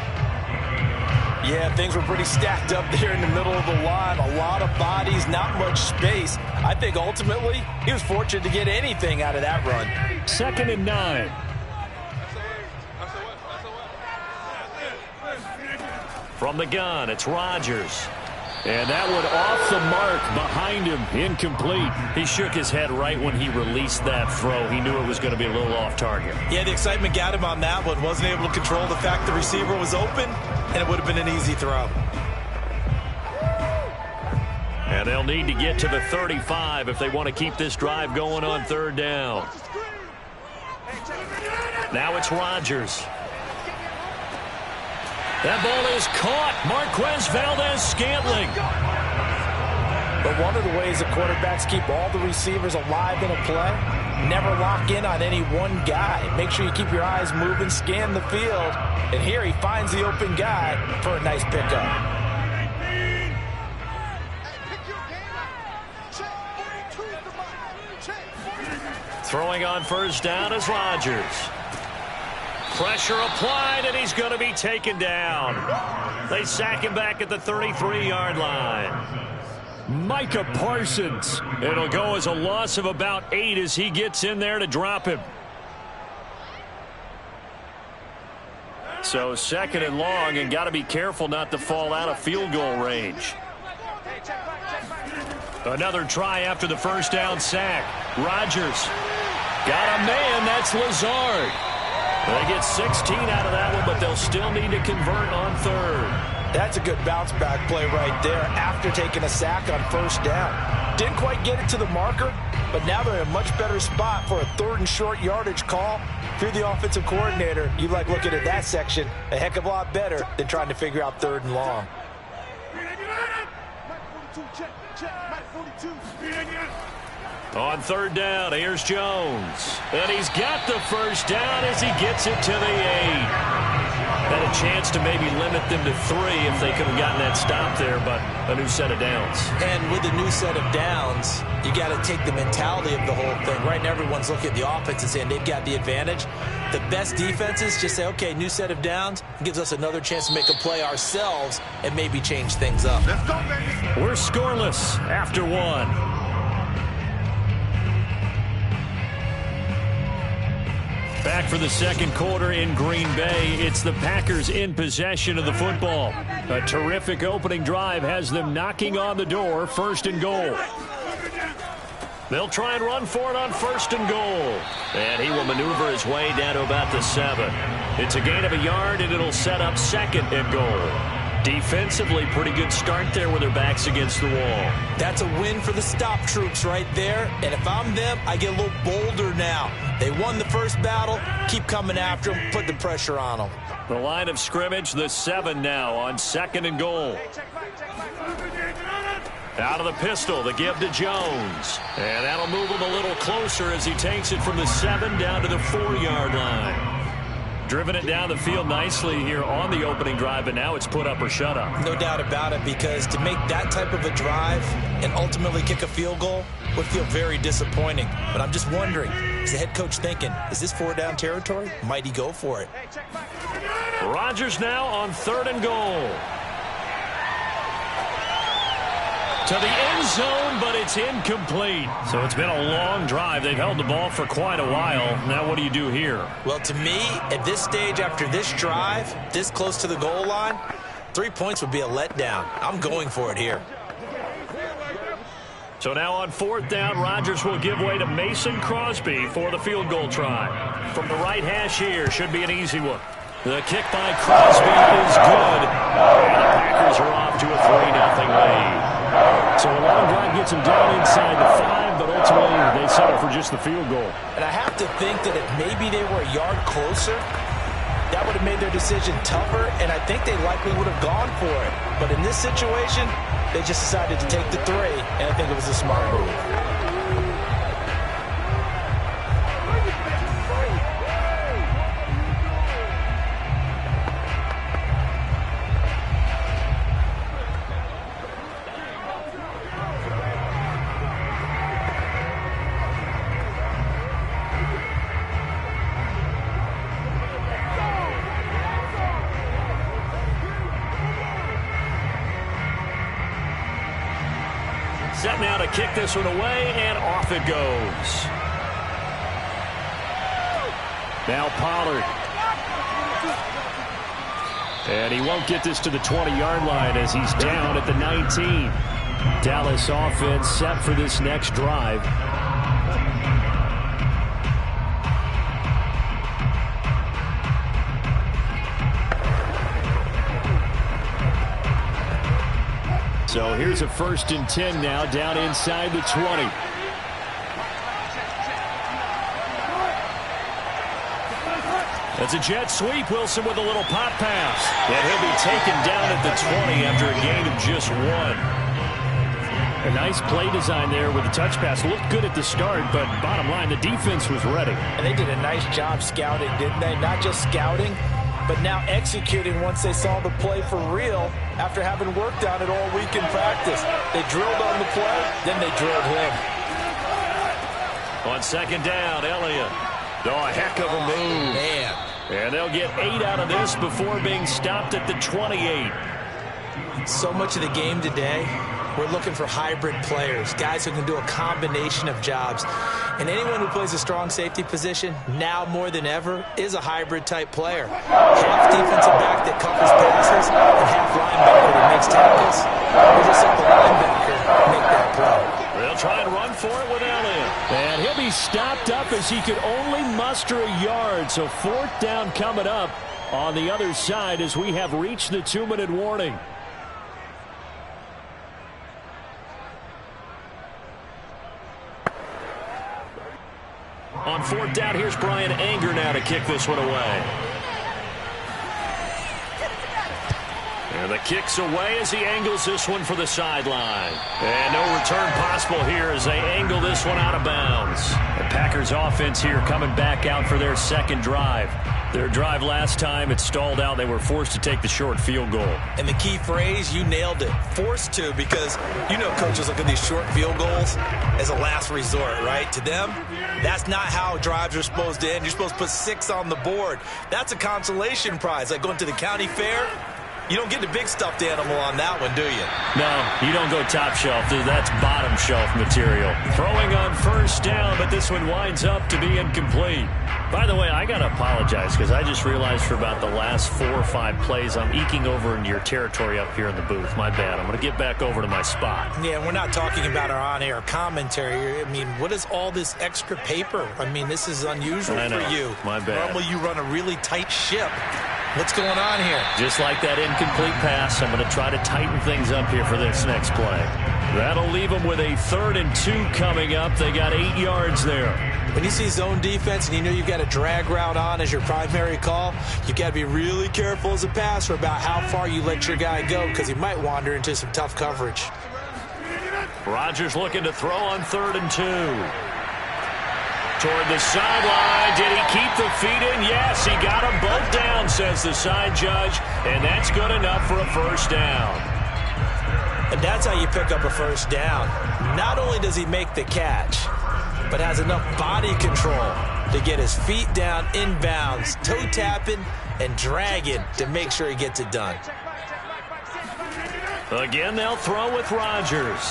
Yeah, things were pretty stacked up there in the middle of the line. A lot of bodies, not much space. I think ultimately he was fortunate to get anything out of that run. 2nd and 9. From the gun, it's Rodgers. And that one off the mark behind him, incomplete. He shook his head right when he released that throw. He knew it was going to be a little off target. Yeah, the excitement got him on that one. Wasn't able to control the fact the receiver was open, and it would have been an easy throw. And they'll need to get to the 35 if they want to keep this drive going on 3rd down. Now it's Rodgers. That ball is caught. Marquez Valdes-Scantling. But one of the ways the quarterbacks keep all the receivers alive in a play, never lock in on any one guy. Make sure you keep your eyes moving, scan the field. And here he finds the open guy for a nice pickup. Throwing on 1st down is Rodgers. Pressure applied, and he's going to be taken down. They sack him back at the 33-yard line. Micah Parsons. It'll go as a loss of about 8 as he gets in there to drop him. So 2nd and long, and got to be careful not to fall out of field goal range. Another try after the 1st down sack. Rodgers got a man. That's Lazard. They get 16 out of that one, but they'll still need to convert on 3rd. That's a good bounce back play right there after taking a sack on 1st down. Didn't quite get it to the marker, but now they're in a much better spot for a 3rd and short yardage call. If you're the offensive coordinator, you like looking at that section a heck of a lot better than trying to figure out 3rd and long. On third down, here's Jones. And he's got the first down as he gets it to the 8. Had a chance to maybe limit them to 3 if they could have gotten that stop there, but a new set of downs. And with a new set of downs, you got to take the mentality of the whole thing. Right now, everyone's looking at the offense and saying they've got the advantage. The best defenses just say, okay, new set of downs. It gives us another chance to make a play ourselves and maybe change things up. Let's go, baby. We're scoreless after 1. Back for the second quarter in Green Bay. It's the Packers in possession of the football. A terrific opening drive has them knocking on the door. First and goal. They'll try and run for it on first and goal. And he will maneuver his way down to about the 7. It's a gain of a yard, and it'll set up second and goal. Defensively, pretty good start there with their backs against the wall. That's a win for the stop troops right there. And if I'm them, I get a little bolder now. They won the first battle. Keep coming after them. Put the pressure on them. The line of scrimmage, the 7 now on second and goal. Out of the pistol, the give to Jones. And that'll move him a little closer as he takes it from the 7 down to the 4-yard line. Driven it down the field nicely here on the opening drive, and now it's put up or shut up. No doubt about it, because to make that type of a drive and ultimately kick a field goal would feel very disappointing. But I'm just wondering, is the head coach thinking, is this 4-down territory? Might he go for it? Rodgers now on third and goal. To the end zone, but it's incomplete. So it's been a long drive. They've held the ball for quite a while. Now what do you do here? Well, to me, at this stage after this drive, this close to the goal line, 3 points would be a letdown. I'm going for it here. So now on fourth down, Rodgers will give way to Mason Crosby for the field goal try. From the right hash here, should be an easy one. The kick by Crosby is good. And the Packers are off to a 3-0 lead. So a long drive gets them down inside the 5, but ultimately they settle for just the field goal. And I have to think that if maybe they were a yard closer, that would have made their decision tougher, and I think they likely would have gone for it. But in this situation, they just decided to take the 3, and I think it was a smart move. Set now to kick this one away, and off it goes. Now Pollard. And he won't get this to the 20-yard line as he's down at the 19. Dallas offense set for this next drive. So here's a 1st and 10 now, down inside the 20. That's a jet sweep. Wilson with a little pop pass. And he'll be taken down at the 20 after a gain of just 1. A nice play design there with the touch pass. Looked good at the start, but bottom line, the defense was ready. And they did a nice job scouting, didn't they? Not just scouting, but now executing once they saw the play for real after having worked on it all week in practice. They drilled on the play, then they drilled him. On second down, Elliott. Oh, a heck of a move. Man. And they'll get 8 out of this before being stopped at the 28. So much of the game today, we're looking for hybrid players, guys who can do a combination of jobs. And anyone who plays a strong safety position, now more than ever, is a hybrid-type player. Half defensive back that covers passes, and half linebacker that makes tackles. We just let the linebacker make that play. They'll try and run for it with Elliott. And he'll be stopped up as he could only muster a yard. So 4th down coming up on the other side as we have reached the 2-minute warning. On 4th down, here's Brian Anger now to kick this one away. And the kick's away as he angles this one for the sideline. And no return possible here as they angle this one out of bounds. The Packers offense here coming back out for their second drive. Their drive last time, it stalled out. They were forced to take the short field goal. And the key phrase, you nailed it. Forced to, because you know coaches look at these short field goals as a last resort, right? To them, that's not how drives are supposed to end. You're supposed to put 6 on the board. That's a consolation prize, like going to the county fair. You don't get the big stuffed animal on that one, do you? No, you don't go top shelf. That's bottom shelf material. Throwing on first down, but this one winds up to be incomplete. By the way, I got to apologize because I just realized for about the last 4 or 5 plays, I'm eking over into your territory up here in the booth. My bad. I'm going to get back over to my spot. Yeah, we're not talking about our on-air commentary. I mean, what is all this extra paper? I mean, this is unusual for you. My bad. Normally you run a really tight ship. What's going on here? Just like that incomplete pass, I'm going to try to tighten things up here for this next play. That'll leave them with a 3rd and 2 coming up. They got 8 yards there. When you see zone defense and you know you've got a drag route on as your primary call, you've got to be really careful as a passer about how far you let your guy go because he might wander into some tough coverage. Rodgers looking to throw on 3rd and 2. Toward the sideline. Did he keep the feet in? Yes, he got them both down, says the side judge, and that's good enough for a first down. And that's how you pick up a first down. Not only does he make the catch, but has enough body control to get his feet down inbounds, toe tapping and dragging to make sure he gets it done. Again, they'll throw with Rodgers.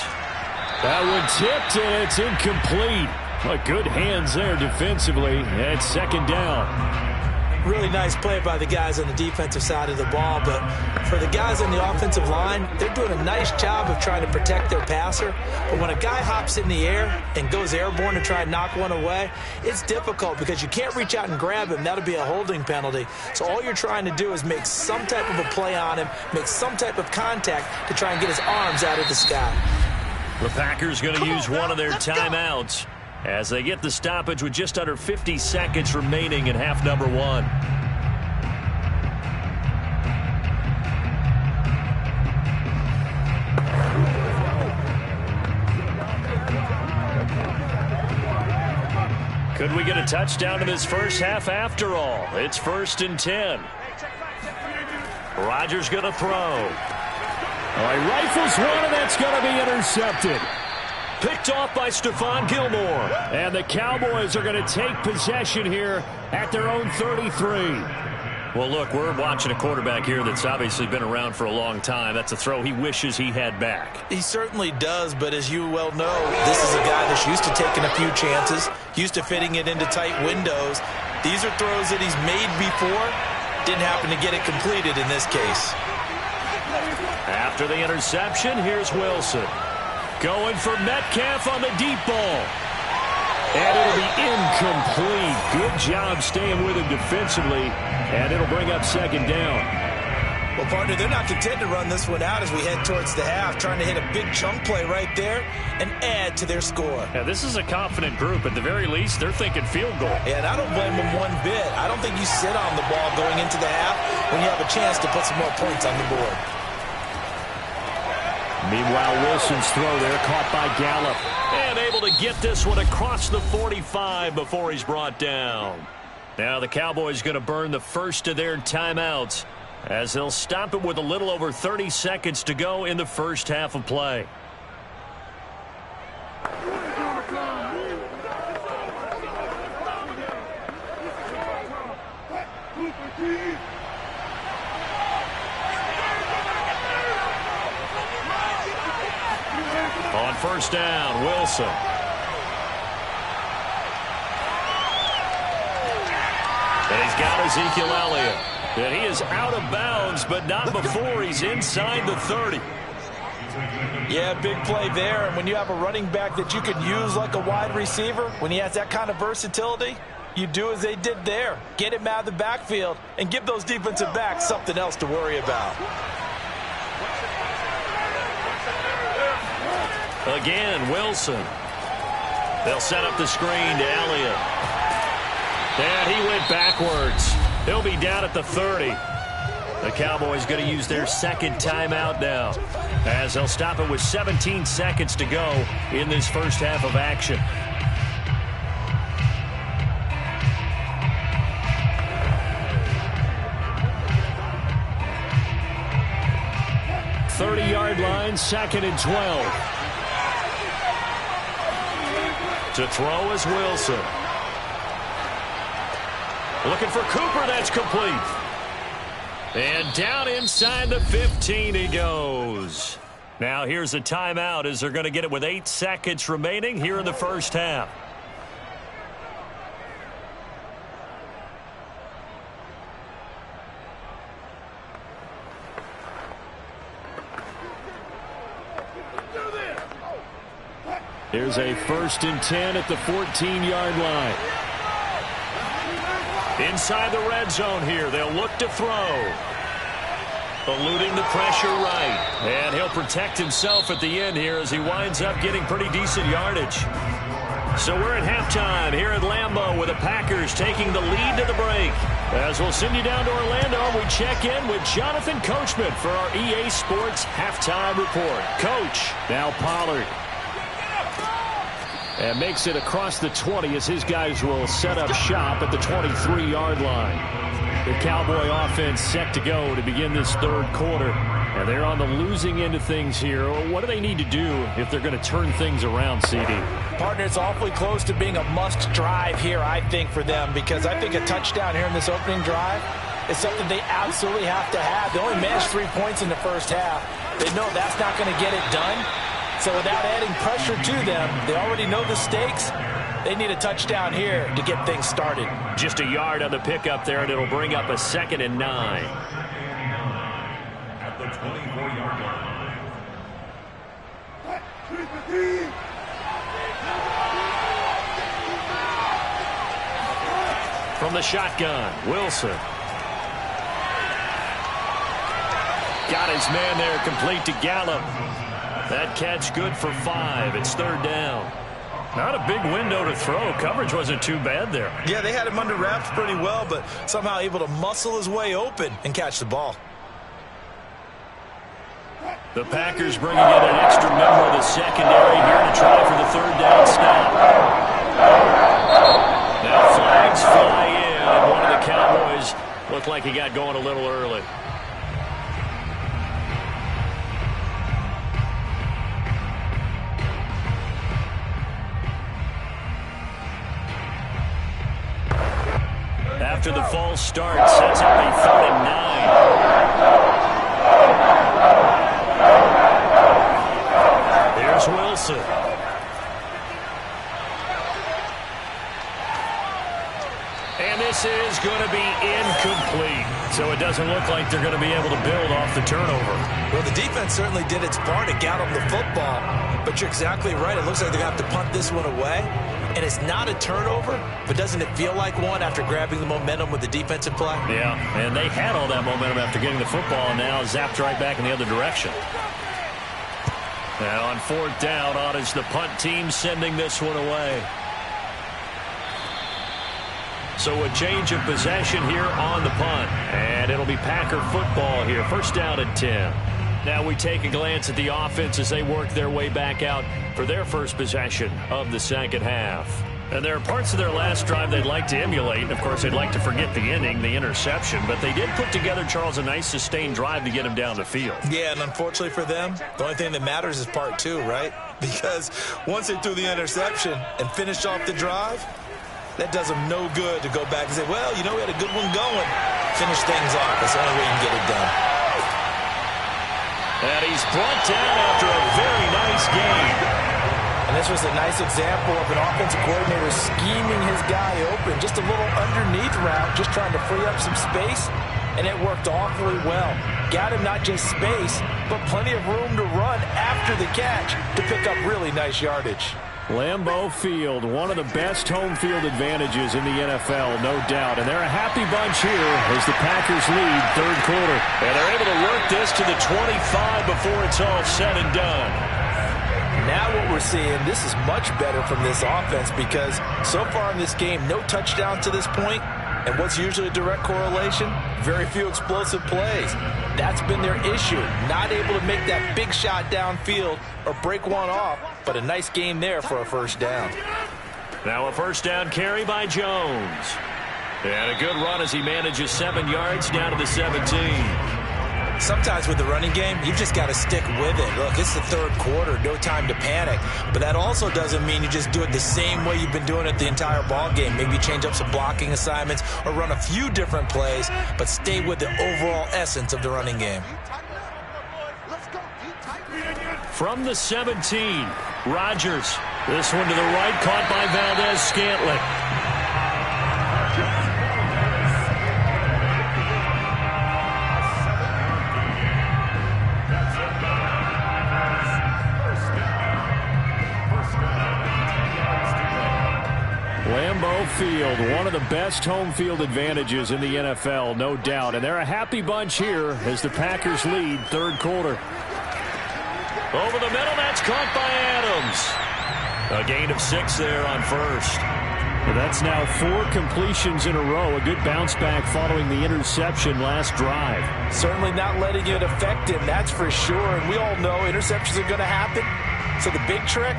That one tipped, and it's incomplete. But good hands there defensively at 2nd down. Really nice play by the guys on the defensive side of the ball, but for the guys on the offensive line, they're doing a nice job of trying to protect their passer. But when a guy hops in the air and goes airborne to try and knock one away, it's difficult because you can't reach out and grab him. That'll be a holding penalty. So all you're trying to do is make some type of a play on him, make some type of contact to try and get his arms out of the sky. The Packers going to use one of their timeouts as they get the stoppage with just under 50 seconds remaining in half number 1. Could we get a touchdown in this first half after all? It's 1st and 10. Rodgers going to throw. Oh, he rifles one, and that's going to be intercepted. Picked off by Stephon Gilmore. And the Cowboys are going to take possession here at their own 33. Well, look, we're watching a quarterback here that's obviously been around for a long time. That's a throw he wishes he had back. He certainly does, but as you well know, this is a guy that's used to taking a few chances, used to fitting it into tight windows. These are throws that he's made before. Didn't happen to get it completed in this case. After the interception, here's Wilson. Going for Metcalf on the deep ball. And it'll be incomplete. Good job staying with him defensively. And it'll bring up 2nd down. Well, partner, they're not content to run this one out as we head towards the half, trying to hit a big chunk play right there and add to their score. Yeah, this is a confident group. At the very least, they're thinking field goal. And I don't blame them one bit. I don't think you sit on the ball going into the half when you have a chance to put some more points on the board. Meanwhile, Wilson's throw there caught by Gallup. And able to get this one across the 45 before he's brought down. Now the Cowboys going to burn the first of their timeouts as they'll stop it with a little over 30 seconds to go in the first half of play. On first down, Wilson. And he's got Ezekiel Elliott. And he is out of bounds, but not before he's inside the 30. Yeah, big play there. And when you have a running back that you can use like a wide receiver, when he has that kind of versatility, you do as they did there. Get him out of the backfield and give those defensive backs something else to worry about. Again, Wilson. They'll set up the screen to Elliott. And he went backwards. He'll be down at the 30. The Cowboys going to use their second timeout now, as they'll stop it with 17 seconds to go in this first half of action. .30-yard line, 2nd and 12. To throw is Wilson. Looking for Cooper, that's complete. And down inside the 15 he goes. Now here's a timeout as they're going to get it with 8 seconds remaining here in the first half. Here's a 1st and 10 at the 14-yard line. Inside the red zone here, they'll look to throw. Eluding the pressure right. And he'll protect himself at the end here as he winds up getting pretty decent yardage. So we're at halftime here at Lambeau with the Packers taking the lead to the break. As we'll send you down to Orlando, we check in with Jonathan Coachman for our EA Sports Halftime Report. Coach, now Pollard. And makes it across the 20 as his guys will set up shop at the 23-yard line. The Cowboy offense set to go to begin this third quarter. And they're on the losing end of things here. What do they need to do if they're going to turn things around, CD? Partner, it's awfully close to being a must drive here, I think, for them. Because I think a touchdown here in this opening drive is something they absolutely have to have. They only managed 3 points in the first half. They know that's not going to get it done. So without adding pressure to them, they already know the stakes. They need a touchdown here to get things started. Just a yard on the pickup there, and it'll bring up a 2nd and 9. At the 24-yard line. From the shotgun, Wilson. Got his man there, complete to Gallup. That catch good for 5. It's 3rd down. Not a big window to throw. Coverage wasn't too bad there. Yeah, they had him under wraps pretty well, but somehow able to muscle his way open and catch the ball. The Packers bringing in an extra member of the secondary here to try for the 3rd down stop. Now flags fly in, and one of the Cowboys looked like he got going a little early. After the false start, sets up a 3rd and 9. Here's Wilson. And this is going to be incomplete. So it doesn't look like they're going to be able to build off the turnover. Well, the defense certainly did its part to get them the football. But you're exactly right. It looks like they're going to have to punt this one away. And it's not a turnover, but doesn't it feel like one after grabbing the momentum with the defensive play? Yeah, and they had all that momentum after getting the football, and now zapped right back in the other direction. Now on 4th down, on is the punt team sending this one away. So a change of possession here on the punt, and it'll be Packer football here. 1st down and 10. Now we take a glance at the offense as they work their way back out for their first possession of the second half. And there are parts of their last drive they'd like to emulate. And of course, they'd like to forget the inning, the interception. But they did put together, Charles, a nice sustained drive to get him down the field. Yeah, and unfortunately for them, the only thing that matters is part 2, right? Because once they threw the interception and finished off the drive, that does them no good to go back and say, well, you know, we had a good one going. Finish things off. That's the only way you can get it done. And he's brought down after a very nice game. And this was a nice example of an offensive coordinator scheming his guy open. Just a little underneath route, just trying to free up some space, and it worked awfully well. Got him not just space, but plenty of room to run after the catch to pick up really nice yardage. Lambeau Field, one of the best home field advantages in the NFL, no doubt. And they're a happy bunch here as the Packers lead third quarter. And they're able to work this to the 25 before it's all said and done. Now what we're seeing, this is much better from this offense because so far in this game, no touchdowns to this point, And what's usually a direct correlation? Very few explosive plays. That's been their issue. Not able to make that big shot downfield or break one off, but a nice game there for a first down. Now a first down carry by Jones. And a good run as he manages 7 yards down to the 17. Sometimes with the running game, you've just got to stick with it. Look, it's the third quarter, no time to panic. But that also doesn't mean you just do it the same way you've been doing it the entire ball game. Maybe change up some blocking assignments or run a few different plays, but stay with the overall essence of the running game. From the 17, Rodgers. This one to the right, caught by Valdez-Scantling. Lambeau Field, one of the best home field advantages in the NFL, no doubt. And they're a happy bunch here as the Packers lead third quarter. Over the middle, that's caught by Adams. A gain of 6 there on first. Well, that's now 4 completions in a row. A good bounce back following the interception last drive. Certainly not letting it affect him, that's for sure. And we all know interceptions are going to happen. So the big trick,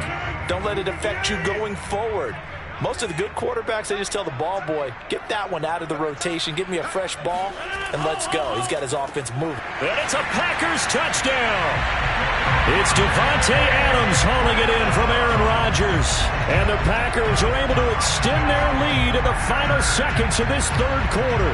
don't let it affect you going forward. Most of the good quarterbacks, they just tell the ball boy, get that one out of the rotation, give me a fresh ball, and let's go. He's got his offense moving. And it's a Packers touchdown. It's Davante Adams hauling it in from Aaron Rodgers. And the Packers are able to extend their lead in the final seconds of this third quarter.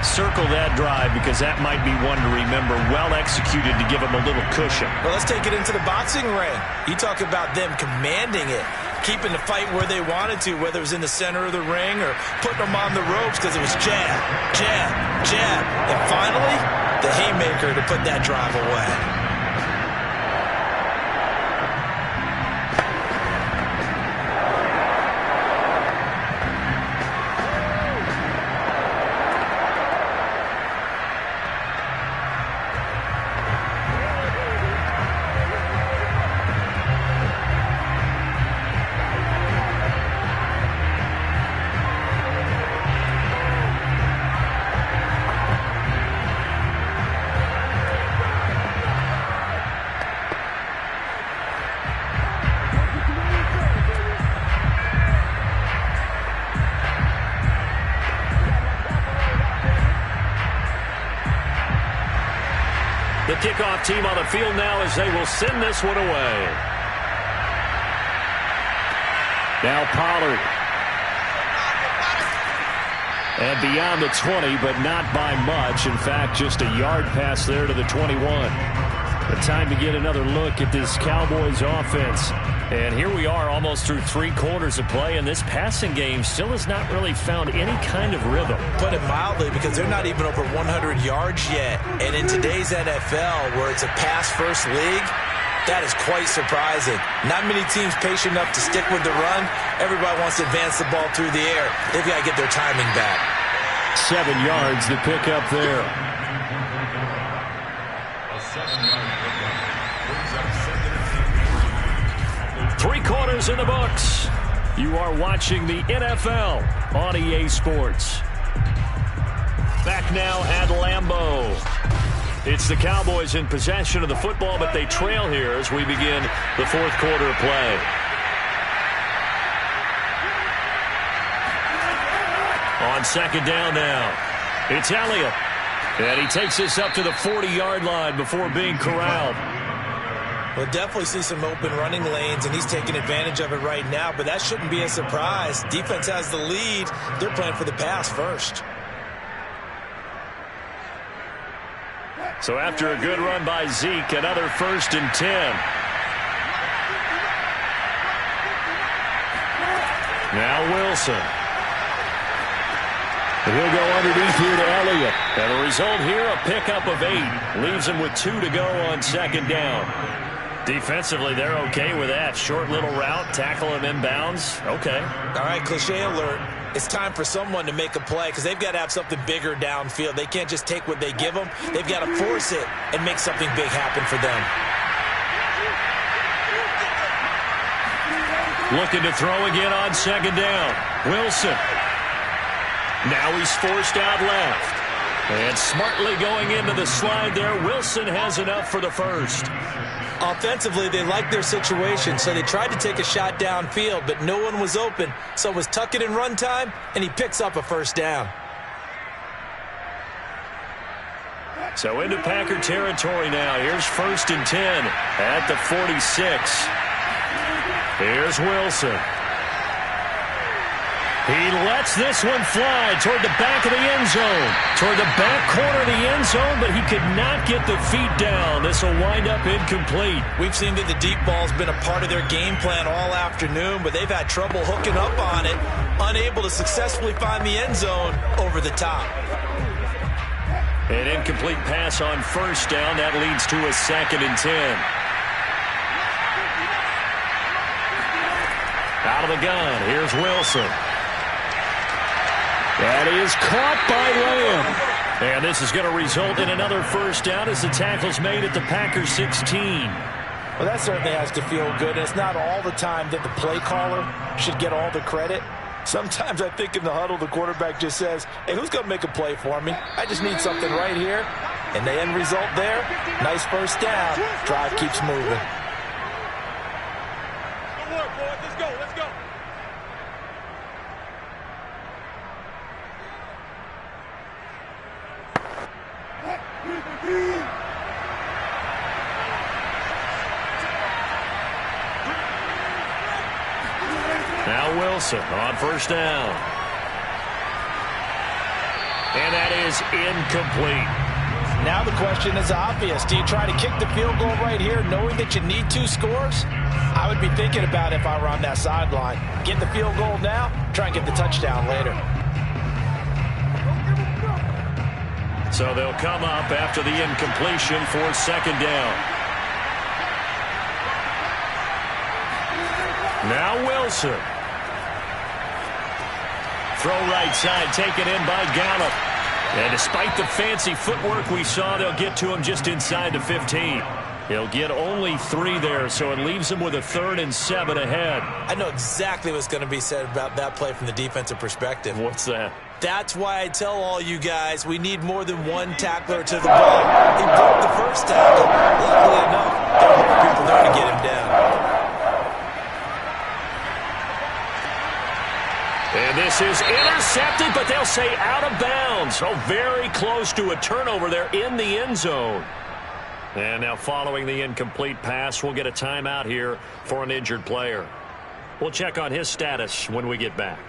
Circle that drive because that might be one to remember. Well executed to give them a little cushion. Well, let's take it into the boxing ring. You talk about them commanding it, keeping the fight where they wanted to, whether it was in the center of the ring or putting them on the ropes because it was jab, jab, jab. And finally, the haymaker to put that drive away. The kickoff team on the field now as they will send this one away. Now Pollard. And beyond the 20, but not by much. In fact, just a yard pass there to the 21. But time to get another look at this Cowboys offense. And here we are almost through 3 quarters of play, and this passing game still has not really found any kind of rhythm. Put it mildly, because they're not even over 100 yards yet. And in today's NFL, where it's a pass-first league, that is quite surprising. Not many teams patient enough to stick with the run. Everybody wants to advance the ball through the air. They've got to get their timing back. 7 yards to pick up there. A 7-yard pickup brings up second. 3 quarters in the books. You are watching the NFL on EA Sports. Back now at Lambeau. It's the Cowboys in possession of the football, but they trail here as we begin the fourth quarter of play. On second down now, it's Elliott. And he takes this up to the 40-yard line before being corralled. We'll definitely see some open running lanes, and he's taking advantage of it right now, but that shouldn't be a surprise. Defense has the lead. They're playing for the pass first. So after a good run by Zeke, another 1st and 10. Now Wilson. And he'll go underneath here to Elliott. And the result here, a pickup of 8. Leaves him with 2 to go on second down. Defensively, they're okay with that. Short little route, tackle him inbounds. Okay. All right, cliche alert. It's time for someone to make a play because they've got to have something bigger downfield. They can't just take what they give them. They've got to force it and make something big happen for them. Looking to throw again on second down. Wilson. Now he's forced out left. And smartly going into the slide there, Wilson has enough for the first. Offensively, they liked their situation, so they tried to take a shot downfield, but no one was open. So it was tuck it in run time, and he picks up a first down. So into Packer territory now. Here's 1st and 10 at the 46. Here's Wilson. He lets this one fly toward the back of the end zone. Toward the back corner of the end zone, but he could not get the feet down. This will wind up incomplete. We've seen that the deep ball's been a part of their game plan all afternoon, but they've had trouble hooking up on it, unable to successfully find the end zone over the top. An incomplete pass on 1st down. That leads to a 2nd and 10. Out of the gun, here's Wilson. That is caught by Lamb. And this is going to result in another first down as the tackle's made at the Packers 16. Well, that certainly has to feel good. And it's not all the time that the play caller should get all the credit. Sometimes I think in the huddle, the quarterback just says, hey, who's going to make a play for me? I just need something right here. And the end result there, nice first down. Drive keeps moving. Good work, boys. Let's go. Let's go. Now Wilson on 1st down. And that is incomplete. Now the question is obvious. Do you try to kick the field goal right here knowing that you need 2 scores? I would be thinking about it if I were on that sideline. Get the field goal now, try and get the touchdown later. So they'll come up after the incompletion for 2nd down. Now Wilson. Throw right side taken in by Gallup. And despite the fancy footwork we saw, they'll get to him just inside the 15. He'll get only 3 there, so it leaves him with a 3rd and 7 ahead. I know exactly what's going to be said about that play from the defensive perspective. What's that? That's why I tell all you guys we need more than 1 tackler to the ball. He broke the first tackle. Luckily enough, there were more people there to get him down. And this is intercepted, but they'll say out of bounds. So very close to a turnover there in the end zone. And now following the incomplete pass, we'll get a timeout here for an injured player. We'll check on his status when we get back.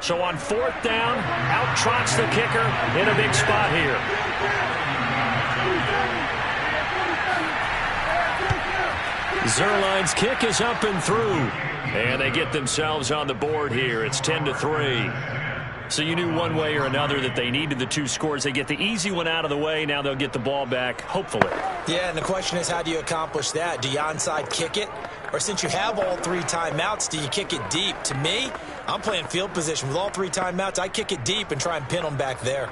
So on 4th down, out trots the kicker in a big spot here. Zuerlein's kick is up and through. And they get themselves on the board here. It's 10-3. So you knew one way or another that they needed the 2 scores. They get the easy one out of the way. Now they'll get the ball back, hopefully. Yeah, and the question is, how do you accomplish that? Do you onside kick it? Or since you have all 3 timeouts, do you kick it deep? To me, I'm playing field position. With all 3 timeouts, I kick it deep and try and pin them back there.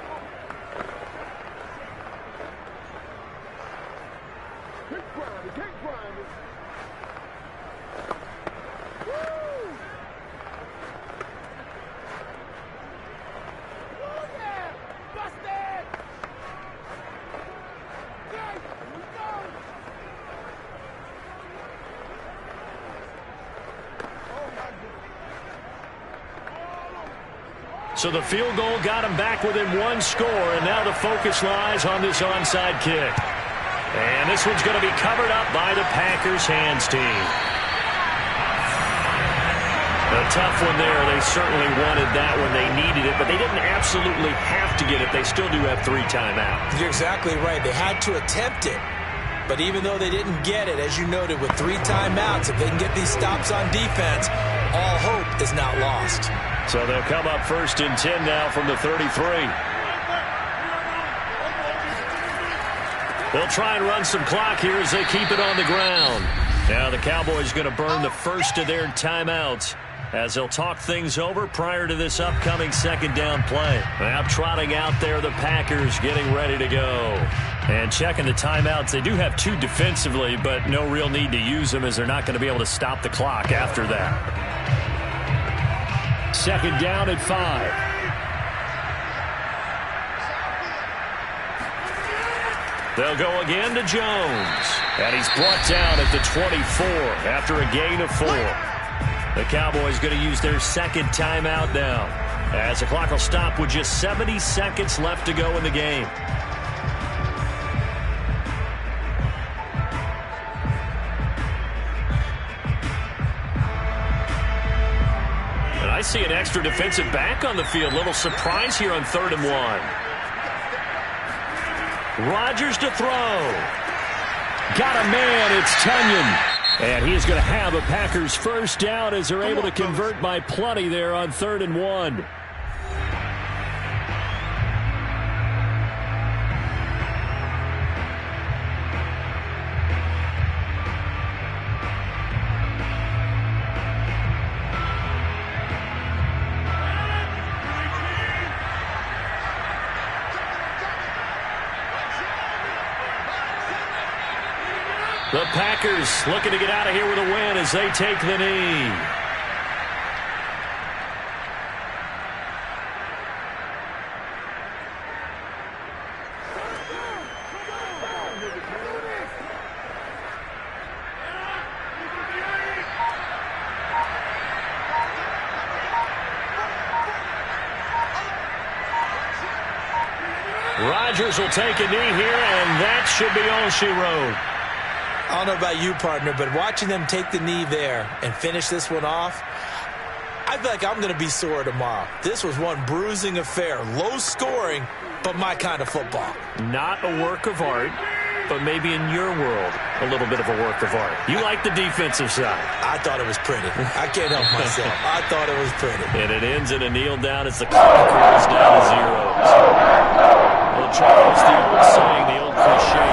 So the field goal got him back within 1 score, and now the focus lies on this onside kick. And this one's going to be covered up by the Packers hands team. A tough one there. They certainly wanted that when they needed it, but they didn't absolutely have to get it. They still do have 3 timeouts. You're exactly right. They had to attempt it. But even though they didn't get it, as you noted, with 3 timeouts, if they can get these stops on defense, all hope is not lost. So they'll come up 1st and 10 now from the 33. They'll try and run some clock here as they keep it on the ground. Now the Cowboys going to burn the first of their timeouts as they'll talk things over prior to this upcoming second down play. Now trotting out there, the Packers getting ready to go. And checking the timeouts. They do have 2 defensively, but no real need to use them as they're not going to be able to stop the clock after that. Second down at 5. They'll go again to Jones. And he's brought down at the 24 after a gain of 4. The Cowboys going to use their second timeout now, as the clock will stop with just 70 seconds left to go in the game. And I see an extra defensive back on the field. Little surprise here on 3rd and 1. Rodgers to throw. Got a man. It's Tunyon. And he is going to have a Packers first down as they're able to convert by plenty there on 3rd and 1. The Packers looking to get out of here with a win as they take the knee. Rodgers will take a knee here, and that should be all she wrote. I don't know about you, partner, but watching them take the knee there and finish this one off, I feel like I'm going to be sore tomorrow. This was one bruising affair. Low scoring, but my kind of football. Not a work of art, but maybe in your world, a little bit of a work of art. You like the defensive side. I thought it was pretty. I can't help myself. I thought it was pretty. And it ends in a kneel down as the clock rolls down to zeros. Well, Charles, the old saying, the old cliche,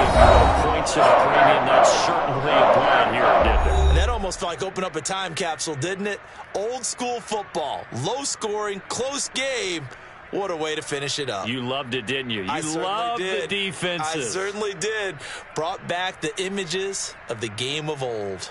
points at a premium, that certainly applied here, didn't it? And that almost felt like opened up a time capsule, didn't it? Old school football, low scoring, close game. What a way to finish it up. You loved it, didn't you? You loved the defenses. I certainly did. Brought back the images of the game of old.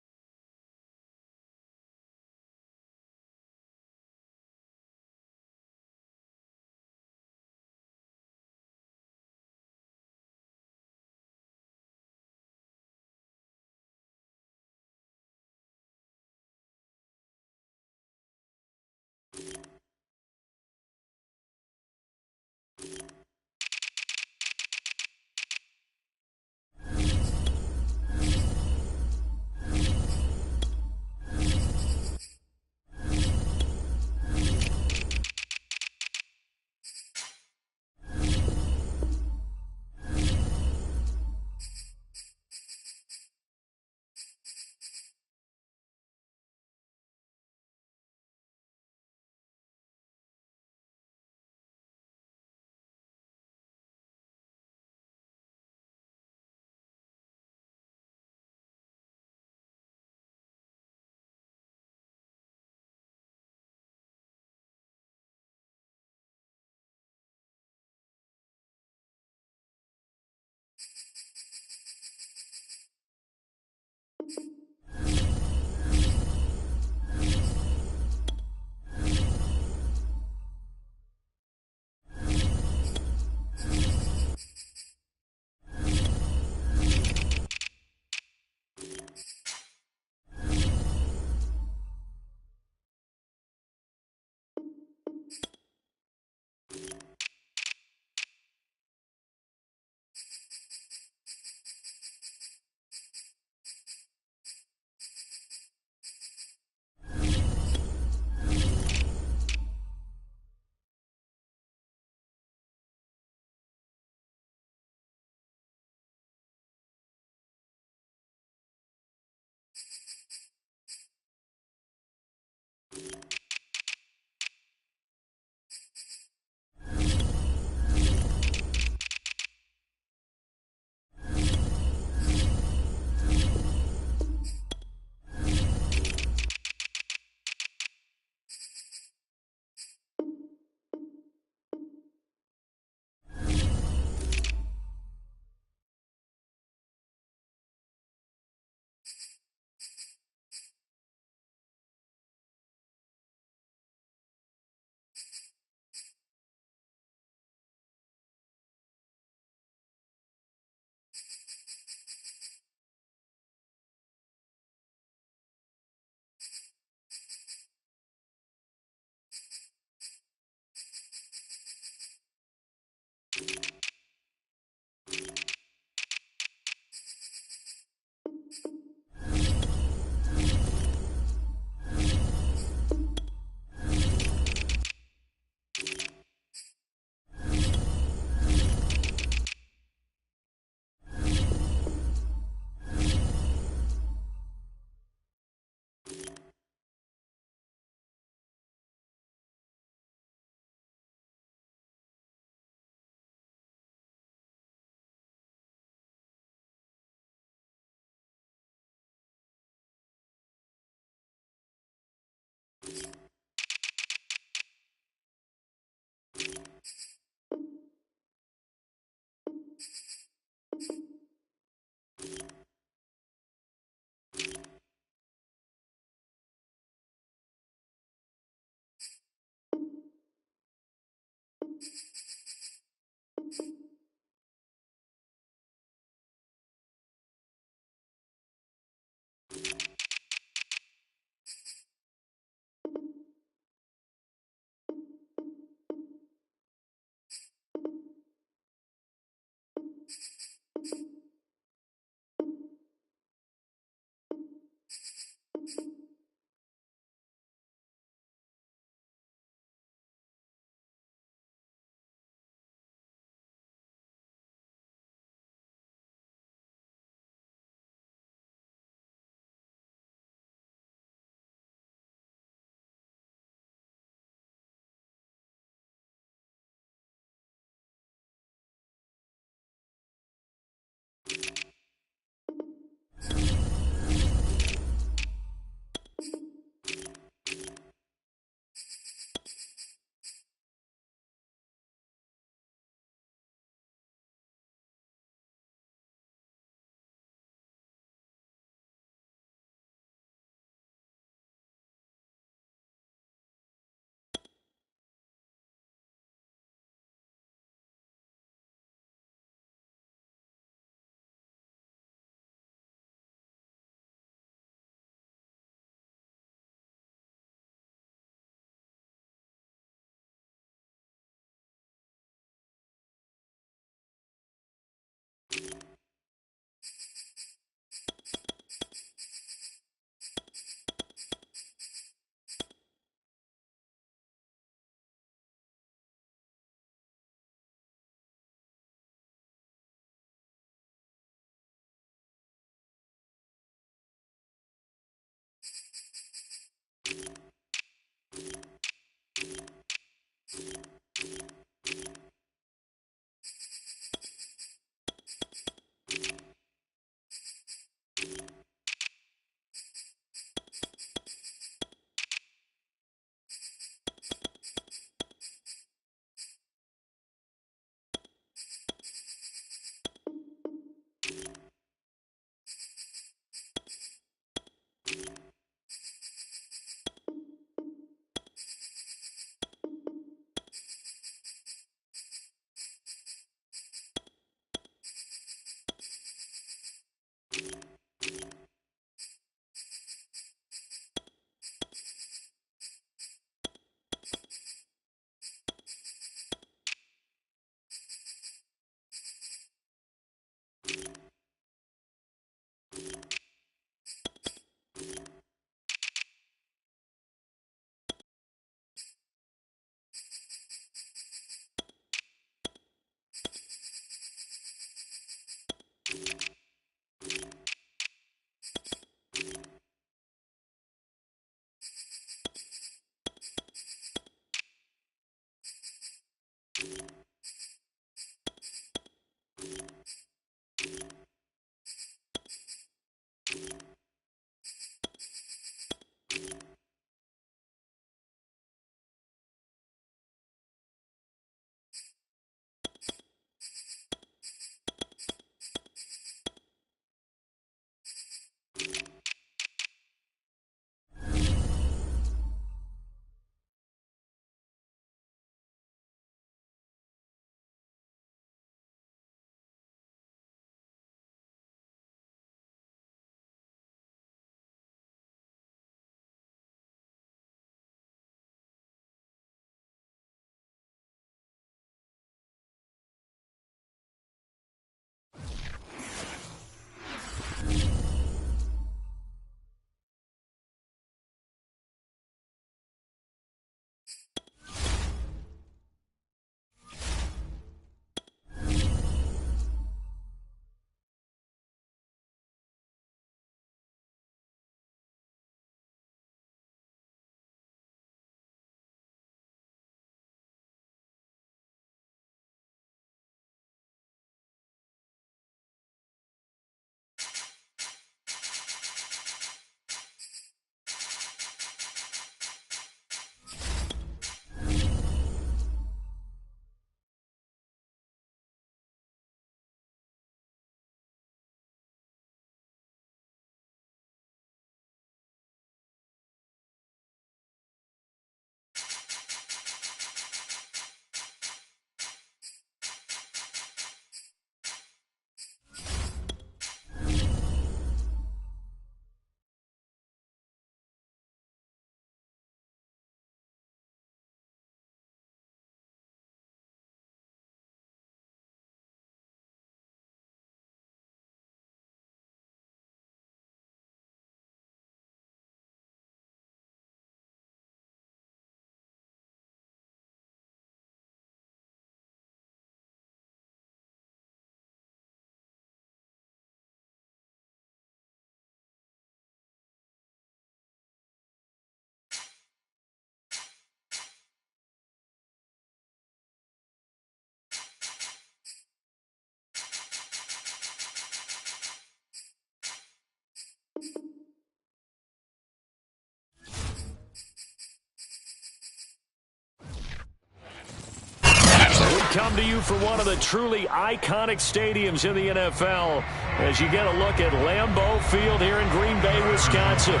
come to you from one of the truly iconic stadiums in the NFL as you get a look at Lambeau Field here in Green Bay, Wisconsin.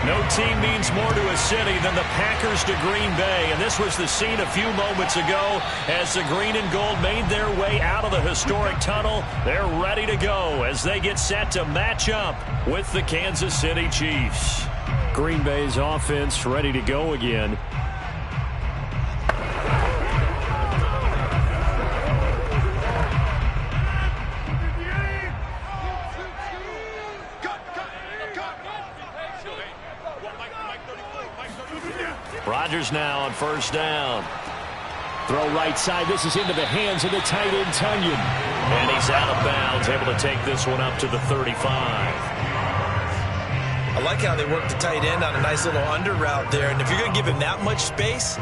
No team means more to a city than the Packers to Green Bay, and this was the scene a few moments ago as the green and gold made their way out of the historic tunnel. They're ready to go as they get set to match up with the Kansas City Chiefs. Green Bay's offense ready to go again. Rodgers now on first down. Throw right side. This is into the hands of the tight end, Tonyan. And he's out of bounds, able to take this one up to the 35. I like how they work the tight end on a nice little under route there. And if you're going to give him that much space,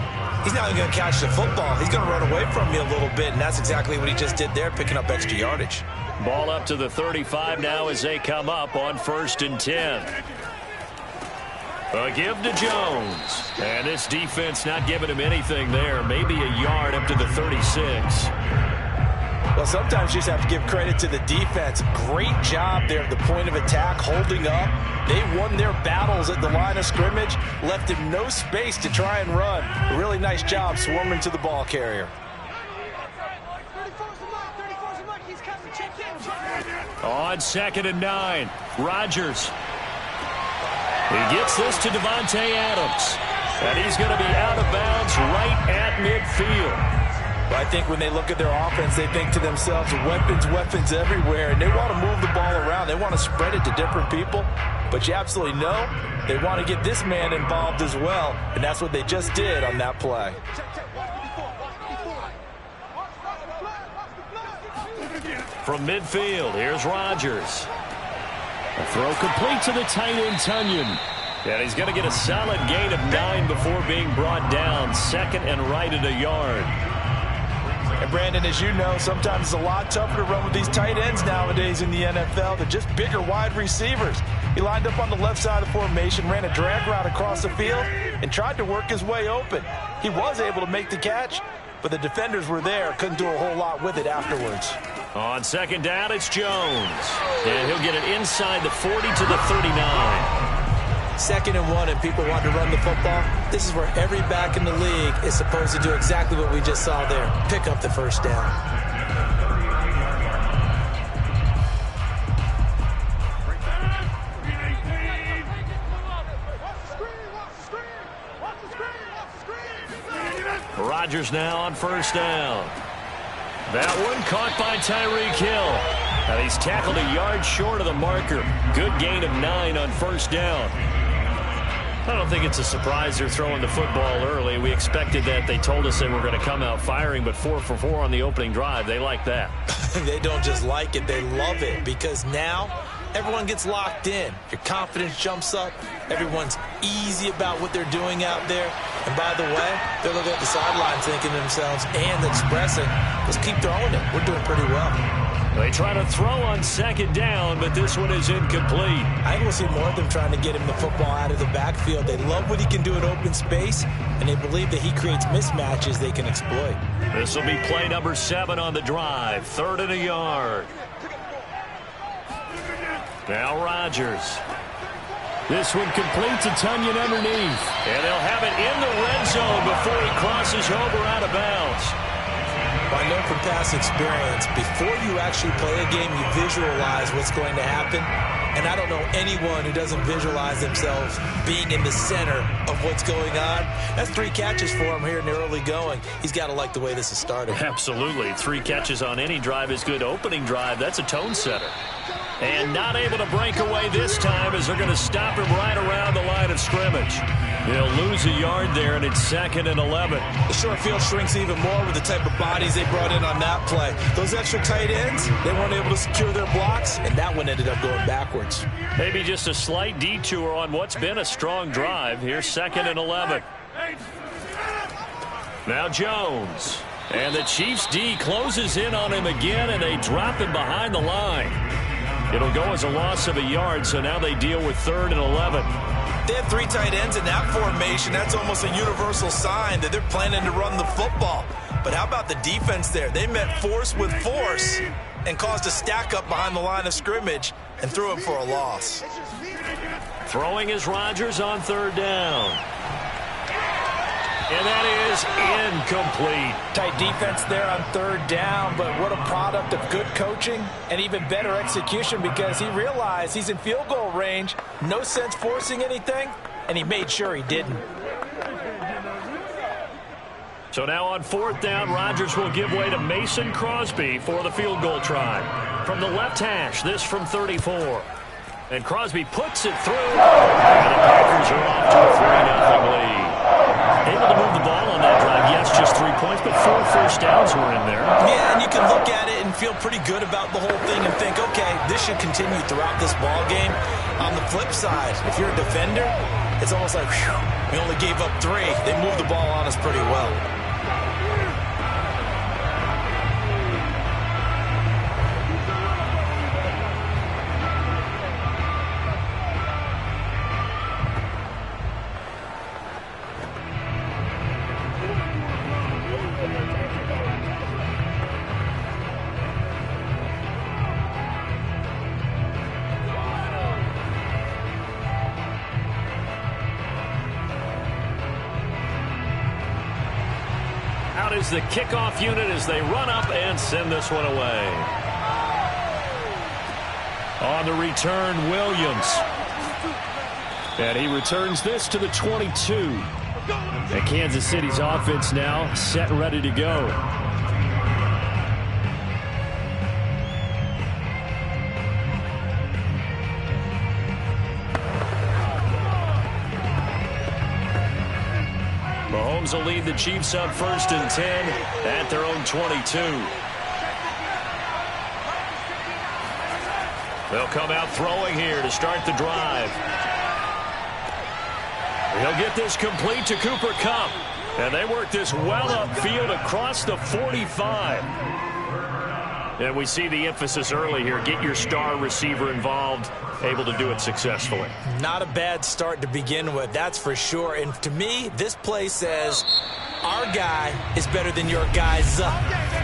he's not even going to catch the football. He's going to run away from you a little bit, and that's exactly what he just did there, picking up extra yardage. Ball up to the 35 now as they come up on 1st and 10. A give to Jones. And this defense not giving him anything there. Maybe a yard up to the 36. Well, sometimes you just have to give credit to the defense. Great job there at the point of attack, holding up. They won their battles at the line of scrimmage, left him no space to try and run. A really nice job swarming to the ball carrier. On 2nd and 9, Rodgers. He gets this to Davante Adams. And he's going to be out of bounds right at midfield. Well, I think when they look at their offense, they think to themselves, weapons everywhere. And they want to move the ball around. They want to spread it to different people. But you absolutely know they want to get this man involved as well. And that's what they just did on that play. From midfield, here's Rodgers. A throw complete to the tight end, Tonyan. And he's going to get a solid gain of 9 before being brought down. 2nd and right at a yard. And Brandon, as you know, sometimes it's a lot tougher to run with these tight ends nowadays in the NFL. They're just bigger wide receivers. He lined up on the left side of the formation, ran a drag route across the field, and tried to work his way open. He was able to make the catch, but the defenders were there. Couldn't do a whole lot with it afterwards. On 2nd down, it's Jones. And he'll get it inside the 40 to the 39. 2nd and 1, and people want to run the football. This is where every back in the league is supposed to do exactly what we just saw there. Pick up the first down. Rodgers now on first down. That one caught by Tyreek Hill. And he's tackled a yard short of the marker. Good gain of 9 on first down. I don't think it's a surprise they're throwing the football early. We expected that. They told us they were going to come out firing, but 4 for 4 on the opening drive. They like that. They don't just like it, they love it, because now everyone gets locked in. Your confidence jumps up. Everyone's easy about what they're doing out there. And by the way, they're looking at the sidelines thinking to themselves and expressing, let's keep throwing it. We're doing pretty well. They try to throw on 2nd down, but this one is incomplete. I think we'll see more of them trying to get him the football out of the backfield. They love what he can do at open space, and they believe that he creates mismatches they can exploit. This will be play number 7 on the drive. 3rd and a yard. Now Rodgers. This one complete to Tonyan underneath. And they'll have it in the red zone before he crosses over out of bounds. Well, I know from past experience, before you actually play a game, you visualize what's going to happen. And I don't know anyone who doesn't visualize themselves being in the center of what's going on. That's 3 catches for him here in the early going. He's got to like the way this is started. Absolutely. 3 catches on any drive is good. Opening drive, that's a tone setter. And not able to break away this time as they're going to stop him right around the line of scrimmage. They'll lose a yard there, and it's 2nd and 11. The short field shrinks even more with the type of bodies they brought in on that play. Those extra tight ends, they weren't able to secure their blocks, and that one ended up going backwards. Maybe just a slight detour on what's been a strong drive. Here's 2nd and 11. Now Jones. And the Chiefs D closes in on him again, and they drop him behind the line. It'll go as a loss of a yard, so now they deal with 3rd and 11. They have 3 tight ends in that formation. That's almost a universal sign that they're planning to run the football. But how about the defense there? They met force with force and caused a stack up behind the line of scrimmage and threw him for a loss. Throwing is Rodgers on third down. And that is incomplete. Tight defense there on third down, but what a product of good coaching and even better execution, because he realized he's in field goal range. No sense forcing anything, and he made sure he didn't. So now on fourth down, Rodgers will give way to Mason Crosby for the field goal try. From the left hash, this from 34. And Crosby puts it through. And the Packers are off to a 3-0 lead. Able to move the ball on that drive. Yes, just 3 points, but 4 first downs were in there. Yeah, and you can look at it and feel pretty good about the whole thing and think, okay, this should continue throughout this ball game. On the flip side, if you're a defender, it's almost like, whew, we only gave up 3. They moved the ball on us pretty well. Is the kickoff unit as they run up and send this one away. On the return, Williams. And he returns this to the 22. And Kansas City's offense now set and ready to go. Mahomes will lead the Chiefs up 1st and 10 at their own 22. They'll come out throwing here to start the drive. He'll get this complete to Cooper Kupp. And they work this well upfield across the 45. And we see the emphasis early here. Get your star receiver involved, able to do it successfully. Not a bad start to begin with, that's for sure. And to me, this play says our guy is better than your guy's.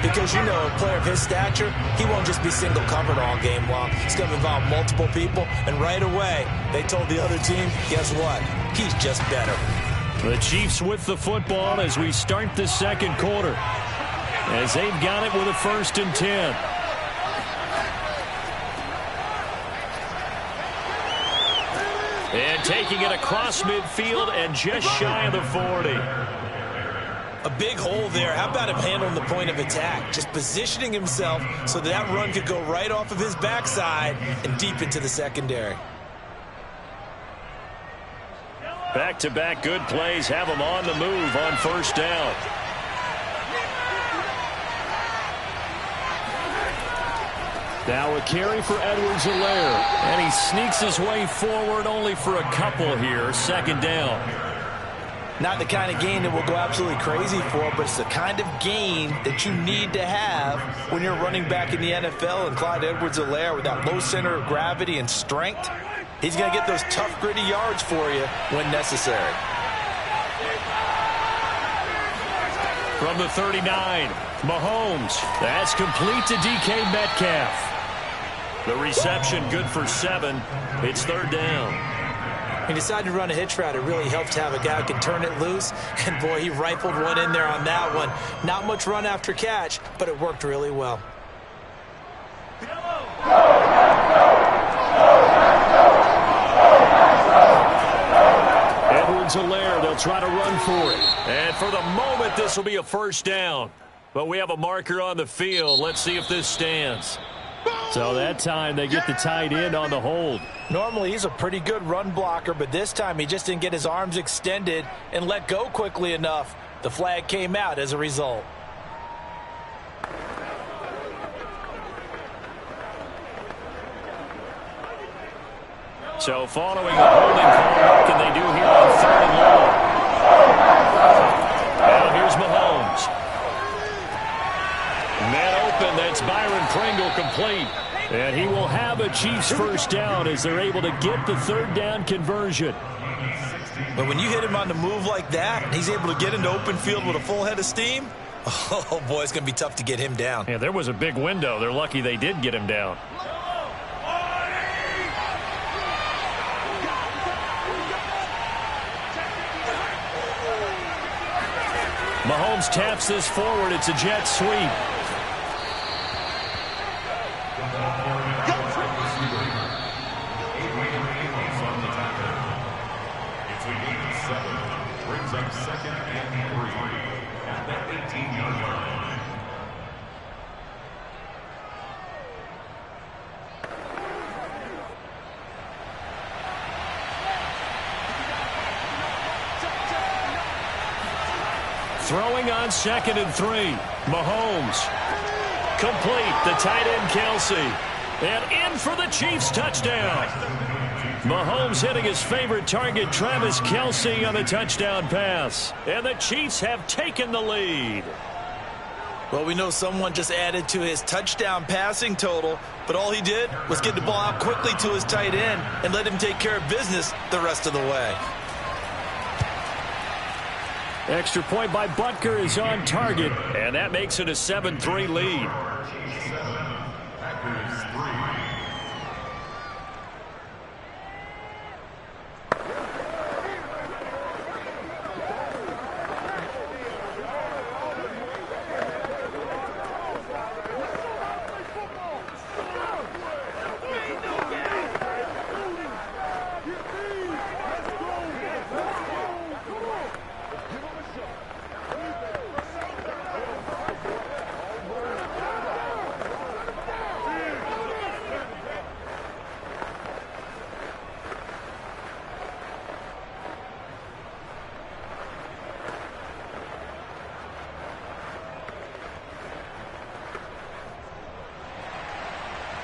Because, you know, a player of his stature, he won't just be single covered all game long. It's going to involve multiple people. And right away, they told the other team, guess what? He's just better. The Chiefs with the football as we start the second quarter, as they've got it with a 1st and 10. And taking it across midfield and just shy of the 40. A big hole there. How about him handling the point of attack? Just positioning himself so that run could go right off of his backside and deep into the secondary. Back-to-back good plays have them on the move on 1st down. Now a carry for Edwards-Helaire. And he sneaks his way forward only for a couple here. 2nd down. Not the kind of gain that we'll go absolutely crazy for, but it's the kind of gain that you need to have when you're running back in the NFL. And Clyde Edwards-Helaire, with that low center of gravity and strength, he's going to get those tough, gritty yards for you when necessary. From the 39, Mahomes. That's complete to DK Metcalf. The reception good for 7. It's 3rd down. He decided to run a hitch route. It really helped to have a guy who can turn it loose. And, boy, he rifled one in there on that one. Not much run after catch, but it worked really well. Edwards-Helaire, they'll try to run for it. And for the moment, this will be a 1st down. But we have a marker on the field. Let's see if this stands. So that time they get the tight end on the hold. Normally he's a pretty good run blocker, but this time he just didn't get his arms extended and let go quickly enough. The flag came out as a result. So following the holding call, what can they do here on 3rd and long? Now here's Mahomes. Man open, that's Byron Pringle complete. And he will have a Chiefs 1st down as they're able to get the 3rd down conversion. But when you hit him on the move like that, and he's able to get into open field with a full head of steam, Oh, boy, it's going to be tough to get him down. Yeah, there was a big window. They're lucky they did get him down. Mahomes taps this forward. It's a jet sweep. It's a gain of 7. Brings up 2nd and 3 at the 18-yard line. Throwing on 2nd and 3. Mahomes. Complete. The tight end, Kelce. And in for the Chiefs touchdown. Mahomes hitting his favorite target, Travis Kelce, on the touchdown pass. And the Chiefs have taken the lead. Well, we know someone just added to his touchdown passing total, but all he did was get the ball out quickly to his tight end and let him take care of business the rest of the way. Extra point by Butker is on target, and that makes it a 7-3 lead. Packers 3.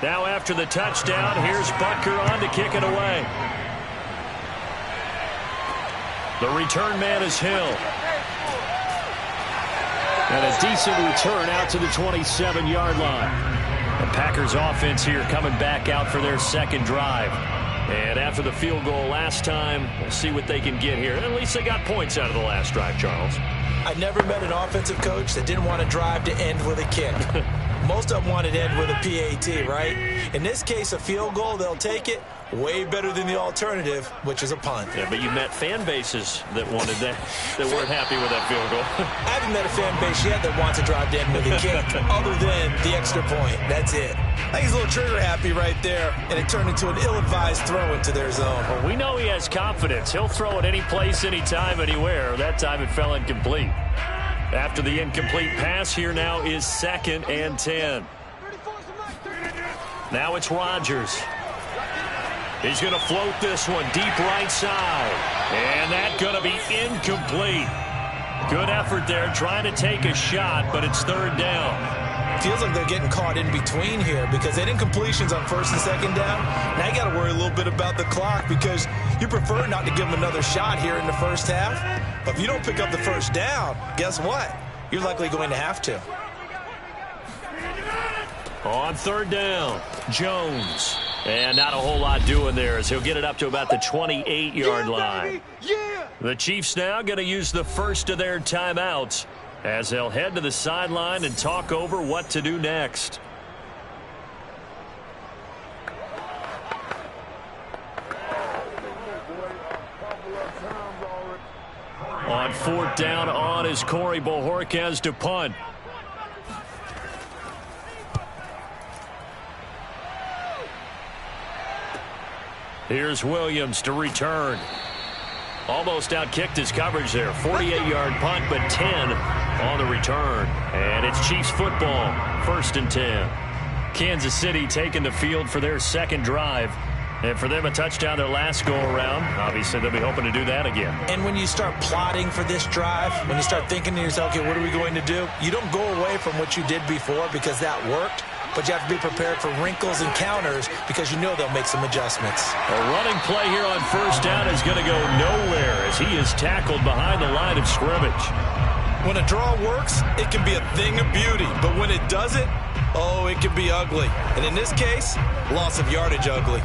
Now after the touchdown, here's Butker on to kick it away. The return man is Hill. And a decent return out to the 27-yard line. The Packers offense here coming back out for their second drive. And after the field goal last time, we'll see what they can get here. At least they got points out of the last drive, Charles. I never met an offensive coach that didn't want to drive to end with a kick. Most of them wanted to end with a PAT, right? In this case, a field goal, they'll take it. Way better than the alternative, which is a punt. Yeah, but you met fan bases that wanted that weren't happy with that field goal. I haven't met a fan base yet that wants to drive to end with a kick other than the extra point. That's it. I think he's a little trigger happy right there, and it turned into an ill-advised throw into their zone. Well, we know he has confidence. He'll throw it any place, anytime, anywhere. That time it fell incomplete. After the incomplete pass, here now is 2nd and 10. Now it's Rodgers. He's going to float this one deep right side. And that's going to be incomplete. Good effort there trying to take a shot, but it's 3rd down. Feels like they're getting caught in between here because they had incompletions on 1st and 2nd down. Now you got to worry a little bit about the clock because you prefer not to give them another shot here in the first half. But if you don't pick up the 1st down, guess what? You're likely going to have to. On 3rd down, Jones. And not a whole lot doing there as he'll get it up to about the 28-yard line. The Chiefs now going to use the first of their timeouts as they'll head to the sideline and talk over what to do next. On 4th down on is Corey Bojorquez to punt. Here's Williams to return. Almost outkicked his coverage there. 48-yard punt, but 10 on the return. And it's Chiefs football, 1st and 10. Kansas City taking the field for their second drive. And for them, a touchdown their last go-around. Obviously, they'll be hoping to do that again. And when you start plotting for this drive, when you start thinking to yourself, okay, what are we going to do? You don't go away from what you did before because that worked. But you have to be prepared for wrinkles and counters because you know they'll make some adjustments. A running play here on 1st down is going to go nowhere as he is tackled behind the line of scrimmage. When a draw works, it can be a thing of beauty. But when it doesn't, oh, it can be ugly. And in this case, loss of yardage ugly.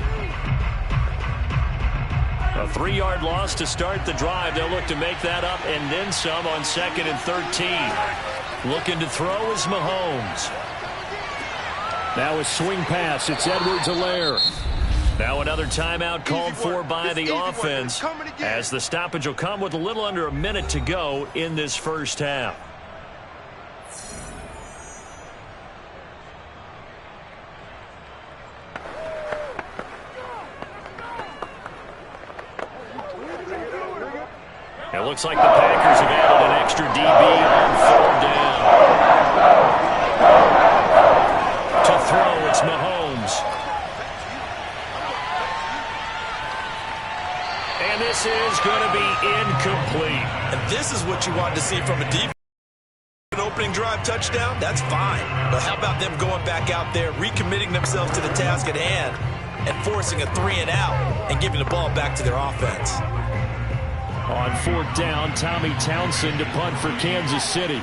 A 3-yard loss to start the drive. They'll look to make that up and then some on 2nd and 13. Looking to throw is Mahomes. Now a swing pass. It's Edwards-Helaire. Now another timeout called for by the offense, as the stoppage will come with a little under a minute to go in this first half. It looks like the Packers have added an extra DB on 4th down. To throw, it's Mahomes. And this is going to be incomplete. And this is what you want to see from a defense. An opening drive touchdown, that's fine. But how about them going back out there, recommitting themselves to the task at hand, and forcing a 3-and-out and giving the ball back to their offense. On 4th down, Tommy Townsend to punt for Kansas City.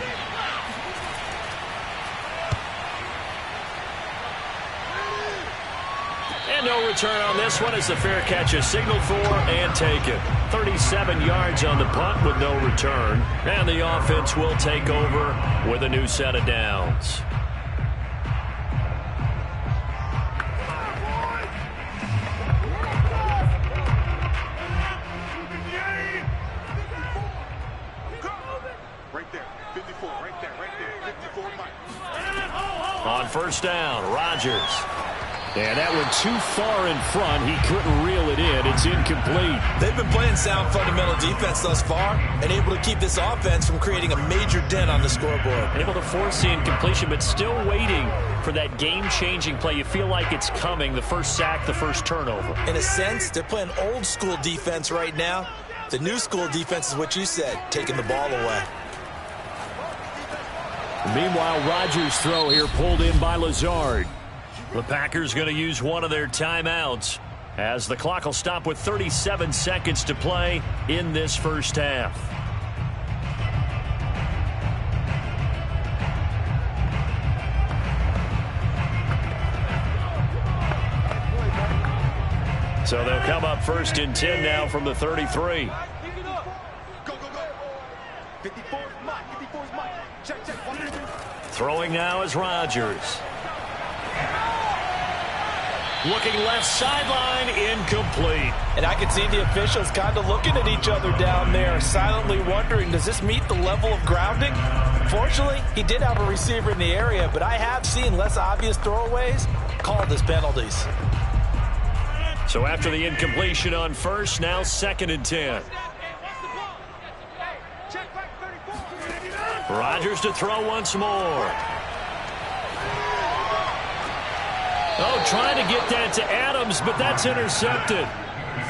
And no return on this one as the fair catch is signaled for and taken. 37 yards on the punt with no return. And the offense will take over with a new set of downs. On 1st down, Rodgers. And that went too far in front. He couldn't reel it in. It's incomplete. They've been playing sound fundamental defense thus far and able to keep this offense from creating a major dent on the scoreboard. Able to force the incompletion, but still waiting for that game-changing play. You feel like it's coming, the first sack, the first turnover. In a sense, they're playing old-school defense right now. The new-school defense is what you said, taking the ball away. Meanwhile, Rodgers' throw here pulled in by Lazard. The Packers going to use one of their timeouts as the clock will stop with 37 seconds to play in this first half. So they'll come up 1st and 10 now from the 33. Go, go, go. 54 is Mike. 54 is Mike. Check, check. Throwing now is Rodgers. Looking left sideline, incomplete. And I can see the officials kind of looking at each other down there, silently wondering, does this meet the level of grounding? Fortunately, he did have a receiver in the area, but I have seen less obvious throwaways called as penalties. So after the incompletion on 1st, now 2nd and 10. Rodgers to throw once more. Oh, trying to get that to Adams, but that's intercepted.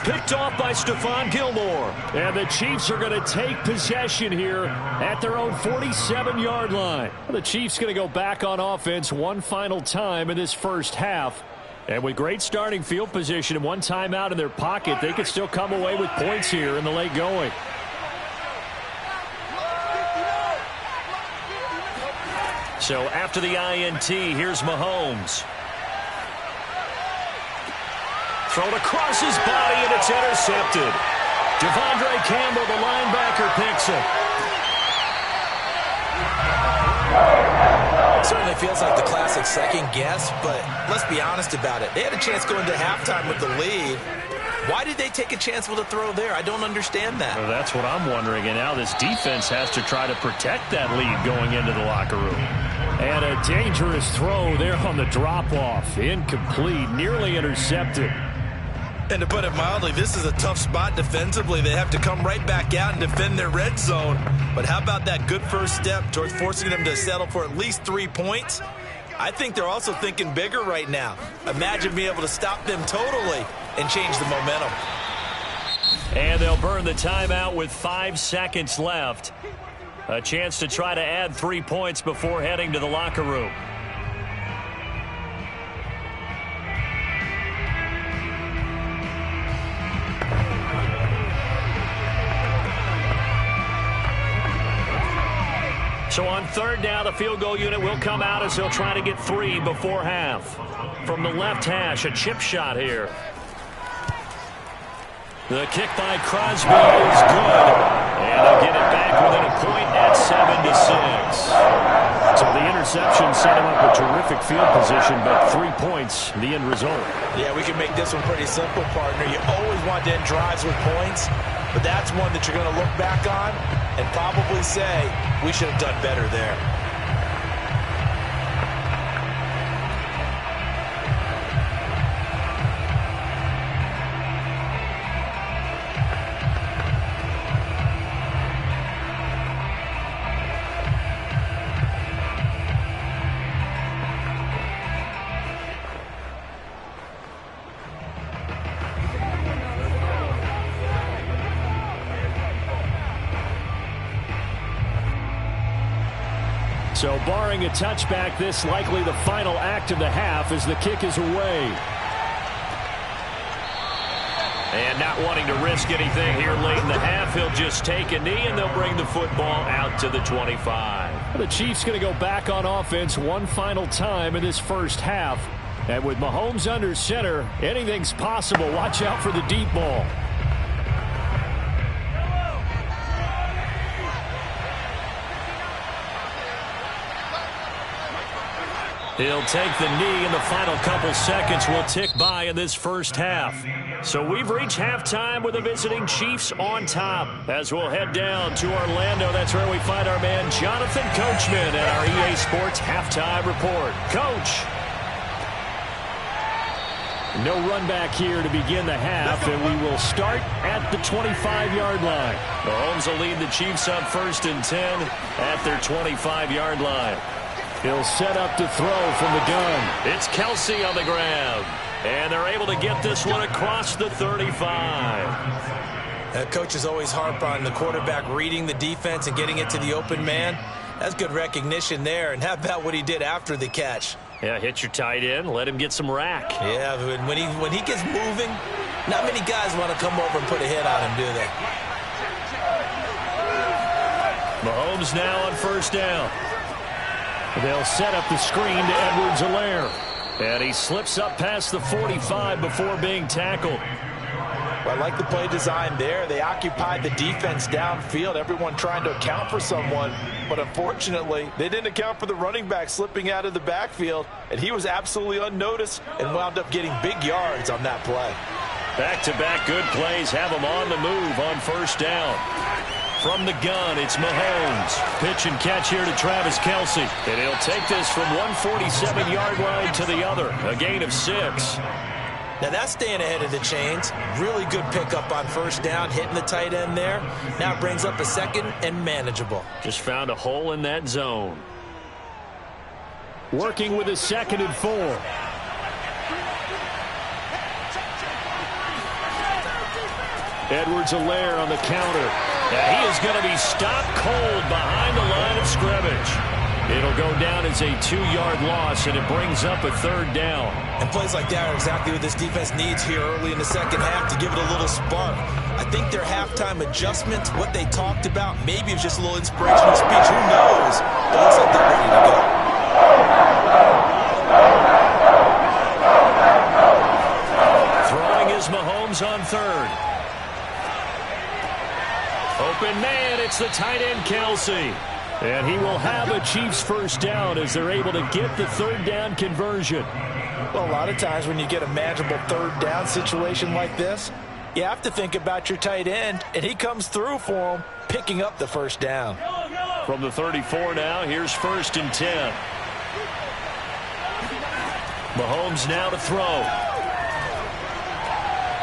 Picked off by Stephon Gilmore. And the Chiefs are going to take possession here at their own 47-yard line. The Chiefs going to go back on offense one final time in this first half. And with great starting field position and one timeout in their pocket, they could still come away with points here in the late going. So after the INT, here's Mahomes. Thrown across his body, and it's intercepted. Devondre Campbell, the linebacker, picks it. It certainly feels like the classic second guess, but let's be honest about it. They had a chance going to halftime with the lead. Why did they take a chance with a throw there? I don't understand that. Well, that's what I'm wondering, and now this defense has to try to protect that lead going into the locker room. And a dangerous throw there on the drop-off. Incomplete, nearly intercepted. And to put it mildly, this is a tough spot defensively. They have to come right back out and defend their red zone. But how about that good first step towards forcing them to settle for at least 3 points? I think they're also thinking bigger right now. Imagine being able to stop them totally and change the momentum. And they'll burn the timeout with 5 seconds left. A chance to try to add 3 points before heading to the locker room. So on 3rd down, the field goal unit will come out as they'll try to get 3 before half. From the left hash, a chip shot here. The kick by Crosby is good. And they'll get it back within a point at 7-6. So the interception set him up a terrific field position, but 3 points, the end result. Yeah, we can make this one pretty simple, partner. You always want to end drives with points, but that's one that you're going to look back on and probably say, we should have done better there. So barring a touchback, this likely the final act of the half as the kick is away. And not wanting to risk anything here late in the half, he'll just take a knee and they'll bring the football out to the 25. The Chiefs going to go back on offense one final time in this first half. And with Mahomes under center, anything's possible. Watch out for the deep ball. He'll take the knee, and the final couple seconds will tick by in this first half. So we've reached halftime with the visiting Chiefs on top. As we'll head down to Orlando, that's where we find our man Jonathan Coachman at our EA Sports Halftime Report. Coach. No run back here to begin the half, and we will start at the 25-yard line. Mahomes will lead the Chiefs up 1st and 10 at their 25-yard line. He'll set up to throw from the gun. It's Kelce on the ground. And they're able to get this one across the 35. Coaches always harp on the quarterback reading the defense and getting it to the open man. That's good recognition there. And how about what he did after the catch? Yeah, hit your tight end, let him get some rack. Yeah, when he gets moving, not many guys want to come over and put a hit on him, do they? Mahomes now on 1st down. They'll set up the screen to Edwards-Helaire. And he slips up past the 45 before being tackled. Well, I like the play design there. They occupied the defense downfield, everyone trying to account for someone. But unfortunately, they didn't account for the running back slipping out of the backfield. And he was absolutely unnoticed and wound up getting big yards on that play. Back-to-back good plays have him on the move on 1st down. From the gun, it's Mahomes. Pitch and catch here to Travis Kelce. And he'll take this from 147-yard line to the other. A gain of 6. Now that's staying ahead of the chains. Really good pickup on 1st down, hitting the tight end there. Now it brings up a 2nd and manageable. Just found a hole in that zone. Working with a 2nd and 4. Edwards-Helaire on the counter. And he is going to be stopped cold behind the line of scrimmage. It'll go down as a 2-yard loss, and it brings up a 3rd down. And plays like that are exactly what this defense needs here early in the second half to give it a little spark. I think their halftime adjustment, what they talked about, maybe it was just a little inspirational speech. Who knows? But it looks like they're ready to go. Throwing is Mahomes on 3rd. Open man, it's the tight end, Kelce. And he will have a Chiefs 1st down as they're able to get the 3rd down conversion. Well, a lot of times when you get a manageable 3rd down situation like this, you have to think about your tight end, and he comes through for him, picking up the 1st down. From the 34 now, here's 1st and 10. Mahomes now to throw.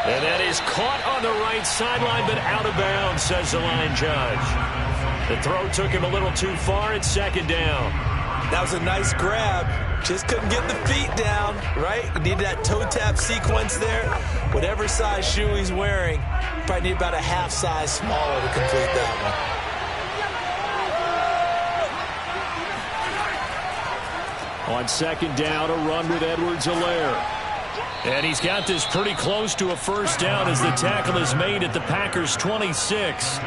And that is caught on the right sideline, but out of bounds, says the line judge. The throw took him a little too far. It's 2nd down. That was a nice grab. Just couldn't get the feet down, right? Needed that toe tap sequence there. Whatever size shoe he's wearing, probably need about a half size smaller to complete that one. On 2nd down, a run with Edwards-Helaire. And he's got this pretty close to a first down as the tackle is made at the Packers' 26.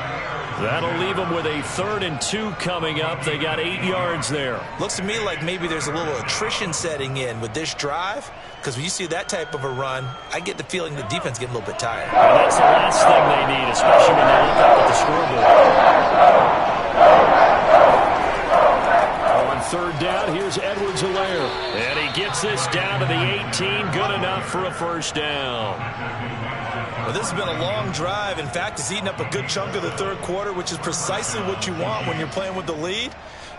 That'll leave them with a 3rd and 2 coming up. They got 8 yards there. Looks to me like maybe there's a little attrition setting in with this drive, because when you see that type of a run, I get the feeling the defense getting a little bit tired. And that's the last thing they need, especially when they look up at the scoreboard. On 3rd down, here's Edwards-Helaire. And he gets this down to the 18. Good enough for a first down. Well, this has been a long drive. In fact, it's eaten up a good chunk of the 3rd quarter, which is precisely what you want when you're playing with the lead.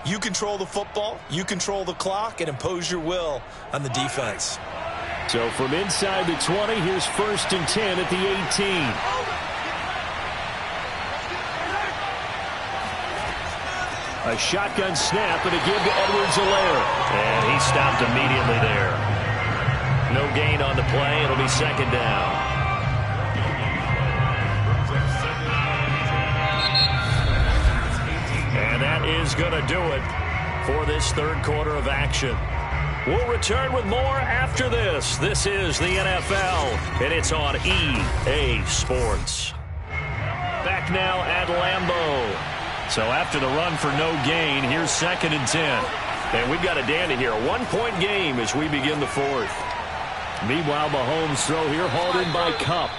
You control the football, you control the clock, and impose your will on the defense. So from inside the 20, here's 1st and 10 at the 18. A shotgun snap and a give to Edwards-Helaire. And he stopped immediately there. No gain on the play. It'll be 2nd down. And that is going to do it for this 3rd quarter of action. We'll return with more after this. This is the NFL, and it's on EA Sports. Back now at Lambeau. So after the run for no gain, here's 2nd and 10. And we've got a dandy here. A 1-point game as we begin the 4th. Meanwhile, Mahomes' throw here hauled in by Kupp.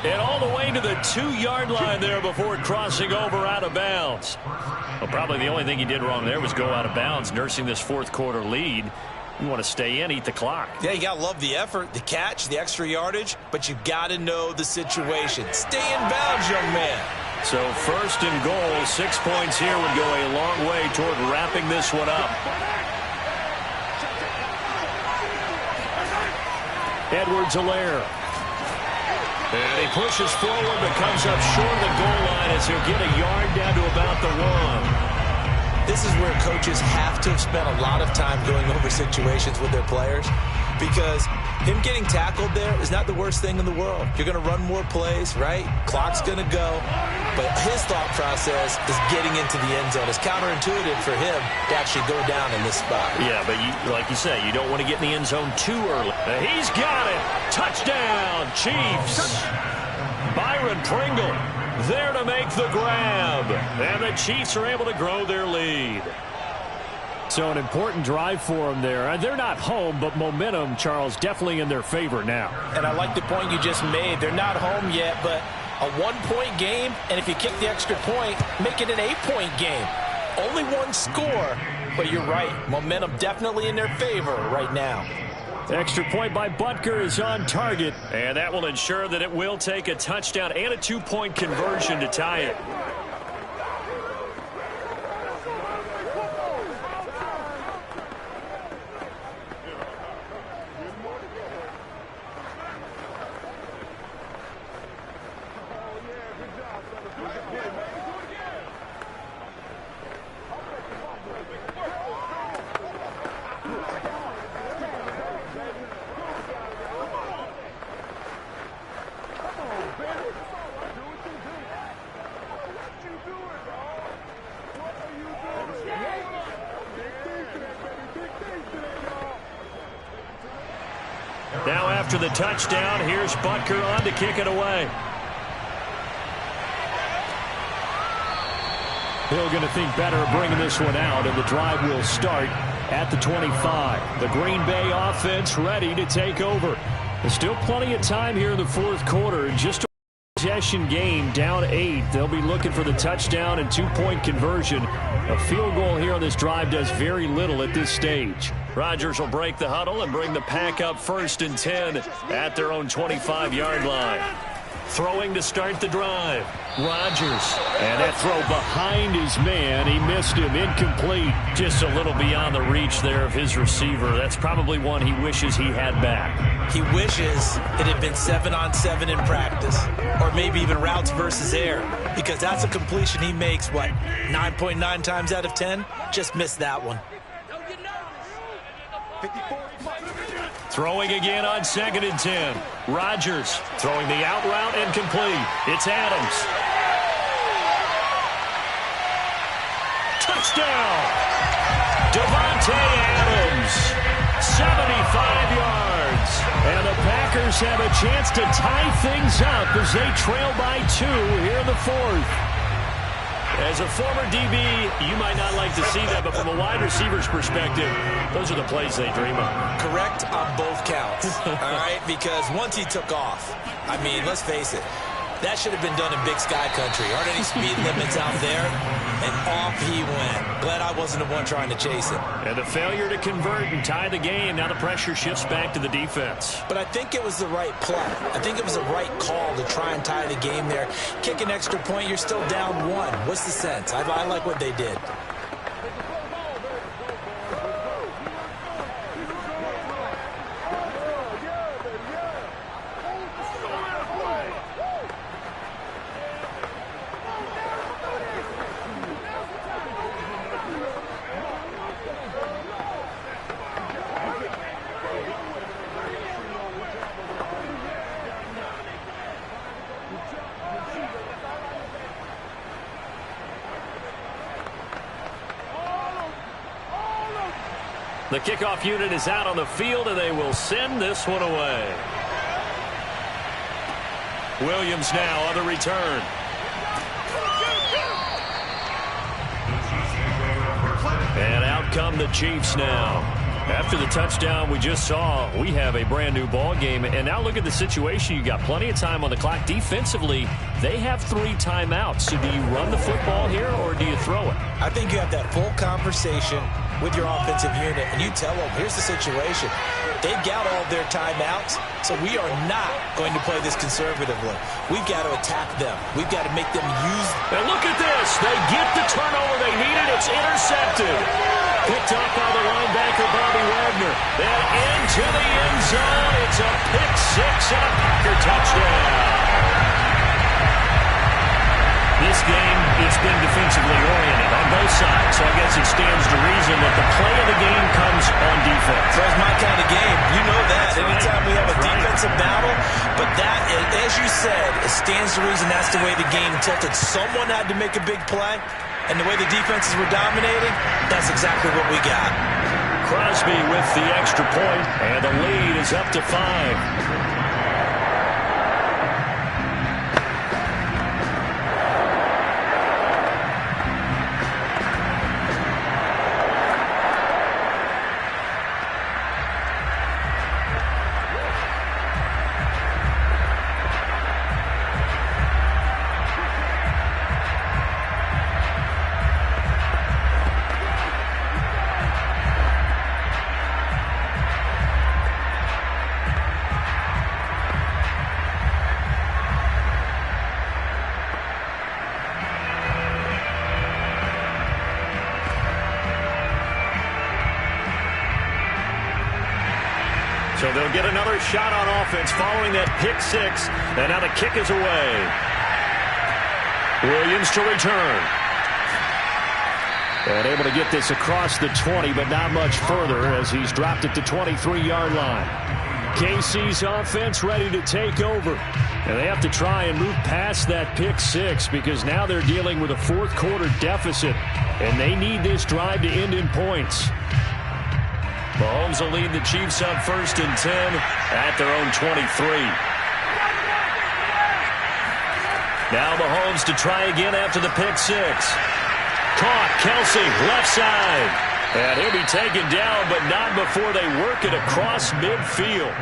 And all the way to the 2-yard line there before crossing over out of bounds. Well, probably the only thing he did wrong there was go out of bounds, nursing this 4th quarter lead. You want to stay in, eat the clock. Yeah, you got to love the effort, the catch, the extra yardage, but you got to know the situation. Stay in bounds, young man. So 1st and goal, 6 points here would go a long way toward wrapping this one up. Edwards-Helaire. And he pushes forward but comes up short of the goal line as he'll get a yard down to about the 1. This is where coaches have to have spent a lot of time going over situations with their players, because him getting tackled there is not the worst thing in the world. You're going to run more plays, right? Clock's going to go. But his thought process is getting into the end zone. It's counterintuitive for him to actually go down in this spot. Yeah, but like you say, you don't want to get in the end zone too early. He's got it. Touchdown, Chiefs. Byron Pringle there to make the grab. And the Chiefs are able to grow their lead. So an important drive for them there. They're not home, but momentum, Charles, definitely in their favor now. And I like the point you just made. They're not home yet, but a 1-point game, and if you kick the extra point, make it an 8-point game. Only 1 score, but you're right. Momentum definitely in their favor right now. The extra point by Butker is on target, and that will ensure that it will take a touchdown and a 2-point conversion to tie it. Now after the touchdown, here's Butker on to kick it away. Hill going to think better of bringing this one out, and the drive will start at the 25. The Green Bay offense ready to take over. There's still plenty of time here in the 4th quarter. Just a possession game, down 8. They'll be looking for the touchdown and 2-point conversion. A field goal here on this drive does very little at this stage. Rodgers will break the huddle and bring the pack up 1st and 10 at their own 25-yard line. Throwing to start the drive. Rodgers. And that throw behind his man. He missed him. Incomplete. Just a little beyond the reach there of his receiver. That's probably one he wishes he had back. He wishes it had been 7-on-7 in practice. Or maybe even routes versus air. Because that's a completion he makes, what, 9.9 times out of 10? Just missed that one. Throwing again on 2nd and 10. Rodgers throwing the out route incomplete. It's Adams. Touchdown! Davante Adams. 75 yards. And the Packers have a chance to tie things up as they trail by 2 here in the 4th. As a former DB, you might not like to see that, but from a wide receiver's perspective, those are the plays they dream of. Correct on both counts, all right? Because once he took off, I mean, let's face it, that should have been done in Big Sky Country. Aren't any speed limits out there? And off he went. Glad I wasn't the one trying to chase him. And the failure to convert and tie the game. Now the pressure shifts back to the defense. But I think it was the right play. I think it was the right call to try and tie the game there. Kick an extra point, you're still down 1. What's the sense? I like what they did. The kickoff unit is out on the field, and they will send this one away. Williams now on the return. And out come the Chiefs now. After the touchdown we just saw, we have a brand new ball game. And now look at the situation. You got plenty of time on the clock. Defensively, they have 3 timeouts. So do you run the football here or do you throw it? I think you have that full conversation with your offensive unit, and you tell them, here's the situation. They've got all their timeouts, so we are not going to play this conservatively. We've got to attack them. We've got to make them use. And look at this. They get the turnover they needed. It's intercepted. Picked up by the linebacker, Bobby Wagner. And into the end zone. It's a pick 6 and a Packer touchdown. This game, it's been defensively oriented on both sides, so I guess it stands to reason that the play of the game comes on defense. That's my kind of game. You know that. Anytime we have a defensive battle, but that, as you said, it stands to reason that's the way the game tilted. Someone had to make a big play, and the way the defenses were dominating, that's exactly what we got. Crosby with the extra point, and the lead is up to 5. So they'll get another shot on offense following that pick 6. And now the kick is away. Williams to return. And able to get this across the 20, but not much further as he's dropped it to 23-yard line. KC's offense ready to take over. And they have to try and move past that pick 6 because now they're dealing with a fourth-quarter deficit. And they need this drive to end in points. Mahomes will lead the Chiefs on 1st and 10 at their own 23. Now Mahomes to try again after the pick 6. Caught, Kelsey, left side. And he'll be taken down, but not before they work it across midfield.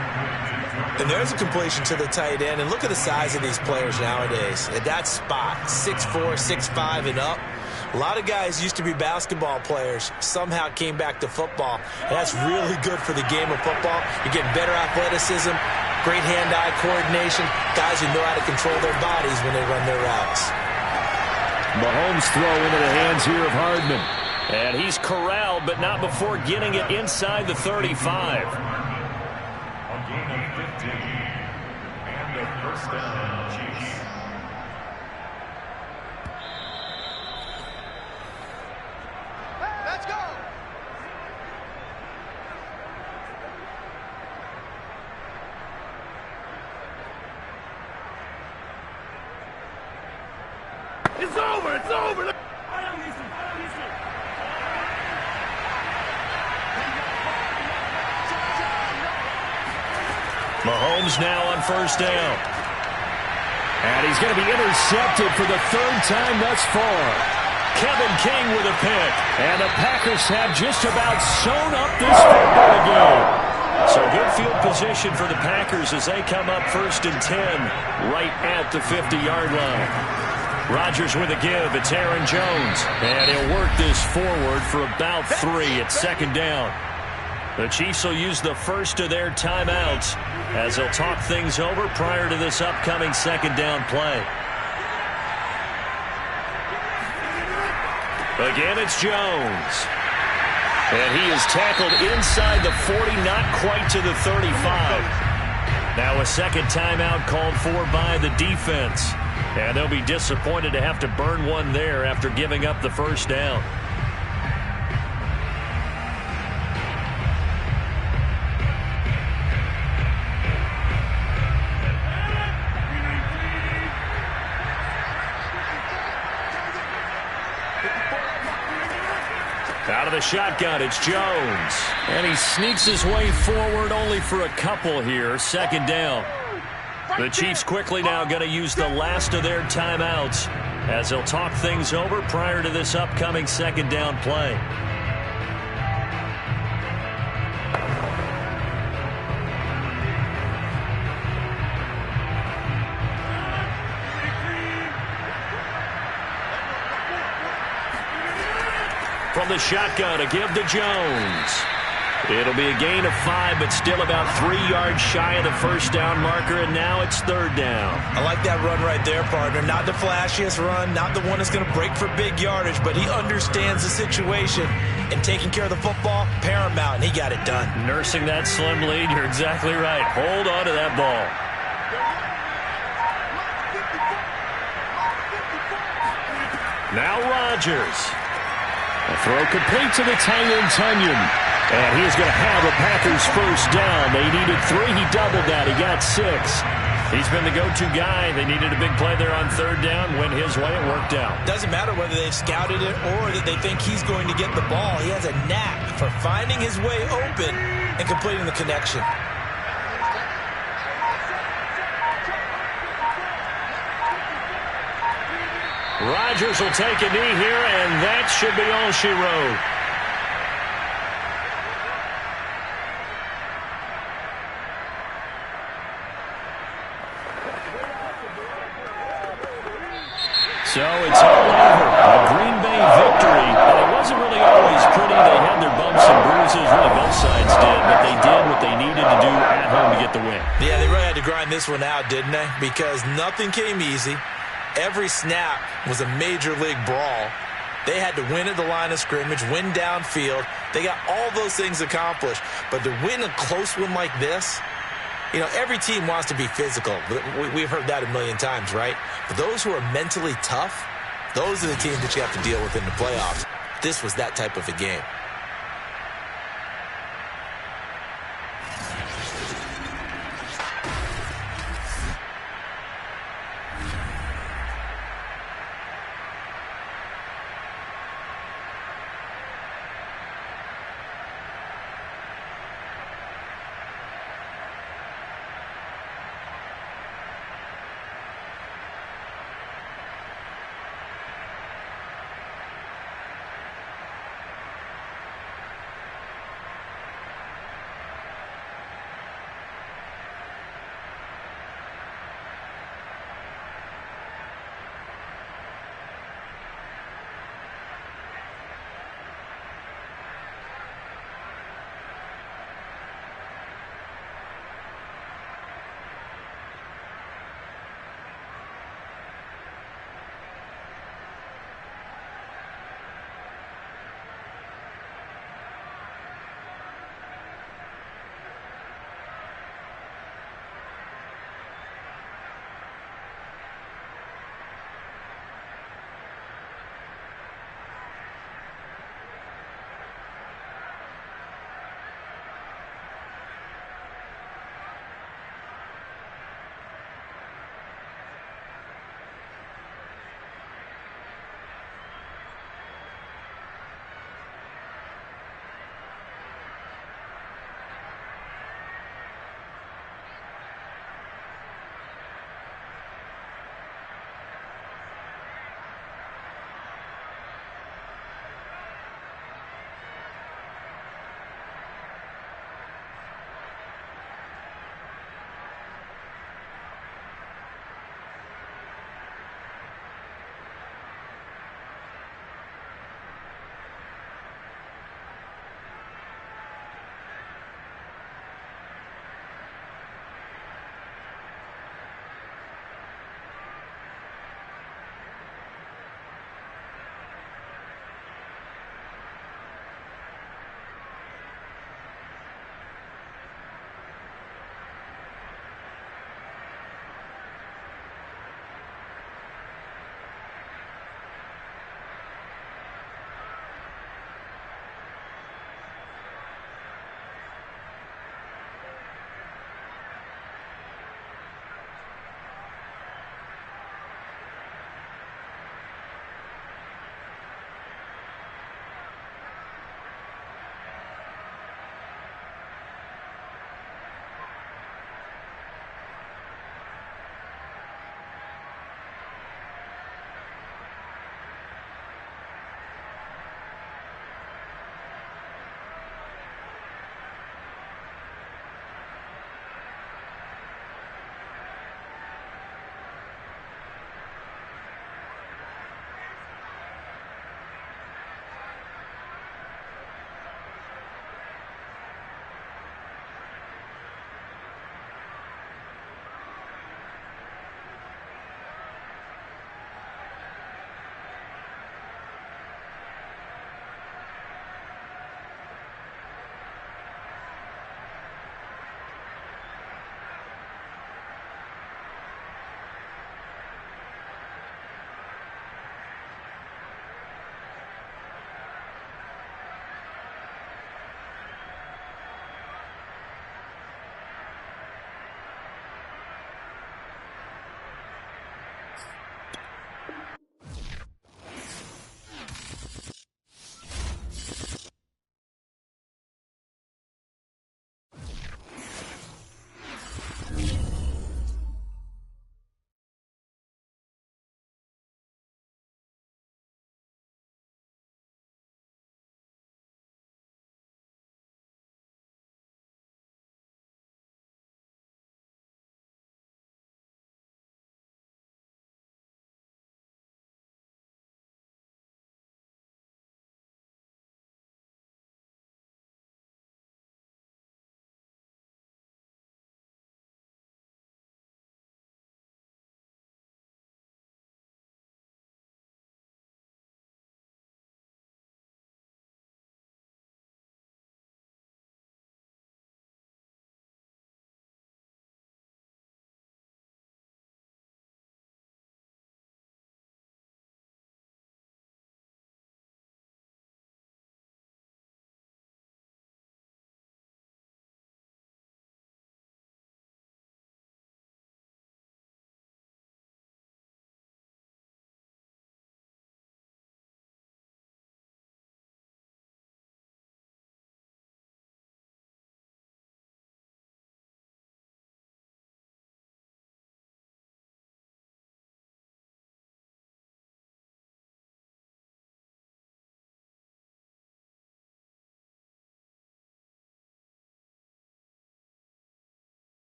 And there's a completion to the tight end. And look at the size of these players nowadays. At that spot, 6'4", 6'5", and up. A lot of guys used to be basketball players, somehow came back to football. And that's really good for the game of football. You're getting better athleticism, great hand-eye coordination, guys who know how to control their bodies when they run their routes. Mahomes throw into the hands here of Hardman. And he's corralled, but not before getting it inside the 35. A gain of 15. And a first down, Chiefs. Let's go! It's over! It's over! Mahomes now on first down. And he's going to be intercepted for the third time thus far. Kevin King with a pick. And the Packers have just about sewn up this football game. So good field position for the Packers as they come up 1st and 10 right at the 50-yard line. Rodgers with a give. It's Aaron Jones. And he'll work this forward for about 3 at 2nd down. The Chiefs will use the first of their timeouts as they'll talk things over prior to this upcoming 2nd down play. Again, it's Jones. And he is tackled inside the 40, not quite to the 35. Now a second timeout called for by the defense. And they'll be disappointed to have to burn one there after giving up the first down. Out of the shotgun, it's Jones. And he sneaks his way forward only for a couple here. 2nd down. The Chiefs quickly now going to use the last of their timeouts as they'll talk things over prior to this upcoming 2nd down play. From the shotgun, a give to Jones. It'll be a gain of 5, but still about 3 yards shy of the first down marker, and now it's 3rd down. I like that run right there, partner. Not the flashiest run, not the one that's going to break for big yardage, but he understands the situation, and taking care of the football, paramount, and he got it done. Nursing that slim lead, you're exactly right. Hold on to that ball. Now Rodgers. A throw complete to the Tunyon. And he's going to have a Packers first down. They needed 3. He doubled that. He got 6. He's been the go-to guy. They needed a big play there on 3rd down. Went his way. It worked out. Doesn't matter whether they've scouted it or that they think he's going to get the ball. He has a knack for finding his way open and completing the connection. Rodgers will take a knee here, and that should be all she wrote. So it's all over. A Green Bay victory, and it wasn't really always pretty. They had their bumps and bruises, really both sides did, but they did what they needed to do at home to get the win. Yeah, they really had to grind this one out, didn't they? Because nothing came easy. Every snap was a major league brawl. They had to win at the line of scrimmage, win downfield. They got all those things accomplished. But to win a close one like this, you know, every team wants to be physical. We've heard that a million times, right? But those who are mentally tough, those are the teams that you have to deal with in the playoffs. This was that type of a game.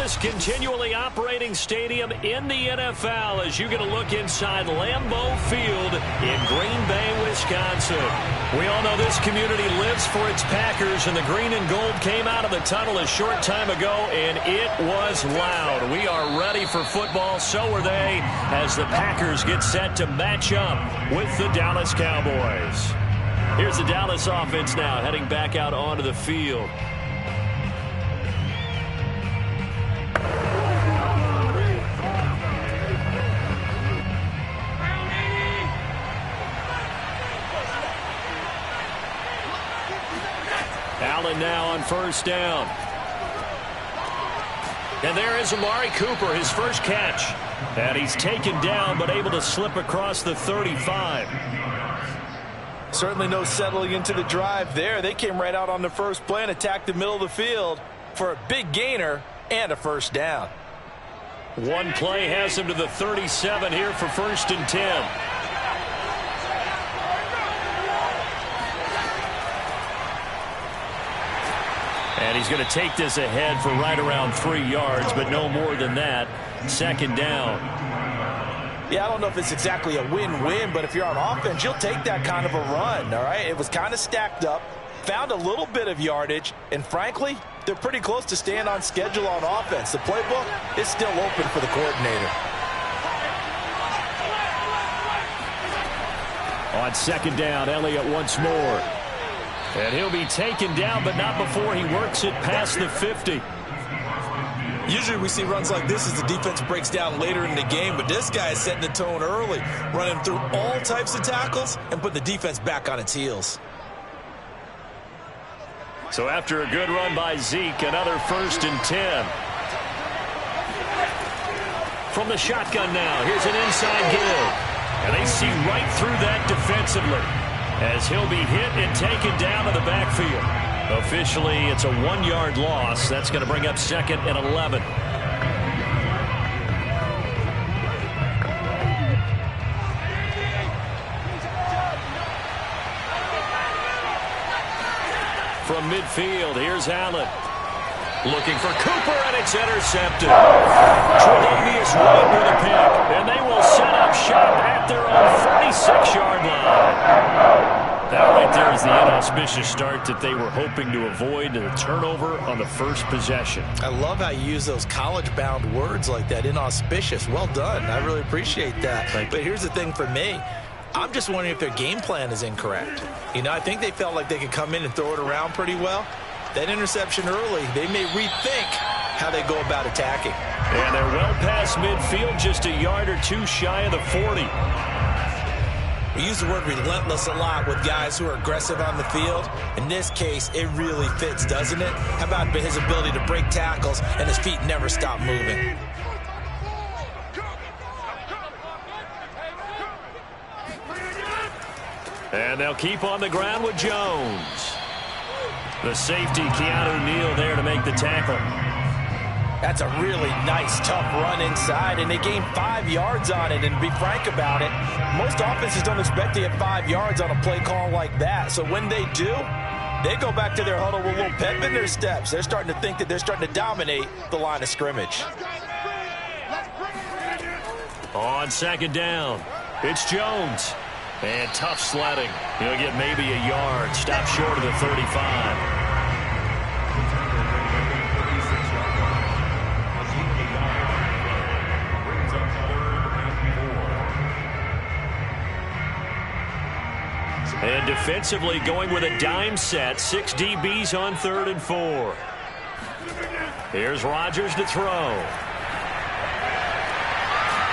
oldest continually operating stadium in the NFL as you get a look inside Lambeau Field in Green Bay, Wisconsin. We all know this community lives for its Packers, and the green and gold came out of the tunnel a short time ago, and it was loud. We are ready for football, so are they, as the Packers get set to match up with the Dallas Cowboys. Here's the Dallas offense now heading back out onto the field. Allen now on first down. And there is Amari Cooper, his first catch. And he's taken down but able to slip across the 35. Certainly no settling into the drive there. They came right out on the first play and attacked the middle of the field for a big gainer and a first down. One play has him to the 37 here for 1st and 10. And he's going to take this ahead for right around 3 yards, but no more than that. 2nd down. Yeah, I don't know if it's exactly a win-win, but if you're on offense, you'll take that kind of a run, all right? It was kind of stacked up, found a little bit of yardage, and frankly, they're pretty close to staying on schedule on offense. The playbook is still open for the coordinator. On 2nd down, Elliott once more. And he'll be taken down, but not before he works it past the 50. Usually we see runs like this as the defense breaks down later in the game, but this guy is setting the tone early, running through all types of tackles and putting the defense back on its heels. So after a good run by Zeke, another 1st and 10. From the shotgun now, here's an inside give. And they see right through that defensively, as he'll be hit and taken down to the backfield. Officially, it's a 1-yard loss. That's going to bring up 2nd and 11. From midfield, here's Allen. Looking for Cooper, and it's intercepted. Tre'Davious White with a pick, and they will set up shop at their own 46-yard line. That right there is the inauspicious start that they were hoping to avoid, the turnover on the first possession. I love how you use those college-bound words like that, inauspicious. Well done. I really appreciate that. But here's the thing for me. I'm just wondering if their game plan is incorrect. You know, I think they felt like they could come in and throw it around pretty well. That interception early, they may rethink how they go about attacking. And they're well past midfield, just a yard or two shy of the 40. We use the word relentless a lot with guys who are aggressive on the field. In this case, it really fits, doesn't it? How about his ability to break tackles and his feet never stop moving? And they'll keep on the ground with Jones. The safety, Keanu Neal, there to make the tackle. That's a really nice, tough run inside, and they gained 5 yards on it. And to be frank about it, most offenses don't expect to get 5 yards on a play call like that. So when they do, they go back to their huddle with a little pep in their steps. They're starting to think that they're starting to dominate the line of scrimmage. On 2nd down, it's Jones. And tough sledding. He'll get maybe a yard. Stop short of the 35. And defensively going with a dime set. 6 DBs on 3rd and 4. Here's Rodgers to throw.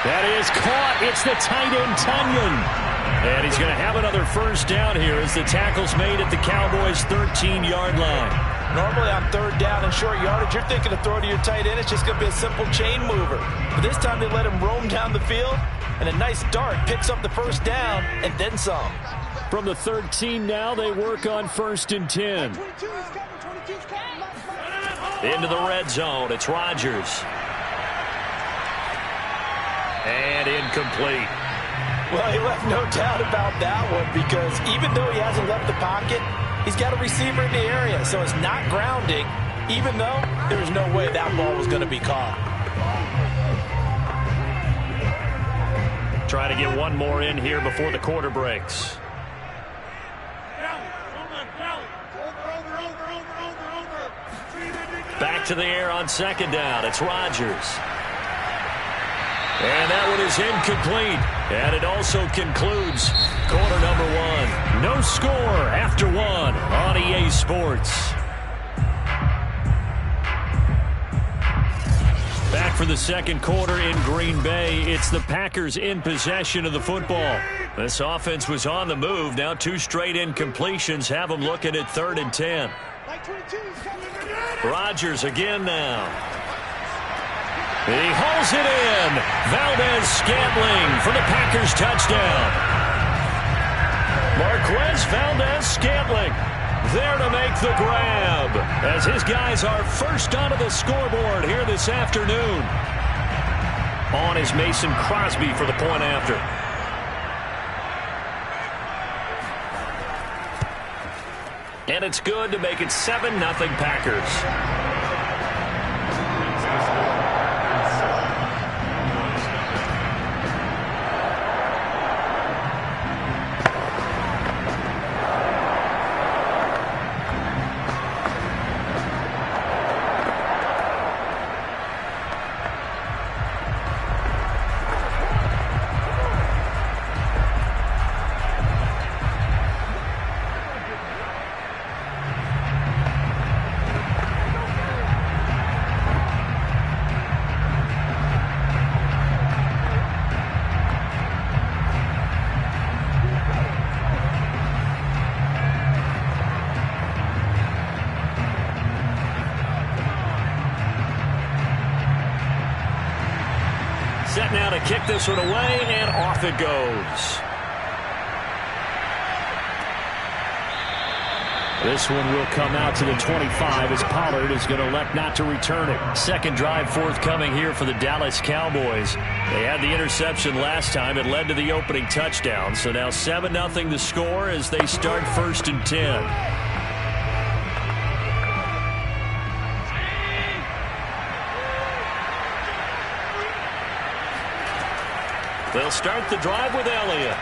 That is caught. It's the tight end, Tunyon. And he's going to have another first down here as the tackle's made at the Cowboys' 13-yard line. Normally on 3rd down and short yardage, you're thinking of throw to your tight end. It's just going to be a simple chain mover. But this time they let him roam down the field, and a nice dart picks up the first down and then some. From the 13 now, they work on 1st and 10. Into the red zone, it's Rodgers. And incomplete. Well, he left no doubt about that one, because even though he hasn't left the pocket, he's got a receiver in the area, so it's not grounding. even though there was no way that ball was going to be caught. Trying to get one more in here before the quarter breaks. Back to the air on second down. It's Rodgers. And that one is incomplete. And it also concludes quarter number one. No score after one on EA Sports. Back for the second quarter in Green Bay. It's the Packers in possession of the football. This offense was on the move. Now 2 straight incompletions have them looking at 3rd and 10. Rodgers again now. He hauls it in. Valdez-Scantling for the Packers touchdown. Marquez Valdez-Scantling there to make the grab as his guys are first onto the scoreboard here this afternoon. On is Mason Crosby for the point after. And it's good to make it 7-0 Packers. Set now to kick this one away, and off it goes. This one will come out to the 25 as Pollard is going to elect not to return it. Second drive forthcoming here for the Dallas Cowboys. They had the interception last time. It led to the opening touchdown. So now 7-0 the score as they start 1st and 10. They'll start the drive with Elliott.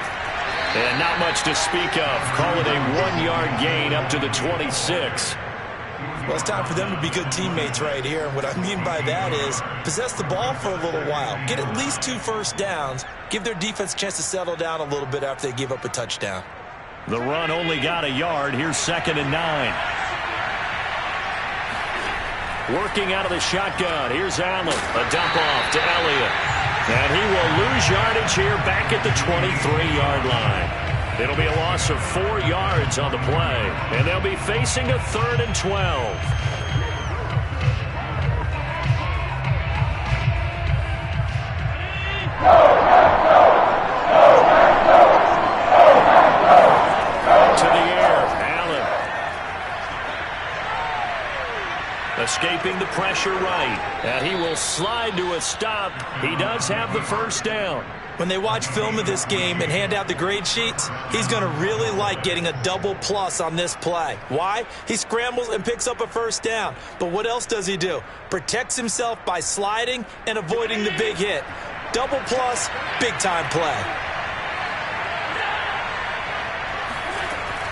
And not much to speak of. Call it a 1-yard gain up to the 26. Well, it's time for them to be good teammates right here. And what I mean by that is possess the ball for a little while. Get at least 2 first downs. Give their defense a chance to settle down a little bit after they give up a touchdown. The run only got a yard. Here's 2nd and 9. Working out of the shotgun. Here's Allen. A dump off to Elliott. And he will lose yardage here back at the 23-yard line. It'll be a loss of 4 yards on the play. And they'll be facing a 3rd and 12. To the air, Allen. Escaping the pressure right. And he will slide to a stop. He does have the first down. When they watch film of this game and hand out the grade sheets, he's going to really like getting a double plus on this play. Why? He scrambles and picks up a first down. But what else does he do? Protects himself by sliding and avoiding the big hit. Double plus, big-time play.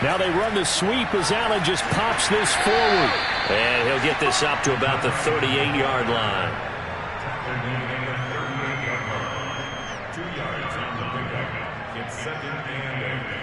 Now they run the sweep as Allen just pops this forward. And he'll get this up to about the 38-yard line. 2 yards on the pickup. It's 2nd and 8.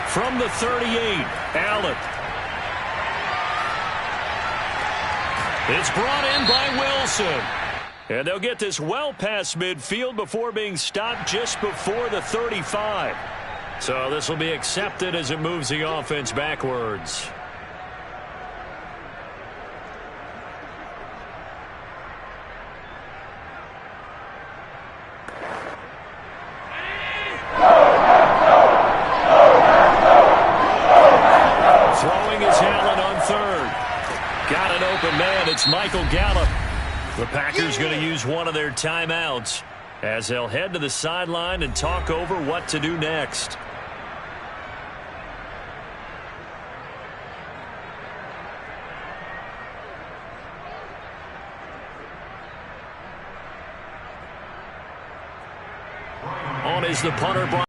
From the 38, Allen. It's brought in by Wilson. And they'll get this well past midfield before being stopped just before the 35. So this will be accepted as it moves the offense backwards. it's Michael Gallup. The Packers going to use one of their timeouts as they'll head to the sideline and talk over what to do next. On is the punter, Brian.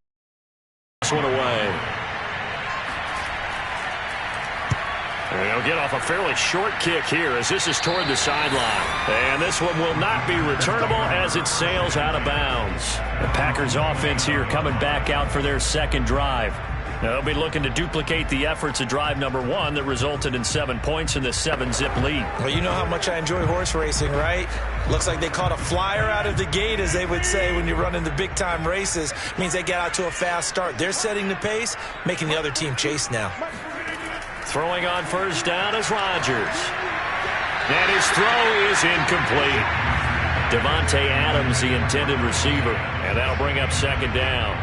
This one away. And they'll get off a fairly short kick here as this is toward the sideline. And this one will not be returnable as it sails out of bounds. The Packers offense here coming back out for their second drive. Now they'll be looking to duplicate the efforts of drive number 1 that resulted in 7 points in the 7-zip lead. Well, you know how much I enjoy horse racing, right? Looks like they caught a flyer out of the gate, as they would say when you're running the big-time races. Means they get out to a fast start. They're setting the pace, making the other team chase now. Throwing on first down is Rodgers. And his throw is incomplete. Devontae Adams, the intended receiver. And that'll bring up second down.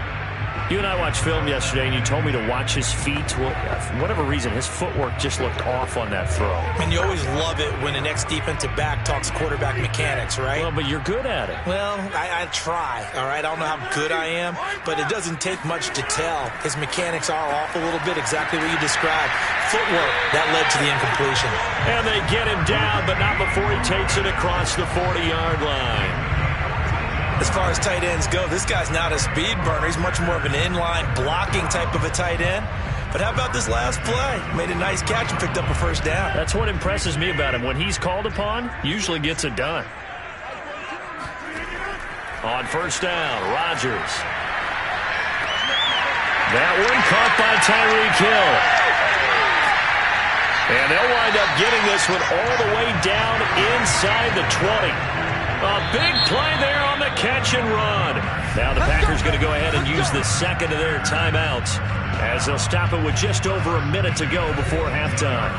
You and I watched film yesterday, and you told me to watch his feet. Well, for whatever reason, his footwork just looked off on that throw. And you always love it when the next defensive back talks quarterback mechanics, right? Well, but you're good at it. Well, I try, all right? I don't know how good I am, but it doesn't take much to tell. His mechanics are off a little bit, exactly what you described. Footwork, that led to the incompletion. And they get him down, but not before he takes it across the 40-yard line. As far as tight ends go, this guy's not a speed burner. He's much more of an inline blocking type of a tight end. But how about this last play? Made a nice catch and picked up a first down. That's what impresses me about him. When he's called upon, usually gets it done. On first down, Rodgers. That one caught by Tyreek Hill. And they'll wind up getting this one all the way down inside the 20. A big play there on the catch and run. Now the Packers going to go ahead and use the second of their timeouts as they'll stop it with just over a minute to go before halftime.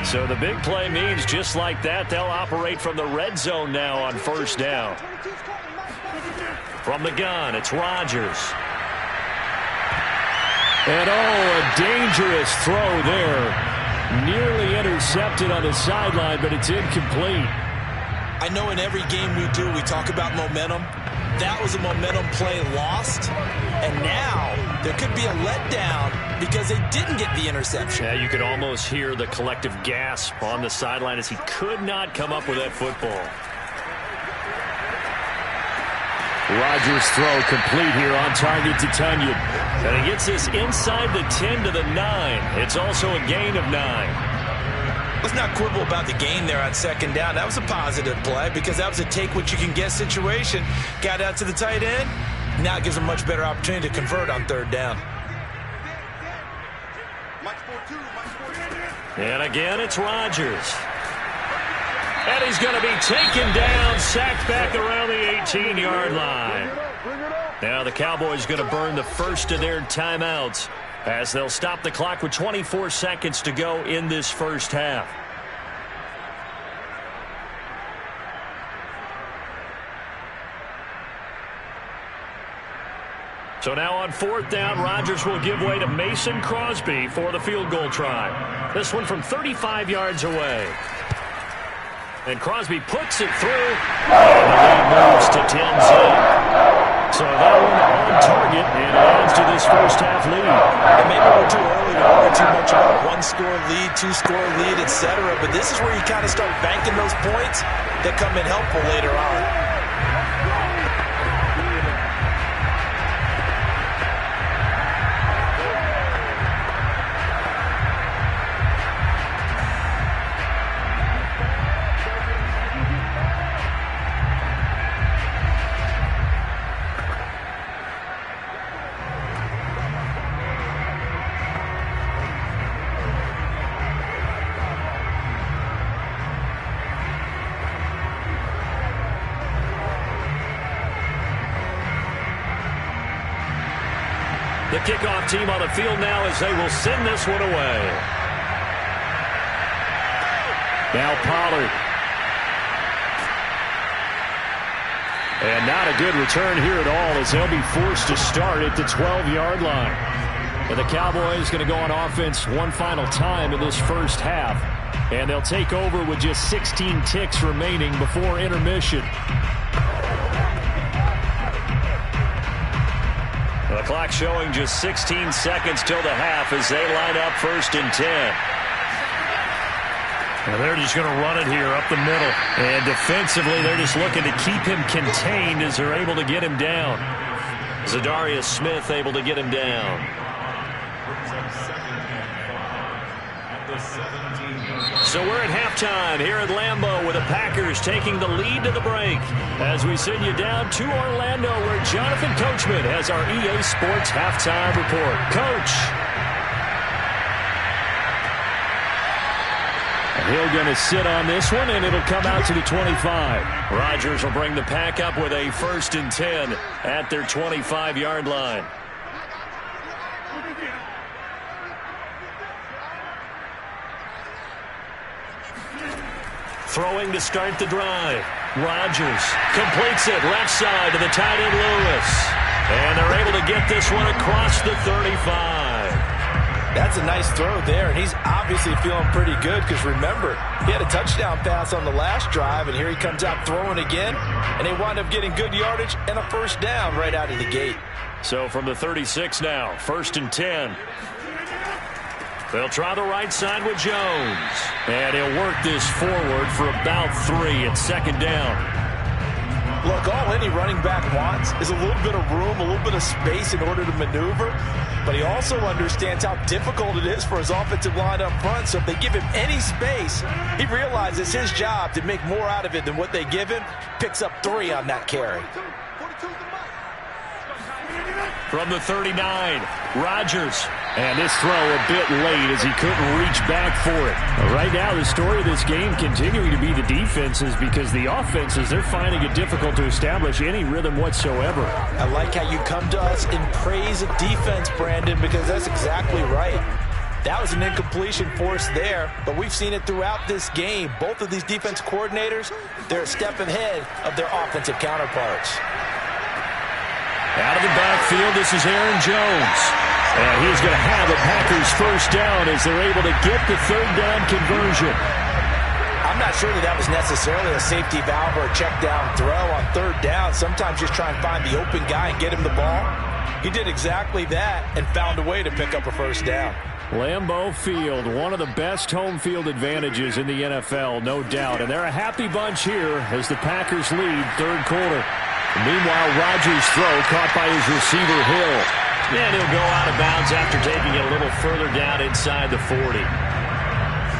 So the big play means just like that, they'll operate from the red zone now on first down. From the gun, it's Rodgers. And a dangerous throw there. Nearly intercepted on the sideline, but it's incomplete. I know in every game we do, we talk about momentum. That was a momentum play lost. And now there could be a letdown because they didn't get the interception. Yeah, you could almost hear the collective gasp on the sideline as he could not come up with that football. Rodgers' throw complete here on target to Tunyon. And he gets this inside the 10 to the 9. It's also a gain of 9. Let's not quibble about the gain there on second down. That was a positive play because that was a take-what-you-can-get situation. Got out to the tight end. Now it gives them a much better opportunity to convert on third down. And again, it's Rodgers. And he's going to be taken down, sacked back around the 18-yard line. Now the Cowboys going to burn the first of their timeouts as they'll stop the clock with 24 seconds to go in this first half. So now on fourth down, Rodgers will give way to Mason Crosby for the field goal try. This one from 35 yards away. And Crosby puts it through. And the lead moves to 10-zip. So that one on target, and it adds to this first half lead. And maybe we're too early to worry too much about one-score lead, two-score lead, etc. But this is where you kind of start banking those points that come in helpful later on. The kickoff team on the field now as they will send this one away. Now Pollard. And not a good return here at all as they'll be forced to start at the 12-yard line. And the Cowboys going to go on offense one final time in this first half. And they'll take over with just 16 ticks remaining before intermission. The clock showing just 16 seconds till the half as they line up 1st and 10. Well, they're just going to run it here up the middle. And defensively, they're just looking to keep him contained as they're able to get him down. Zadarius Smith able to get him down. So we're at halftime here at Lambeau with the Packers taking the lead to the break. As we send you down to Orlando where Jonathan Coachman has our EA Sports halftime report. Coach. Hill going to sit on this one, and it'll come out to the 25. Rodgers will bring the Pack up with a 1st and 10 at their 25-yard line. Throwing to start the drive. Rodgers completes it left side to the tight end Lewis. And they're able to get this one across the 35. That's a nice throw there, and he's obviously feeling pretty good because, remember, he had a touchdown pass on the last drive, and here he comes out throwing again, and they wind up getting good yardage and a 1st down right out of the gate. So from the 36 now, 1st and 10. They'll try the right side with Jones. And he'll work this forward for about 3 at 2nd down. Look, all any running back wants is a little bit of room, a little bit of space in order to maneuver. But he also understands how difficult it is for his offensive line up front. So if they give him any space, he realizes his job to make more out of it than what they give him. Picks up 3 on that carry. From the 39, Rodgers. And this throw a bit late as he couldn't reach back for it. Right now, the story of this game continuing to be the defenses because the offenses, they're finding it difficult to establish any rhythm whatsoever. I like how you come to us in praise of defense, Brandon, because that's exactly right. That was an incompletion force there, but we've seen it throughout this game. Both of these defense coordinators, they're a step ahead of their offensive counterparts. Out of the backfield, this is Aaron Jones. And he's going to have a Packers 1st down as they're able to get the 3rd down conversion. I'm not sure that was necessarily a safety valve or a check down throw on 3rd down. Sometimes just try and find the open guy and get him the ball. He did exactly that and found a way to pick up a 1st down. Lambeau Field, one of the best home field advantages in the NFL, no doubt. And they're a happy bunch here as the Packers lead 3rd quarter. Meanwhile, Rodgers' throw caught by his receiver Hill. And he'll go out of bounds after taking it a little further down inside the 40.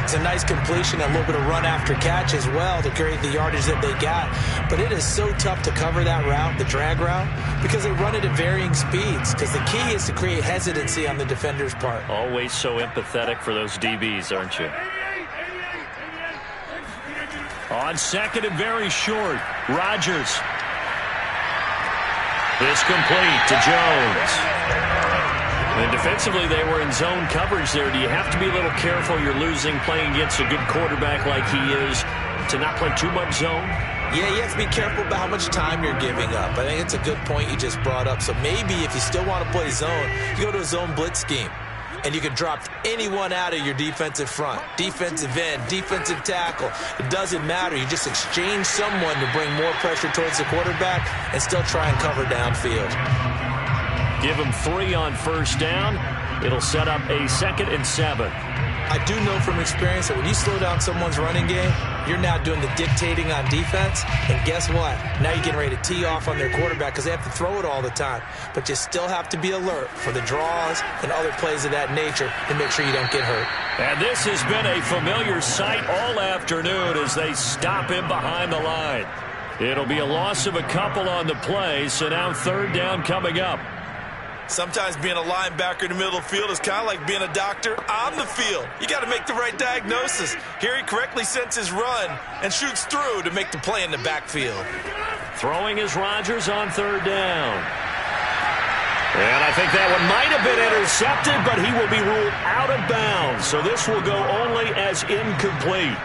It's a nice completion, a little bit of run after catch as well to create the yardage that they got. But it is so tough to cover that route, the drag route, because they run it at varying speeds. Because the key is to create hesitancy on the defender's part. Always so empathetic for those DBs, aren't you? On 2nd and very short, Rodgers. This complete to Jones. And defensively, they were in zone coverage there. Do you have to be a little careful? You're losing playing against a good quarterback like he is to not play too much zone? Yeah, you have to be careful about how much time you're giving up. I think it's a good point you just brought up. So maybe if you still want to play zone, you go to a zone blitz scheme. And you can drop anyone out of your defensive front, defensive end, defensive tackle. It doesn't matter. You just exchange someone to bring more pressure towards the quarterback and still try and cover downfield. Give him 3 on 1st down. It'll set up a 2nd and 7. I do know from experience that when you slow down someone's running game, you're now doing the dictating on defense. And guess what? Now you're getting ready to tee off on their quarterback because they have to throw it all the time. But you still have to be alert for the draws and other plays of that nature to make sure you don't get hurt. And this has been a familiar sight all afternoon as they stop him behind the line. It'll be a loss of a couple on the play, so now 3rd down coming up. Sometimes being a linebacker in the middle of the field is kind of like being a doctor on the field. You got to make the right diagnosis. Here he correctly senses run and shoots through to make the play in the backfield. Throwing is Rodgers on 3rd down. And I think that one might have been intercepted, but he will be ruled out of bounds. So this will go only as incomplete.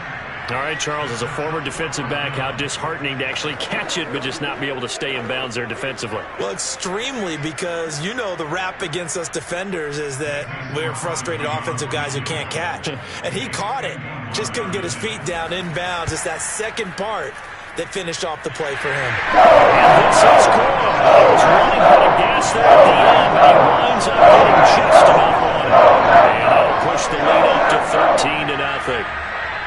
All right, Charles, as a former defensive back, how disheartening to actually catch it but just not be able to stay in bounds there defensively. Well, extremely, because you know the rap against us defenders is that we're frustrated offensive guys who can't catch. And he caught it. Just couldn't get his feet down in bounds. It's that second part that finished off the play for him. And this is cool. He was running out of gas there at the end, but he winds up getting just enough on it. And he'll push the lead up to 13-0.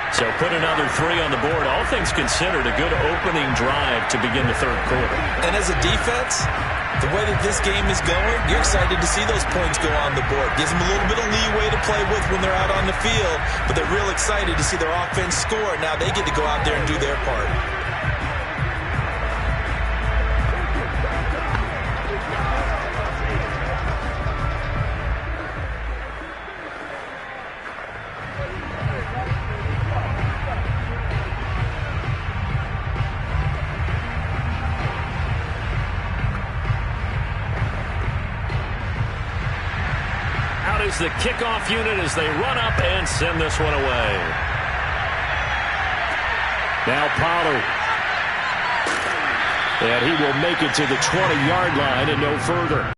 So put another 3 on the board. All things considered, a good opening drive to begin the third quarter. And as a defense, the way that this game is going, you're excited to see those points go on the board. Gives them a little bit of leeway to play with when they're out on the field, but they're real excited to see their offense score. Now they get to go out there and do their part. Is the kickoff unit as they run up and send this one away. Now Pollard. And he will make it to the 20-yard line and no further.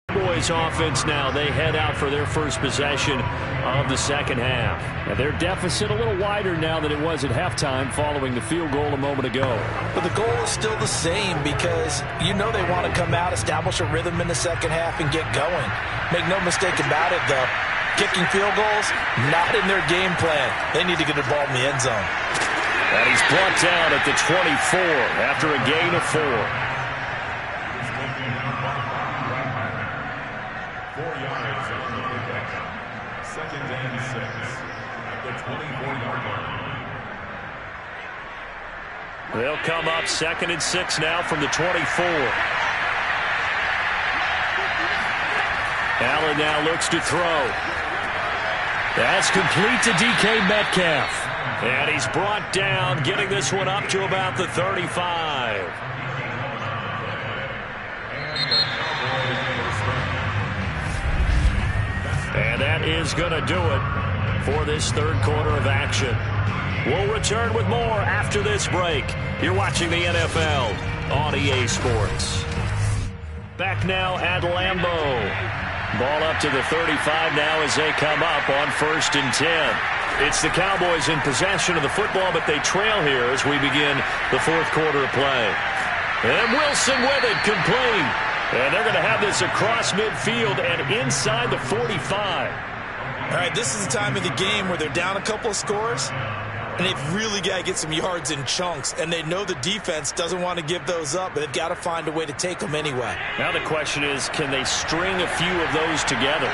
Cowboys offense now, they head out for their first possession of the second half. And their deficit a little wider now than it was at halftime following the field goal a moment ago. But the goal is still the same because you know they want to come out, establish a rhythm in the second half, and get going. Make no mistake about it, though. Kicking field goals, not in their game plan. They need to get the ball in the end zone. And he's brought down at the 24 after a gain of 4. 4 yards on the pickup. 2nd and 6 at the 24-yard line. They'll come up 2nd and 6 now from the 24. Allen now looks to throw. That's complete to DK Metcalf. And he's brought down, getting this one up to about the 35. And that is going to do it for this third quarter of action. We'll return with more after this break. You're watching the NFL on EA Sports. Back now at Lambeau. Ball up to the 35 now as they come up on 1st and 10. It's the Cowboys in possession of the football, but they trail here as we begin the fourth quarter of play. And Wilson with it, complete. And they're going to have this across midfield and inside the 45. All right, this is the time of the game where they're down a couple of scores, and they've really got to get some yards in chunks, and they know the defense doesn't want to give those up, but they've got to find a way to take them anyway. Now the question is, can they string a few of those together?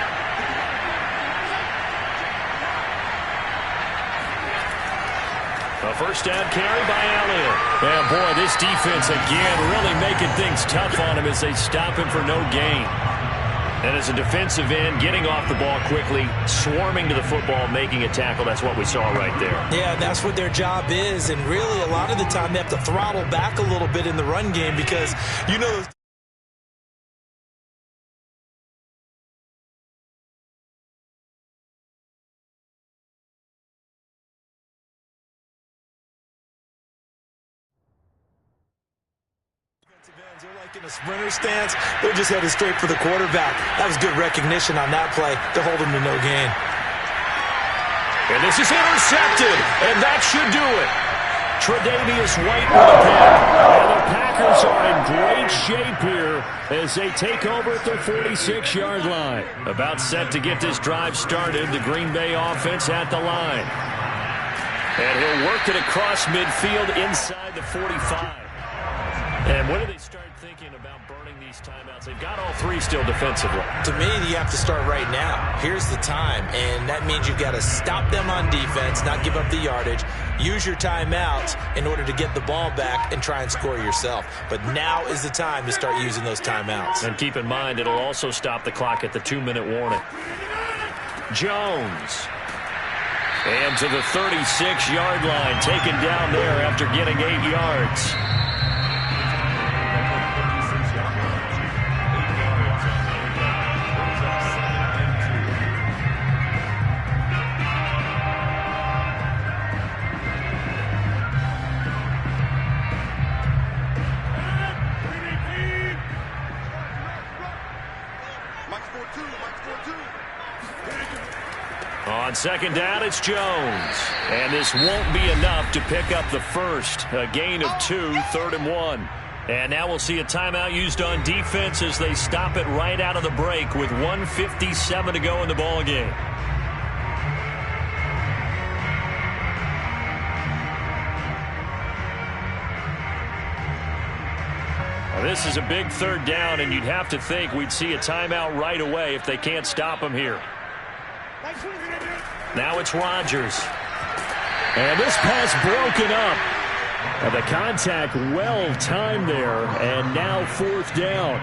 A first down carry by Elliott. And boy, this defense again really making things tough on him as they stop him for no gain. And as a defensive end, getting off the ball quickly, swarming to the football, making a tackle. That's what we saw right there. Yeah, that's what their job is. And really, a lot of the time, they have to throttle back a little bit in the run game because, you know, they're like in a sprinter stance. They're just headed straight for the quarterback. That was good recognition on that play to hold him to no gain. And this is intercepted, and that should do it. Tre'Davious White with a pick. And the Packers are in great shape here as they take over at their 46-yard line. About set to get this drive started, the Green Bay offense at the line. And he'll work it across midfield inside the 45. And when do they start thinking about burning these timeouts? They've got all 3 still defensively. To me, you have to start right now. Here's the time, and that means you've got to stop them on defense, not give up the yardage, use your timeouts in order to get the ball back and try and score yourself. But now is the time to start using those timeouts. And keep in mind, it'll also stop the clock at the 2-minute warning. Jones. And to the 36-yard line, taken down there after getting 8 yards. On second down, it's Jones. And this won't be enough to pick up the first. A gain of 2, 3rd and 1. And now we'll see a timeout used on defense as they stop it right out of the break with 1:57 to go in the ballgame. This is a big 3rd down, and you'd have to think we'd see a timeout right away if they can't stop him here. Now it's Rodgers. And this pass broken up. And the contact well-timed there, and now 4th down.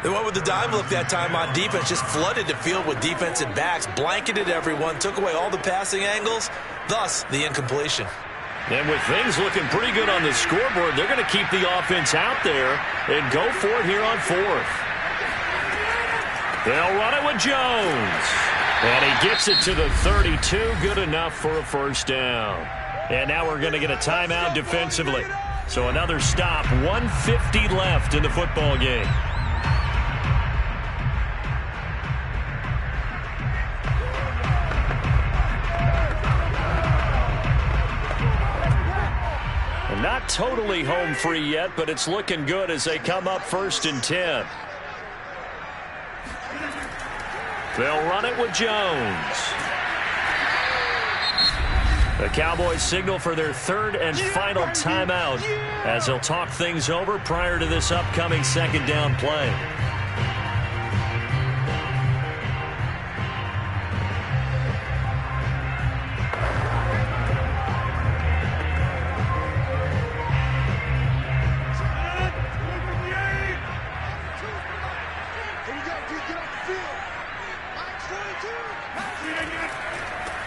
They went with the dime look that time on defense, just flooded the field with defensive backs, blanketed everyone, took away all the passing angles, thus the incompletion. And with things looking pretty good on the scoreboard, they're going to keep the offense out there and go for it here on 4th. They'll run it with Jones. And he gets it to the 32, good enough for a 1st down. And now we're going to get a timeout defensively. So another stop, 1:50 left in the football game. Not totally home free yet, but it's looking good as they come up 1st and 10. They'll run it with Jones. The Cowboys signal for their 3rd and final timeout as they'll talk things over prior to this upcoming 2nd down play.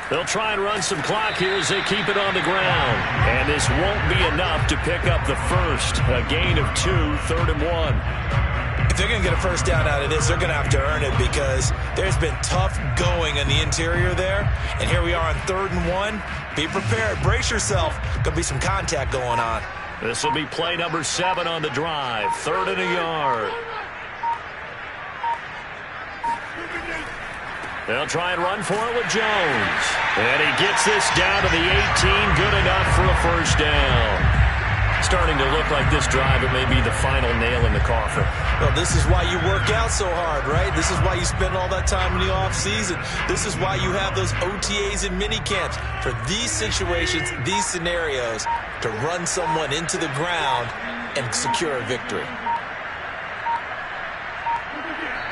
They'll try and run some clock here as they keep it on the ground. And this won't be enough to pick up the first. A gain of 2, 3rd and 1. If they're going to get a 1st down out of this, they're going to have to earn it because there's been tough going in the interior there. And here we are on 3rd and 1. Be prepared. Brace yourself. Going to be some contact going on. This will be play number 7 on the drive. 3rd and a yard. They'll try and run for it with Jones. And he gets this down to the 18. Good enough for a 1st down. Starting to look like this drive, it may be the final nail in the coffin. Well, this is why you work out so hard, right? This is why you spend all that time in the offseason. This is why you have those OTAs and mini camps. For these situations, these scenarios, to run someone into the ground and secure a victory.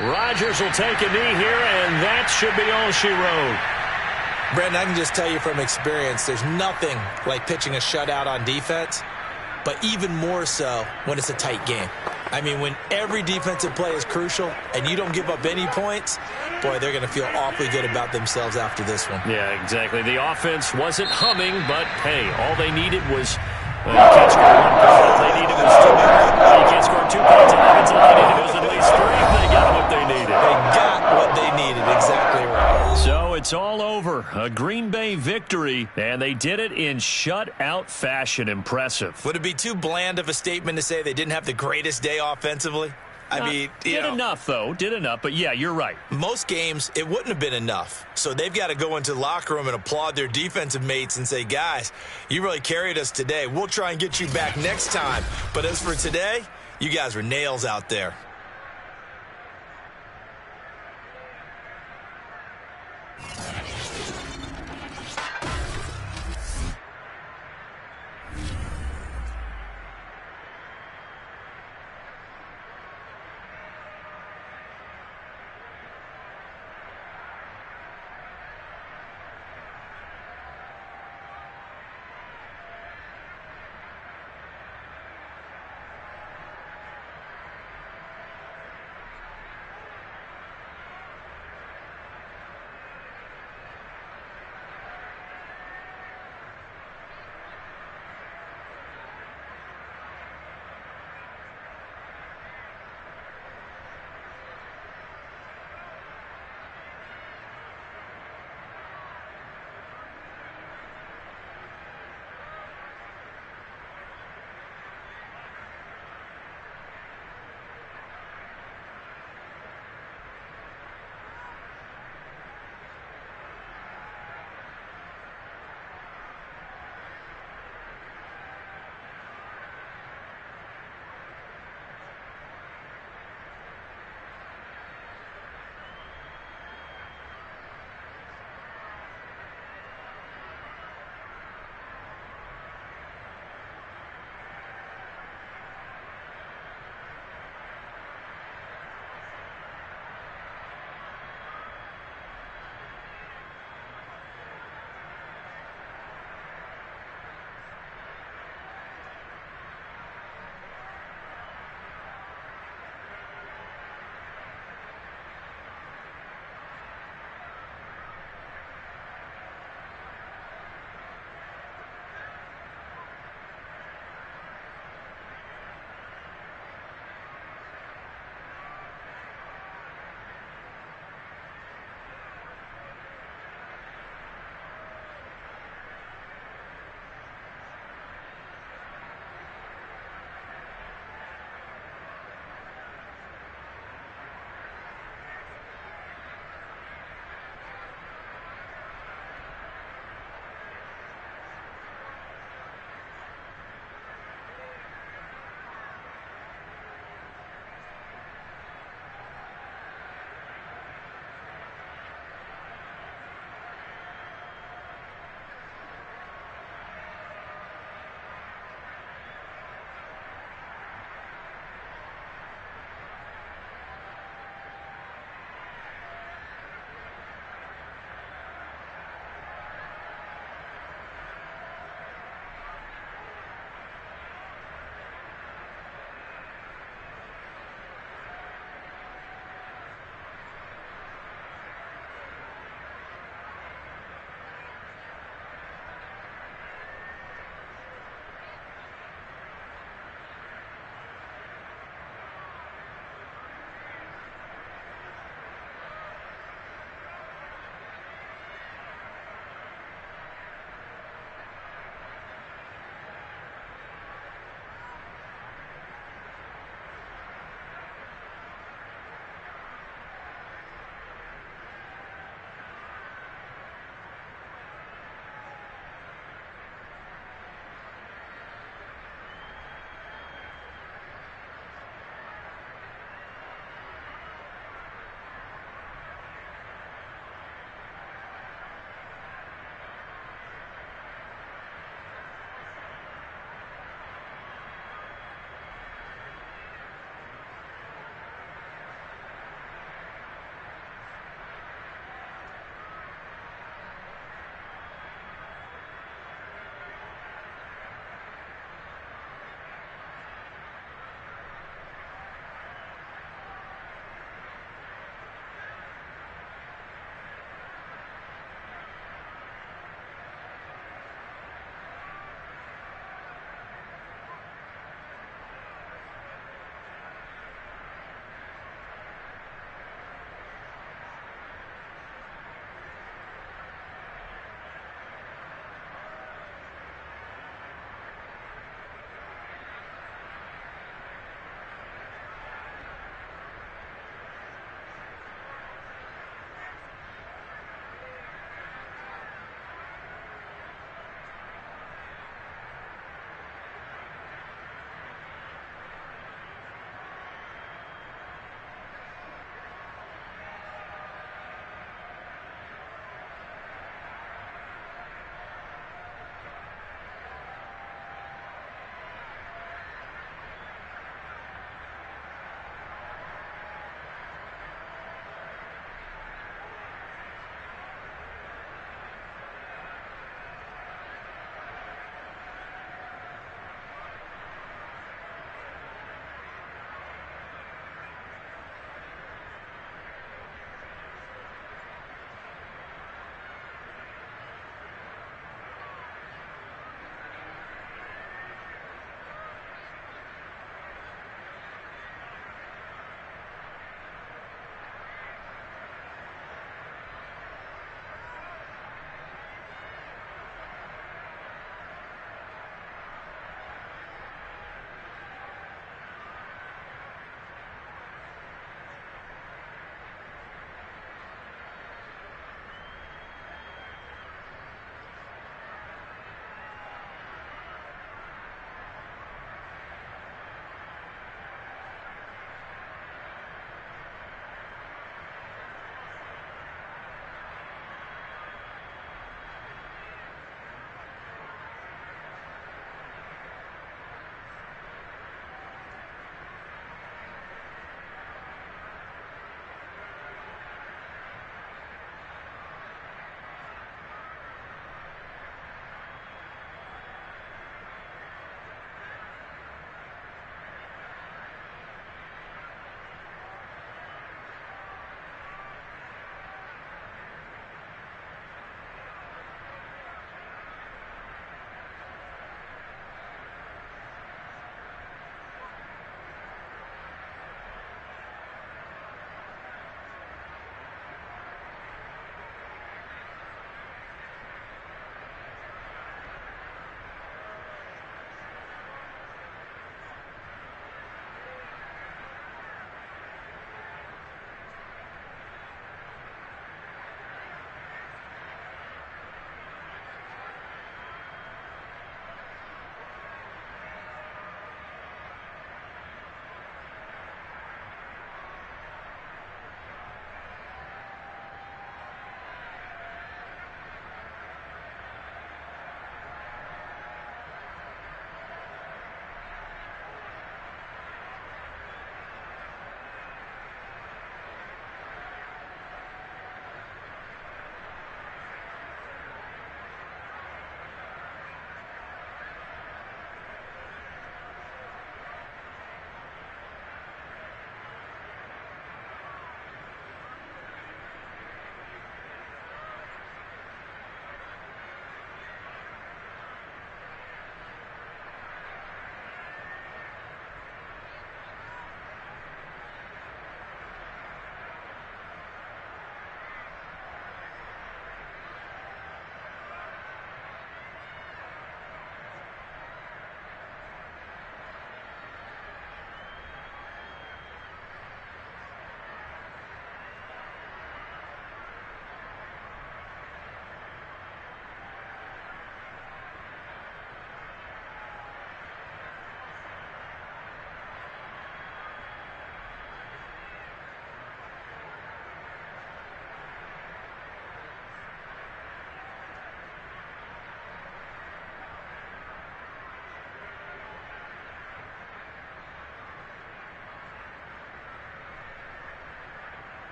Rodgers will take a knee here, and that should be all she wrote. Brandon, I can just tell you from experience, there's nothing like pitching a shutout on defense, but even more so when it's a tight game. I mean, when every defensive play is crucial and you don't give up any points, boy, they're going to feel awfully good about themselves after this one. Yeah, exactly. The offense wasn't humming, but, hey, all they needed was you can't score 1 point. All they needed was 2 points. You can't score 2 points. That's all they needed was at least 3. They got what they needed. They got what they needed. Exactly right. So it's all over. A Green Bay victory, and they did it in shutout fashion. Impressive. Would it be too bland of a statement to say they didn't have the greatest day offensively? I mean, did enough, though. Did enough. But, yeah, you're right. Most games, it wouldn't have been enough. So they've got to go into the locker room and applaud their defensive mates and say, guys, you really carried us today. We'll try and get you back next time. But as for today, you guys were nails out there.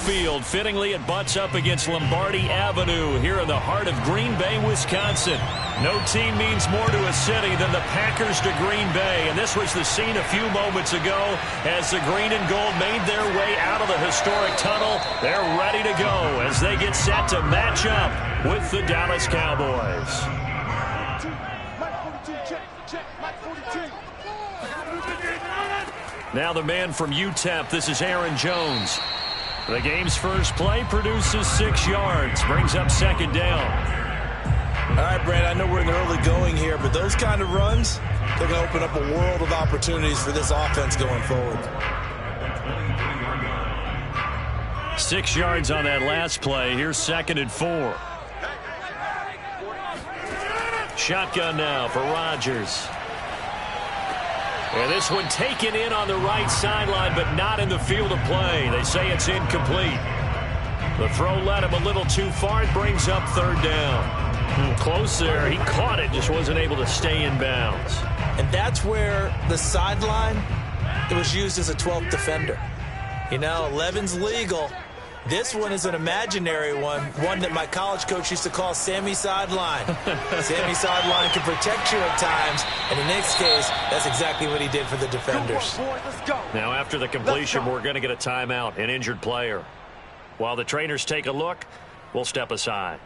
Field. Fittingly, it butts up against Lombardi Avenue here in the heart of Green Bay, Wisconsin. No team means more to a city than the Packers to Green Bay. And this was the scene a few moments ago as the green and gold made their way out of the historic tunnel. They're ready to go as they get set to match up with the Dallas Cowboys. Now the man from UTEP, this is Aaron Jones. The game's first play produces 6 yards, brings up second down. All right, Brad, I know we're in the early going here, but those kind of runs, they're going to open up a world of opportunities for this offense going forward. 6 yards on that last play. Here's 2nd and 4. Shotgun now for Rodgers. And this one taken in on the right sideline, but not in the field of play. They say it's incomplete. The throw led him a little too far. It brings up 3rd down. Close there. He caught it, just wasn't able to stay in bounds. And that's where the sideline, it was used as a 12th defender. You know, 11's legal. This one is an imaginary one that my college coach used to call Sammy Sideline. Sammy Sideline can protect you at times, and in this case, that's exactly what he did for the defenders. Now after the completion, we're going to get a timeout, an injured player. While the trainers take a look, we'll step aside.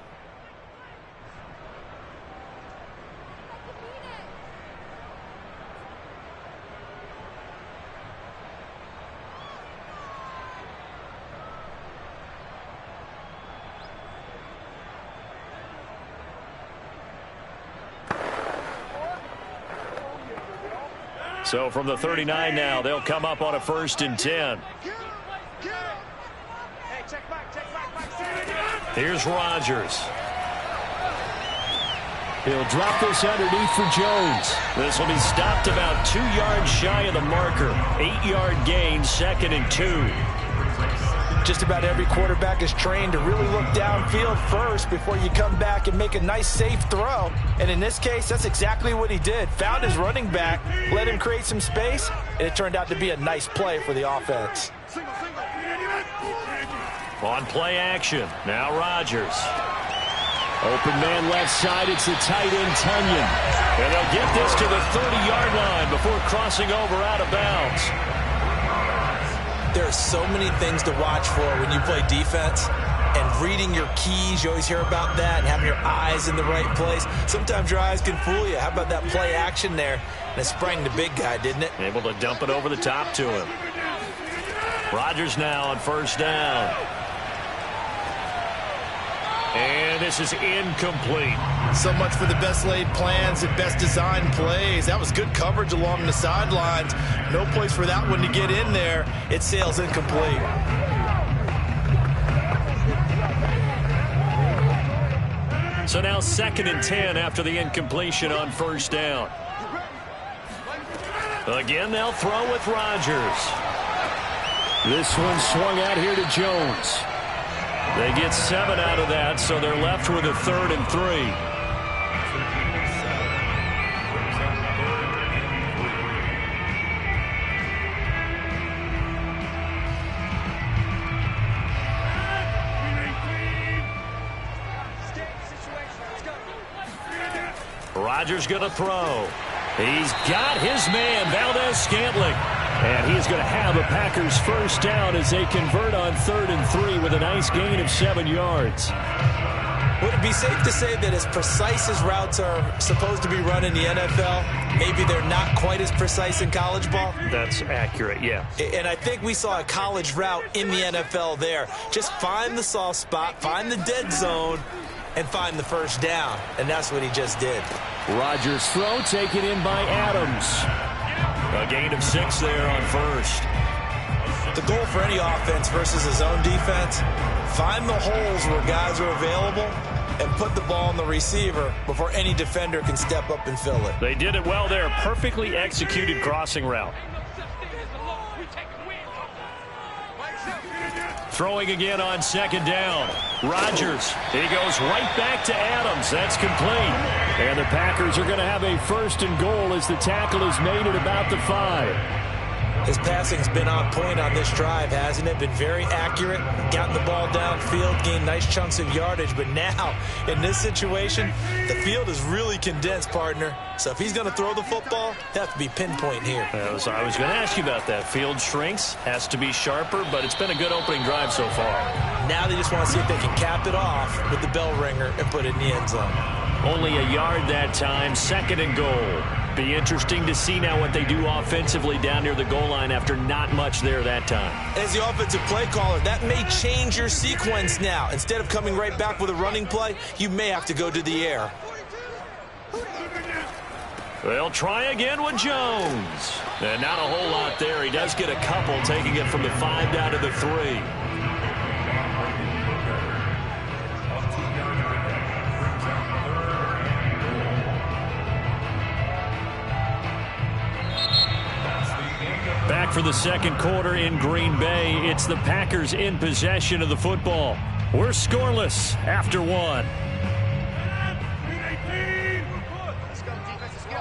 So from the 39 now, they'll come up on a 1st and 10. Here's Rodgers. He'll drop this underneath for Jones. This will be stopped about 2 yards shy of the marker. 8-yard gain, 2nd and 2. Just about every quarterback is trained to really look downfield first before you come back and make a nice, safe throw. And in this case, that's exactly what he did. Found his running back, let him create some space, and it turned out to be a nice play for the offense. On play action, now Rodgers. Open man left side, it's the tight end, Tunyon. And they'll get this to the 30-yard line before crossing over out of bounds. There are so many things to watch for when you play defense, and reading your keys, you always hear about that, and having your eyes in the right place. Sometimes your eyes can fool you. How about that play action there? And it sprang the big guy, didn't it? Able to dump it over the top to him. Rodgers now on 1st down. And this is incomplete. So much for the best laid plans and best designed plays. That was good coverage along the sidelines. No place for that one to get in there. It sails incomplete. So now 2nd and 10 after the incompletion on 1st down. Again, they'll throw with Rodgers. This one swung out here to Jones. They get 7 out of that, so they're left with a 3rd and 3. Rodgers going to throw. He's got his man, Valdez-Scantling. And he's going to have a Packers 1st down as they convert on 3rd and 3 with a nice gain of 7 yards. Would it be safe to say that as precise as routes are supposed to be run in the NFL, maybe they're not quite as precise in college ball? That's accurate, yeah. And I think we saw a college route in the NFL there. Just find the soft spot, find the dead zone, and find the 1st down. And that's what he just did. Rodgers' throw taken in by Adams. A gain of 6 there on 1st. The goal for any offense versus his own defense, find the holes where guys are available and put the ball on the receiver before any defender can step up and fill it. They did it well there. Perfectly executed crossing route. Throwing again on 2nd down. Rodgers, he goes right back to Adams. That's complete. And the Packers are going to have a 1st and goal as the tackle is made at about the 5. His passing's been on point on this drive, hasn't it? Been very accurate, gotten the ball downfield, gained nice chunks of yardage. But now, in this situation, the field is really condensed, partner. So if he's going to throw the football, it has to be pinpoint here. I was going to ask you about that. Field shrinks, has to be sharper, but it's been a good opening drive so far. Now they just want to see if they can cap it off with the bell ringer and put it in the end zone. Only a yard that time, 2nd and goal. Be interesting to see now what they do offensively down near the goal line after not much there that time. As the offensive play caller, that may change your sequence now. Instead of coming right back with a running play, you may have to go to the air. They'll try again with Jones. And not a whole lot there. He does get a couple, taking it from the 5 down to the 3. Back for the second quarter in Green Bay. It's the Packers in possession of the football. We're scoreless after 1.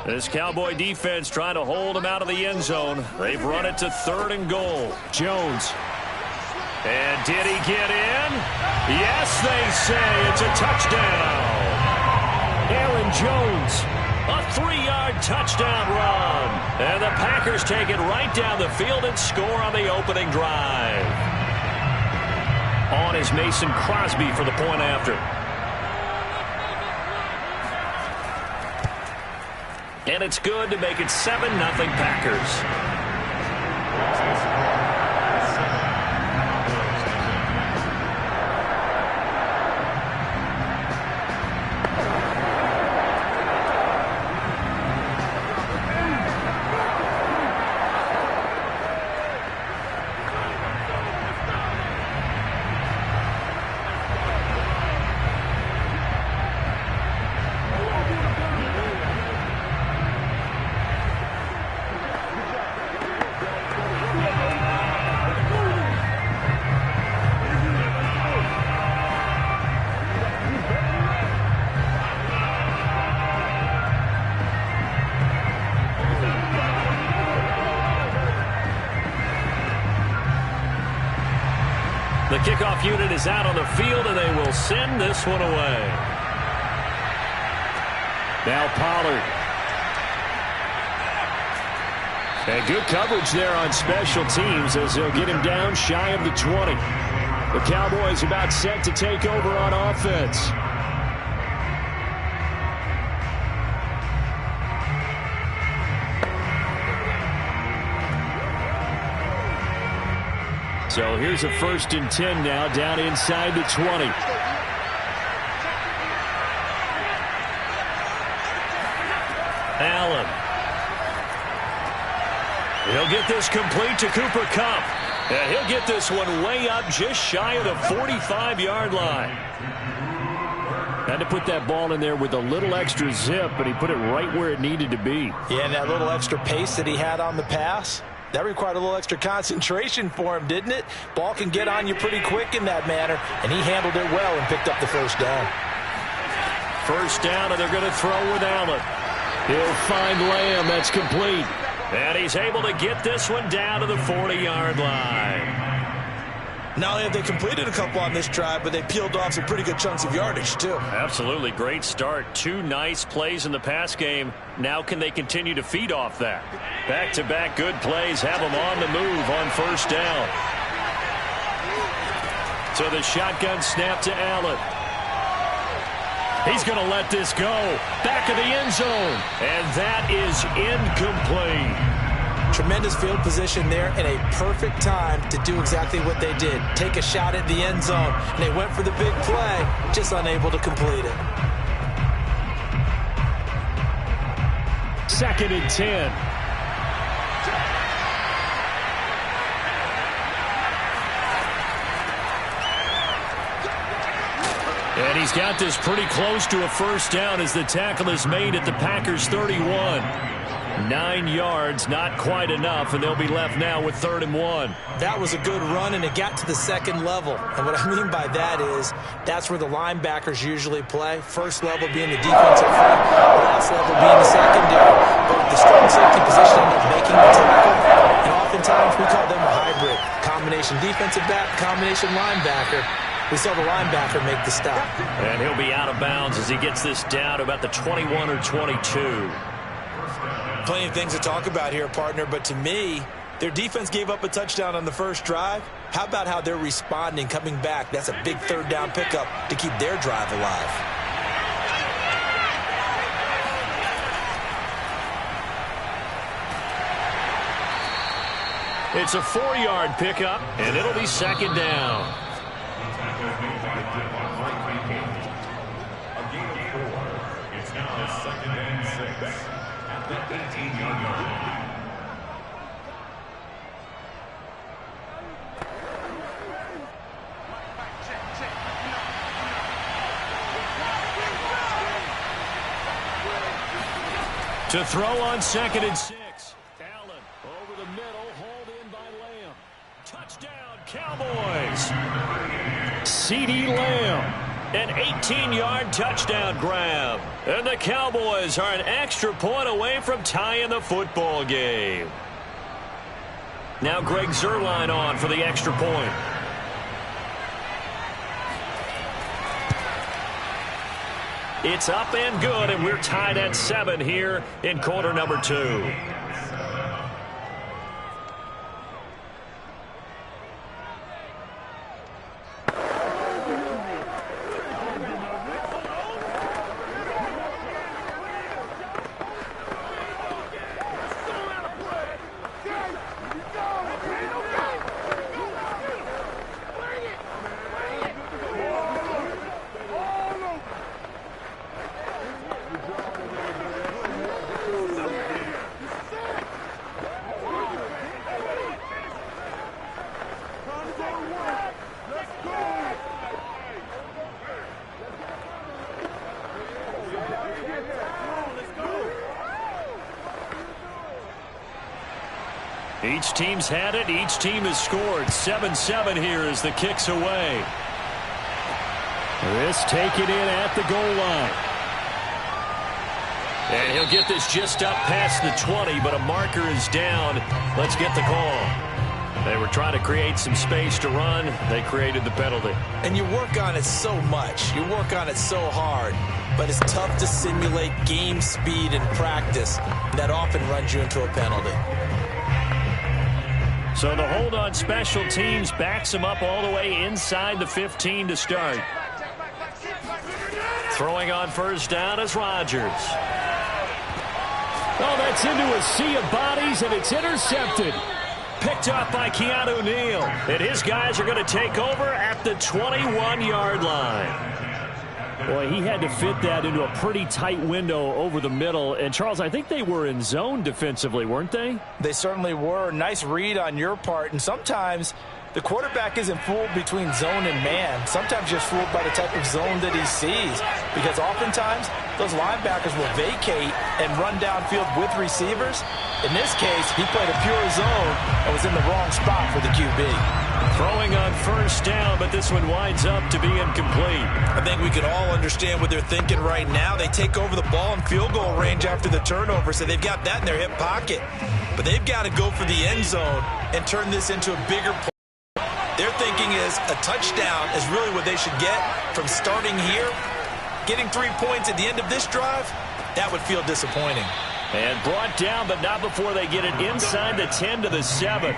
This Cowboy defense trying to hold him out of the end zone. They've run it to 3rd and goal. Jones. And did he get in? Yes, they say it's a touchdown. Aaron Jones. A 3-yard touchdown run. And the Packers take it right down the field and score on the opening drive. On is Mason Crosby for the point after. And it's good to make it 7-0 Packers. The kickoff unit is out on the field, and they will send this one away. Now Pollard. And good coverage there on special teams as they'll get him down shy of the 20. The Cowboys about set to take over on offense. So here's a 1st and 10 now, down inside the 20. Allen. He'll get this complete to Cooper Kupp. And he'll get this one way up just shy of the 45-yard line. Had to put that ball in there with a little extra zip, but he put it right where it needed to be. Yeah, and that little extra pace that he had on the pass, that required a little extra concentration for him, didn't it? Ball can get on you pretty quick in that manner, and he handled it well and picked up the 1st down. 1st down, and they're going to throw with Allen. He'll find Lamb. That's complete. And he's able to get this one down to the 40-yard line. Not only have they completed a couple on this drive, but they peeled off some pretty good chunks of yardage, too. Absolutely. Great start. 2 nice plays in the pass game. Now can they continue to feed off that? Back-to-back good plays have them on the move on 1st down. So the shotgun snap to Allen. He's going to let this go. Back of the end zone. And that is incomplete. Tremendous field position there and a perfect time to do exactly what they did. Take a shot at the end zone. And they went for the big play, just unable to complete it. 2nd and 10. And he's got this pretty close to a 1st down as the tackle is made at the Packers 31. 9 yards, not quite enough, and they'll be left now with 3rd and 1. That was a good run, and it got to the 2nd level. And what I mean by that is that's where the linebackers usually play. 1st level being the defensive front, last level being the secondary. But the strong safety position ended up making the tackle, and Oftentimes, we call them a hybrid. Combination defensive back, combination linebacker. We saw the linebacker make the stop. And he'll be out of bounds as he gets this down to about the 21 or 22. Plenty of things to talk about here, partner, but to me, their defense gave up a touchdown on the first drive. How about how they're responding, coming back? That's a big third down pickup to keep their drive alive. It's a 4-yard pickup, and it'll be second down. A gain of 4. It's now second and 6 at the 18-yard line. To throw on second and 6. Allen over the middle, hauled in by Lamb. Touchdown, Cowboys. CeeDee Lamb, an 18-yard touchdown grab. And the Cowboys are an extra point away from tying the football game. Now Greg Zuerlein on for the extra point. It's up and good, and we're tied at 7 here in quarter number 2. Each team's had it. Each team has scored. 7-7 here as the kick's away. This taken in at the goal line. And he'll get this just up past the 20, but a marker is down. Let's get the call. They were trying to create some space to run. They created the penalty. And you work on it so much. You work on it so hard. But it's tough to simulate game speed in practice. That often runs you into a penalty. So the hold on special teams backs him up all the way inside the 15 to start. Throwing on first down is Rodgers. Oh, that's into a sea of bodies, and it's intercepted. Picked up by Keanu Neal. And his guys are going to take over at the 21-yard line. Boy, he had to fit that into a pretty tight window over the middle. And, Charles, I think they were in zone defensively, weren't they? They certainly were. Nice read on your part. And sometimes the quarterback isn't fooled between zone and man. Sometimes just fooled by the type of zone that he sees. Because oftentimes, those linebackers will vacate and run downfield with receivers. In this case, he played a pure zone and was in the wrong spot for the QB. Throwing on first down, but this one winds up to be incomplete. I think we can all understand what they're thinking right now. They take over the ball in field goal range after the turnover, so they've got that in their hip pocket. But they've got to go for the end zone and turn this into a bigger play. Their thinking is a touchdown is really what they should get from starting here. Getting 3 points at the end of this drive, that would feel disappointing. And brought down, but not before they get it inside the 10 to the 7.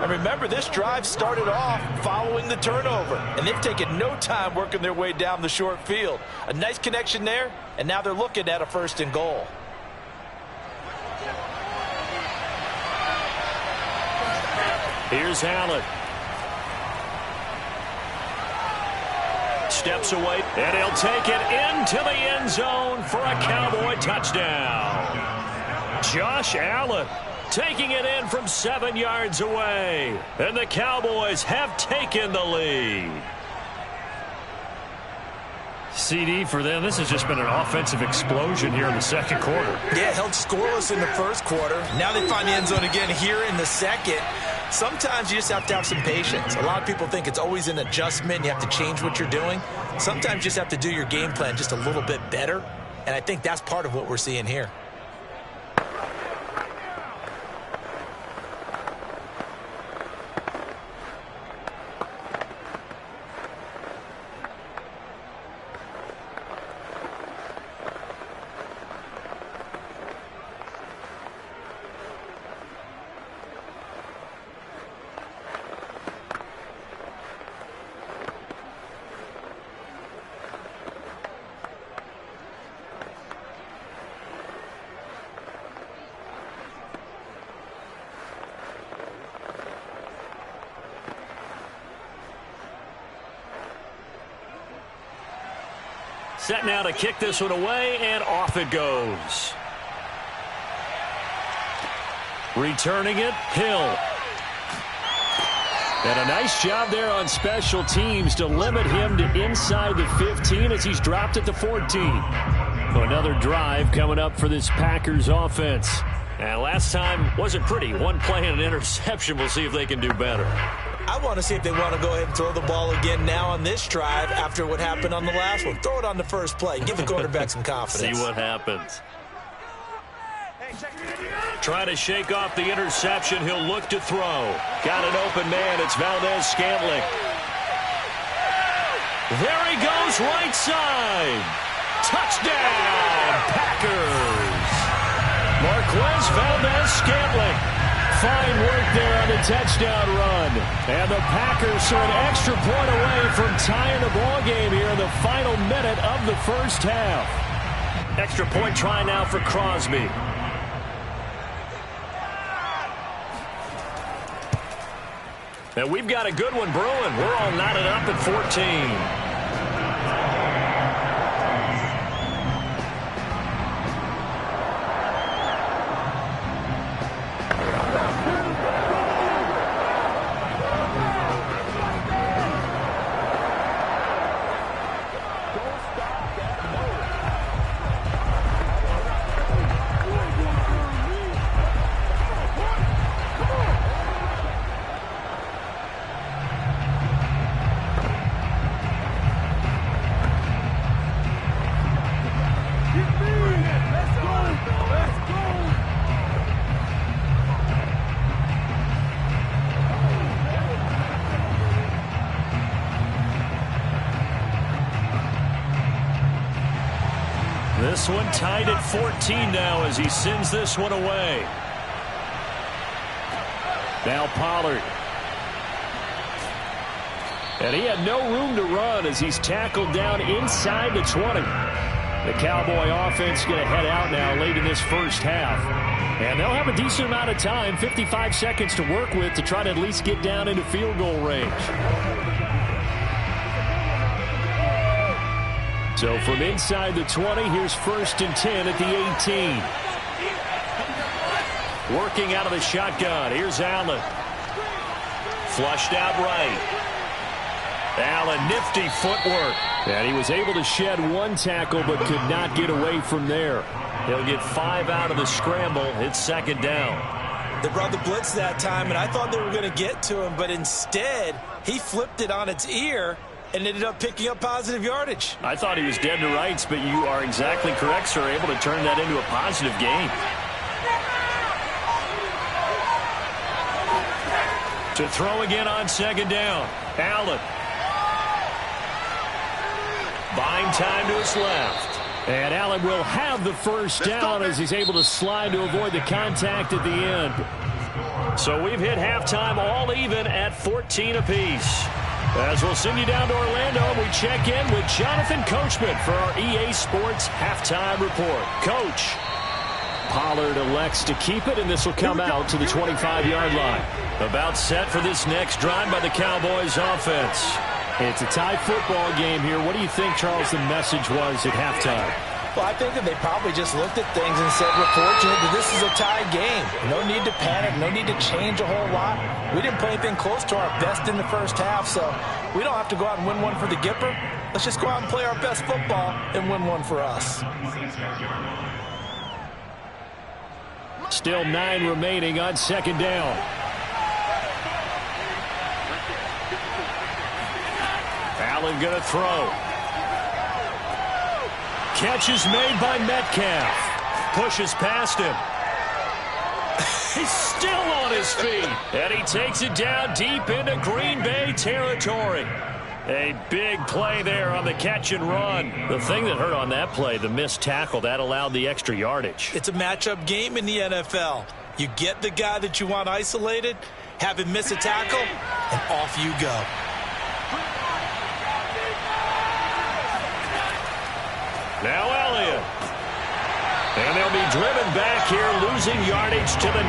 And remember, this drive started off following the turnover, and they've taken no time working their way down the short field. A nice connection there, and now they're looking at a 1st and goal. Here's Allen. Steps away, and he'll take it into the end zone for a Cowboy touchdown. Josh Allen taking it in from 7 yards away. And the Cowboys have taken the lead. CD for them, this has just been an offensive explosion here in the second quarter. Yeah, held scoreless in the first quarter. Now they find the end zone again here in the second. Sometimes you just have to have some patience. A lot of people think it's always an adjustment. You have to change what you're doing. Sometimes you just have to do your game plan just a little bit better. And I think that's part of what we're seeing here. Set now to kick this one away, and off it goes. Returning it, Hill. And a nice job there on special teams to limit him to inside the 15 as he's dropped at the 14. Another drive coming up for this Packers offense. And last time wasn't pretty. One play and an interception. We'll see if they can do better. I want to see if they want to go ahead and throw the ball again now on this drive after what happened on the last one. Throw it on the first play. Give the quarterback some confidence. See what happens. Trying to shake off the interception. He'll look to throw. Got an open man. It's Valdez-Scantling. There he goes, right side. Touchdown, Packers. Marquez Valdez-Scantling. Fine work there on the touchdown run. And the Packers are an extra point away from tying the ball game here in the final minute of the first half. Extra point try now for Crosby. And we've got a good one brewing. We're all knotted up at 14. This one tied at 14 now as he sends this one away. Now Pollard. And he had no room to run as he's tackled down inside the 20. The Cowboy offense going to head out now late in this first half. And they'll have a decent amount of time, 55 seconds to work with to try to at least get down into field goal range. So from inside the 20, here's 1st and 10 at the 18. Working out of the shotgun. Here's Allen. Flushed out right. Allen, nifty footwork. And he was able to shed one tackle but could not get away from there. He'll get 5 out of the scramble. It's 2nd down. They brought the blitz that time, and I thought they were going to get to him, but instead he flipped it on its ear and ended up picking up positive yardage. I thought he was dead to rights, but you are exactly correct, sir. Able to turn that into a positive gain. To throw again on 2nd down. Allen. Buying time to his left. And Allen will have the first down as he's able to slide to avoid the contact at the end. So we've hit halftime all even at 14 apiece. As we'll send you down to Orlando, we check in with Jonathan Coachman for our EA Sports Halftime Report. Coach. Pollard elects to keep it, and this will come out to the 25-yard line. About set for this next drive by the Cowboys offense. It's a tie football game here. What do you think, Charles, the message was at halftime? Well, I think that they probably just looked at things and said, we're fortunate that this is a tie game. No need to panic. No need to change a whole lot. We didn't play anything close to our best in the first half, so we don't have to go out and win one for the Gipper. Let's just go out and play our best football and win one for us. Still 9 remaining on 2nd down. Allen going to throw. Catch is made by Metcalf. Pushes past him. He's still on his feet. And he takes it down deep into Green Bay territory. A big play there on the catch and run. The thing that hurt on that play, the missed tackle, that allowed the extra yardage. It's a matchup game in the NFL. You get the guy that you want isolated, have him miss a tackle, and off you go. Now Elliott. And they'll be driven back here, losing yardage to the 9.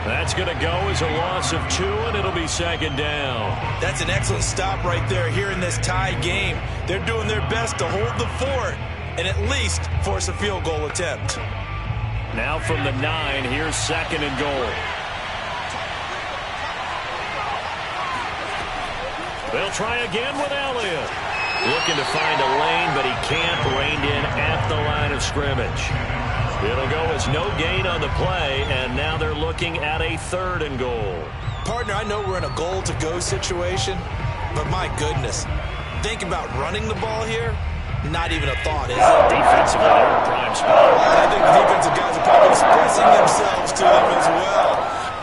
That's going to go as a loss of 2, and it'll be second down. That's an excellent stop right there here in this tie game. They're doing their best to hold the fort and at least force a field goal attempt. Now from the 9, here's second and goal. They'll try again with Elliott. Looking to find a lane, but he can't. Reined in at the line of scrimmage. It'll go as no gain on the play, and now they're looking at a 3rd and goal. Partner, I know we're in a goal-to-go situation, but my goodness, think about running the ball here. Not even a thought, is it? Defensively, they're in prime spot. I think the defensive guys are probably expressing themselves to them as well.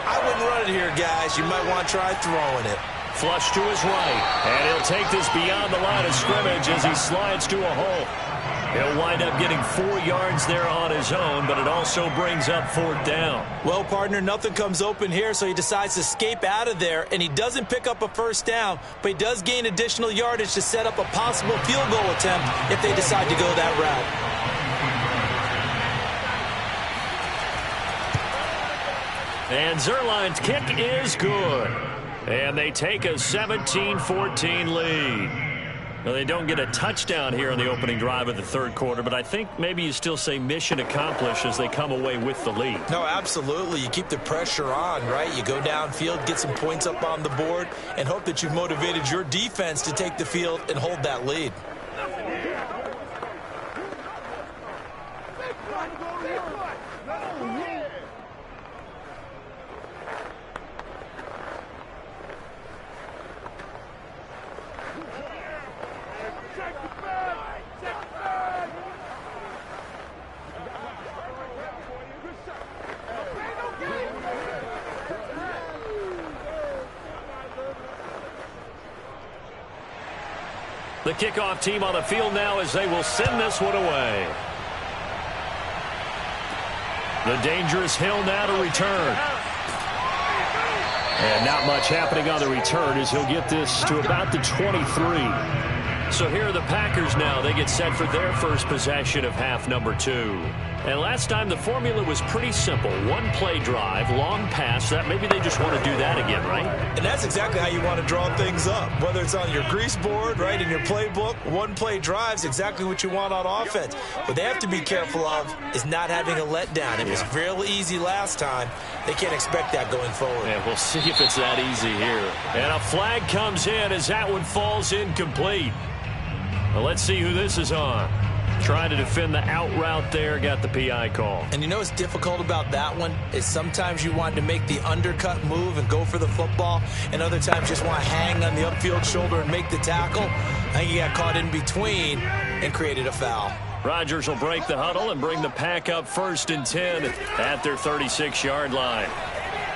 I wouldn't run it here, guys. You might want to try throwing it. Flush to his right, and he'll take this beyond the line of scrimmage as he slides to a hole. He'll wind up getting 4 yards there on his own, but it also brings up 4th down. Well, partner, nothing comes open here, so he decides to escape out of there, and he doesn't pick up a 1st down, but he does gain additional yardage to set up a possible field goal attempt if they decide to go that route. And Zuerlein's kick is good. And they take a 17-14 lead. Now, they don't get a touchdown here on the opening drive of the 3rd quarter, but I think maybe you still say mission accomplished as they come away with the lead. No, absolutely. You keep the pressure on, right? You go downfield, get some points up on the board, and hope that you've motivated your defense to take the field and hold that lead. The kickoff team on the field now as they will send this one away. The dangerous Hill now to return. And not much happening on the return as he'll get this to about the 23. So here are the Packers now. They get set for their first possession of half number 2. And last time the formula was pretty simple. 1-play drive, long pass. That maybe they just want to do that again, right? And that's exactly how you want to draw things up. Whether it's on your grease board, right, in your playbook, 1-play drive's exactly what you want on offense. What they have to be careful of is not having a letdown. It was real easy last time. They can't expect that going forward. Yeah, we'll see if it's that easy here. And a flag comes in as that one falls incomplete. Well, let's see who this is on. Trying to defend the out route there, got the PI call. And you know what's difficult about that one is sometimes you want to make the undercut move and go for the football, and other times just want to hang on the upfield shoulder and make the tackle. I think he got caught in between and created a foul. Rodgers will break the huddle and bring the Pack up 1st and 10 at their 36-yard line.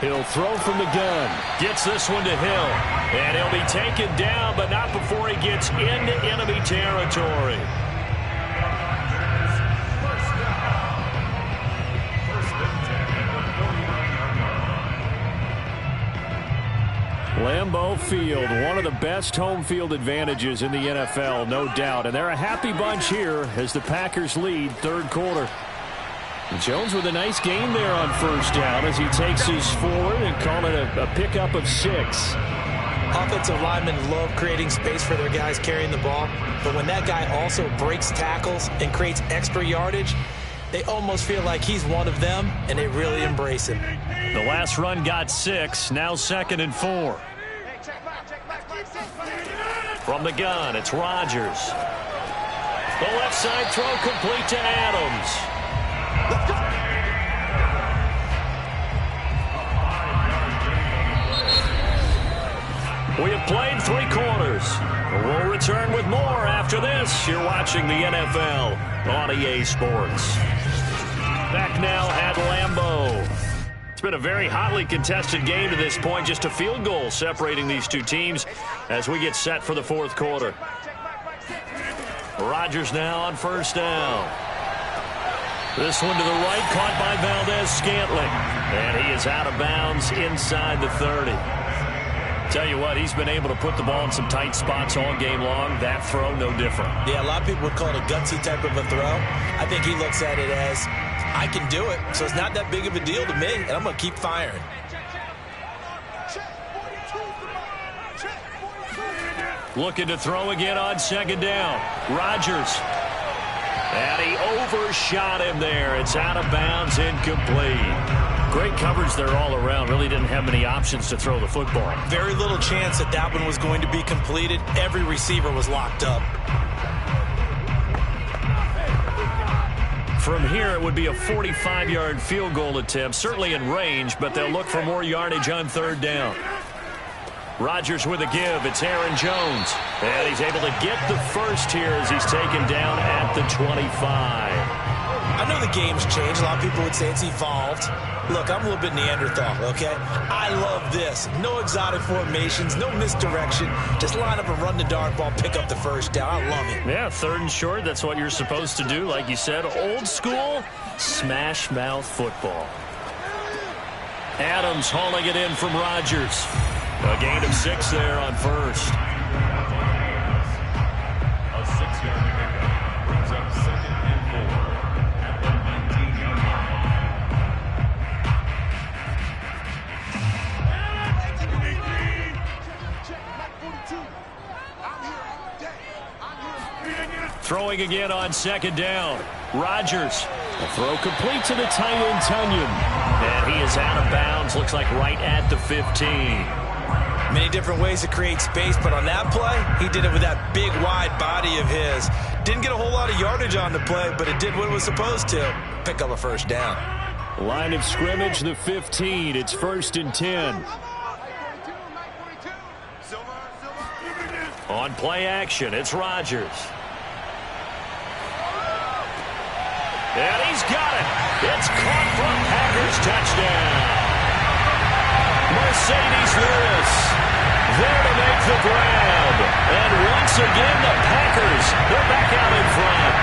He'll throw from the gun. Gets this one to Hill. And he'll be taken down, but not before he gets into enemy territory. Lambeau Field, one of the best home field advantages in the NFL, no doubt. And they're a happy bunch here as the Packers lead 3rd quarter. Jones with a nice gain there on 1st down as he takes his forward and call it a pickup of 6. Offensive linemen love creating space for their guys carrying the ball, but when that guy also breaks tackles and creates extra yardage, they almost feel like he's one of them, and they really embrace him. The last run got 6, now 2nd and 4. From the gun, it's Rodgers. The left side throw complete to Adams. We have played 3 quarters. We'll return with more after this. You're watching the NFL on EA Sports. Back now at Lambeau. It's been a very hotly contested game to this point. Just a field goal separating these two teams as we get set for the 4th quarter. Rodgers now on 1st down. This one to the right, caught by Valdez-Scantling. And he is out of bounds inside the 30. Tell you what, he's been able to put the ball in some tight spots all game long. That throw, no different. Yeah, a lot of people would call it a gutsy type of a throw. I think he looks at it as, I can do it, so it's not that big of a deal to me, and I'm going to keep firing. Looking to throw again on second down. Rodgers. And he overshot him there. It's out of bounds, incomplete. Great coverage there all around. Really didn't have many options to throw the football. Very little chance that that one was going to be completed. Every receiver was locked up. From here, it would be a 45-yard field goal attempt, certainly in range, but they'll look for more yardage on third down. Rodgers with a give. It's Aaron Jones. And he's able to get the first here as he's taken down at the 25. I know the game's changed. A lot of people would say it's evolved. Look, I'm a little bit Neanderthal, okay? I love this. No exotic formations, no misdirection. Just line up and run the dart ball, pick up the first down. I love it. Yeah, third and short, that's what you're supposed to do. Like you said, old school, smash mouth football. Adams hauling it in from Rodgers. A gain of 6 there on first. A 6-yard pickup brings up 2nd and 4 at the 19-yard line. Throwing again on second down. Rodgers. A throw complete to the tight end, Tunyon. And he is out of bounds. Looks like right at the 15. Many different ways to create space, but on that play, he did it with that big, wide body of his. Didn't get a whole lot of yardage on the play, but it did what it was supposed to. Pick up a first down. Line of scrimmage, the 15. It's 1st and 10. On play action, it's Rodgers. And he's got it. It's caught from Packers touchdown. Mercedes Lewis there to make the grab. And once again, the Packers, they're back out in front.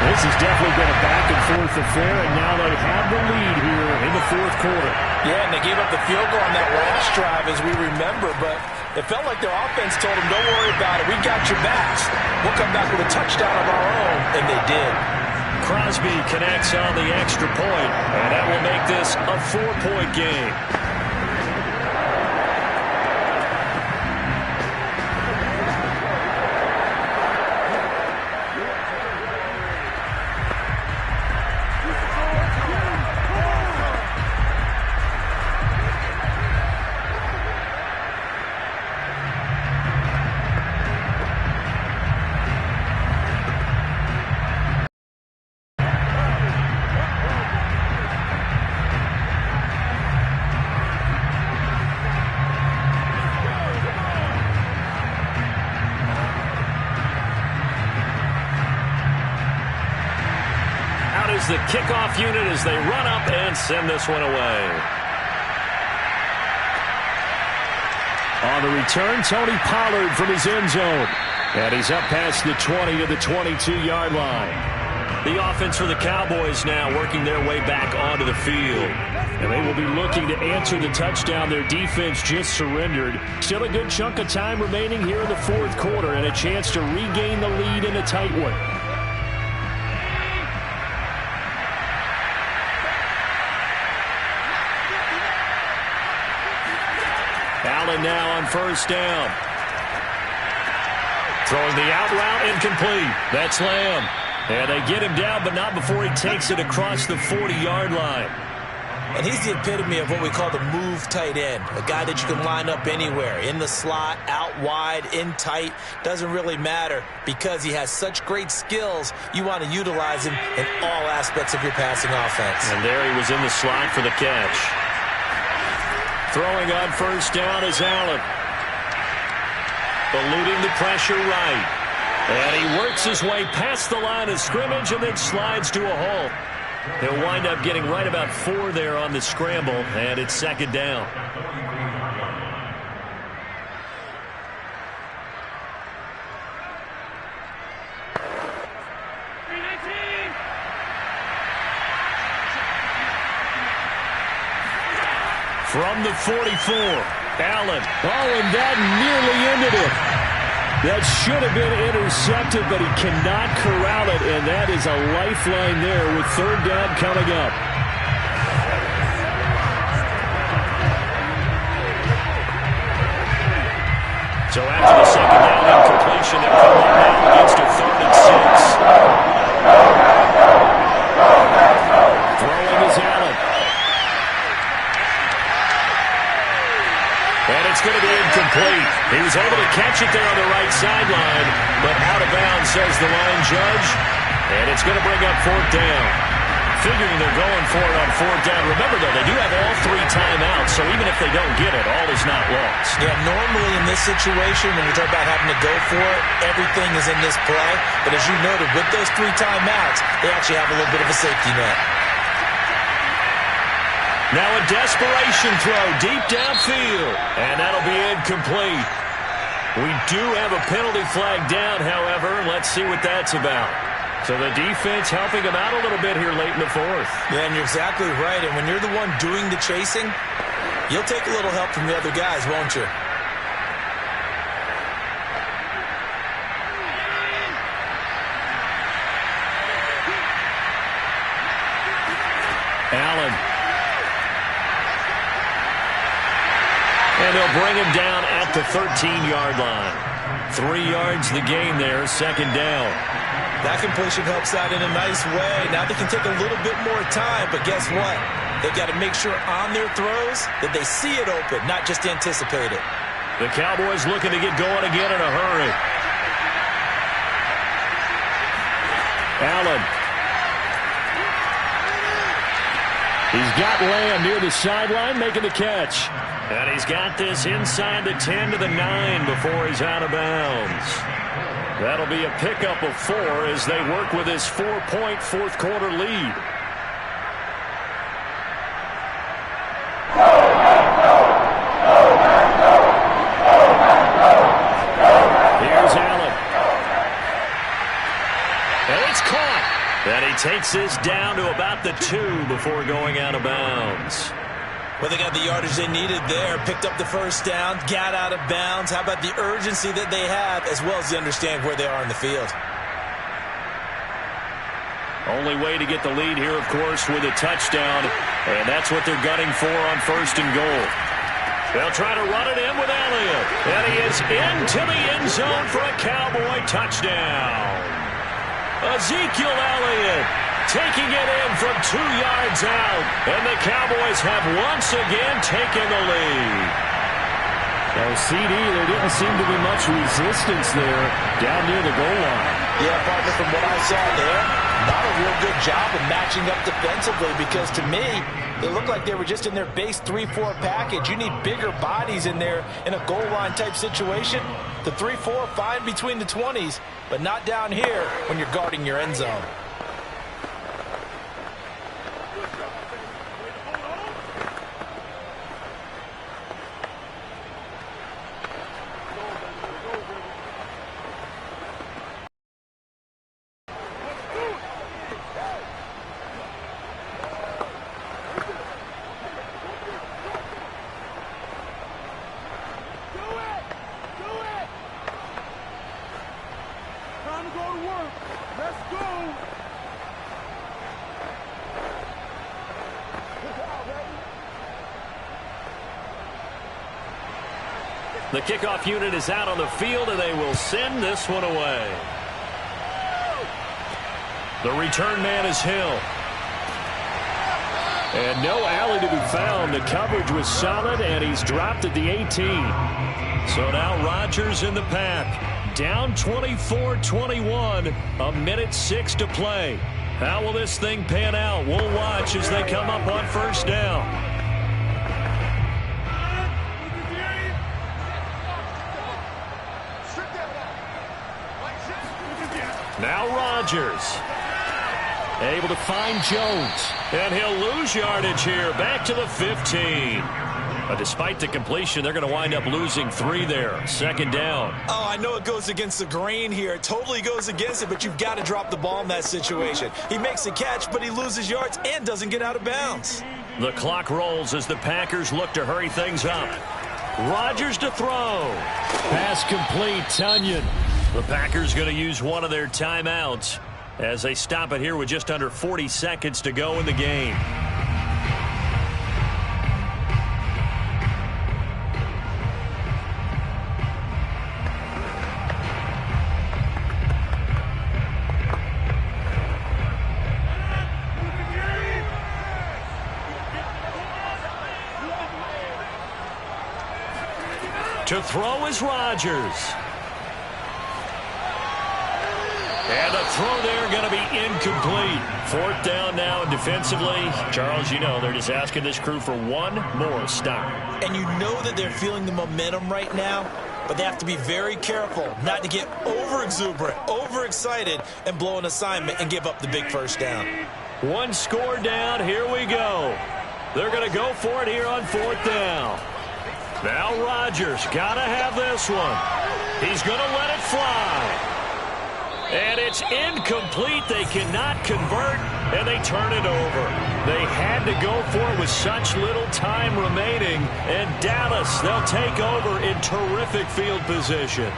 This has definitely been a back-and-forth affair, and now they have the lead here in the fourth quarter. Yeah, and they gave up the field goal on that last drive, as we remember, but it felt like their offense told them, don't worry about it, we got your backs. We'll come back with a touchdown of our own, and they did. Crosby connects on the extra point, and that will make this a 4-point game. The kickoff unit as they run up and send this one away. On the return, Tony Pollard from his end zone. And he's up past the 20 to the 22-yard line. The offense for the Cowboys now working their way back onto the field. And they will be looking to answer the touchdown their defense just surrendered. Still a good chunk of time remaining here in the fourth quarter and a chance to regain the lead in a tight one. Allen now on first down. Throwing the out route, incomplete. That's Lamb. And they get him down, but not before he takes it across the 40-yard line. And he's the epitome of what we call the move tight end. A guy that you can line up anywhere. In the slot, out wide, in tight. Doesn't really matter because he has such great skills. You want to utilize him in all aspects of your passing offense. And there he was in the slot for the catch. Throwing on first down is Allen. Eluding the pressure right. And he works his way past the line of scrimmage and then slides to a halt. He'll wind up getting right about 4 there on the scramble, and it's second down. From the 44, Allen. Oh, and that nearly ended it. That should have been intercepted, but he cannot corral it, and that is a lifeline there with third down coming up. So after the second down incompletion, they'll come up now against a 3rd and 6. Throwing is Allen. And it's going to be incomplete. He was able to catch it there on the right sideline, but out of bounds, says the line judge. And it's going to bring up 4th down. Figuring they're going for it on 4th down. Remember, though, they do have all 3 timeouts, so even if they don't get it, all is not lost. Yeah, normally in this situation, when you talk about having to go for it, everything is in this play. But as you noted, with those 3 timeouts, they actually have a little bit of a safety net. Now a desperation throw deep downfield, and that'll be incomplete. We do have a penalty flag down, however. Let's see what that's about. So the defense helping him out a little bit here late in the 4th. Yeah, and you're exactly right. And when you're the one doing the chasing, you'll take a little help from the other guys, won't you? Allen. And they'll bring him down at the 13-yard line. 3 yards the gain there, 2nd down. That completion helps out in a nice way. Now they can take a little bit more time, but guess what? They've got to make sure on their throws that they see it open, not just anticipate it. The Cowboys looking to get going again in a hurry. Allen. He's got Lamb near the sideline making the catch. And he's got this inside the 10 to the 9 before he's out of bounds. That'll be a pickup of 4 as they work with his 4-point 4th quarter lead. Here's Allen. And it's caught. And he takes this down to about the 2 before going out of bounds. Well, they got the yardage they needed there, picked up the 1st down, got out of bounds. How about the urgency that they have, as well as they understand where they are in the field? Only way to get the lead here, of course, with a touchdown, and that's what they're gunning for on 1st and goal. They'll try to run it in with Elliott, and he is into the end zone for a Cowboy touchdown. Ezekiel Elliott taking it in from 2 yards out, and the Cowboys have once again taken the lead. Now, CD, there didn't seem to be much resistance there down near the goal line. Yeah, partner, from what I saw there, not a real good job of matching up defensively, because to me, they looked like they were just in their base 3-4 package. You need bigger bodies in there in a goal line type situation. The 3-4, fine between the 20s, but not down here when you're guarding your end zone. The kickoff unit is out on the field, and they will send this one away. The return man is Hill. And no alley to be found. The coverage was solid, and he's dropped at the 18. So now Rodgers in the pack. Down 24-21, 1:06 to play. How will this thing pan out? We'll watch as they come up on 1st down. Now Rodgers, able to find Jones, and he'll lose yardage here, back to the 15. But despite the completion, they're going to wind up losing 3 there. 2nd down. Oh, I know it goes against the grain here. It totally goes against it, but you've got to drop the ball in that situation. He makes the catch, but he loses yards and doesn't get out of bounds. The clock rolls as the Packers look to hurry things up. Rodgers to throw. Pass complete, Tunyon. The Packers going to use one of their timeouts as they stop it here with just under 40 seconds to go in the game. To throw is Rodgers. And the throw there going to be incomplete. 4th down now, and defensively, Charles, you know, they're just asking this crew for one more stop. And you know that they're feeling the momentum right now, but they have to be very careful not to get over-exuberant, over-excited, and blow an assignment and give up the big first down. One score down. Here we go. They're going to go for it here on 4th down. Now Rodgers got to have this one. He's going to let it fly. And it's incomplete. They cannot convert, and they turn it over. They had to go for it with such little time remaining. And Dallas, they'll take over in terrific field position.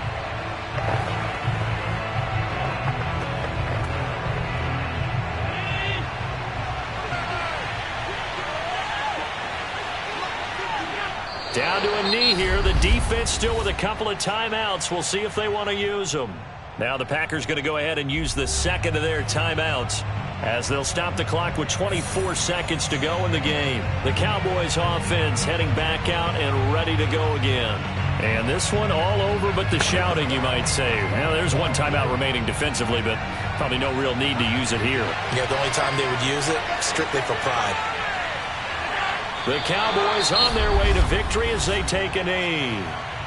Down to a knee here. The defense still with a couple of timeouts. We'll see if they want to use them. Now the Packers going to go ahead and use the second of their timeouts as they'll stop the clock with 24 seconds to go in the game. The Cowboys offense heading back out and ready to go again. And this one all over but the shouting, you might say. Well, there's one timeout remaining defensively, but probably no real need to use it here. Yeah, the only time they would use it, strictly for pride. The Cowboys on their way to victory as they take a knee.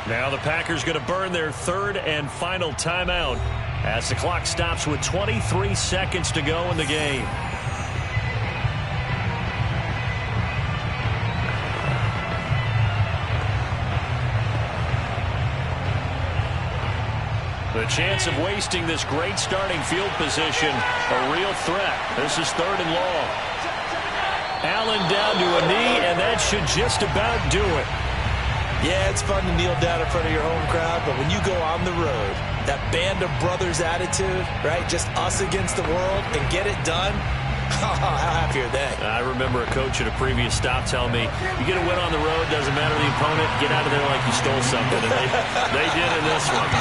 Now the Packers going to burn their 3rd and final timeout as the clock stops with 23 seconds to go in the game. The chance of wasting this great starting field position, a real threat. This is 3rd and long. Allen down to a knee, and that should just about do it. Yeah, it's fun to kneel down in front of your home crowd, but when you go on the road, that band of brothers attitude, right, just us against the world, and get it done, how happy are they? I remember a coach at a previous stop telling me, you get a win on the road, doesn't matter the opponent, get out of there like you stole something, and they did in this one.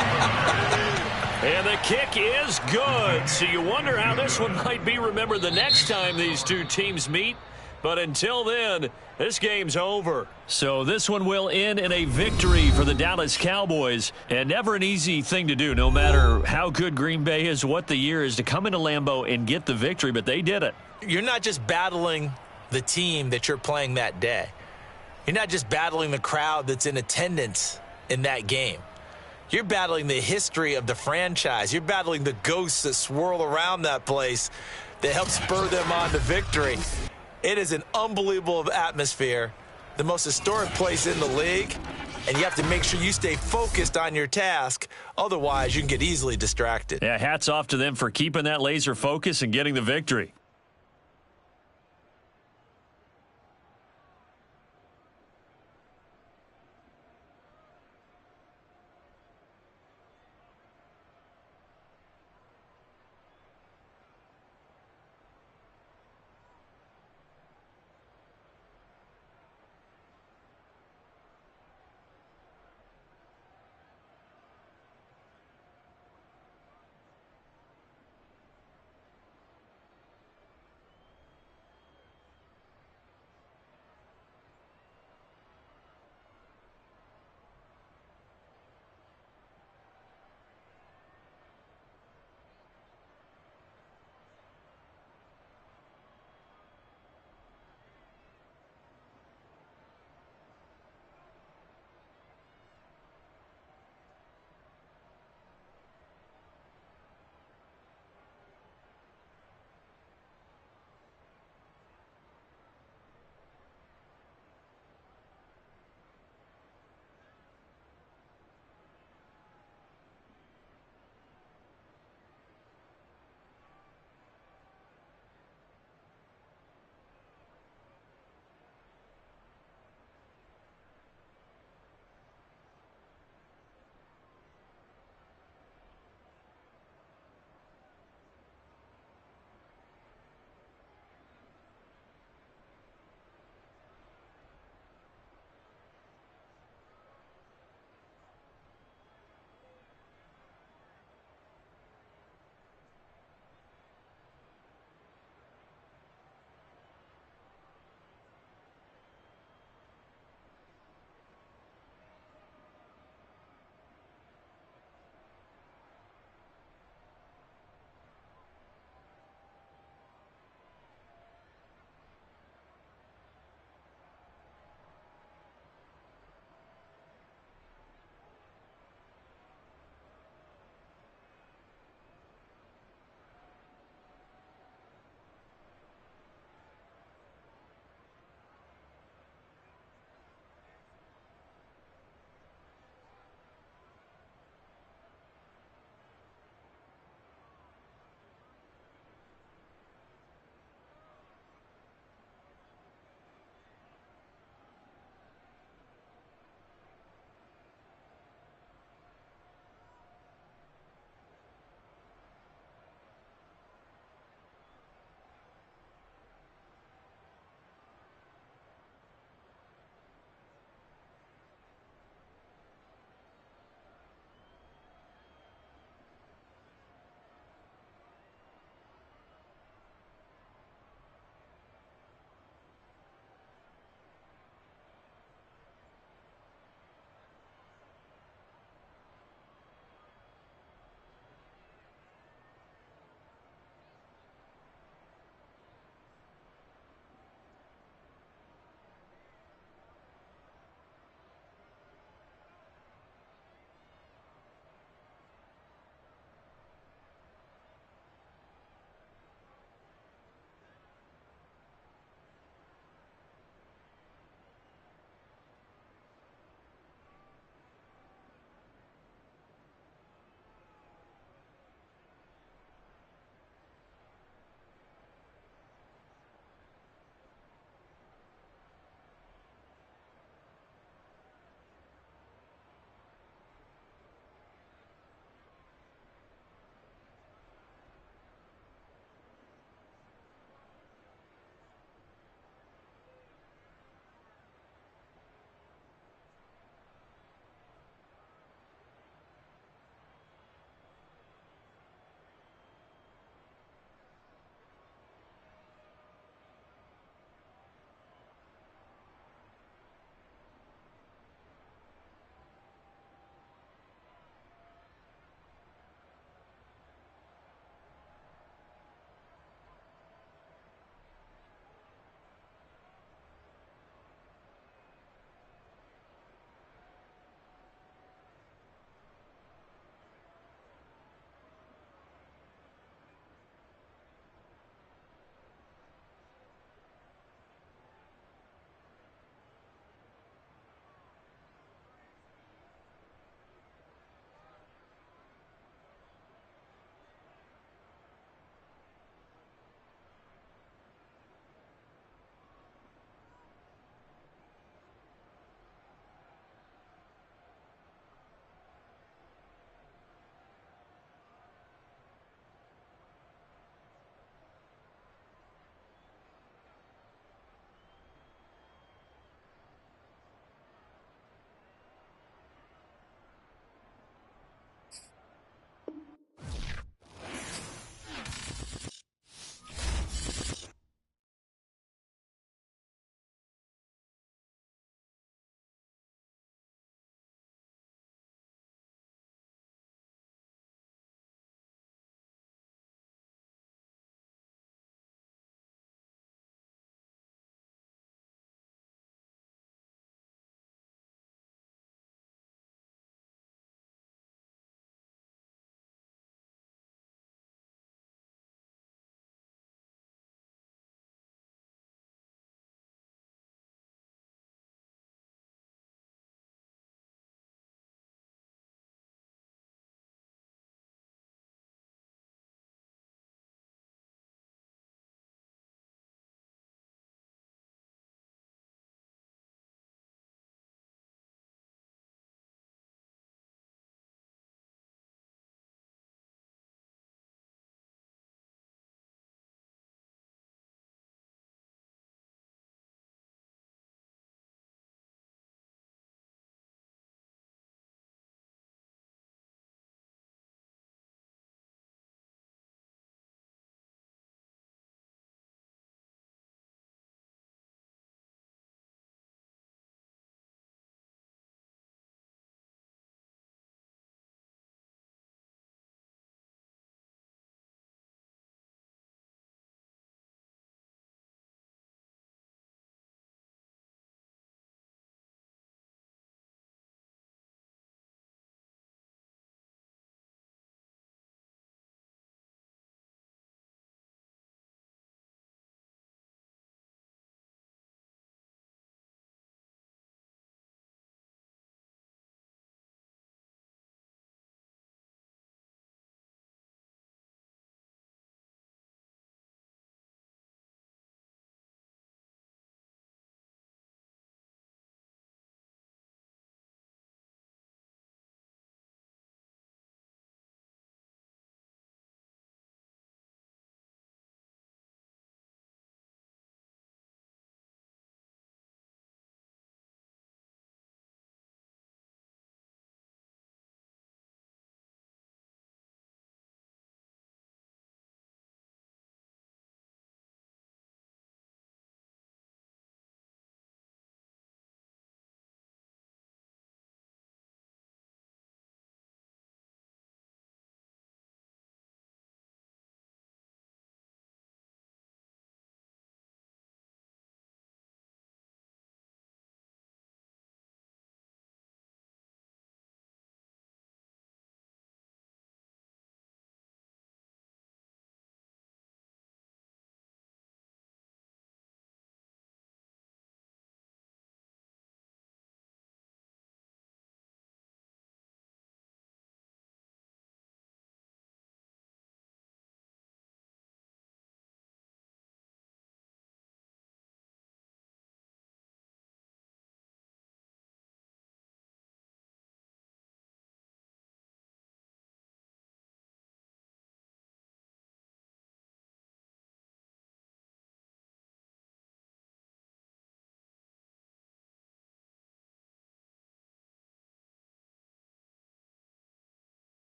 And the kick is good, so you wonder how this one might be remembered the next time these two teams meet. But until then, this game's over. So this one will end in a victory for the Dallas Cowboys. And never an easy thing to do, no matter how good Green Bay is, what the year is, to come into Lambeau and get the victory. But they did it. You're not just battling the team that you're playing that day. You're not just battling the crowd that's in attendance in that game. You're battling the history of the franchise. You're battling the ghosts that swirl around that place that help spur them on to victory. It is an unbelievable atmosphere, the most historic place in the league, and you have to make sure you stay focused on your task. Otherwise, you can get easily distracted. Yeah, hats off to them for keeping that laser focus and getting the victory.